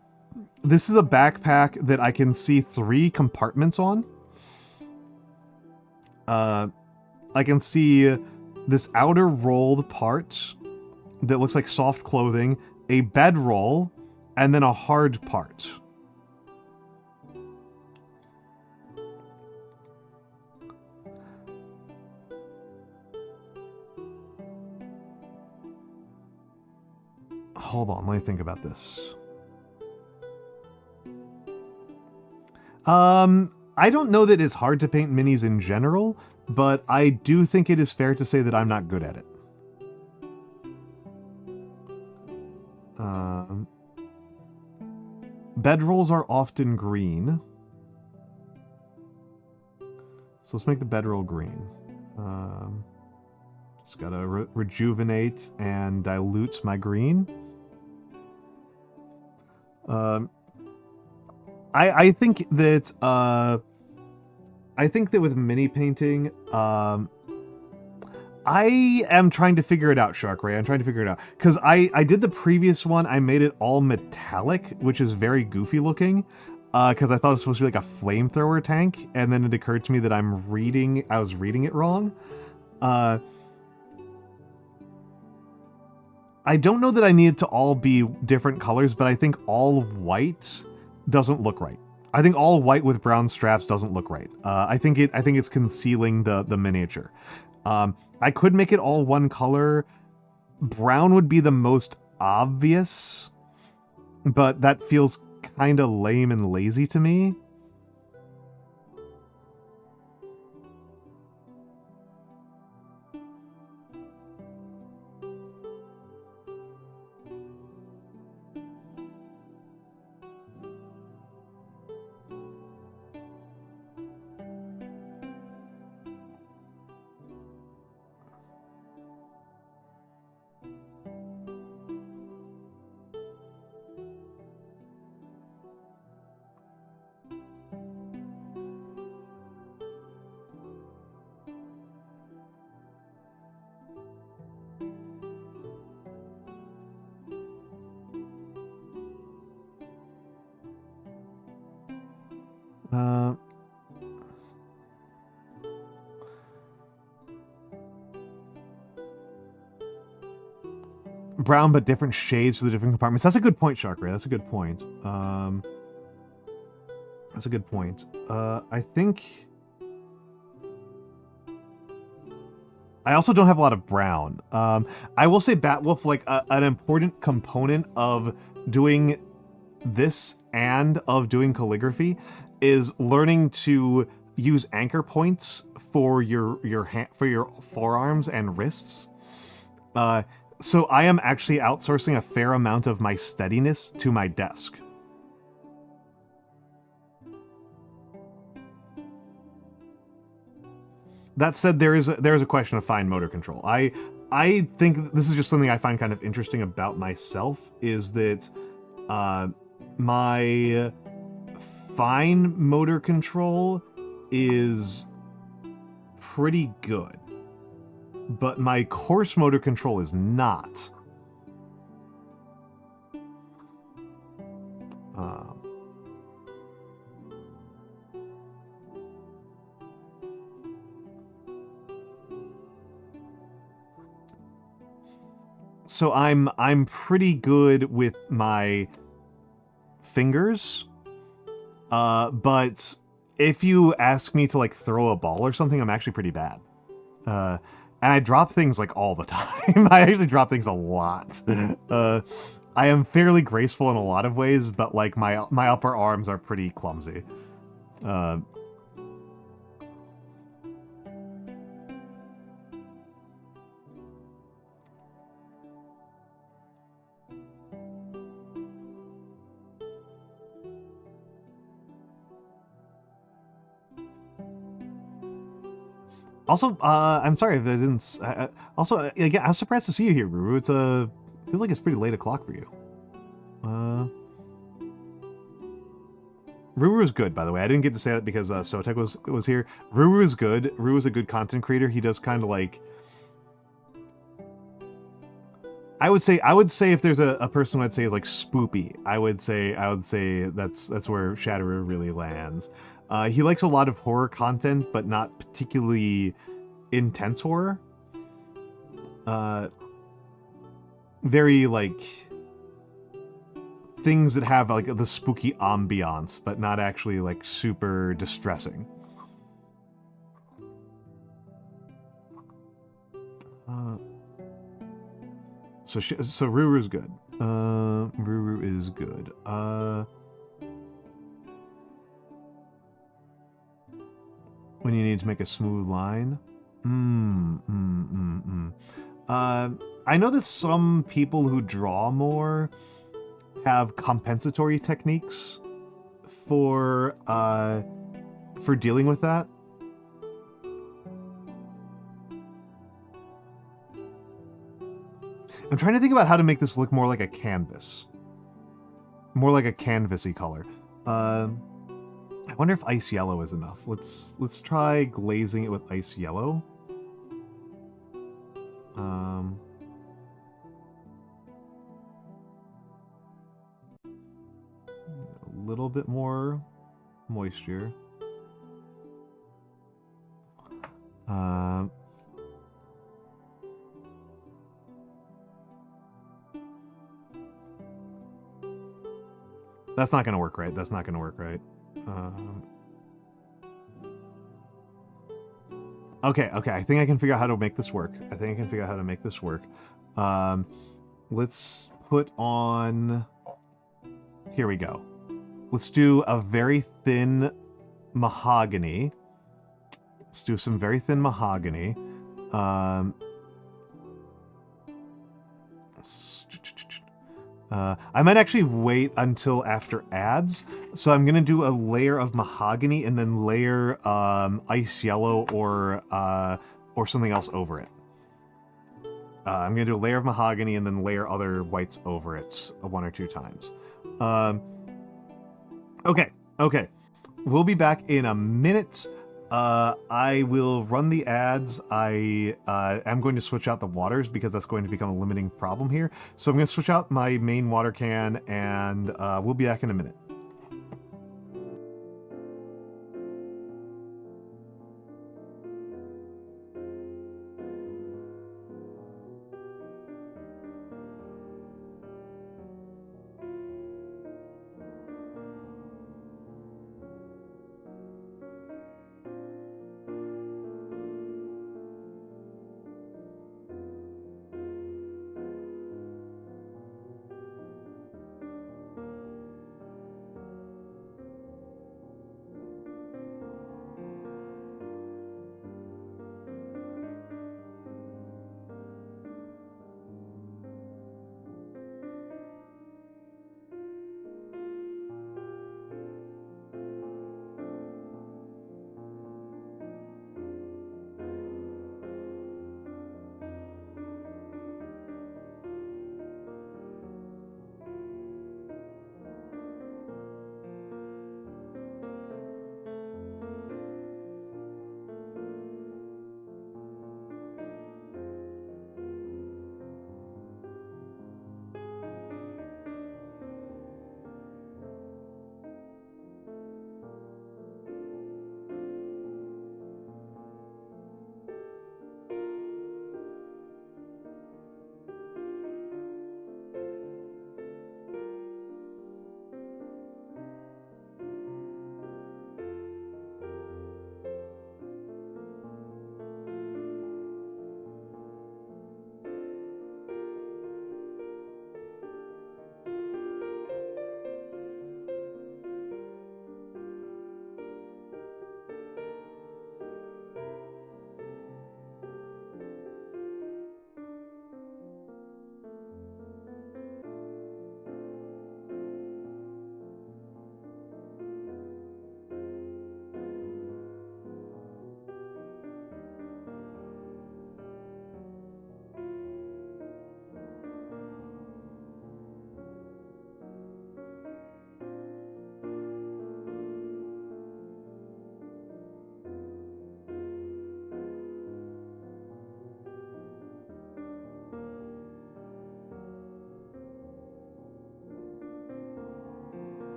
this is a backpack that I can see 3 compartments on. I can see this outer rolled part that looks like soft clothing, a bedroll, and then a hard part. Hold on, let me think about this. I don't know that it's hard to paint minis in general, but I do think it is fair to say that I'm not good at it. Bedrolls are often green. So let's make the bedroll green. Just gotta rejuvenate and dilute my green. I think that with mini painting, I am trying to figure it out, Sharkray. I'm trying to figure it out. Because I did the previous one, I made it all metallic, which is very goofy looking. Because I thought it was supposed to be like a flamethrower tank, and then it occurred to me that I was reading it wrong. I don't know that I need it to all be different colors, but I think all white doesn't look right. I think all white with brown straps doesn't look right. I think it's concealing the miniature. I could make it all one color. Brown would be the most obvious, but that feels kind of lame and lazy to me. Brown, but different shades for the different compartments. That's a good point, Sharkray. That's a good point. That's a good point. I think... I also don't have a lot of brown. I will say Batwolf, like, an important component of doing this and of doing calligraphy is learning to use anchor points for your forearms and wrists. So I am actually outsourcing a fair amount of my steadiness to my desk. That said, there is a question of fine motor control. I think this is just something I find kind of interesting about myself, is that my fine motor control is pretty good, but my coarse motor control is not. So I'm pretty good with my fingers, but if you ask me to like throw a ball or something, I'm actually pretty bad. And I drop things like all the time. I actually drop things a lot. I am fairly graceful in a lot of ways, but like my upper arms are pretty clumsy. Also, I'm sorry if I didn't. Also, again, I was surprised to see you here, Ruru. It's feels like it's pretty late o'clock for you. Ruru is good, by the way. I didn't get to say that because Sotek was here. Ruru is good. Ruru is a good content creator. He does kind of like. I would say if there's a person who I'd say is like spoopy, I would say that's where Shatterer really lands. He likes a lot of horror content, but not particularly intense horror. Very like things that have like the spooky ambiance, but not actually like super distressing. So Ruru is good. Ruru is good. When you need to make a smooth line. I know that some people who draw more have compensatory techniques for dealing with that. I'm trying to think about how to make this look more like a canvas. More like a canvasy color. I wonder if ice yellow is enough. Let's try glazing it with ice yellow. A little bit more moisture. That's not going to work right. That's not going to work right. Okay, I think I can figure out how to make this work. Let's put on... Here we go. Let's do a very thin mahogany. Let's do some very thin mahogany. I might actually wait until after ads, so I'm gonna do a layer of mahogany and then layer ice yellow or something else over it. I'm gonna do a layer of mahogany and then layer other whites over it 1 or 2 times. Okay. We'll be back in a minute. I will run the ads. I am going to switch out the waters because that's going to become a limiting problem here. So I'm going to switch out my main water can, and we'll be back in a minute.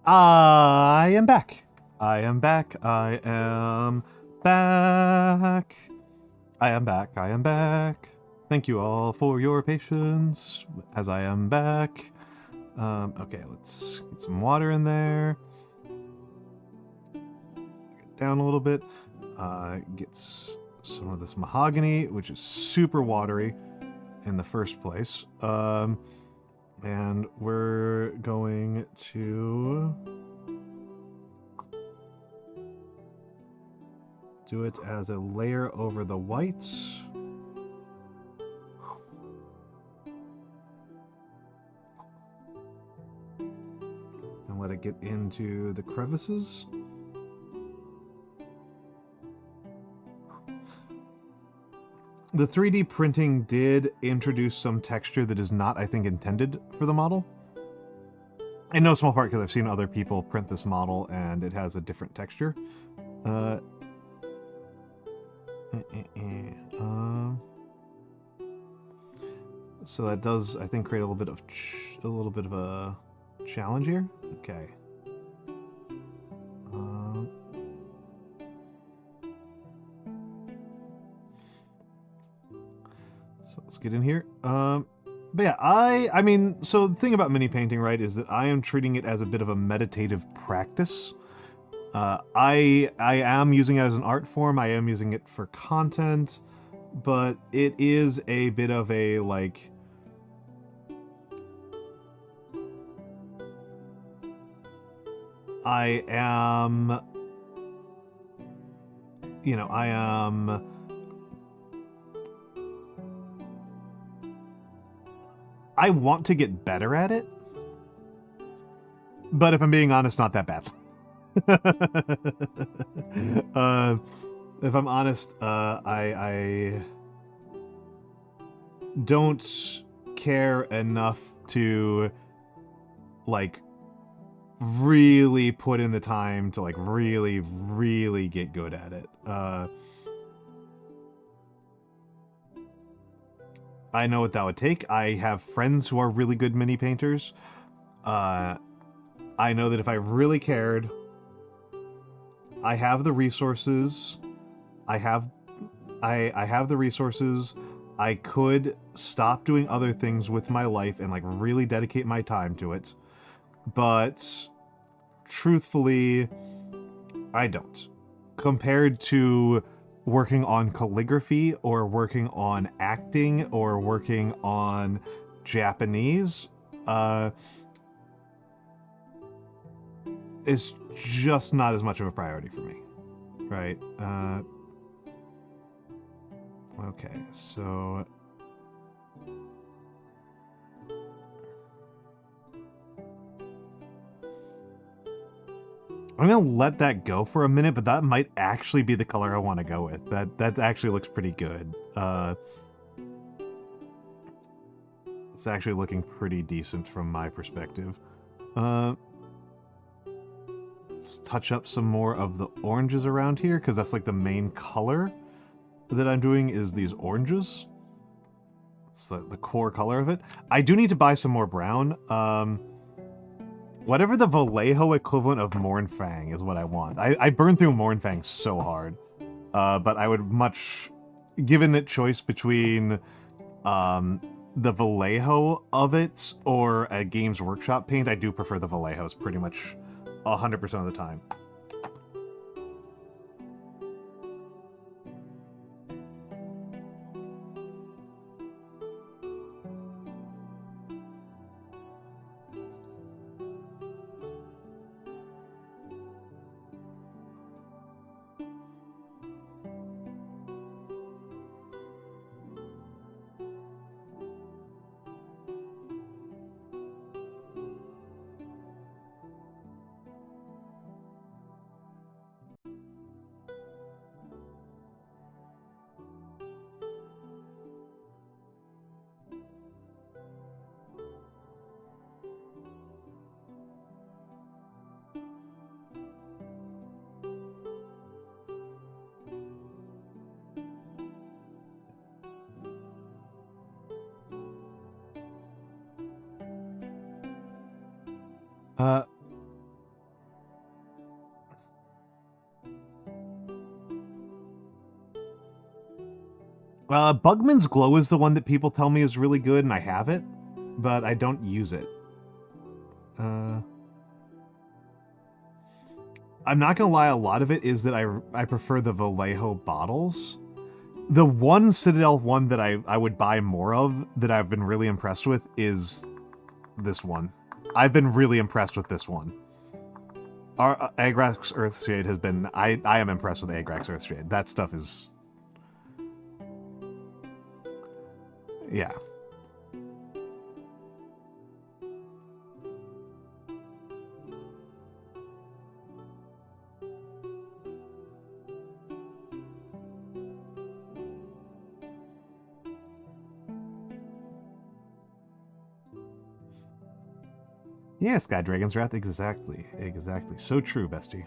I am back. I am back. I am back. I am back. I am back. Thank you all for your patience as I am back. Okay, let's get some water in there. Get down a little bit. Get some of this mahogany, which is super watery in the first place. And we're going to do it as a layer over the whites. And let it get into the crevices. The 3D printing did introduce some texture that is not, I think, intended for the model. In no small part because I've seen other people print this model and it has a different texture. So that does, I think, create a little bit of a challenge here. Okay. So let's get in here. But yeah, I mean, so the thing about mini painting, right, is that I am treating it as a bit of a meditative practice. I am using it as an art form. I am using it for content, but it is a bit of a, like, I want to get better at it, but if I'm being honest, not that bad. If I'm honest, I don't care enough to, like, really put in the time to, like, really get good at it. I know what that would take. I have friends who are really good mini painters. I know that if I really cared, I have the resources. I have the resources. I could stop doing other things with my life and, like, really dedicate my time to it. But truthfully, I don't. Compared to working on calligraphy or working on acting or working on Japanese, is just not as much of a priority for me, right? Okay, so I'm gonna let that go for a minute, but that might actually be the color I want to go with. That actually looks pretty good. It's actually looking pretty decent from my perspective. Let's touch up some more of the oranges around here, because that's like the main color that I'm doing is these oranges. It's the core color of it. I do need to buy some more brown. Whatever the Vallejo equivalent of Mornfang is what I want. I burned through Mornfang so hard. But I would much... Given it choice between the Vallejo of it or a Games Workshop paint, I do prefer the Vallejos pretty much 100% of the time. Bugman's Glow is the one that people tell me is really good, and I have it, but I don't use it. I'm not gonna lie, a lot of it is that I prefer the Vallejo bottles. The one Citadel one that I would buy more of, that I've been really impressed with, is this one. I've been really impressed with this one. Our Agrax Earthshade has been... I am impressed with Agrax Earthshade. That stuff is... Yeah. Yeah, Sky Dragon's Wrath, exactly. Exactly. So true, bestie.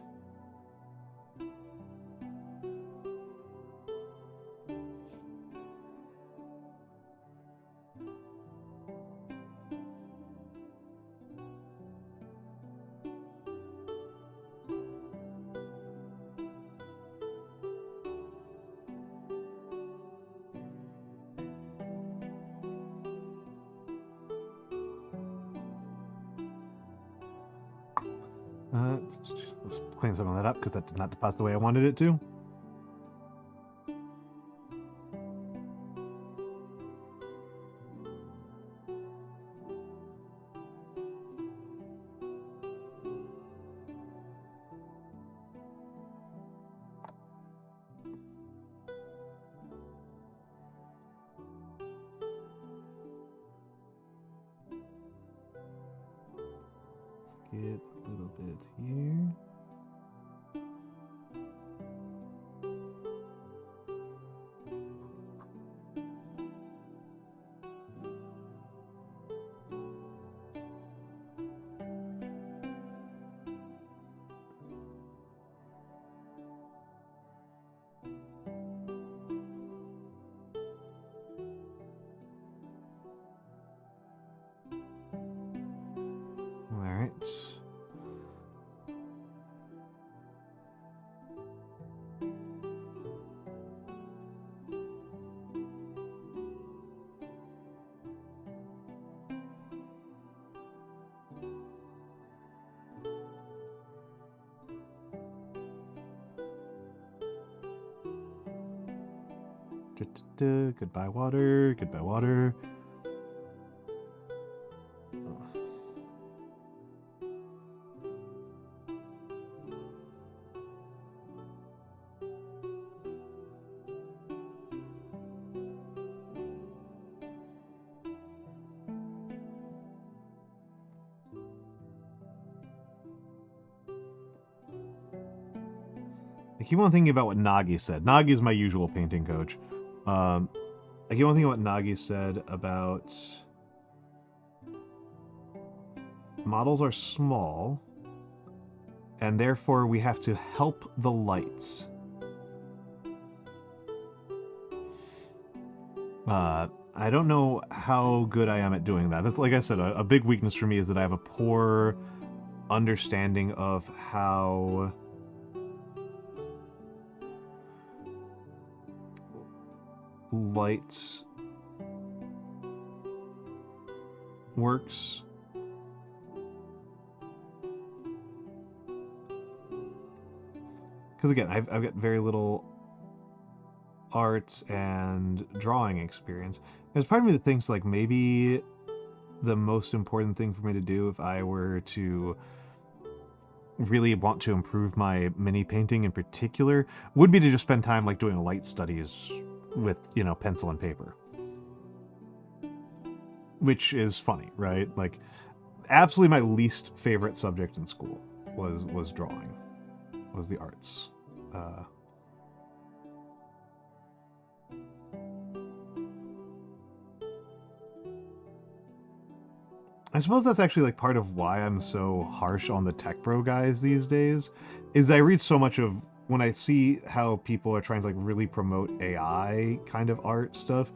Let's clean some of that up, because that did not deposit the way I wanted it to. Let's get a little bit here. Goodbye, water. Goodbye, water. I keep on thinking about what Nagi said. Nagi is my usual painting coach. I keep on thinking what Nagi said about models are small, and therefore we have to help the lights. I don't know how good I am at doing that. That's, like I said, a big weakness for me is that I have a poor understanding of how lights works. Because again, I've got very little art and drawing experience. There's part of me that thinks like maybe the most important thing for me to do if I were to really want to improve my mini painting in particular would be to just spend time like doing light studies with, you know, pencil and paper. Which is funny, right? Like, absolutely my least favorite subject in school was drawing, was the arts. I suppose that's actually like part of why I'm so harsh on the tech bro guys these days, is I read so much of, when I see how people are trying to like really promote AI kind of art stuff,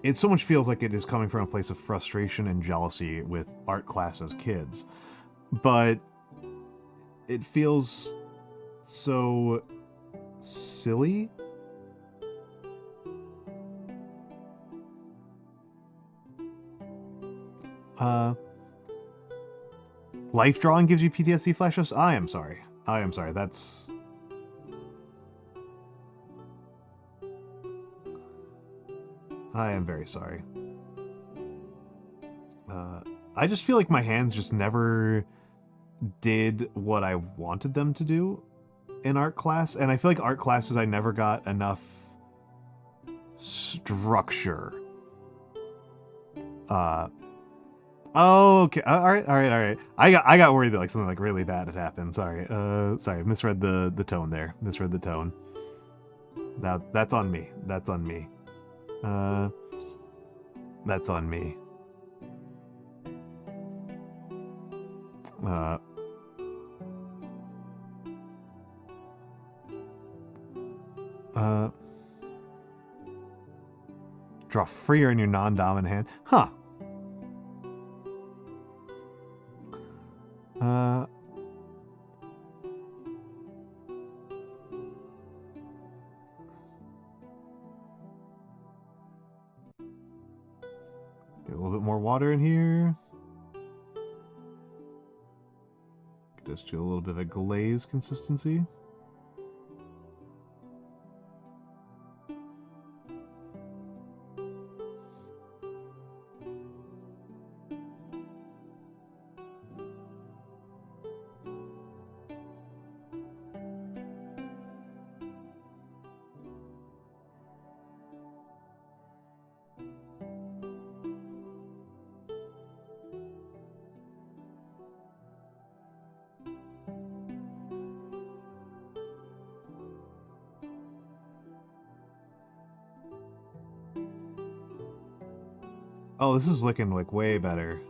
it so much feels like it is coming from a place of frustration and jealousy with art class as kids. But it feels so silly. Life drawing gives you PTSD flashes? I am sorry. I am sorry. That's... I am very sorry. I just feel like my hands just never did what I wanted them to do in art class, and I feel like art classes I never got enough structure. Oh, okay. All right. I got worried that like something like really bad had happened. Sorry. Sorry. Misread the tone there. Misread the tone. Now that's on me. That's on me. That's on me. Draw freer in your non-dominant hand. Huh. Get a little bit more water in here. Just do a little bit of a glaze consistency. Oh, this is looking like way better.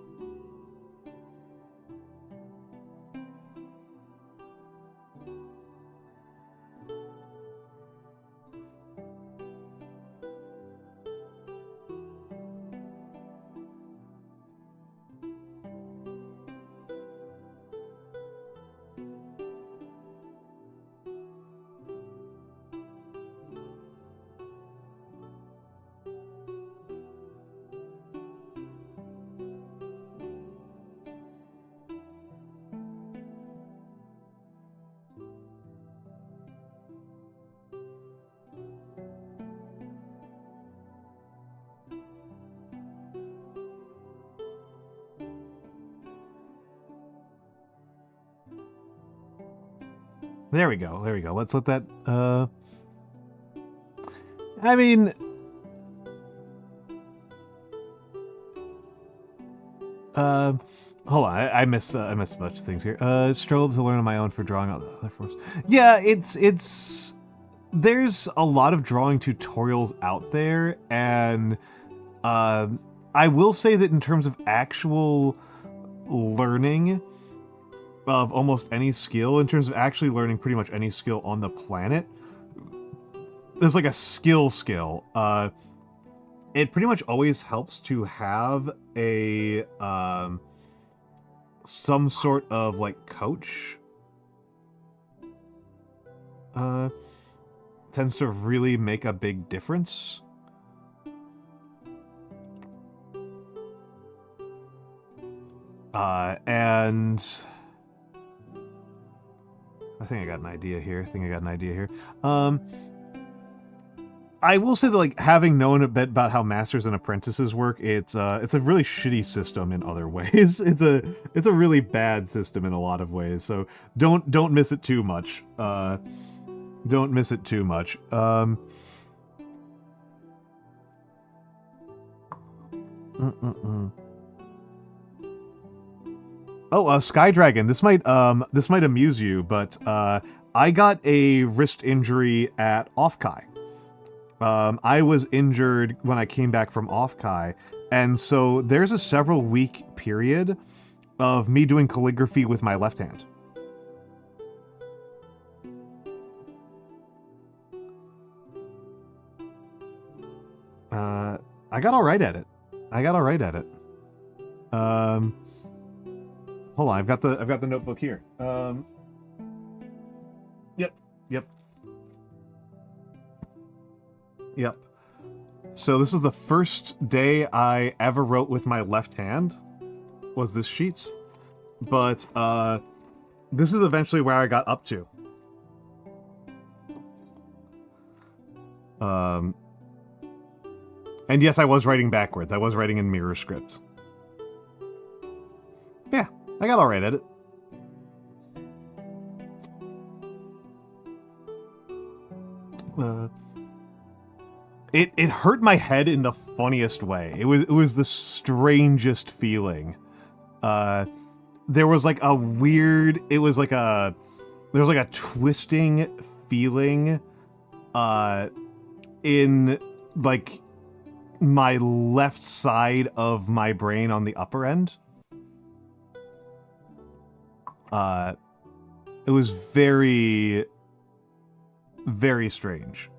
There we go. There we go. Let's let that, I mean... hold on. I missed a bunch of things here. Struggled to learn on my own for drawing other forms. Yeah, it's... There's a lot of drawing tutorials out there, and, I will say that in terms of actual learning of almost any skill, in terms of actually learning pretty much any skill on the planet, there's like a skill. It pretty much always helps to have a some sort of like coach. Tends to really make a big difference. And I think I got an idea here. I will say that, like, having known a bit about how masters and apprentices work, it's a really shitty system in other ways. It's a really bad system in a lot of ways. So don't miss it too much. Don't miss it too much. Oh, Sky Dragon. This might amuse you, but I got a wrist injury at Offkai. I was injured when I came back from Offkai, and so there's a several week period of me doing calligraphy with my left hand. I got all right at it. Hold on, I've got the notebook here. Yep. So this is the first day I ever wrote with my left hand. was this sheet, but this is eventually where I got up to. And yes, I was writing backwards. I was writing in mirror script. Yeah, I got alright at it. It hurt my head in the funniest way. It was the strangest feeling. There was like a weird. There was like a twisting feeling, in like my left side of my brain on the upper end. It was very, very strange.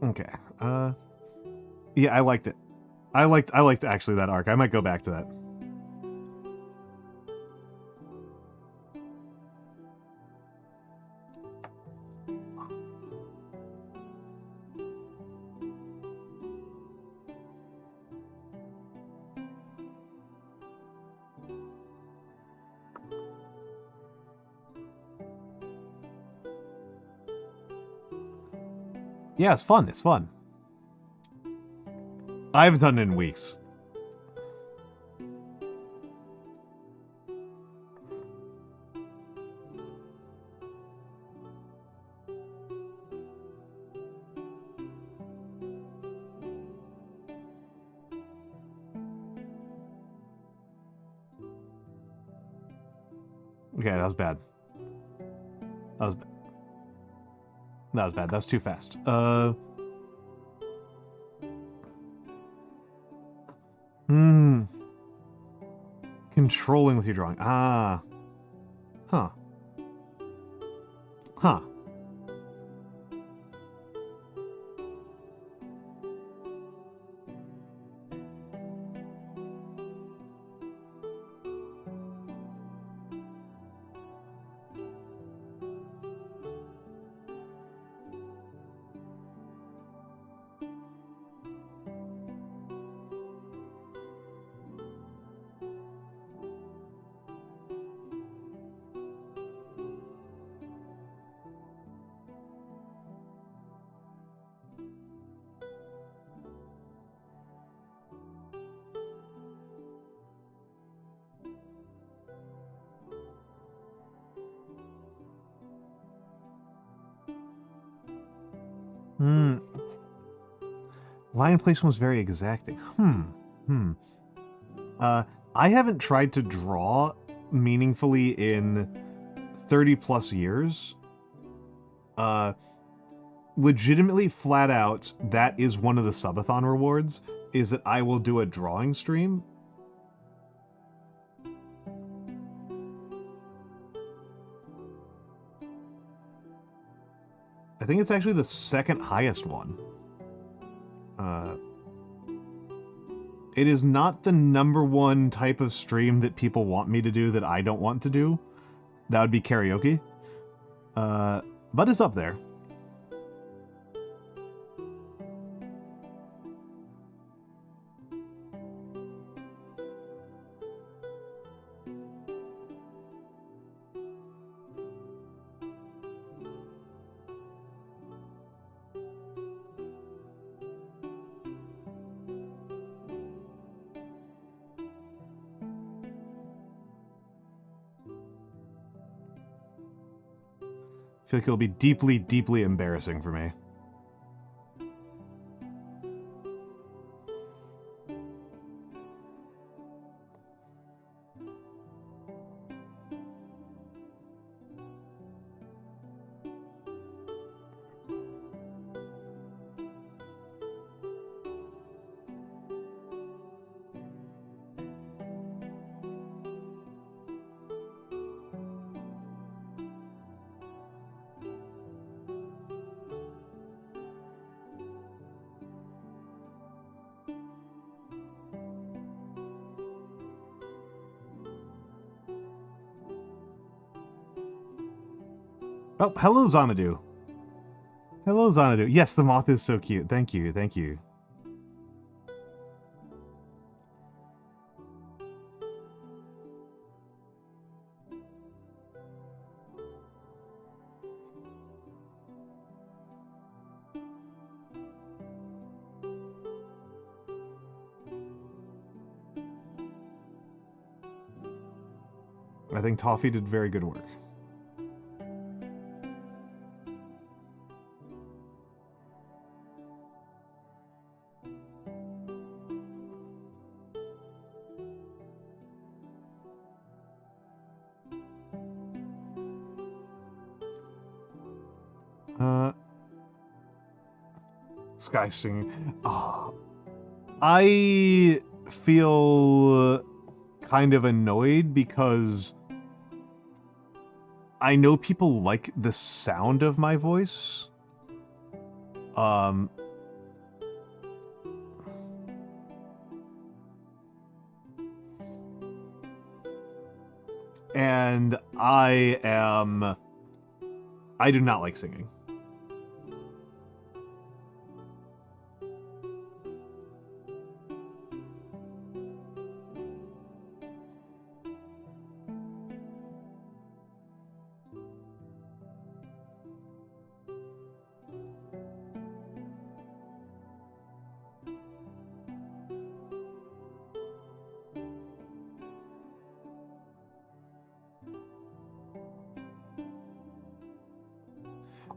Okay. Yeah, I liked it. I liked actually that arc. I might go back to that. Yeah, it's fun. It's fun. I haven't done it in weeks. Okay, that was bad. That was bad. That was bad. That's too fast. Controlling with your drawing. Ah. Huh. Huh. Line placement was very exacting. I haven't tried to draw meaningfully in 30 plus years. Legitimately, flat out, that is one of the subathon rewards, is that I will do a drawing stream. I think it's actually the second highest one. It is not the #1 type of stream that people want me to do that I don't want to do. That would be karaoke. But it's up there. I feel like it'll be deeply, deeply embarrassing for me. Oh, hello, Xanadu. Hello, Xanadu. Yes, the moth is so cute. Thank you, thank you. I think Toffee did very good work. Sky singing. Oh, I feel kind of annoyed because I know people like the sound of my voice. And I do not like singing.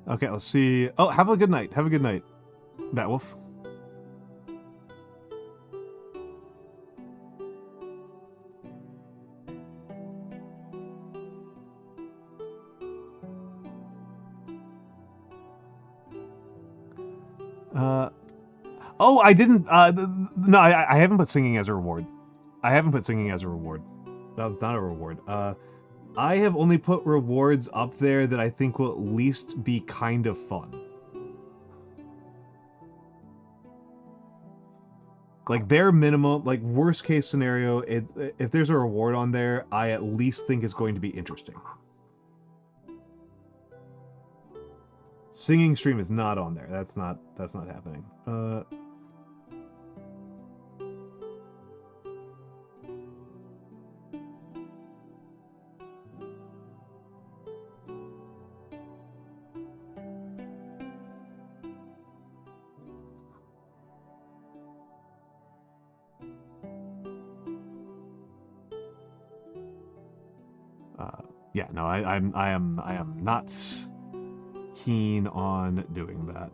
Okay, let's see. Oh, have a good night. Have a good night, Batwolf. Oh, I didn't. No, I haven't put singing as a reward. I haven't put singing as a reward. No, it's not a reward. I have only put rewards up there that I think will at least be kind of fun. Like bare minimum, like worst case scenario, if there's a reward on there, I at least think it's going to be interesting. Singing stream is not on there. That's not happening. Yeah, no, I am not keen on doing that.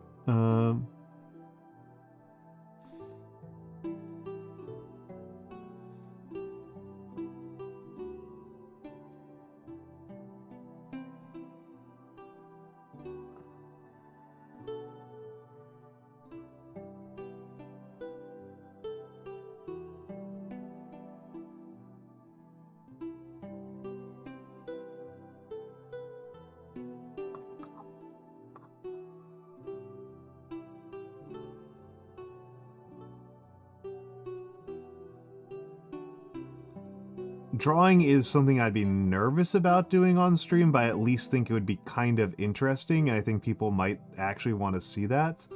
Drawing is something I'd be nervous about doing on stream, but I at least think it would be kind of interesting, and I think people might actually want to see that.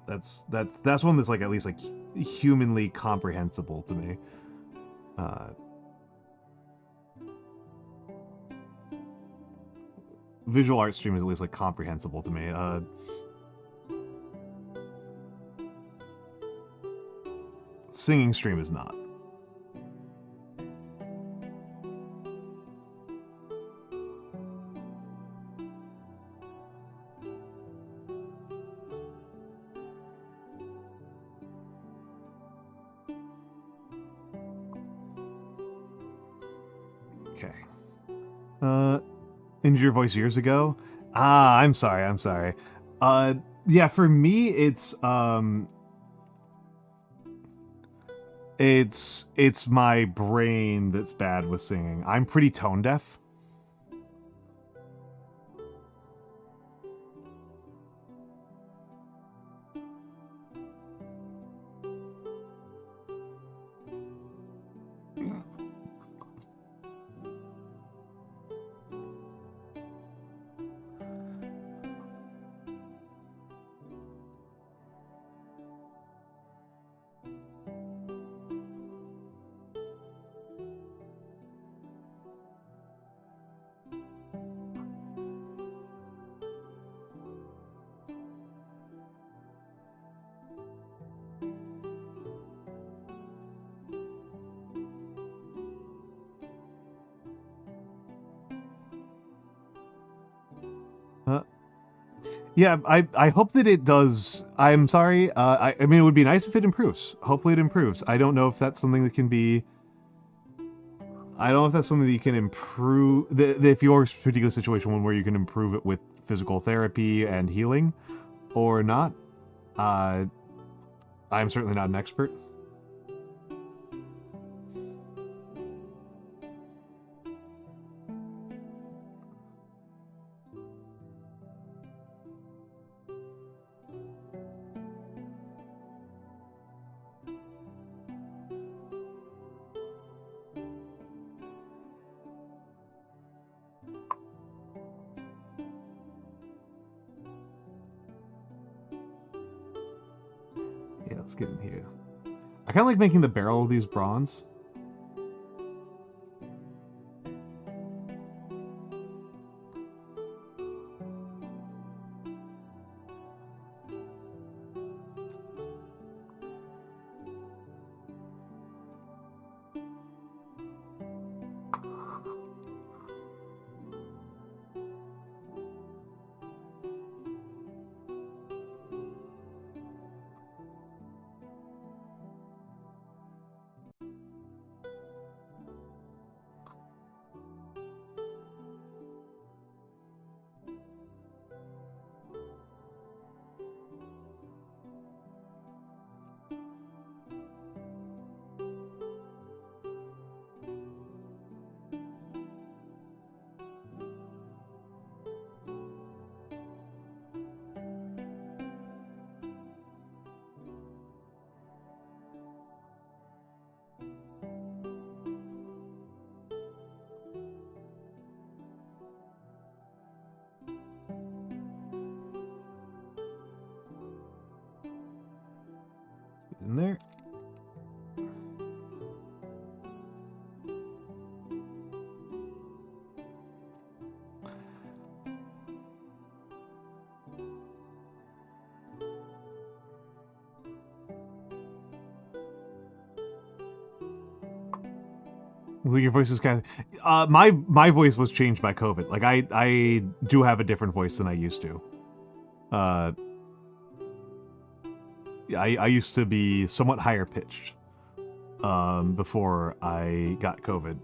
That's one that's like at least like humanly comprehensible to me. Visual art stream is at least like comprehensible to me. Singing stream is not. Okay. Injured your voice years ago? Ah, I'm sorry. Yeah, for me, it's my brain that's bad with singing. I'm pretty tone deaf. Yeah, I hope that it does. I'm sorry. I mean, it would be nice if it improves. Hopefully it improves. I don't know if that's something that can be... I don't know if that's something that you can improve... If your particular situation, one where you can improve it with physical therapy and healing, or not. I'm certainly not an expert. Yeah, let's get in here. I kind of like making the barrel of these bronze. In there. I think your voice is kind of... my voice was changed by COVID. Like, I do have a different voice than I used to. I used to be somewhat higher pitched before I got COVID.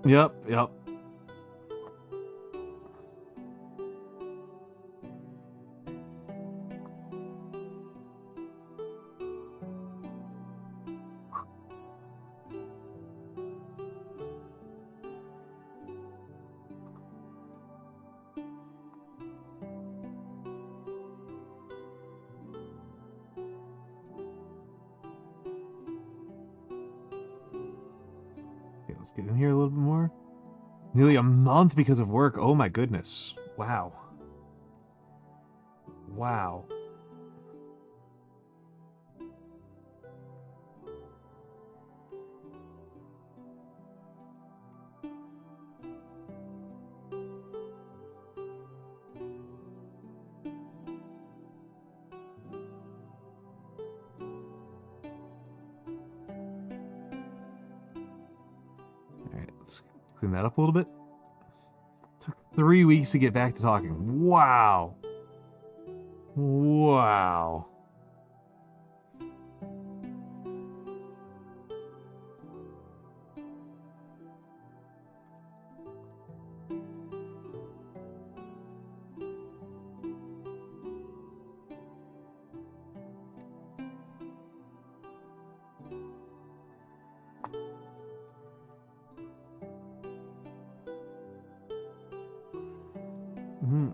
Yep. Okay, let's get in here a little bit more. Nearly a month because of work. Oh my goodness. Wow. Wow. Alright, let's clean that up a little bit. Took 3 weeks to get back to talking. Wow. Wow. Mm-hmm.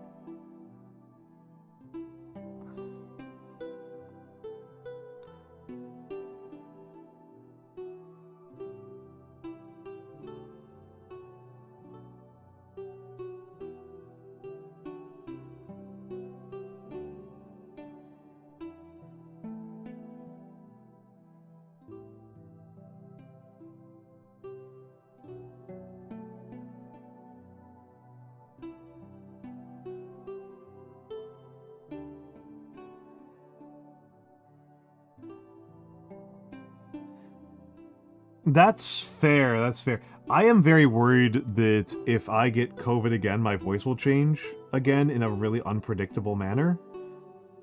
That's fair. That's fair. I am very worried that if I get COVID again, my voice will change again in a really unpredictable manner,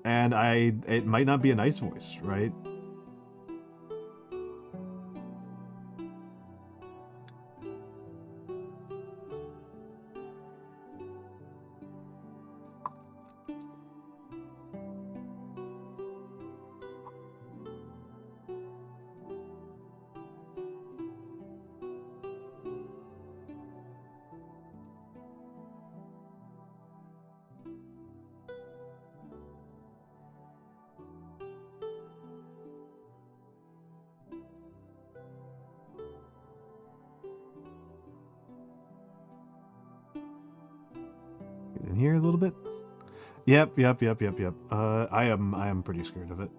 and it might not be a nice voice, right? In here a little bit. Yep. I am pretty scared of it.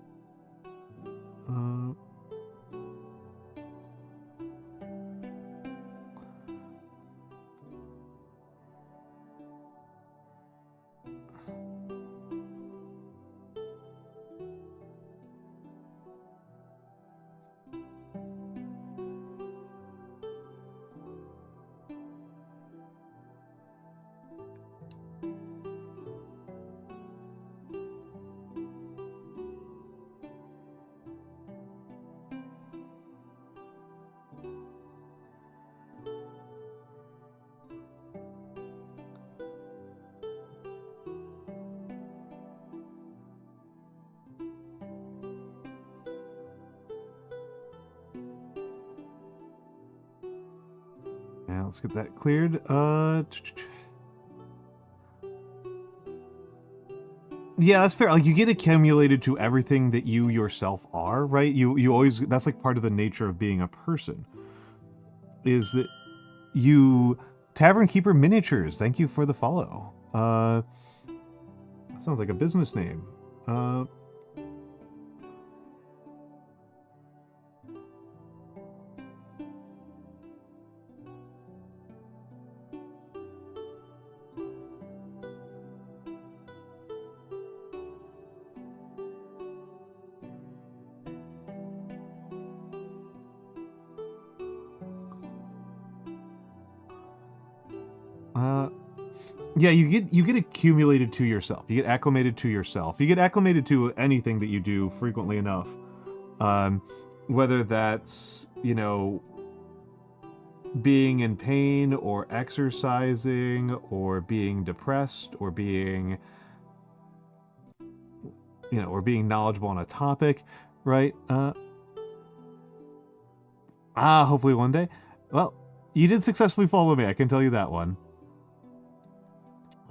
Yeah, let's get that cleared. Yeah, that's fair. Like, you get accumulated to everything that you yourself are, right? You always, that's like part of the nature of being a person, is that you... Tavern Keeper Miniatures, thank you for the follow. That sounds like a business name. Yeah, you get accumulated to yourself. You get acclimated to yourself. You get acclimated to anything that you do frequently enough. Whether that's, you know, being in pain or exercising or being depressed or being, you know, or being knowledgeable on a topic, right? Hopefully one day. Well, you did successfully follow me, I can tell you that one.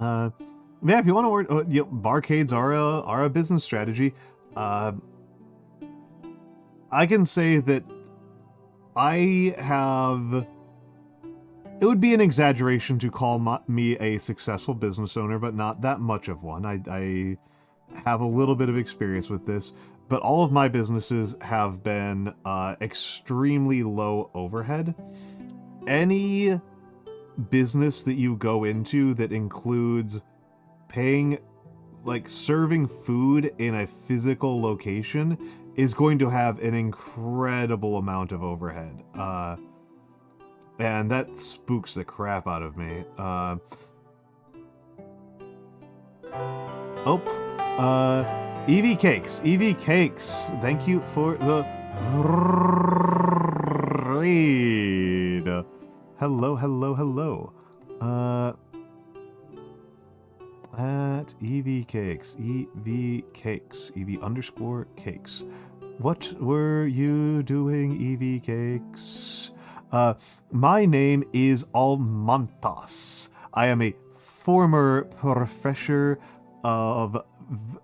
Yeah, if you want to work, you know, barcades are a business strategy. I can say that I have... It would be an exaggeration to call me a successful business owner, but not that much of one. I have a little bit of experience with this, but all of my businesses have been extremely low overhead. Any business that you go into that includes paying, like, serving food in a physical location is going to have an incredible amount of overhead. And that spooks the crap out of me. EV Cakes. EV Cakes. Thank you for the raid. Hello. At EV Cakes. EV underscore cakes. What were you doing, EV Cakes? My name is Almantas. I am a former professor of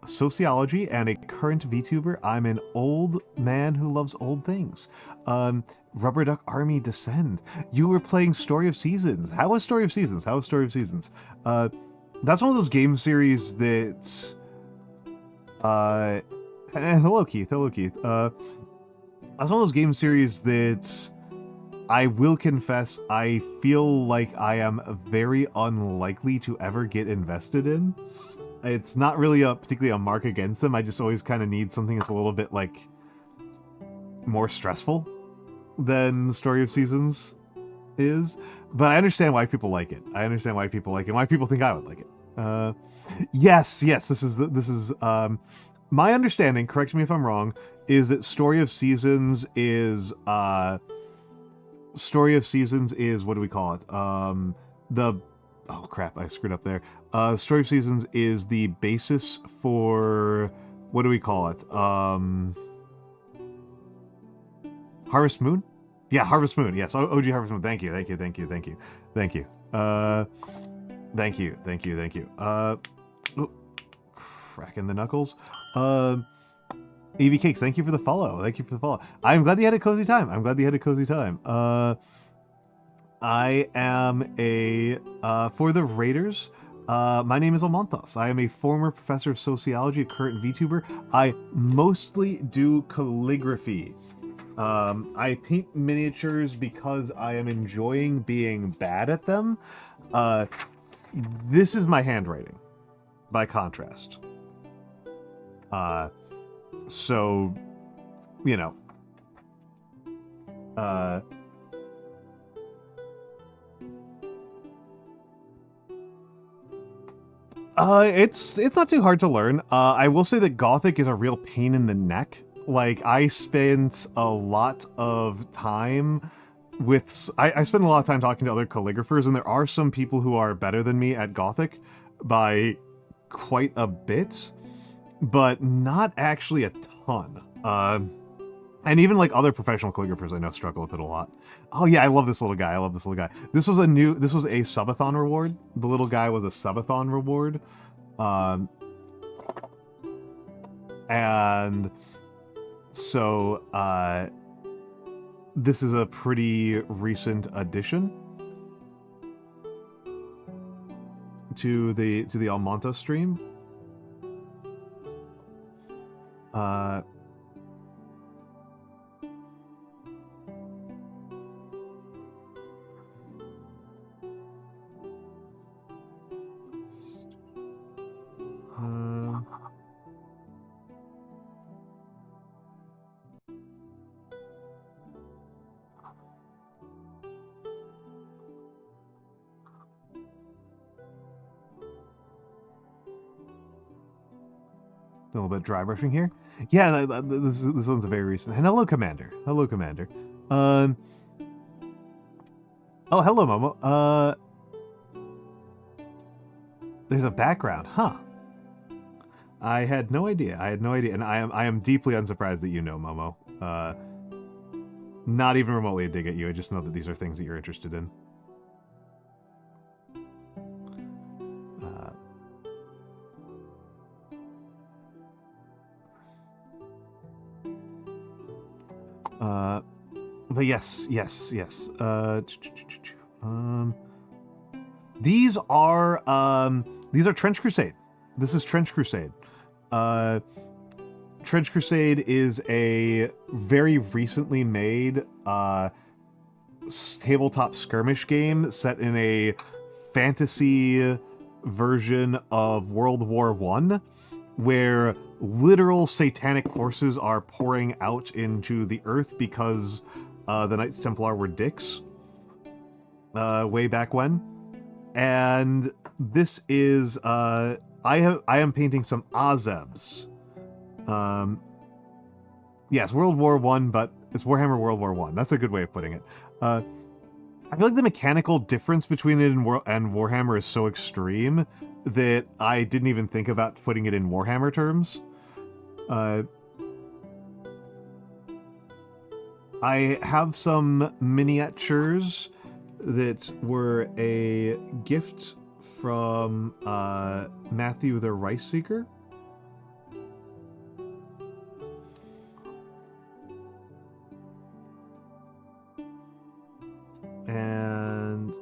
sociology and a current VTuber. I'm an old man who loves old things. Rubber Duck Army Descend. You were playing Story of Seasons. How was Story of Seasons? That's one of those game series that... hello, Keith. That's one of those game series that I will confess I feel like I am very unlikely to ever get invested in. It's not really particularly a mark against them. I just always kind of need something that's a little bit, like, more stressful. than Story of Seasons is, but I understand why people like it. I understand why people like it. Why people think I would like it. Yes. This is my understanding. Correct me if I'm wrong. Is that Story of Seasons is what do we call it? Oh crap, I screwed up there. Story of Seasons is the basis for, what do we call it? Harvest Moon? Yeah, Harvest Moon. Yes, OG Harvest Moon. Thank you. Oh, cracking the knuckles. AV Cakes, thank you for the follow. I'm glad you had a cozy time. I am for the Raiders, my name is Almantas. I am a former professor of sociology, a current VTuber. I mostly do calligraphy. I paint miniatures because I am enjoying being bad at them. This is my handwriting, by contrast. So, you know, it's not too hard to learn. I will say that Gothic is a real pain in the neck. Like, I spent a lot of time I spend a lot of time talking to other calligraphers, and there are some people who are better than me at Gothic by quite a bit, but not actually a ton. And even like other professional calligraphers I know struggle with it a lot. Oh yeah, I love this little guy. This was a subathon reward. The little guy was a subathon reward. And so this is a pretty recent addition to the Almantas stream. A little bit dry brushing here. Yeah, this one's a very recent. And hello, Commander. Oh, hello, Momo. There's a background, huh? I had no idea, and I am deeply unsurprised that you know, Momo. Not even remotely a dig at you. I just know that these are things that you're interested in. But yes. These are Trench Crusade. This is Trench Crusade. Trench Crusade is a very recently made tabletop skirmish game set in a fantasy version of World War I, where literal satanic forces are pouring out into the earth because the Knights Templar were dicks way back when. And this is I am painting some Azebs. Yes, World War I, but it's Warhammer World War I. That's a good way of putting it. I feel like the mechanical difference between it and Warhammer is so extreme that I didn't even think about putting it in Warhammer terms. I have some miniatures that were a gift from Matthew the Rice Seeker. And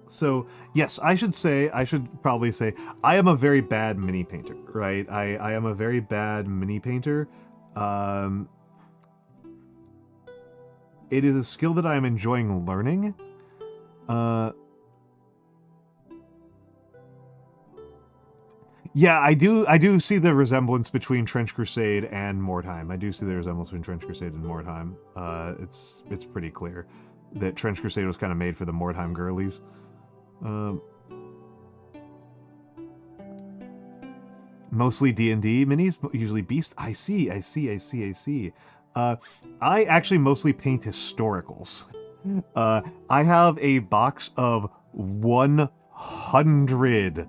so, yes, I should probably say, I am a very bad mini painter, right? I am a very bad mini painter. It is a skill that I am enjoying learning. Yeah, I do see the resemblance between Trench Crusade and Mordheim. I do see the resemblance between Trench Crusade and Mordheim. It's pretty clear that Trench Crusade was kind of made for the Mordheim girlies. Mostly D&D minis, usually Beast. I see. I actually mostly paint historicals. I have a box of 100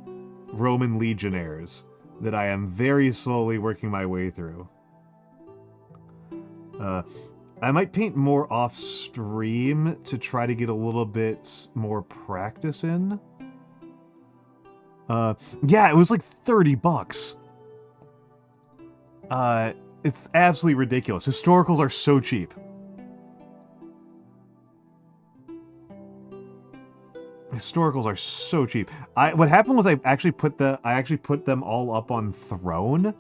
Roman Legionnaires that I am very slowly working my way through. I might paint more off stream to try to get a little bit more practice in. Yeah, it was like $30. It's absolutely ridiculous. Historicals are so cheap. Historicals are so cheap. What happened was I actually put them all up on Throne.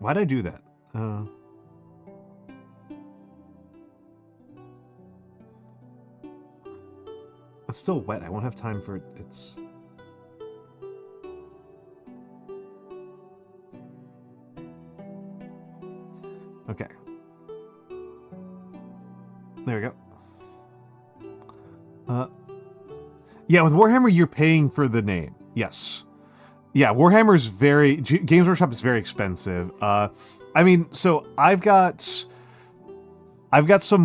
Why'd I do that? It's still wet. I won't have time for it. It's... Okay. There we go. Yeah, with Warhammer, you're paying for the name. Yes. Yeah, Warhammer's Games Workshop is very expensive. I mean, so I've got some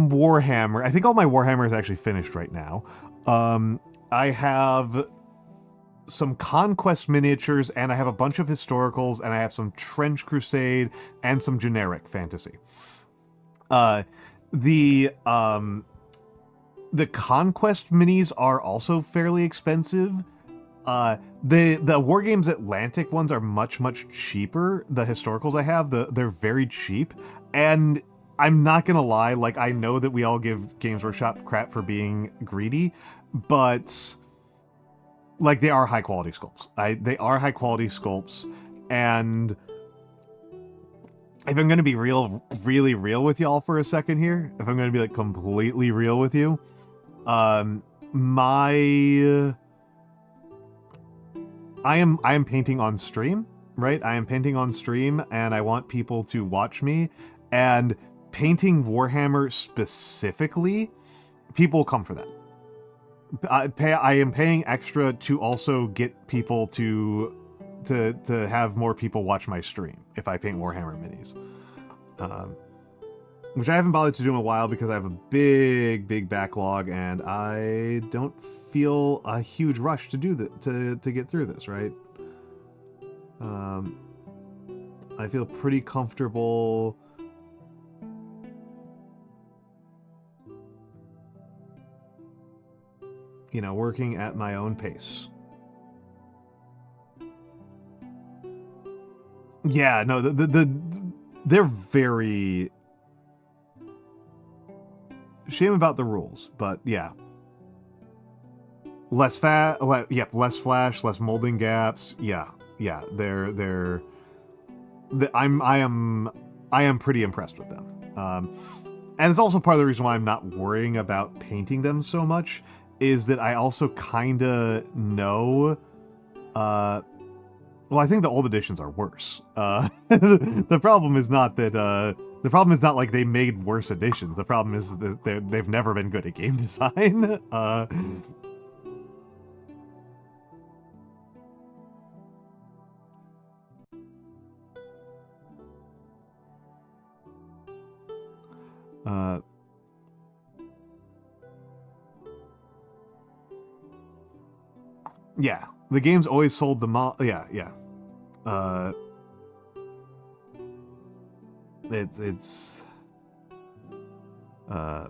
Warhammer. I think all my Warhammer is actually finished right now. I have some Conquest miniatures, and I have a bunch of historicals, and I have some Trench Crusade, and some generic fantasy. The Conquest minis are also fairly expensive. The Wargames Atlantic ones are much cheaper. The historicals I have, they're very cheap, and I'm not gonna lie, like, I know that we all give Games Workshop crap for being greedy, but like, they are high quality sculpts. They are high quality sculpts, and if I'm gonna be really real with y'all for a second here, if I'm gonna be like completely real with you, I am painting on stream, right? I am painting on stream, and I want people to watch me. And painting Warhammer specifically, people come for that. I am paying extra to also get people to have more people watch my stream if I paint Warhammer minis. Which I haven't bothered to do in a while because I have a big backlog, and I don't feel a huge rush to do that to get through this, right? I feel pretty comfortable working at my own pace. Yeah, no, they're very... Shame about the rules, but yeah. Less flash, less molding gaps. Yeah. I am pretty impressed with them. And it's also part of the reason why I'm not worrying about painting them so much, is that I also kinda know, well, I think the old editions are worse. The problem is not that, the problem is not like they made worse editions. The problem is that they've never been good at game design. Yeah, the game's always sold the yeah. It's I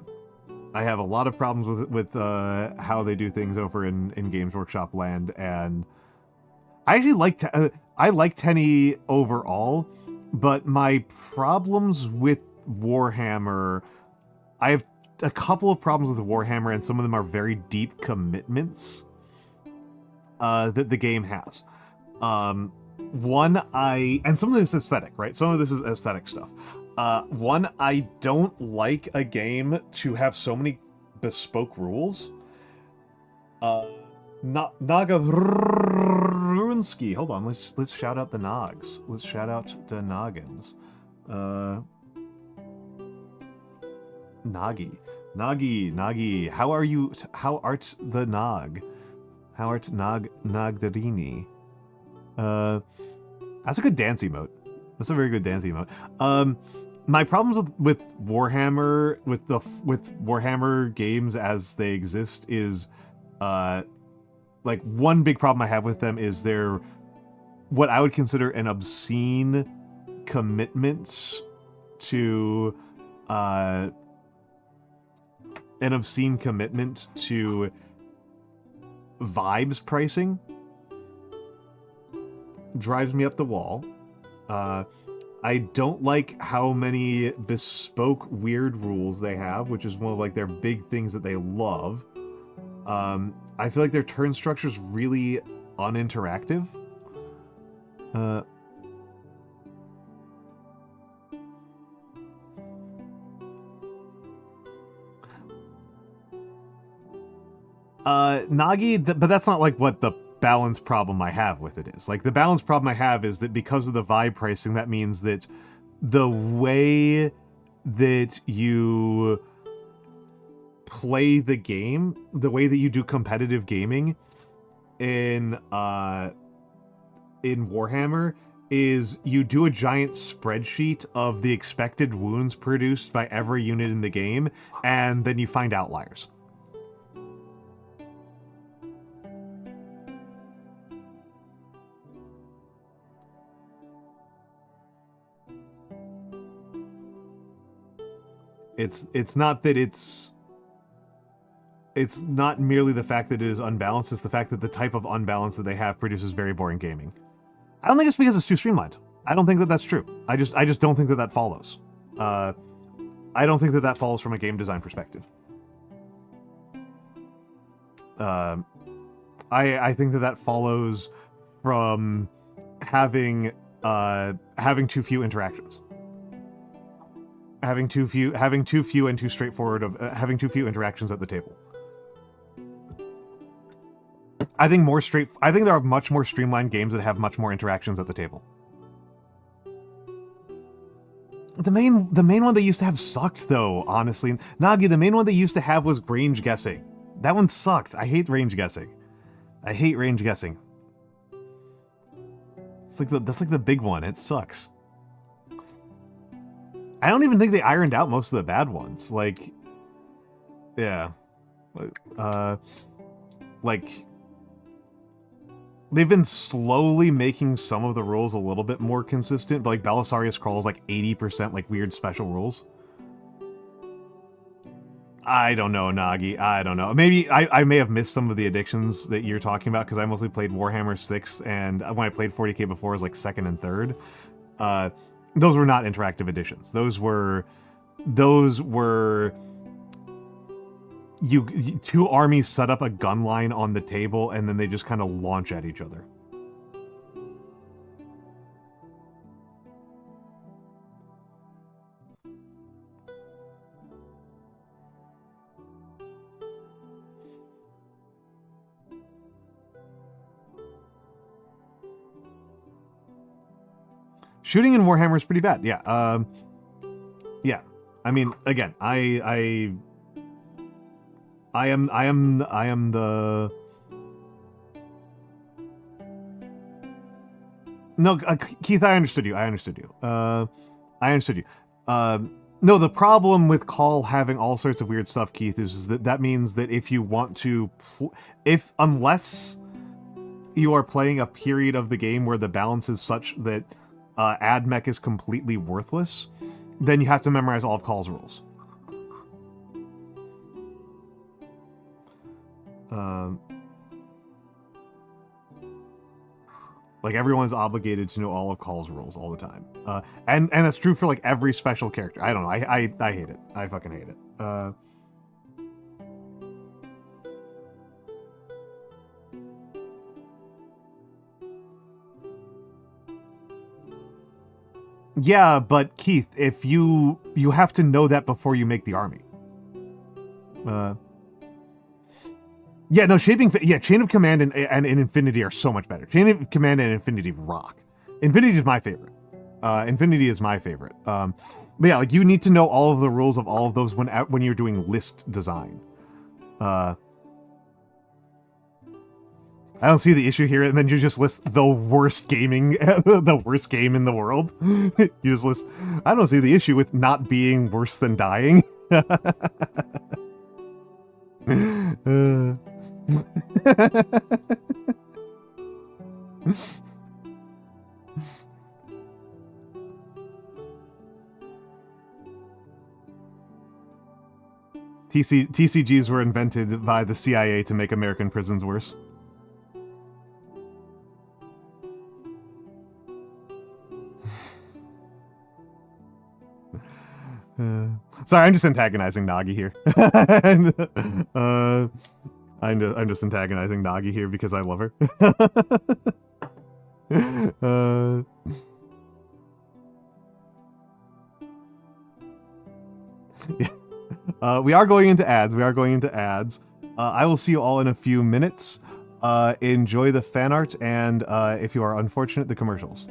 have a lot of problems with how they do things over in Games Workshop land, and I actually I like Tenny overall, but my problems with Warhammer, I have a couple of problems with Warhammer, and some of them are very deep commitments that the game has. And some of this is aesthetic, right? Some of this is aesthetic stuff. One, I don't like a game to have so many bespoke rules. Naga Runsky. Hold on, let's shout out the Nogs. Let's shout out the Noggins. Nagi. How are you? How art the Nog? How art Nagdarini? That's a good dance emote. That's a very good dance emote. My problems with Warhammer, with Warhammer games as they exist is, like, one big problem I have with them is they're what I would consider an obscene commitment to, vibes pricing. Drives me up the wall. I don't like how many bespoke weird rules they have, which is one of like their big things that they love. I feel like their turn structure is really uninteractive. Nagi, but that's not like what the balance problem I have with it is. Like, the balance problem I have is that because of the vibe pricing, that means that the way that you play the game, the way that you do competitive gaming in Warhammer is you do a giant spreadsheet of the expected wounds produced by every unit in the game, and then you find outliers. It's not that it's not merely the fact that it is unbalanced, it's the fact that the type of unbalance that they have produces very boring gaming. I don't think it's because it's too streamlined. I don't think that that's true. I just don't think that that follows. I don't think that that follows from a game design perspective. I think that that follows from having too few interactions. Having too few and too straightforward of having too few interactions at the table. I think there are much more streamlined games that have much more interactions at the table. The main one they used to have sucked though, honestly. Nagi, the main one they used to have was range guessing. That one sucked. I hate range guessing. That's like the big one. It sucks. I don't even think they ironed out most of the bad ones. Like, yeah. Like, they've been slowly making some of the rules a little bit more consistent, but like Belisarius crawls like 80% like weird special rules. I don't know, Nagi. I don't know. Maybe I may have missed some of the addictions that you're talking about because I mostly played Warhammer 6th, and when I played 40k before, it was like 2nd and 3rd. Those were not interactive editions. Those were two armies set up a gun line on the table and then they just kind of launch at each other. Shooting in Warhammer is pretty bad. Yeah. Yeah. I mean, again, I am the... No, Keith, I understood you. No, the problem with Call having all sorts of weird stuff, Keith, is that means that if you want to... unless you are playing a period of the game where the balance is such that AdMech is completely worthless, then you have to memorize all of Call's rules. Like everyone's obligated to know all of Call's rules all the time. And that's true for like every special character. I don't know. I hate it. I fucking hate it. Yeah, but Keith, if you have to know that before you make the army. Yeah, no, Chain of Command and Infinity are so much better. Chain of Command and Infinity rock. Infinity is my favorite. Infinity is my favorite. But yeah, like you need to know all of the rules of all of those when you're doing list design. I don't see the issue here, and then you just list the worst gaming, the worst game in the world. You just list. I don't see the issue with not being worse than dying. TCGs were invented by the CIA to make American prisons worse. Sorry, I'm just antagonizing Nagi here. I'm just antagonizing Nagi here because I love her. We are going into ads. I will see you all in a few minutes. Enjoy the fan art, and if you are unfortunate, the commercials.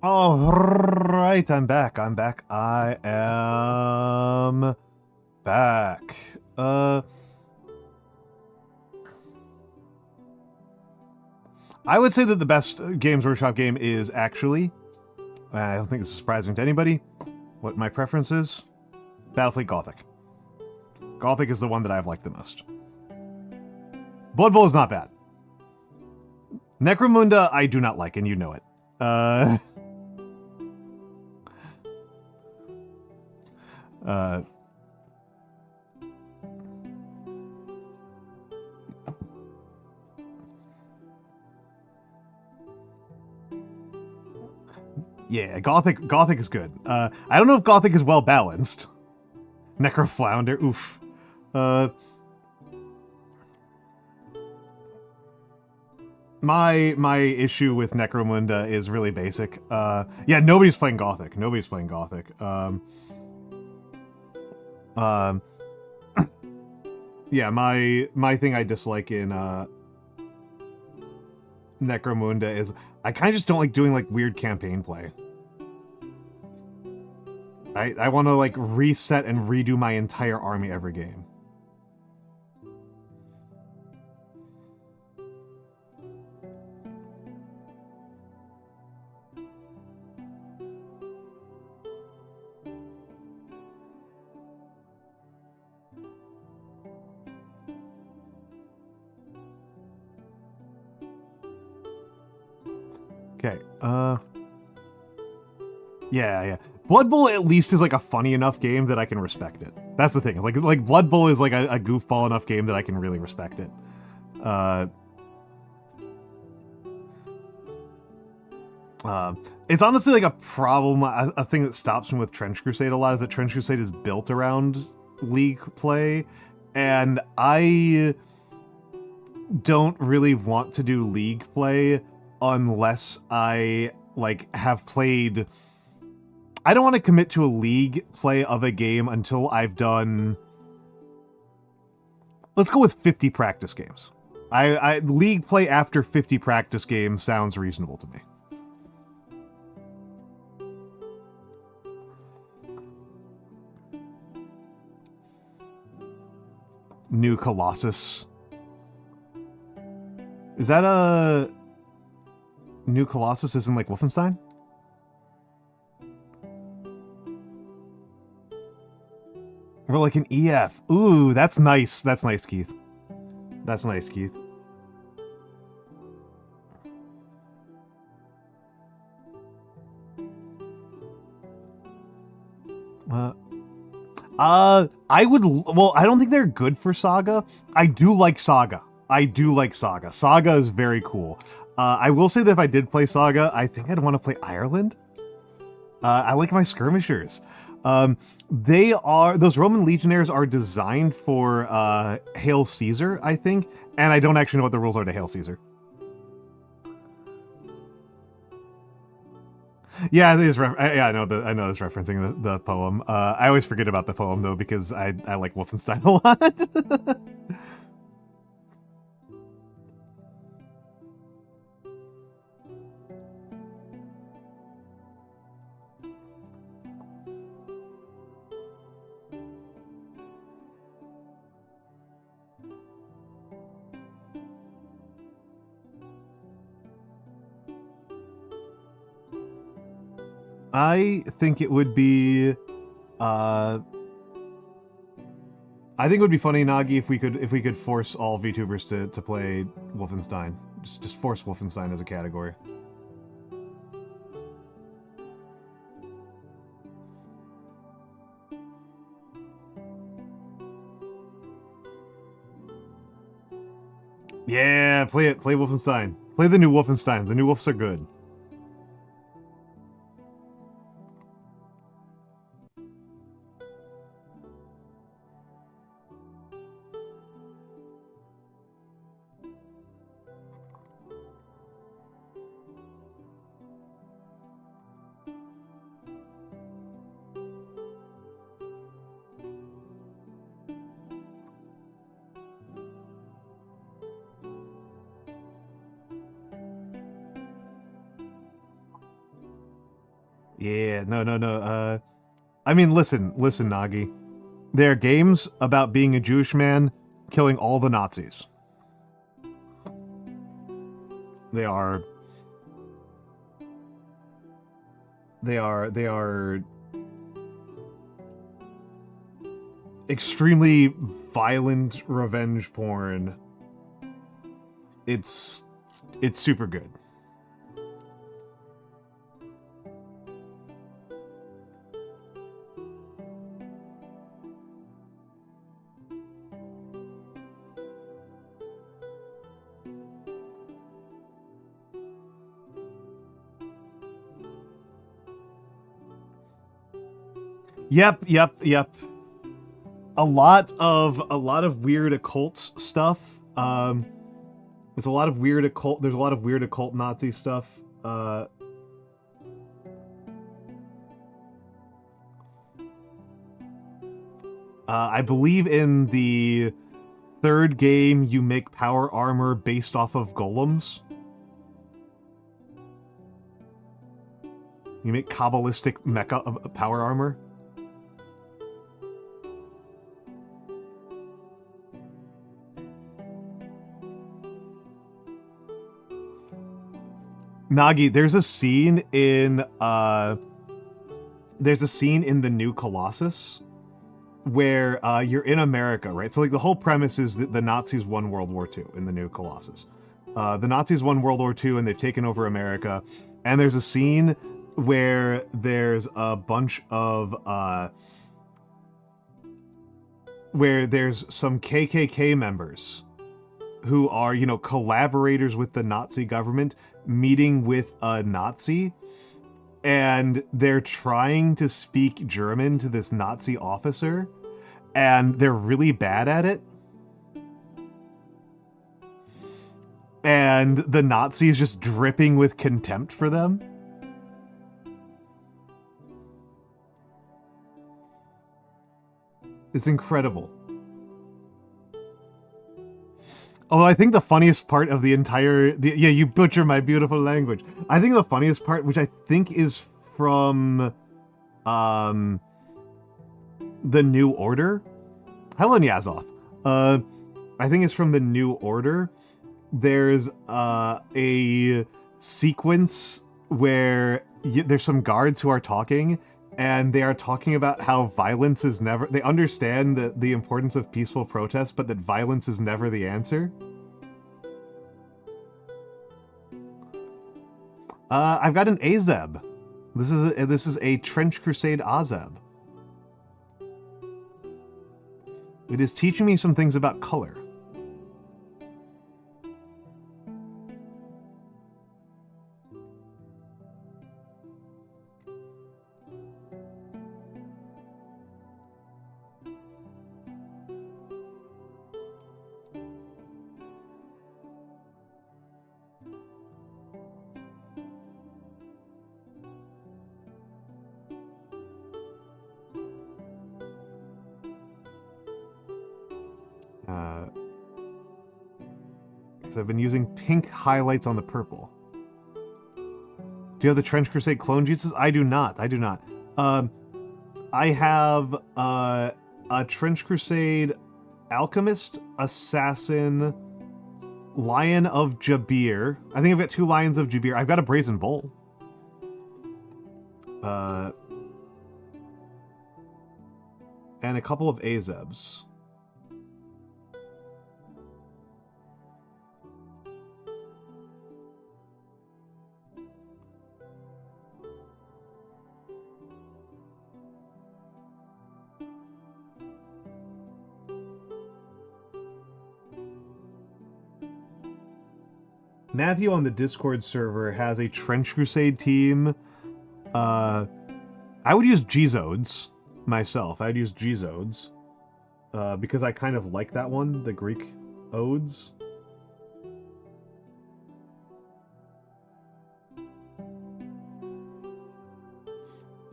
All right, I'm back. I'm back. I am back. I would say that the best Games Workshop game is actually, I don't think this is surprising to anybody, what my preference is, Battlefleet Gothic. Gothic is the one that I've liked the most. Blood Bowl is not bad. Necromunda I do not like, and you know it. Yeah, Gothic is good. I don't know if Gothic is well balanced. Necroflounder, oof. My issue with Necromunda is really basic. Yeah, nobody's playing Gothic. Nobody's playing Gothic. Yeah, my thing I dislike in Necromunda is I kind of just don't like doing like weird campaign play. I want to like reset and redo my entire army every game. Okay, yeah. Blood Bowl at least is like a funny enough game that I can respect it. That's the thing. Like Blood Bowl is like a goofball enough game that I can really respect it. It's honestly like a problem. A thing that stops me with Trench Crusade a lot is that Trench Crusade is built around League play, and I don't really want to do League play unless I like have played. I don't want to commit to a League play of a game until I've done. Let's go with 50 practice games. I League play after 50 practice games sounds reasonable to me. New Colossus. Is that a New Colossus? Isn't like Wolfenstein? Or like an EF. Ooh, that's nice. That's nice, Keith. That's nice, Keith. I would. Well, I don't think they're good for Saga. I do like Saga. Saga is very cool. I will say that if I did play Saga, I think I'd want to play Ireland. I like my skirmishers. Those Roman Legionnaires are designed for Hail Caesar, I think, and I don't actually know what the rules are to Hail Caesar. Yeah, it is. Yeah, I know. I know it's referencing the poem. I always forget about the poem though because I like Wolfenstein a lot. I think it would be. I think it would be funny, Nagi, if we could force all VTubers to play Wolfenstein. Just force Wolfenstein as a category. Yeah, play it. Play Wolfenstein. Play the new Wolfenstein. The new Wolves are good. Yeah, no. I mean, listen, Nagi. There are games about being a Jewish man killing all the Nazis. They are extremely violent revenge porn. It's super good. Yep. A lot of weird occult stuff. There's a lot of weird occult Nazi stuff. I believe in the third game you make power armor based off of golems. You make Kabbalistic mecha power armor. Nagi, there's a scene in the new Colossus where you're in America, right? So like the whole premise is that the Nazis won World War II in the new Colossus. The Nazis won World War II and they've taken over America. And there's a scene where there's a bunch of where there's some KKK members who are, you know, collaborators with the Nazi government meeting with a Nazi, and they're trying to speak German to this Nazi officer, and they're really bad at it. And the Nazi is just dripping with contempt for them. It's incredible. Although I think the funniest part of the entire... yeah, you butcher my beautiful language. I think the funniest part, which I think is from the New Order. Hello, Nyazoth. I think it's from the New Order. There's a sequence where there's some guards who are talking, and they are talking about how violence is never... They understand the importance of peaceful protest, but that violence is never the answer. I've got an Azeb. This is a Trench Crusade Azeb. It is teaching me some things about color. I've been using pink highlights on the purple. Do you have the Trench Crusade clone Jesus? I do not. I have a Trench Crusade Alchemist, Assassin, Lion of Jabir. I think I've got 2 Lions of Jabir. I've got a Brazen Bull. And a couple of Azebs. Matthew on the Discord server has a Trench Crusade team. I would use G-Zodes myself. I'd use G-Zodes. Because I kind of like that one, the Greek odes.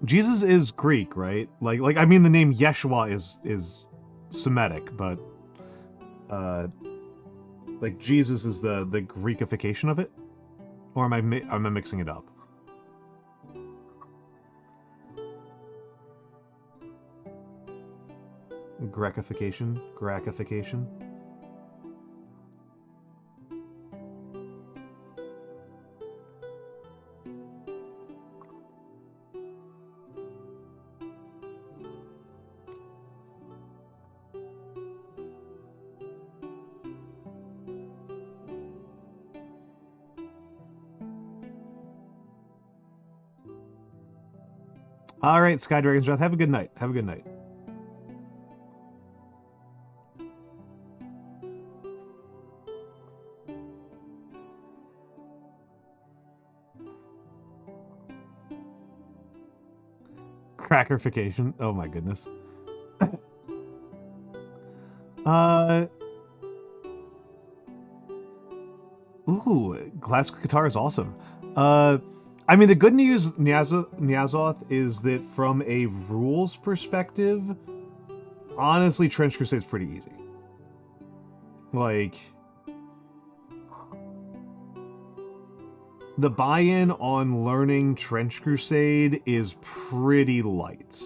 Jesus is Greek, right? Like I mean the name Yeshua is Semitic, but like Jesus is the Greekification of it? Or am I mixing it up? Grekification. Grakification. All right, Sky Dragon's Wrath. Have a good night. Have a good night. Crackerfication. Oh my goodness. Ooh, classical guitar is awesome. I mean, the good news, Nyazoth, is that from a rules perspective, honestly, Trench Crusade's pretty easy. Like, the buy-in on learning Trench Crusade is pretty light.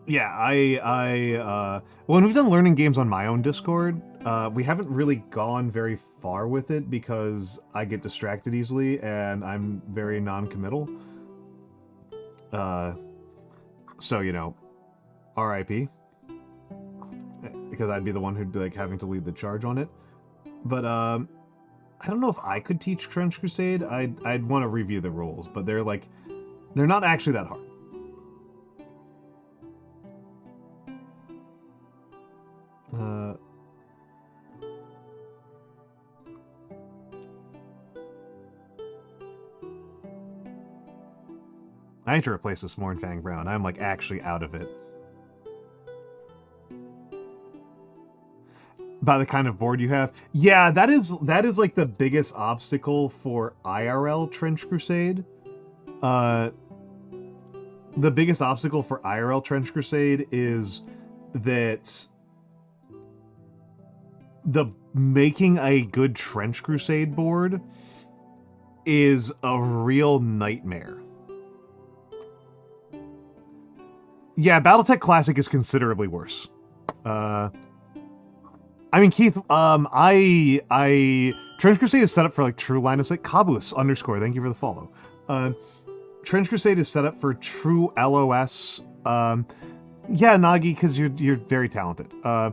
Yeah, when we've done learning games on my own Discord, we haven't really gone very far with it because I get distracted easily and I'm very non-committal. So, you know, RIP. Because I'd be the one who'd be, like, having to lead the charge on it. But, I don't know if I could teach Trench Crusade. I'd want to review the rules, but they're not actually that hard. I need to replace this Mornfang Brown. I'm, like, actually out of it. By the kind of board you have. Yeah, that is like the biggest obstacle for IRL Trench Crusade. The biggest obstacle for IRL Trench Crusade is that making a good Trench Crusade board is a real nightmare. Yeah, Battletech Classic is considerably worse. I mean, Keith, Trench Crusade is set up for, like, true line of sight. Cabus _ thank you for the follow. Trench Crusade is set up for true LOS. Yeah, Nagi, because you're very talented. But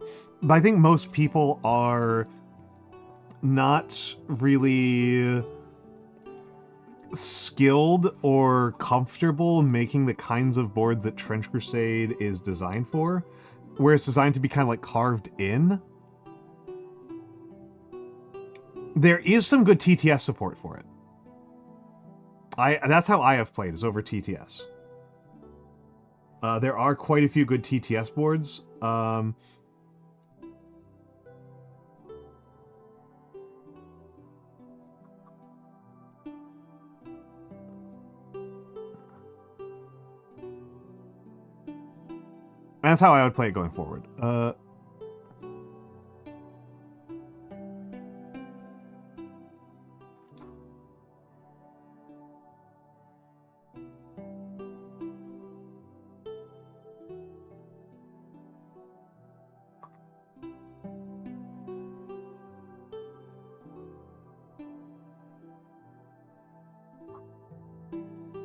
I think most people are not really skilled or comfortable making the kinds of boards that Trench Crusade is designed for, where it's designed to be kind of like carved in. There is some good TTS support for it. That's how I have played, is over TTS. There are quite a few good TTS boards. That's how I would play it going forward. I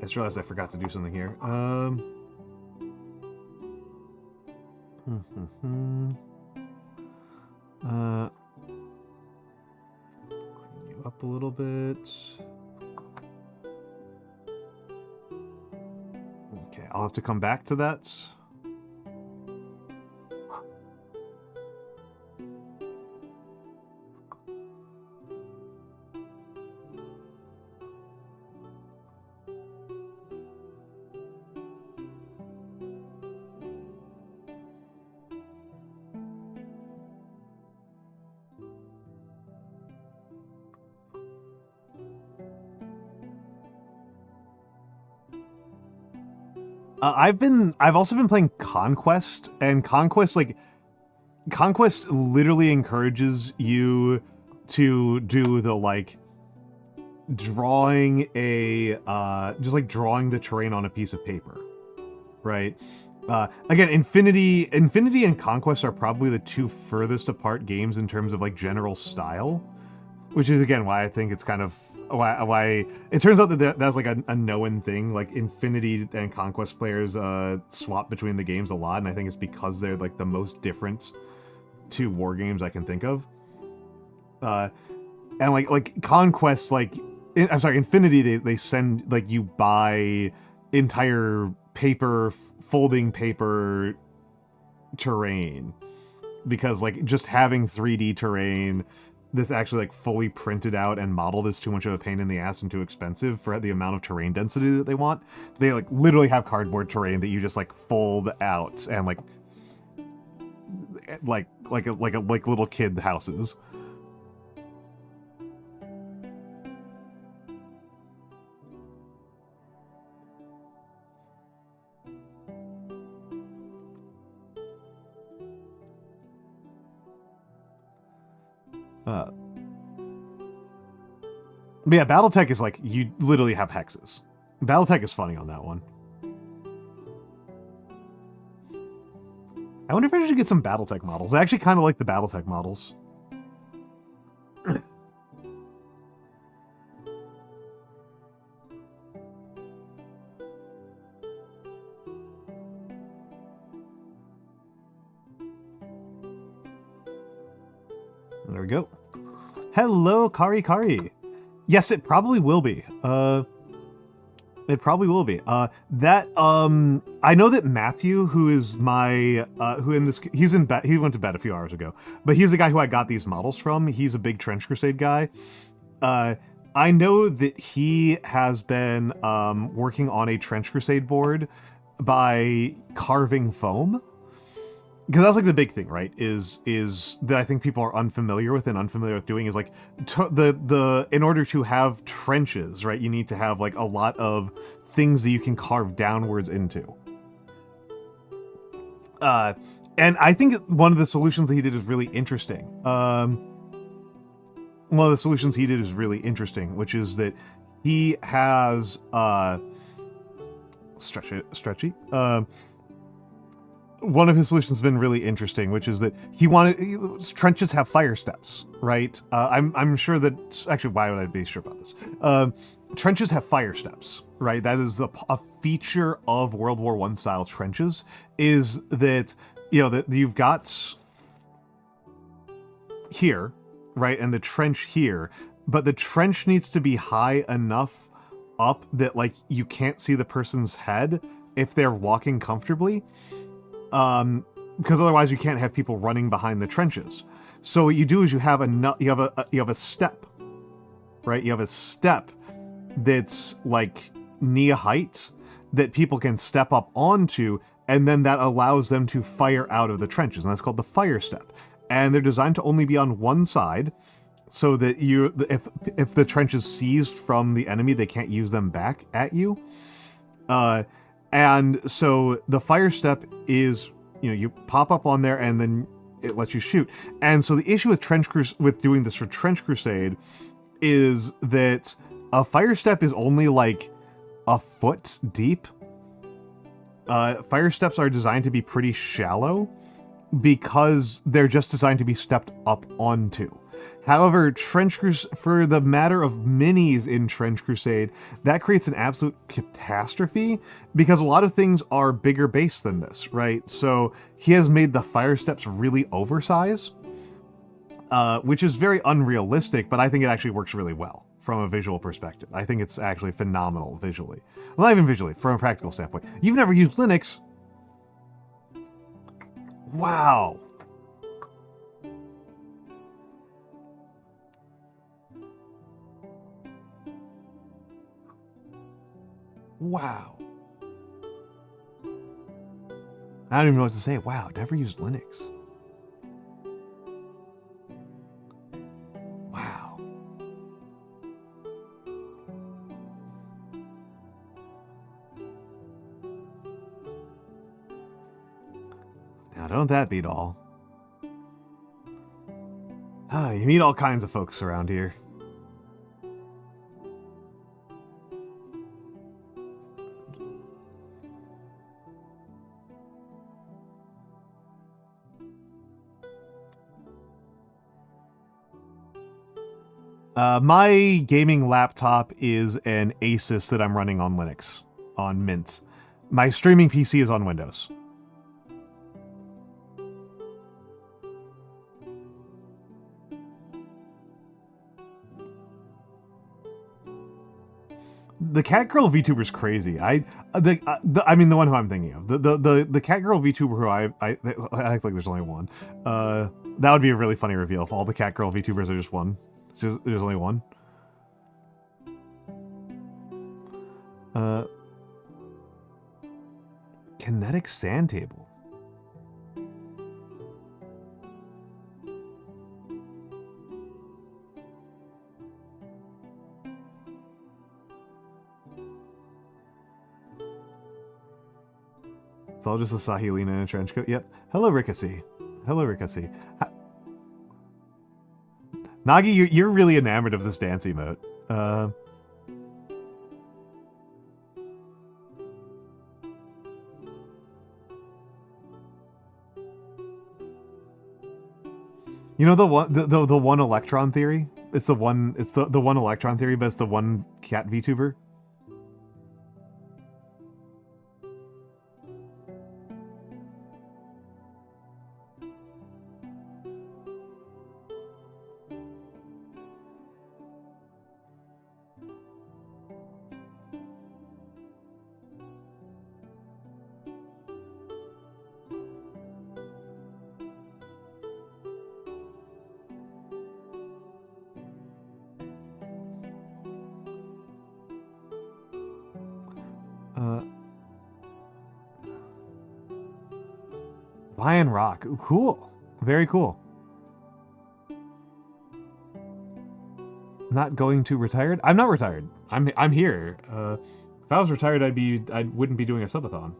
just realized I forgot to do something here. Clean you up a little bit. Okay, I'll have to come back to that. I've also been playing Conquest, and Conquest literally encourages you to do the like drawing just like drawing the terrain on a piece of paper, right? Again, Infinity and Conquest are probably the two furthest apart games in terms of like general style, which is again why I think it's kind of why it turns out that that's like a known thing. Like Infinity and Conquest players swap between the games a lot, and I think it's because they're like the most different two war games I can think of. And like Conquest, I'm sorry, Infinity, they send like you buy entire folding paper terrain, because like just having 3D terrain this actually like fully printed out and modeled is too much of a pain in the ass and too expensive for the amount of terrain density that they want. They like literally have cardboard terrain that you just like fold out and like little kid houses. But yeah, BattleTech is like, you literally have hexes. BattleTech is funny on that one. I wonder if I should get some BattleTech models. I actually kind of like the BattleTech models. There we go. Hello, Kari Kari. Yes, it probably will be. It probably will be. I know that Matthew, who is my, he went to bed a few hours ago, but he's the guy who I got these models from. He's a big Trench Crusade guy. I know that he has been working on a Trench Crusade board by carving foam. Because that's like the big thing, right? Is that I think people are unfamiliar with doing is like in order to have trenches, right? You need to have like a lot of things that you can carve downwards into. And I think one of the solutions that he did is really interesting. Which is that he has stretchy. One of his solutions has been really interesting, which is that trenches have fire steps, right? I'm sure that, actually, why would I be sure about this? Trenches have fire steps, right? That is a feature of World War I style trenches, is that, that you've got here, right? And the trench here, but the trench needs to be high enough up that like you can't see the person's head if they're walking comfortably. Because otherwise you can't have people running behind the trenches. So what you do is you have a step, right? You have a step that's like knee height that people can step up onto, and then that allows them to fire out of the trenches, and that's called the fire step. And they're designed to only be on one side, so that if the trench is seized from the enemy, they can't use them back at you. And so the fire step is, you pop up on there and then it lets you shoot. And so the issue with doing this for Trench Crusade is that a fire step is only like a foot deep. Fire steps are designed to be pretty shallow because they're just designed to be stepped up onto. However, for the matter of minis in Trench Crusade, that creates an absolute catastrophe because a lot of things are bigger base than this, right? So he has made the fire steps really oversized, which is very unrealistic, but I think it actually works really well from a visual perspective. I think it's actually phenomenal visually. Well, not even visually, from a practical standpoint. You've never used Linux? Wow. Wow. I don't even know what to say. Wow, never used Linux. Wow. don't that beat all? You meet all kinds of folks around here. My gaming laptop is an Asus that I'm running on Linux, on Mint. My streaming PC is on Windows. The Catgirl VTuber's crazy. I mean the one who I'm thinking of. The Catgirl VTuber who I act like there's only one. That would be a really funny reveal if all the Catgirl VTubers are just one. There's only one. Kinetic sand table. It's all just a Sahilina in a trench coat. Yep. Hello, Rickacy. Hello, Rickacy. Nagi, you're really enamored of this dance emote. You know the one electron theory? It's the one electron theory, but it's the one cat VTuber. Lion Rock. Ooh, cool. Very cool. Not going to retired? I'm not retired. I'm here. If I was retired, I wouldn't be doing a subathon.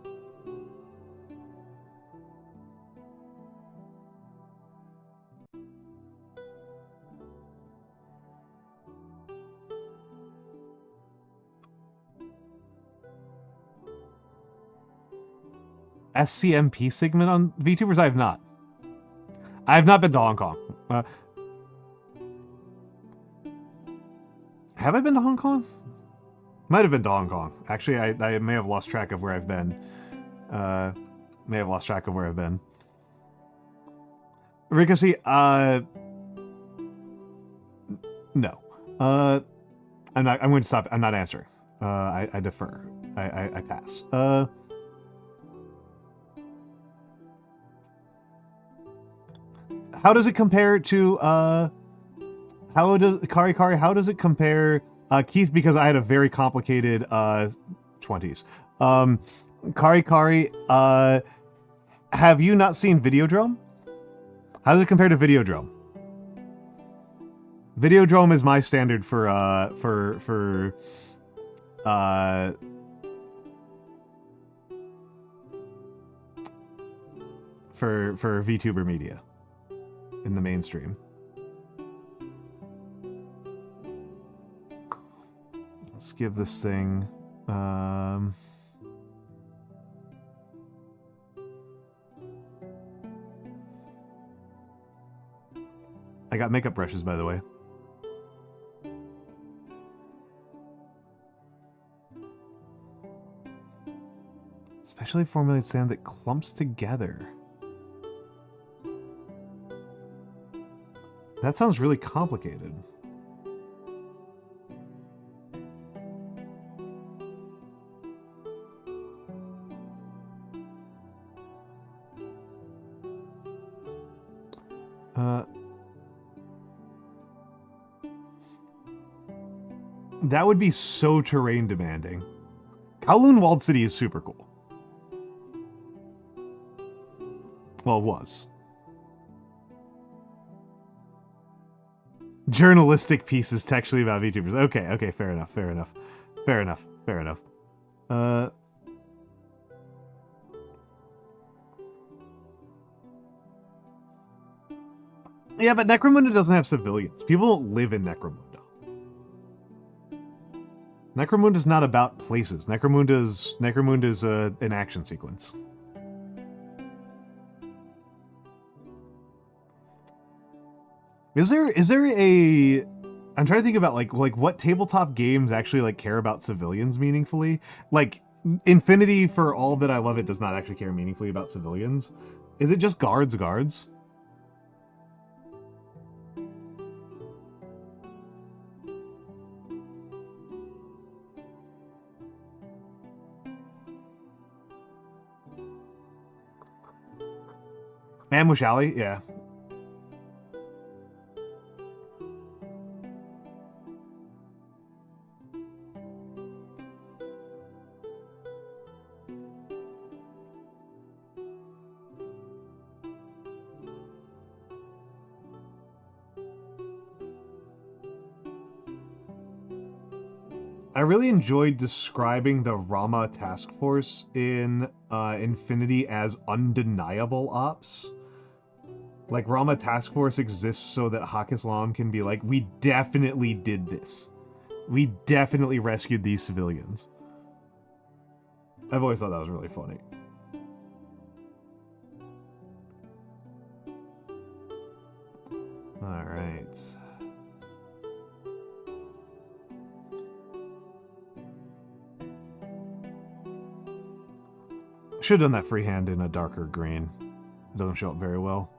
SCMP segment on VTubers? I have not. I have not been to Hong Kong. Have I been to Hong Kong? Might have been to Hong Kong. Actually, I may have lost track of where I've been. Ricochet, no. I'm going to stop. I'm not answering. I defer. I pass. How does it compare to, how does it compare, Keith, because I had a very complicated, 20s. Kari, have you not seen Videodrome? How does it compare to Videodrome? Videodrome is my standard for VTuber media in the mainstream. Let's give this thing I got makeup brushes, by the way. Specially formulated sand that clumps together. That sounds really complicated. That would be so terrain demanding. Kowloon Walled City is super cool. Well, it was. Journalistic pieces textually about VTubers. Okay, fair enough. Yeah, but Necromunda doesn't have civilians. People don't live in Necromunda. Necromunda's not about places. Necromunda's an action sequence. Is there a... I'm trying to think about like what tabletop games actually like care about civilians meaningfully. Like Infinity, for all that I love it, does not actually care meaningfully about civilians. Is it just guards? Ambush Alley, yeah. I really enjoyed describing the Rama task force in Infinity as undeniable ops. Like, Rama task force exists so that Haq Islam can be like, we definitely did this. We definitely rescued these civilians. I've always thought that was really funny. All right. Should have done that freehand in a darker green. It doesn't show up very well.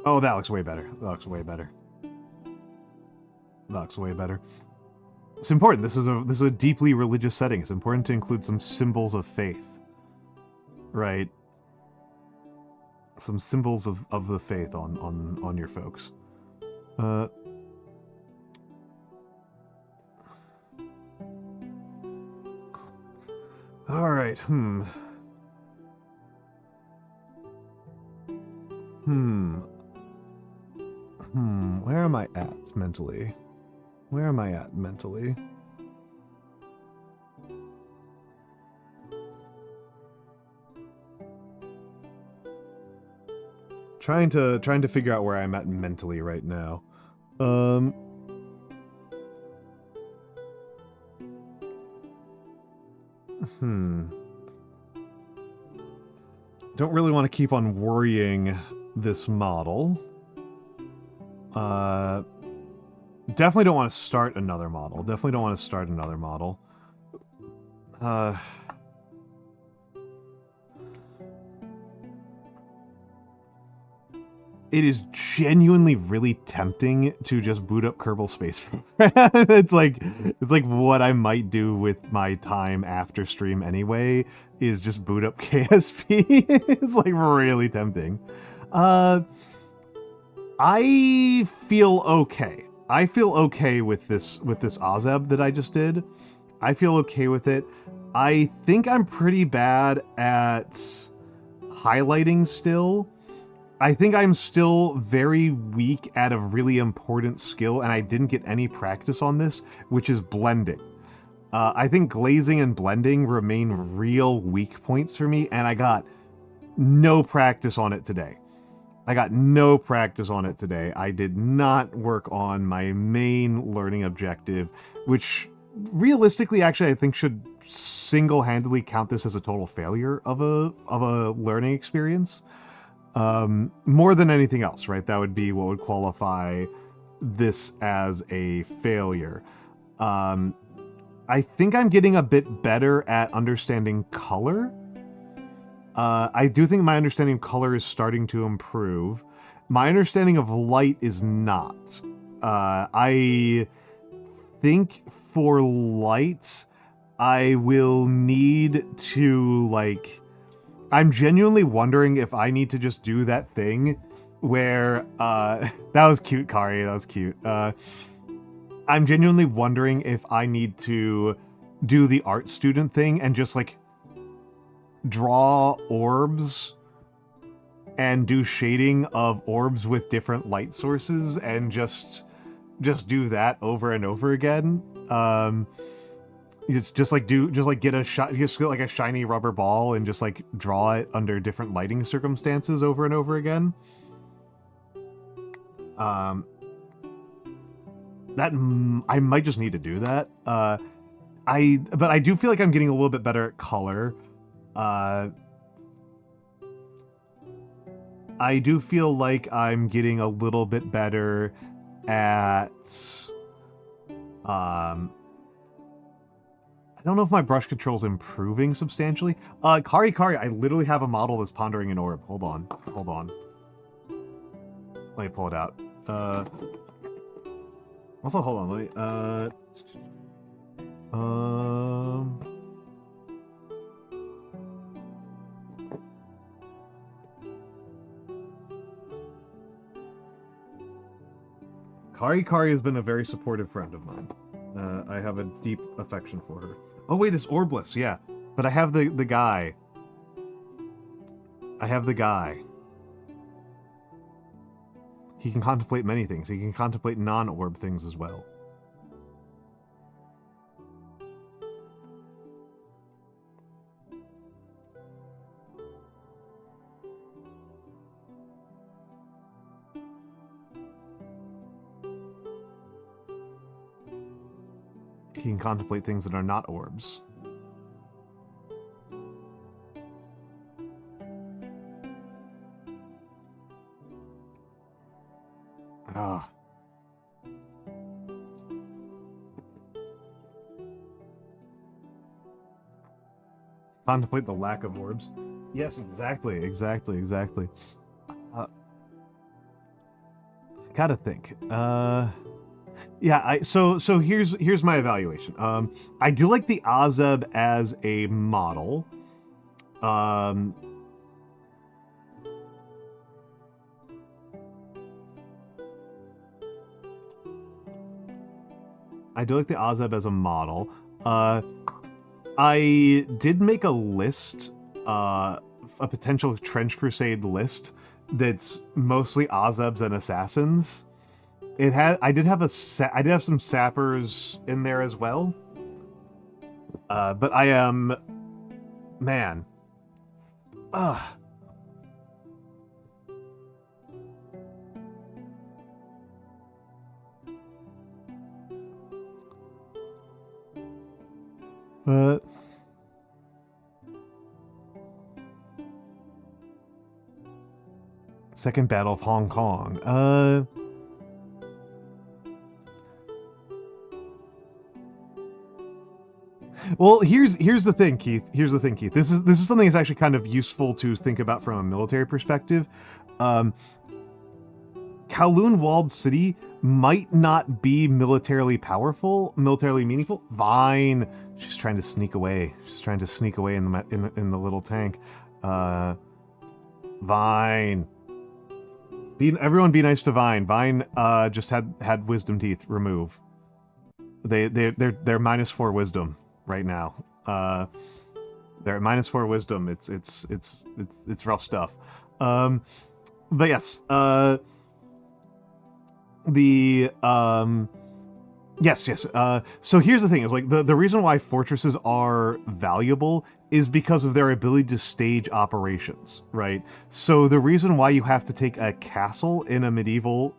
Oh, that looks way better. That looks way better. That looks way better. It's important. This is a deeply religious setting. It's important to include some symbols of faith. Right? Some symbols of the faith on your folks. Alright, where am I at mentally? Where am I at mentally? Trying to figure out where I'm at mentally right now. Don't really want to keep on worrying this model. Definitely don't want to start another model. It is genuinely really tempting to just boot up Kerbal Space Program. It's like what I might do with my time after stream anyway, is just boot up KSP. It's like really tempting. I feel okay. I feel okay with this Azeb that I just did. I feel okay with it. I think I'm pretty bad at highlighting still. I think I'm still very weak at a really important skill, and I didn't get any practice on this, which is blending. I think glazing and blending remain real weak points for me, and I got no practice on it today. I did not work on my main learning objective, which realistically, actually, I think should single-handedly count this as a total failure of a learning experience. More than anything else, right? That would be what would qualify this as a failure. I think I'm getting a bit better at understanding color. I do think my understanding of color is starting to improve. My understanding of light is not. I think for light, I will need to, like, I'm genuinely wondering if I need to just do that thing where that was cute, Kari. That was cute. I'm genuinely wondering if I need to do the art student thing and just like draw orbs and do shading of orbs with different light sources and just do that over and over again. It's just like get a shiny rubber ball and just like draw it under different lighting circumstances over and over again. That I might just need to do that. But I do feel like I'm getting a little bit better at color. I do feel like I'm getting a little bit better at I don't know if my brush control's improving substantially. Kari, I literally have a model that's pondering an orb. Hold on. Let me pull it out. Also, hold on. Let me. Kari has been a very supportive friend of mine. I have a deep affection for her. Oh wait, it's orbless, yeah. But I have the guy. He can contemplate many things. He can contemplate non-orb things as well. He can contemplate things that are not orbs. Ah. Contemplate the lack of orbs. Yes, exactly. Gotta think. Yeah, so here's my evaluation. I do like the Azeb as a model. I do like the Azeb as a model. I did make a list, a potential Trench Crusade list that's mostly Azebs and assassins. I did have some sappers in there as well. But I am, man. Second Battle of Hong Kong. Well, here's the thing, Keith. This is something that's actually kind of useful to think about from a military perspective. Kowloon Walled City might not be militarily powerful, militarily meaningful. Vine, she's trying to sneak away. In the little tank. Vine. Everyone be nice to Vine. Vine just had wisdom teeth remove. They're -4 wisdom right now. They're at -4 wisdom. It's rough stuff. But yes, yes. So here's the thing: is like the reason why fortresses are valuable is because of their ability to stage operations, right? So the reason why you have to take a castle in a medieval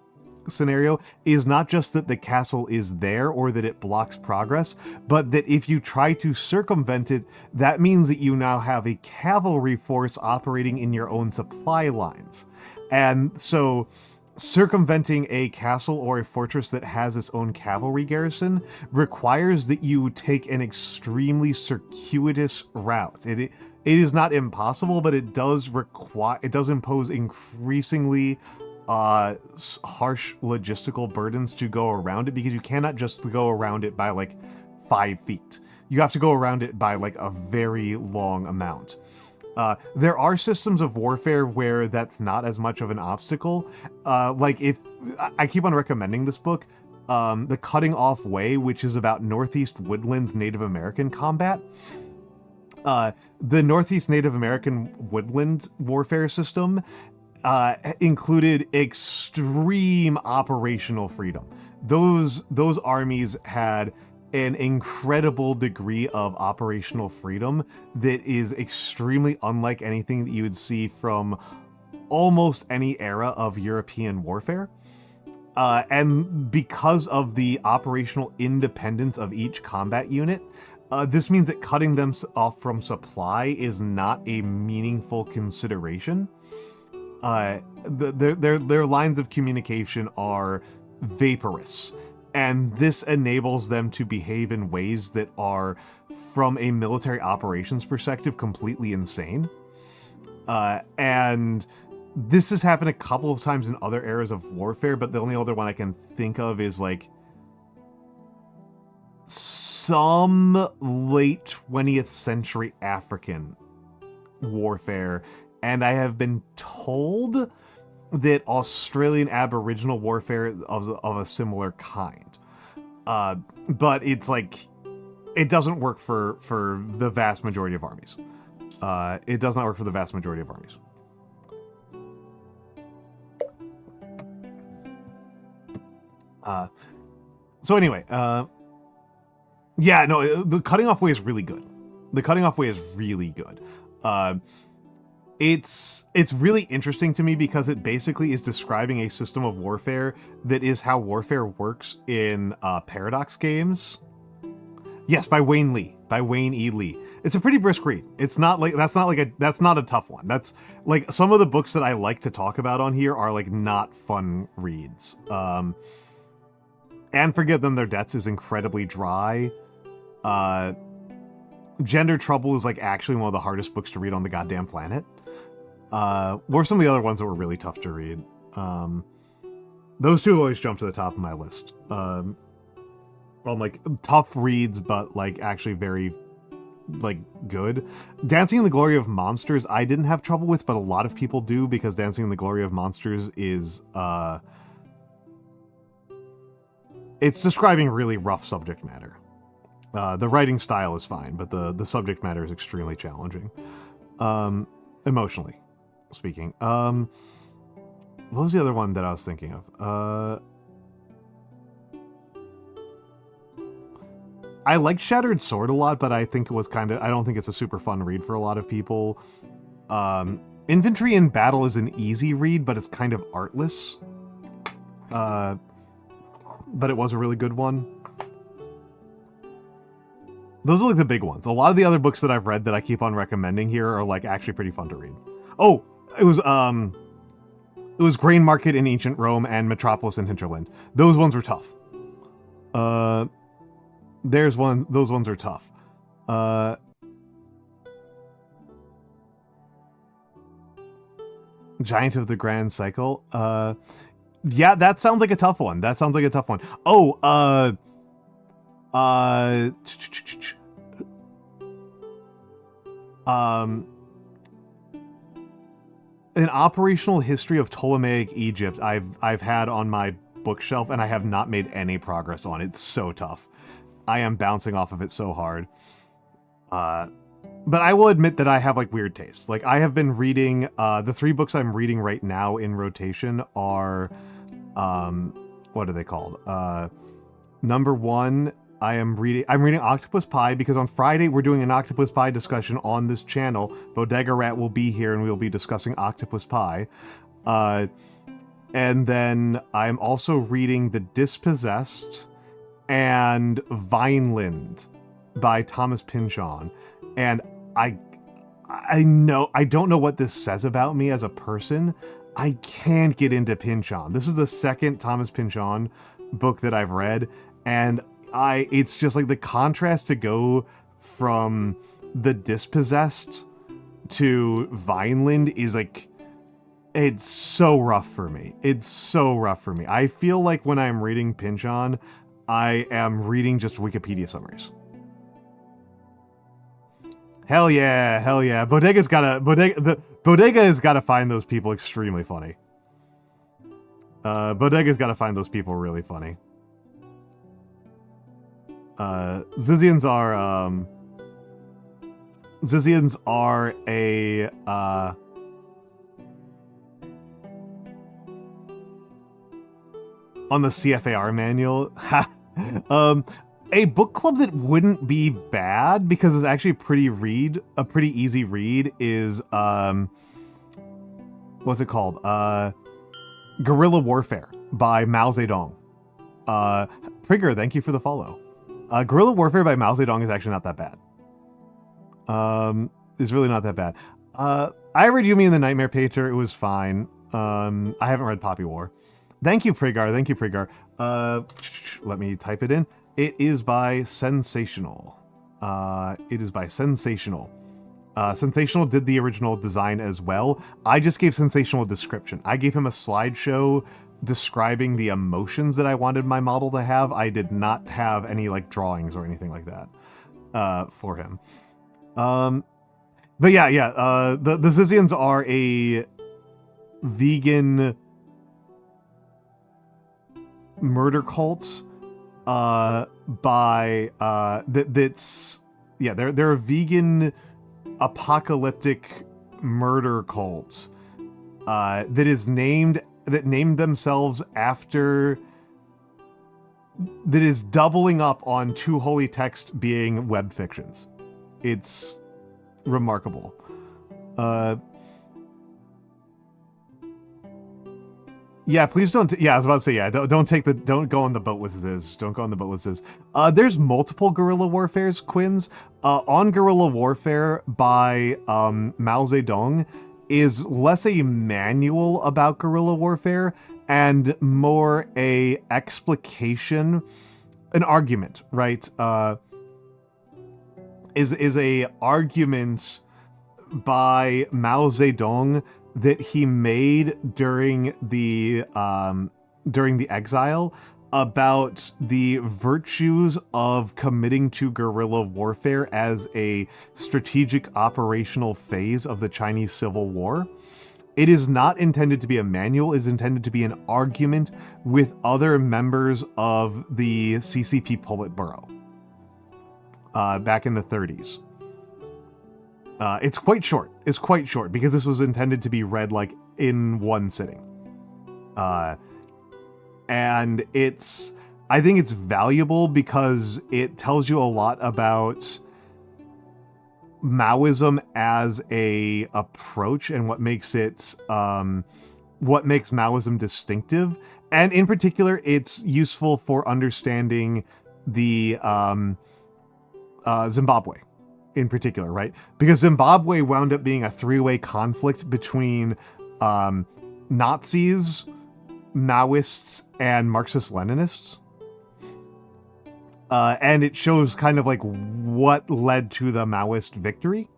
scenario is not just that the castle is there or that it blocks progress, but that if you try to circumvent it, that means that you now have a cavalry force operating in your own supply lines. And so circumventing a castle or a fortress that has its own cavalry garrison requires that you take an extremely circuitous route. It is not impossible, but it does impose increasingly harsh logistical burdens to go around it, because you cannot just go around it by like 5 feet. You have to go around it by like a very long amount. There are systems of warfare where that's not as much of an obstacle. Like if I keep on recommending this book, The Cutting Off Way, which is about Northeast Woodlands Native American combat. The Northeast Native American woodland warfare system included extreme operational freedom. Those armies had an incredible degree of operational freedom that is extremely unlike anything that you would see from almost any era of European warfare. And because of the operational independence of each combat unit, this means that cutting them off from supply is not a meaningful consideration. Their lines of communication are vaporous, and this enables them to behave in ways that are, from a military operations perspective, completely insane. And this has happened a couple of times in other eras of warfare, but the only other one I can think of is like some late 20th century African warfare, and I have been told that Australian Aboriginal warfare of a similar kind. But it's like, it doesn't work for the vast majority of armies. It does not work for the vast majority of armies. So anyway, yeah, no, the cutting off way is really good. The cutting off way is really good. It's really interesting to me because it basically is describing a system of warfare that is how warfare works in Paradox games. Yes, by Wayne E. Lee. It's a pretty brisk read. It's not like that's not a tough one. That's like some of the books that I like to talk about on here are like not fun reads. And Forgive Them Their Debts is incredibly dry. Gender Trouble is like actually one of the hardest books to read on the goddamn planet. What were some of the other ones that were really tough to read? Those two always jump to the top of my list. Well, like tough reads, but like actually very like good. Dancing in the Glory of Monsters, I didn't have trouble with, but a lot of people do, because Dancing in the Glory of Monsters is it's describing really rough subject matter. The writing style is fine, but the subject matter is extremely challenging. Emotionally speaking. What was the other one that I was thinking of? I liked Shattered Sword a lot, but I think it was I don't think it's a super fun read for a lot of people. Infantry in Battle is an easy read, but it's kind of artless. But it was a really good one. Those are like the big ones. A lot of the other books that I've read that I keep on recommending here are like actually pretty fun to read. Oh, it was Grain Market in Ancient Rome and Metropolis in Hinterland. Those ones were tough. There's one. Those ones are tough. Giant of the Grand Cycle. Yeah, that sounds like a tough one. Oh, an operational history of Ptolemaic Egypt I've had on my bookshelf, and I have not made any progress on. It's so tough. I am bouncing off of it so hard. But I will admit that I have like weird tastes. Like I have been reading the 3 books I'm reading right now in rotation are what are they called? Number 1, I'm reading Octopus Pie, because on Friday we're doing an Octopus Pie discussion on this channel. Bodega Rat will be here and we'll be discussing Octopus Pie. And then I'm also reading The Dispossessed and Vineland by Thomas Pynchon. And I don't know what this says about me as a person. I can't get into Pynchon. This is the second Thomas Pynchon book that I've read, and it's just like the contrast to go from The Dispossessed to Vineland is like, it's so rough for me. I feel like when I'm reading Pynchon, I am reading just Wikipedia summaries. Hell yeah, hell yeah. Bodega has gotta find those people extremely funny. Bodega's gotta find those people really funny. Zizians are a on the CFAR manual. A book club that wouldn't be bad because it's actually a pretty easy read is what's it called? Guerrilla Warfare by Mao Zedong. Trigger, thank you for the follow. Guerrilla Warfare by Mao Zedong is actually not that bad. It's really not that bad. I read Yumi and the Nightmare Painter. It was fine. I haven't read Poppy War. Thank you, Prigar. Thank you, Prigar. Let me type it in. It is by Sensational. It is by Sensational. Sensational did the original design as well. I just gave Sensational a description. I gave him a slideshow describing the emotions that I wanted my model to have. I did not have any like drawings or anything like that for him. But yeah. The Zizians are a vegan murder cult. They're a vegan apocalyptic murder cult that named themselves after, that is doubling up on Too Holy Text being web fictions. It's remarkable. Yeah, please don't. I was about to say, yeah, don't go on the boat with Ziz. Don't go on the boat with Ziz. There's multiple Guerrilla Warfares, Quins. On Guerrilla Warfare by Mao Zedong is less a manual about guerrilla warfare and more a explication, an argument, right? Is a argument by Mao Zedong that he made during the exile about the virtues of committing to guerrilla warfare as a strategic operational phase of the Chinese Civil War. It is not intended to be a manual, it is intended to be an argument with other members of the CCP Politburo back in the 30s. It's quite short. It's quite short because this was intended to be read like in one sitting. And I think it's valuable because it tells you a lot about Maoism as a approach and what makes Maoism distinctive. And in particular, it's useful for understanding the Zimbabwe in particular, right? Because Zimbabwe wound up being a three-way conflict between Nazis, Maoists, and Marxist-Leninists. And it shows kind of like what led to the Maoist victory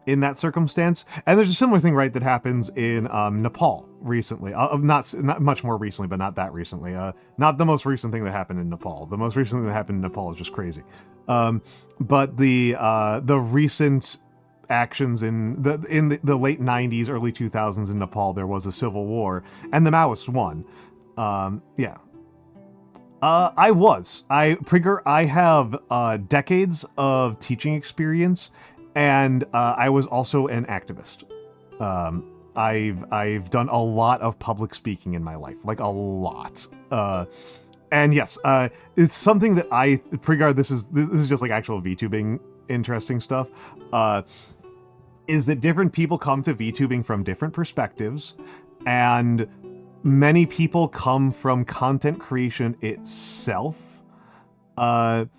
in that circumstance. And there's a similar thing, right, that happens in Nepal recently. Not much more recently, but not that recently. Not the most recent thing that happened in Nepal. The most recent thing that happened in Nepal is just crazy. But the recent actions in the late 90s, early 2000s in Nepal, there was a civil war, and the Maoists won. Yeah. I have decades of teaching experience, and I was also an activist. I've done a lot of public speaking in my life, like a lot. And yes, it's something that Prigar, this is just like actual VTubing interesting stuff, is that different people come to VTubing from different perspectives, and many people come from content creation itself. Many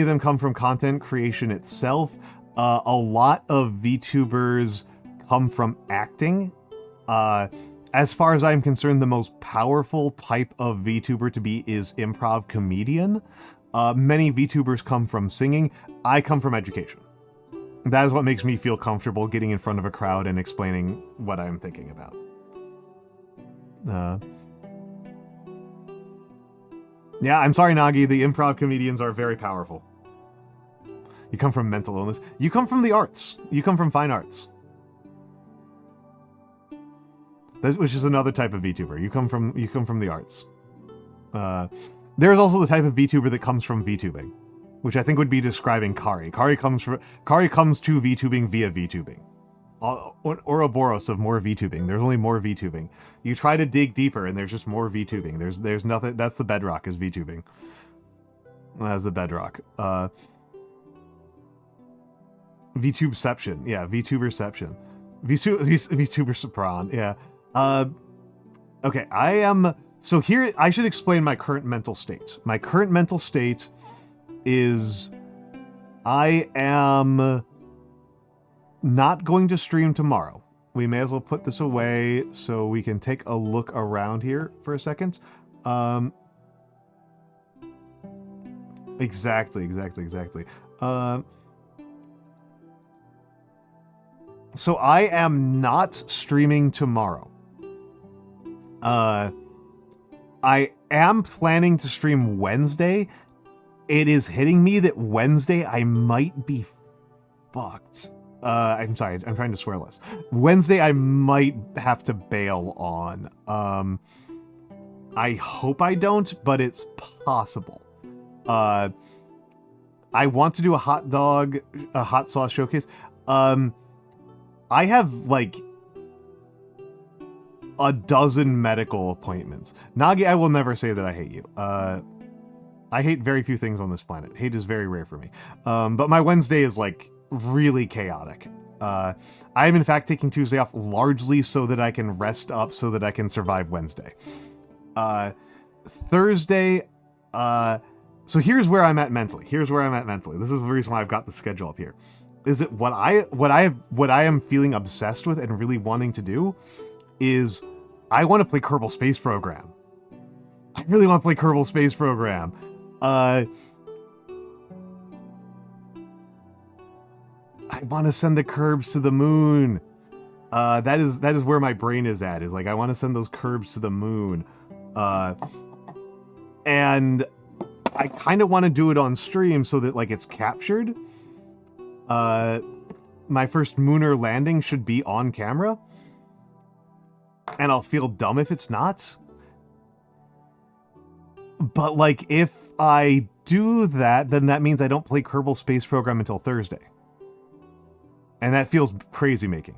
of them come from content creation itself. A lot of VTubers come from acting. As far as I'm concerned, the most powerful type of VTuber to be is improv comedian. Many VTubers come from singing. I come from education. That is what makes me feel comfortable getting in front of a crowd and explaining what I'm thinking about. Yeah, I'm sorry, Nagi. The improv comedians are very powerful. You come from mental illness. You come from the arts. You come from fine arts. Which is another type of VTuber. You come from the arts. There's also the type of VTuber that comes from VTubing, which I think would be describing Kari. Kari comes to VTubing via VTubing. Ouroboros of more VTubing. There's only more VTubing. You try to dig deeper, and there's just more VTubing. There's nothing. That's the bedrock, is VTubing. That's the bedrock. VTubeception. Yeah, VTuberception. VTuberception. Yeah. Okay, so here, I should explain my current mental state. My current mental state is I am not going to stream tomorrow. We may as well put this away so we can take a look around here for a second. Exactly. So I am not streaming tomorrow. I am planning to stream Wednesday. It is hitting me that Wednesday I might be fucked. I'm sorry, I'm trying to swear less. Wednesday I might have to bail on. I hope I don't, but it's possible. I want to do a hot sauce showcase. I have like a dozen medical appointments. Nagi, I will never say that I hate you. I hate very few things on this planet. Hate is very rare for me. But my Wednesday is like really chaotic. I am in fact taking Tuesday off largely so that I can rest up so that I can survive Wednesday. Thursday, so here's where I'm at mentally. This is the reason why I've got the schedule up here. Is it what I am feeling obsessed with and really wanting to do is I want to play Kerbal Space Program. I really want to play Kerbal Space Program. I want to send the Kerbs to the moon. That is where my brain is at. Is like I want to send those Kerbs to the moon. And I kind of want to do it on stream so that like it's captured. My first lunar landing should be on camera. And I'll feel dumb if it's not. But like if I do that, then that means I don't play Kerbal Space Program until Thursday. And that feels crazy making.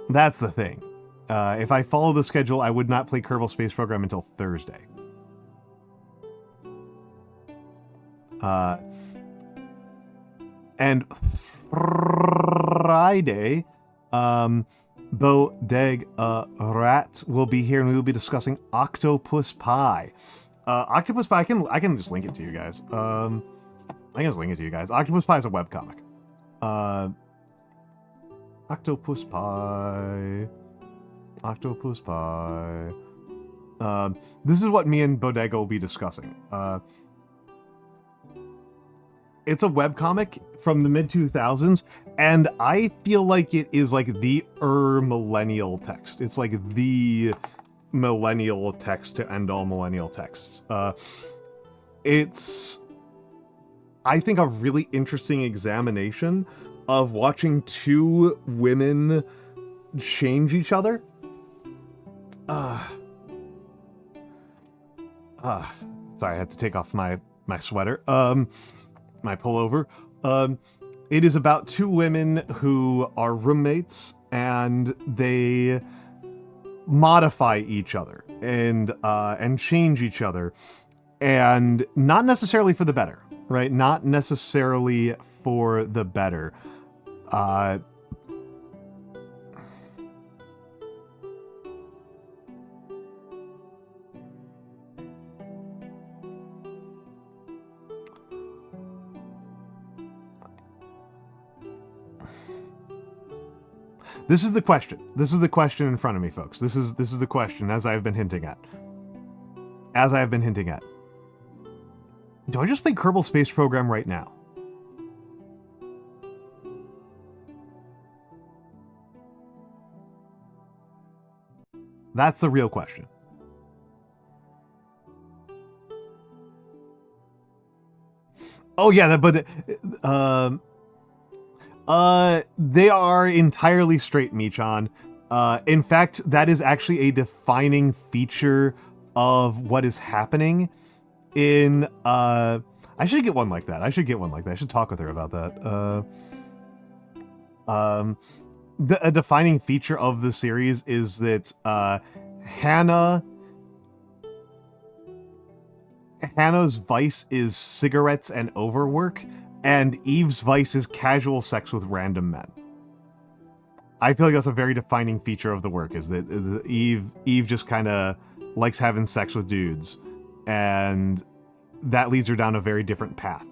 That's the thing. If I follow the schedule, I would not play Kerbal Space Program until Thursday. And Friday, Bo Deg Rat will be here, and we will be discussing Octopus Pie. Octopus Pie, I can just link it to you guys. Octopus Pie is a webcomic. Octopus Pie. This is what me and Bodega will be discussing. It's a webcomic from the mid-2000s, and I feel like it is like the millennial text. It's like the millennial text to end all millennial texts. It's, I think, a really interesting examination of watching two women change each other. Sorry, I had to take off my sweater. My pullover. It is about two women who are roommates, and they modify each other and change each other, and not necessarily for the better, right? Not necessarily for the better. This is the question. This is the question in front of me, folks. This is the question, as I've been hinting at. Do I just play Kerbal Space Program right now? That's the real question. Oh yeah, they are entirely straight, Michan. In fact, that is actually a defining feature of what is happening in I should get one like that. I should talk with her about that. A defining feature of the series is that Hannah's vice is cigarettes and overwork, and Eve's vice is casual sex with random men. I feel like that's a very defining feature of the work, is that Eve just kind of likes having sex with dudes, and that leads her down a very different path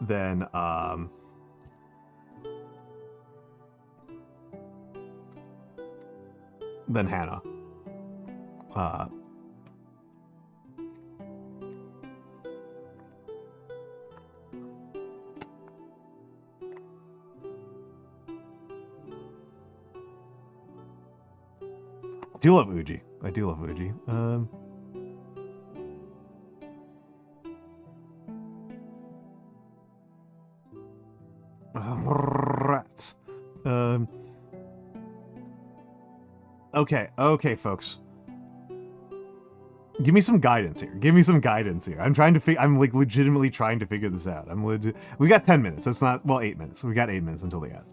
than Hannah. I do love Uji. Right. Okay, folks. Give me some guidance here. I'm like legitimately trying to figure this out. We got 10 minutes. That's not, well, 8 minutes. We got 8 minutes until the ads.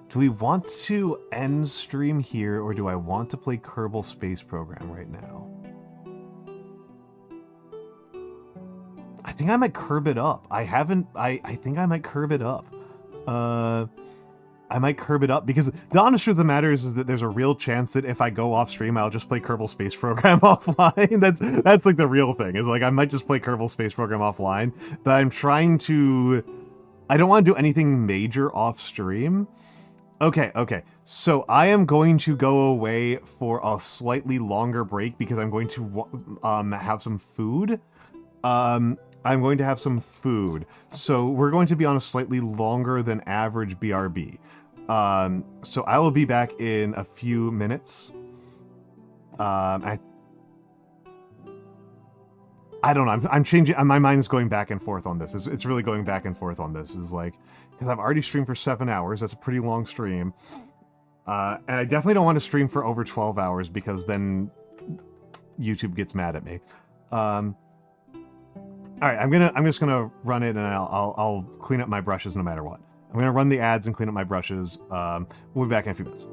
Do we want to end stream here, or do I want to play Kerbal Space Program right now? I think I might curb it up. I think I might curb it up. I might curb it up because the honest truth of the matter is that there's a real chance that if I go off stream, I'll just play Kerbal Space Program offline. That's like the real thing. Is like I might just play Kerbal Space Program offline, but I'm trying to. I don't want to do anything major off stream. Okay. So I am going to go away for a slightly longer break because I'm going to have some food. I'm going to have some food. So we're going to be on a slightly longer than average BRB. So I will be back in a few minutes. I don't know. I'm changing. My mind is going back and forth on this. It's really going back and forth on this. Is like, because I've already streamed for 7 hours. That's a pretty long stream. And I definitely don't want to stream for over 12 hours because then YouTube gets mad at me. All right, I'm just gonna run it and I'll clean up my brushes no matter what. I'm gonna run the ads and clean up my brushes. We'll be back in a few minutes.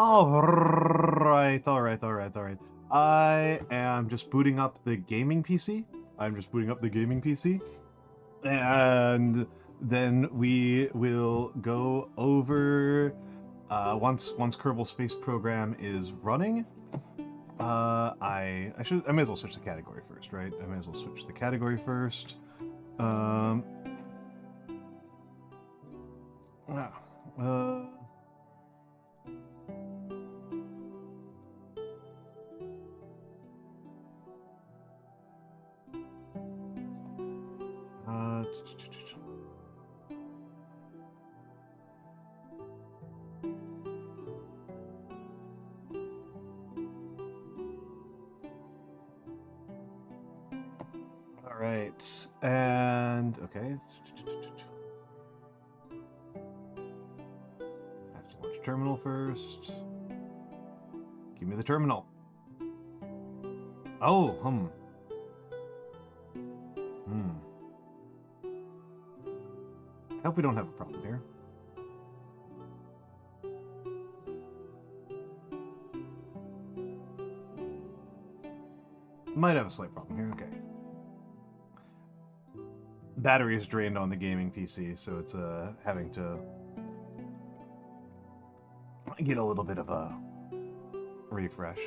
All right. I am just booting up the gaming PC. And then we will go over once Kerbal Space Program is running. I may as well switch the category first, right? All right, and okay. I have to launch terminal first. Give me the terminal. Oh, I hope we don't have a problem here. Might have a slight problem here, okay. Battery is drained on the gaming PC, so it's having to get a little bit of a refresh.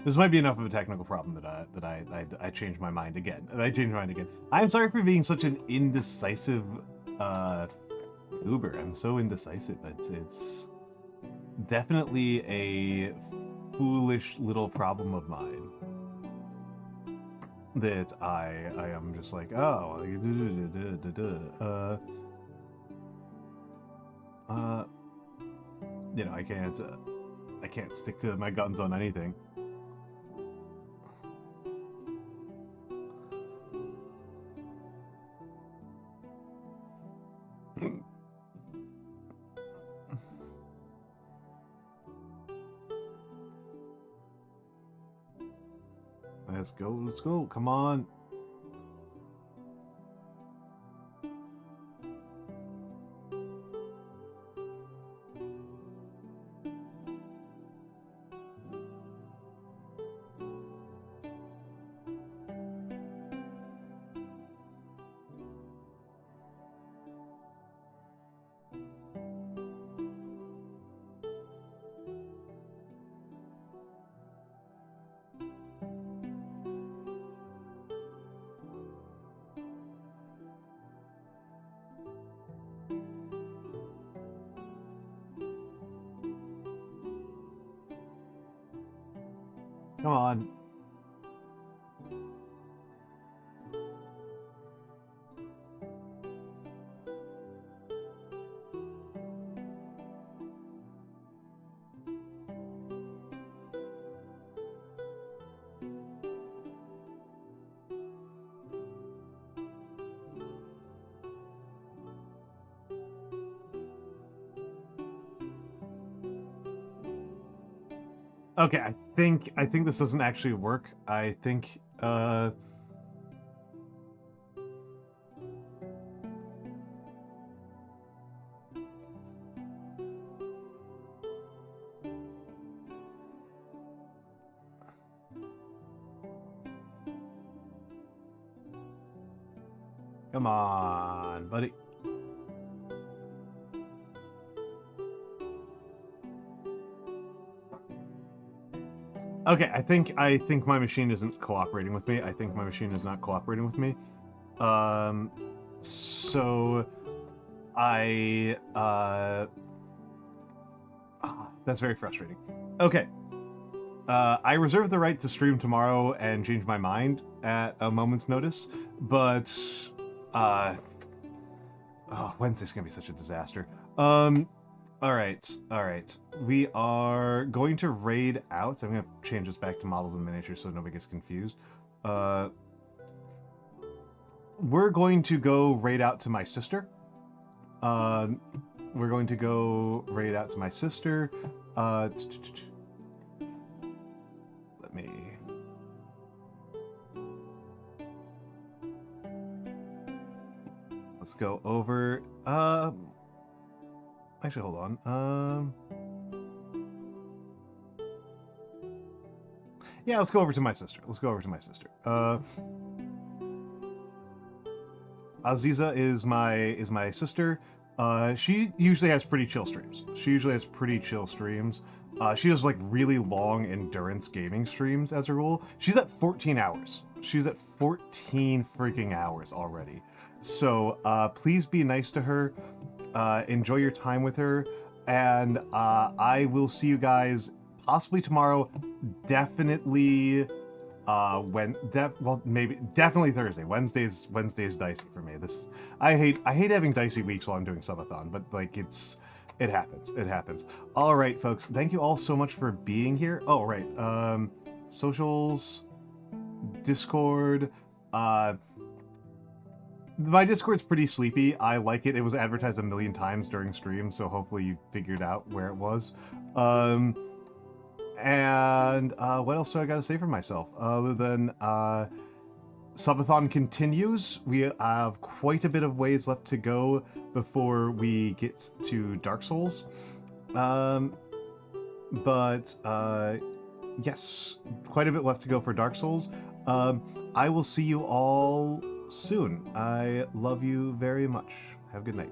This might be enough of a technical problem that I changed my mind again. I'm sorry for being such an indecisive Uber. I'm so indecisive. It's definitely a foolish little problem of mine. That I am just like, oh, you know, I can't stick to my guns on anything. Let's go, come on. Come on. Okay, I think this doesn't actually work. I think come on, buddy. Okay, I think my machine isn't cooperating with me. I think my machine is not cooperating with me. So that's very frustrating. Okay. I reserve the right to stream tomorrow and change my mind at a moment's notice, but Wednesday's gonna be such a disaster. All right. We are going to raid out. I'm going to change this back to models and miniatures so nobody gets confused. We're going to go raid out to my sister. Let me... Let's go over. Actually, hold on. Yeah, let's go over to my sister. Aziza is my sister. She usually has pretty chill streams. She does like really long endurance gaming streams as a rule. She's at 14 hours. She's at 14 freaking hours already. So please be nice to her. Enjoy your time with her, and I will see you guys possibly tomorrow. Definitely definitely Thursday. Wednesday's dicey for me. I hate having dicey weeks while I'm doing subathon, but like it happens. All right, folks, thank you all so much for being here. Oh right, socials, Discord. My Discord's pretty sleepy. I like it. It was advertised a million times during stream, so hopefully you figured out where it was. And what else do I got to say for myself? Other than Subathon continues. We have quite a bit of ways left to go before we get to Dark Souls. Yes, quite a bit left to go for Dark Souls. I will see you all soon. I love you very much. Have a good night.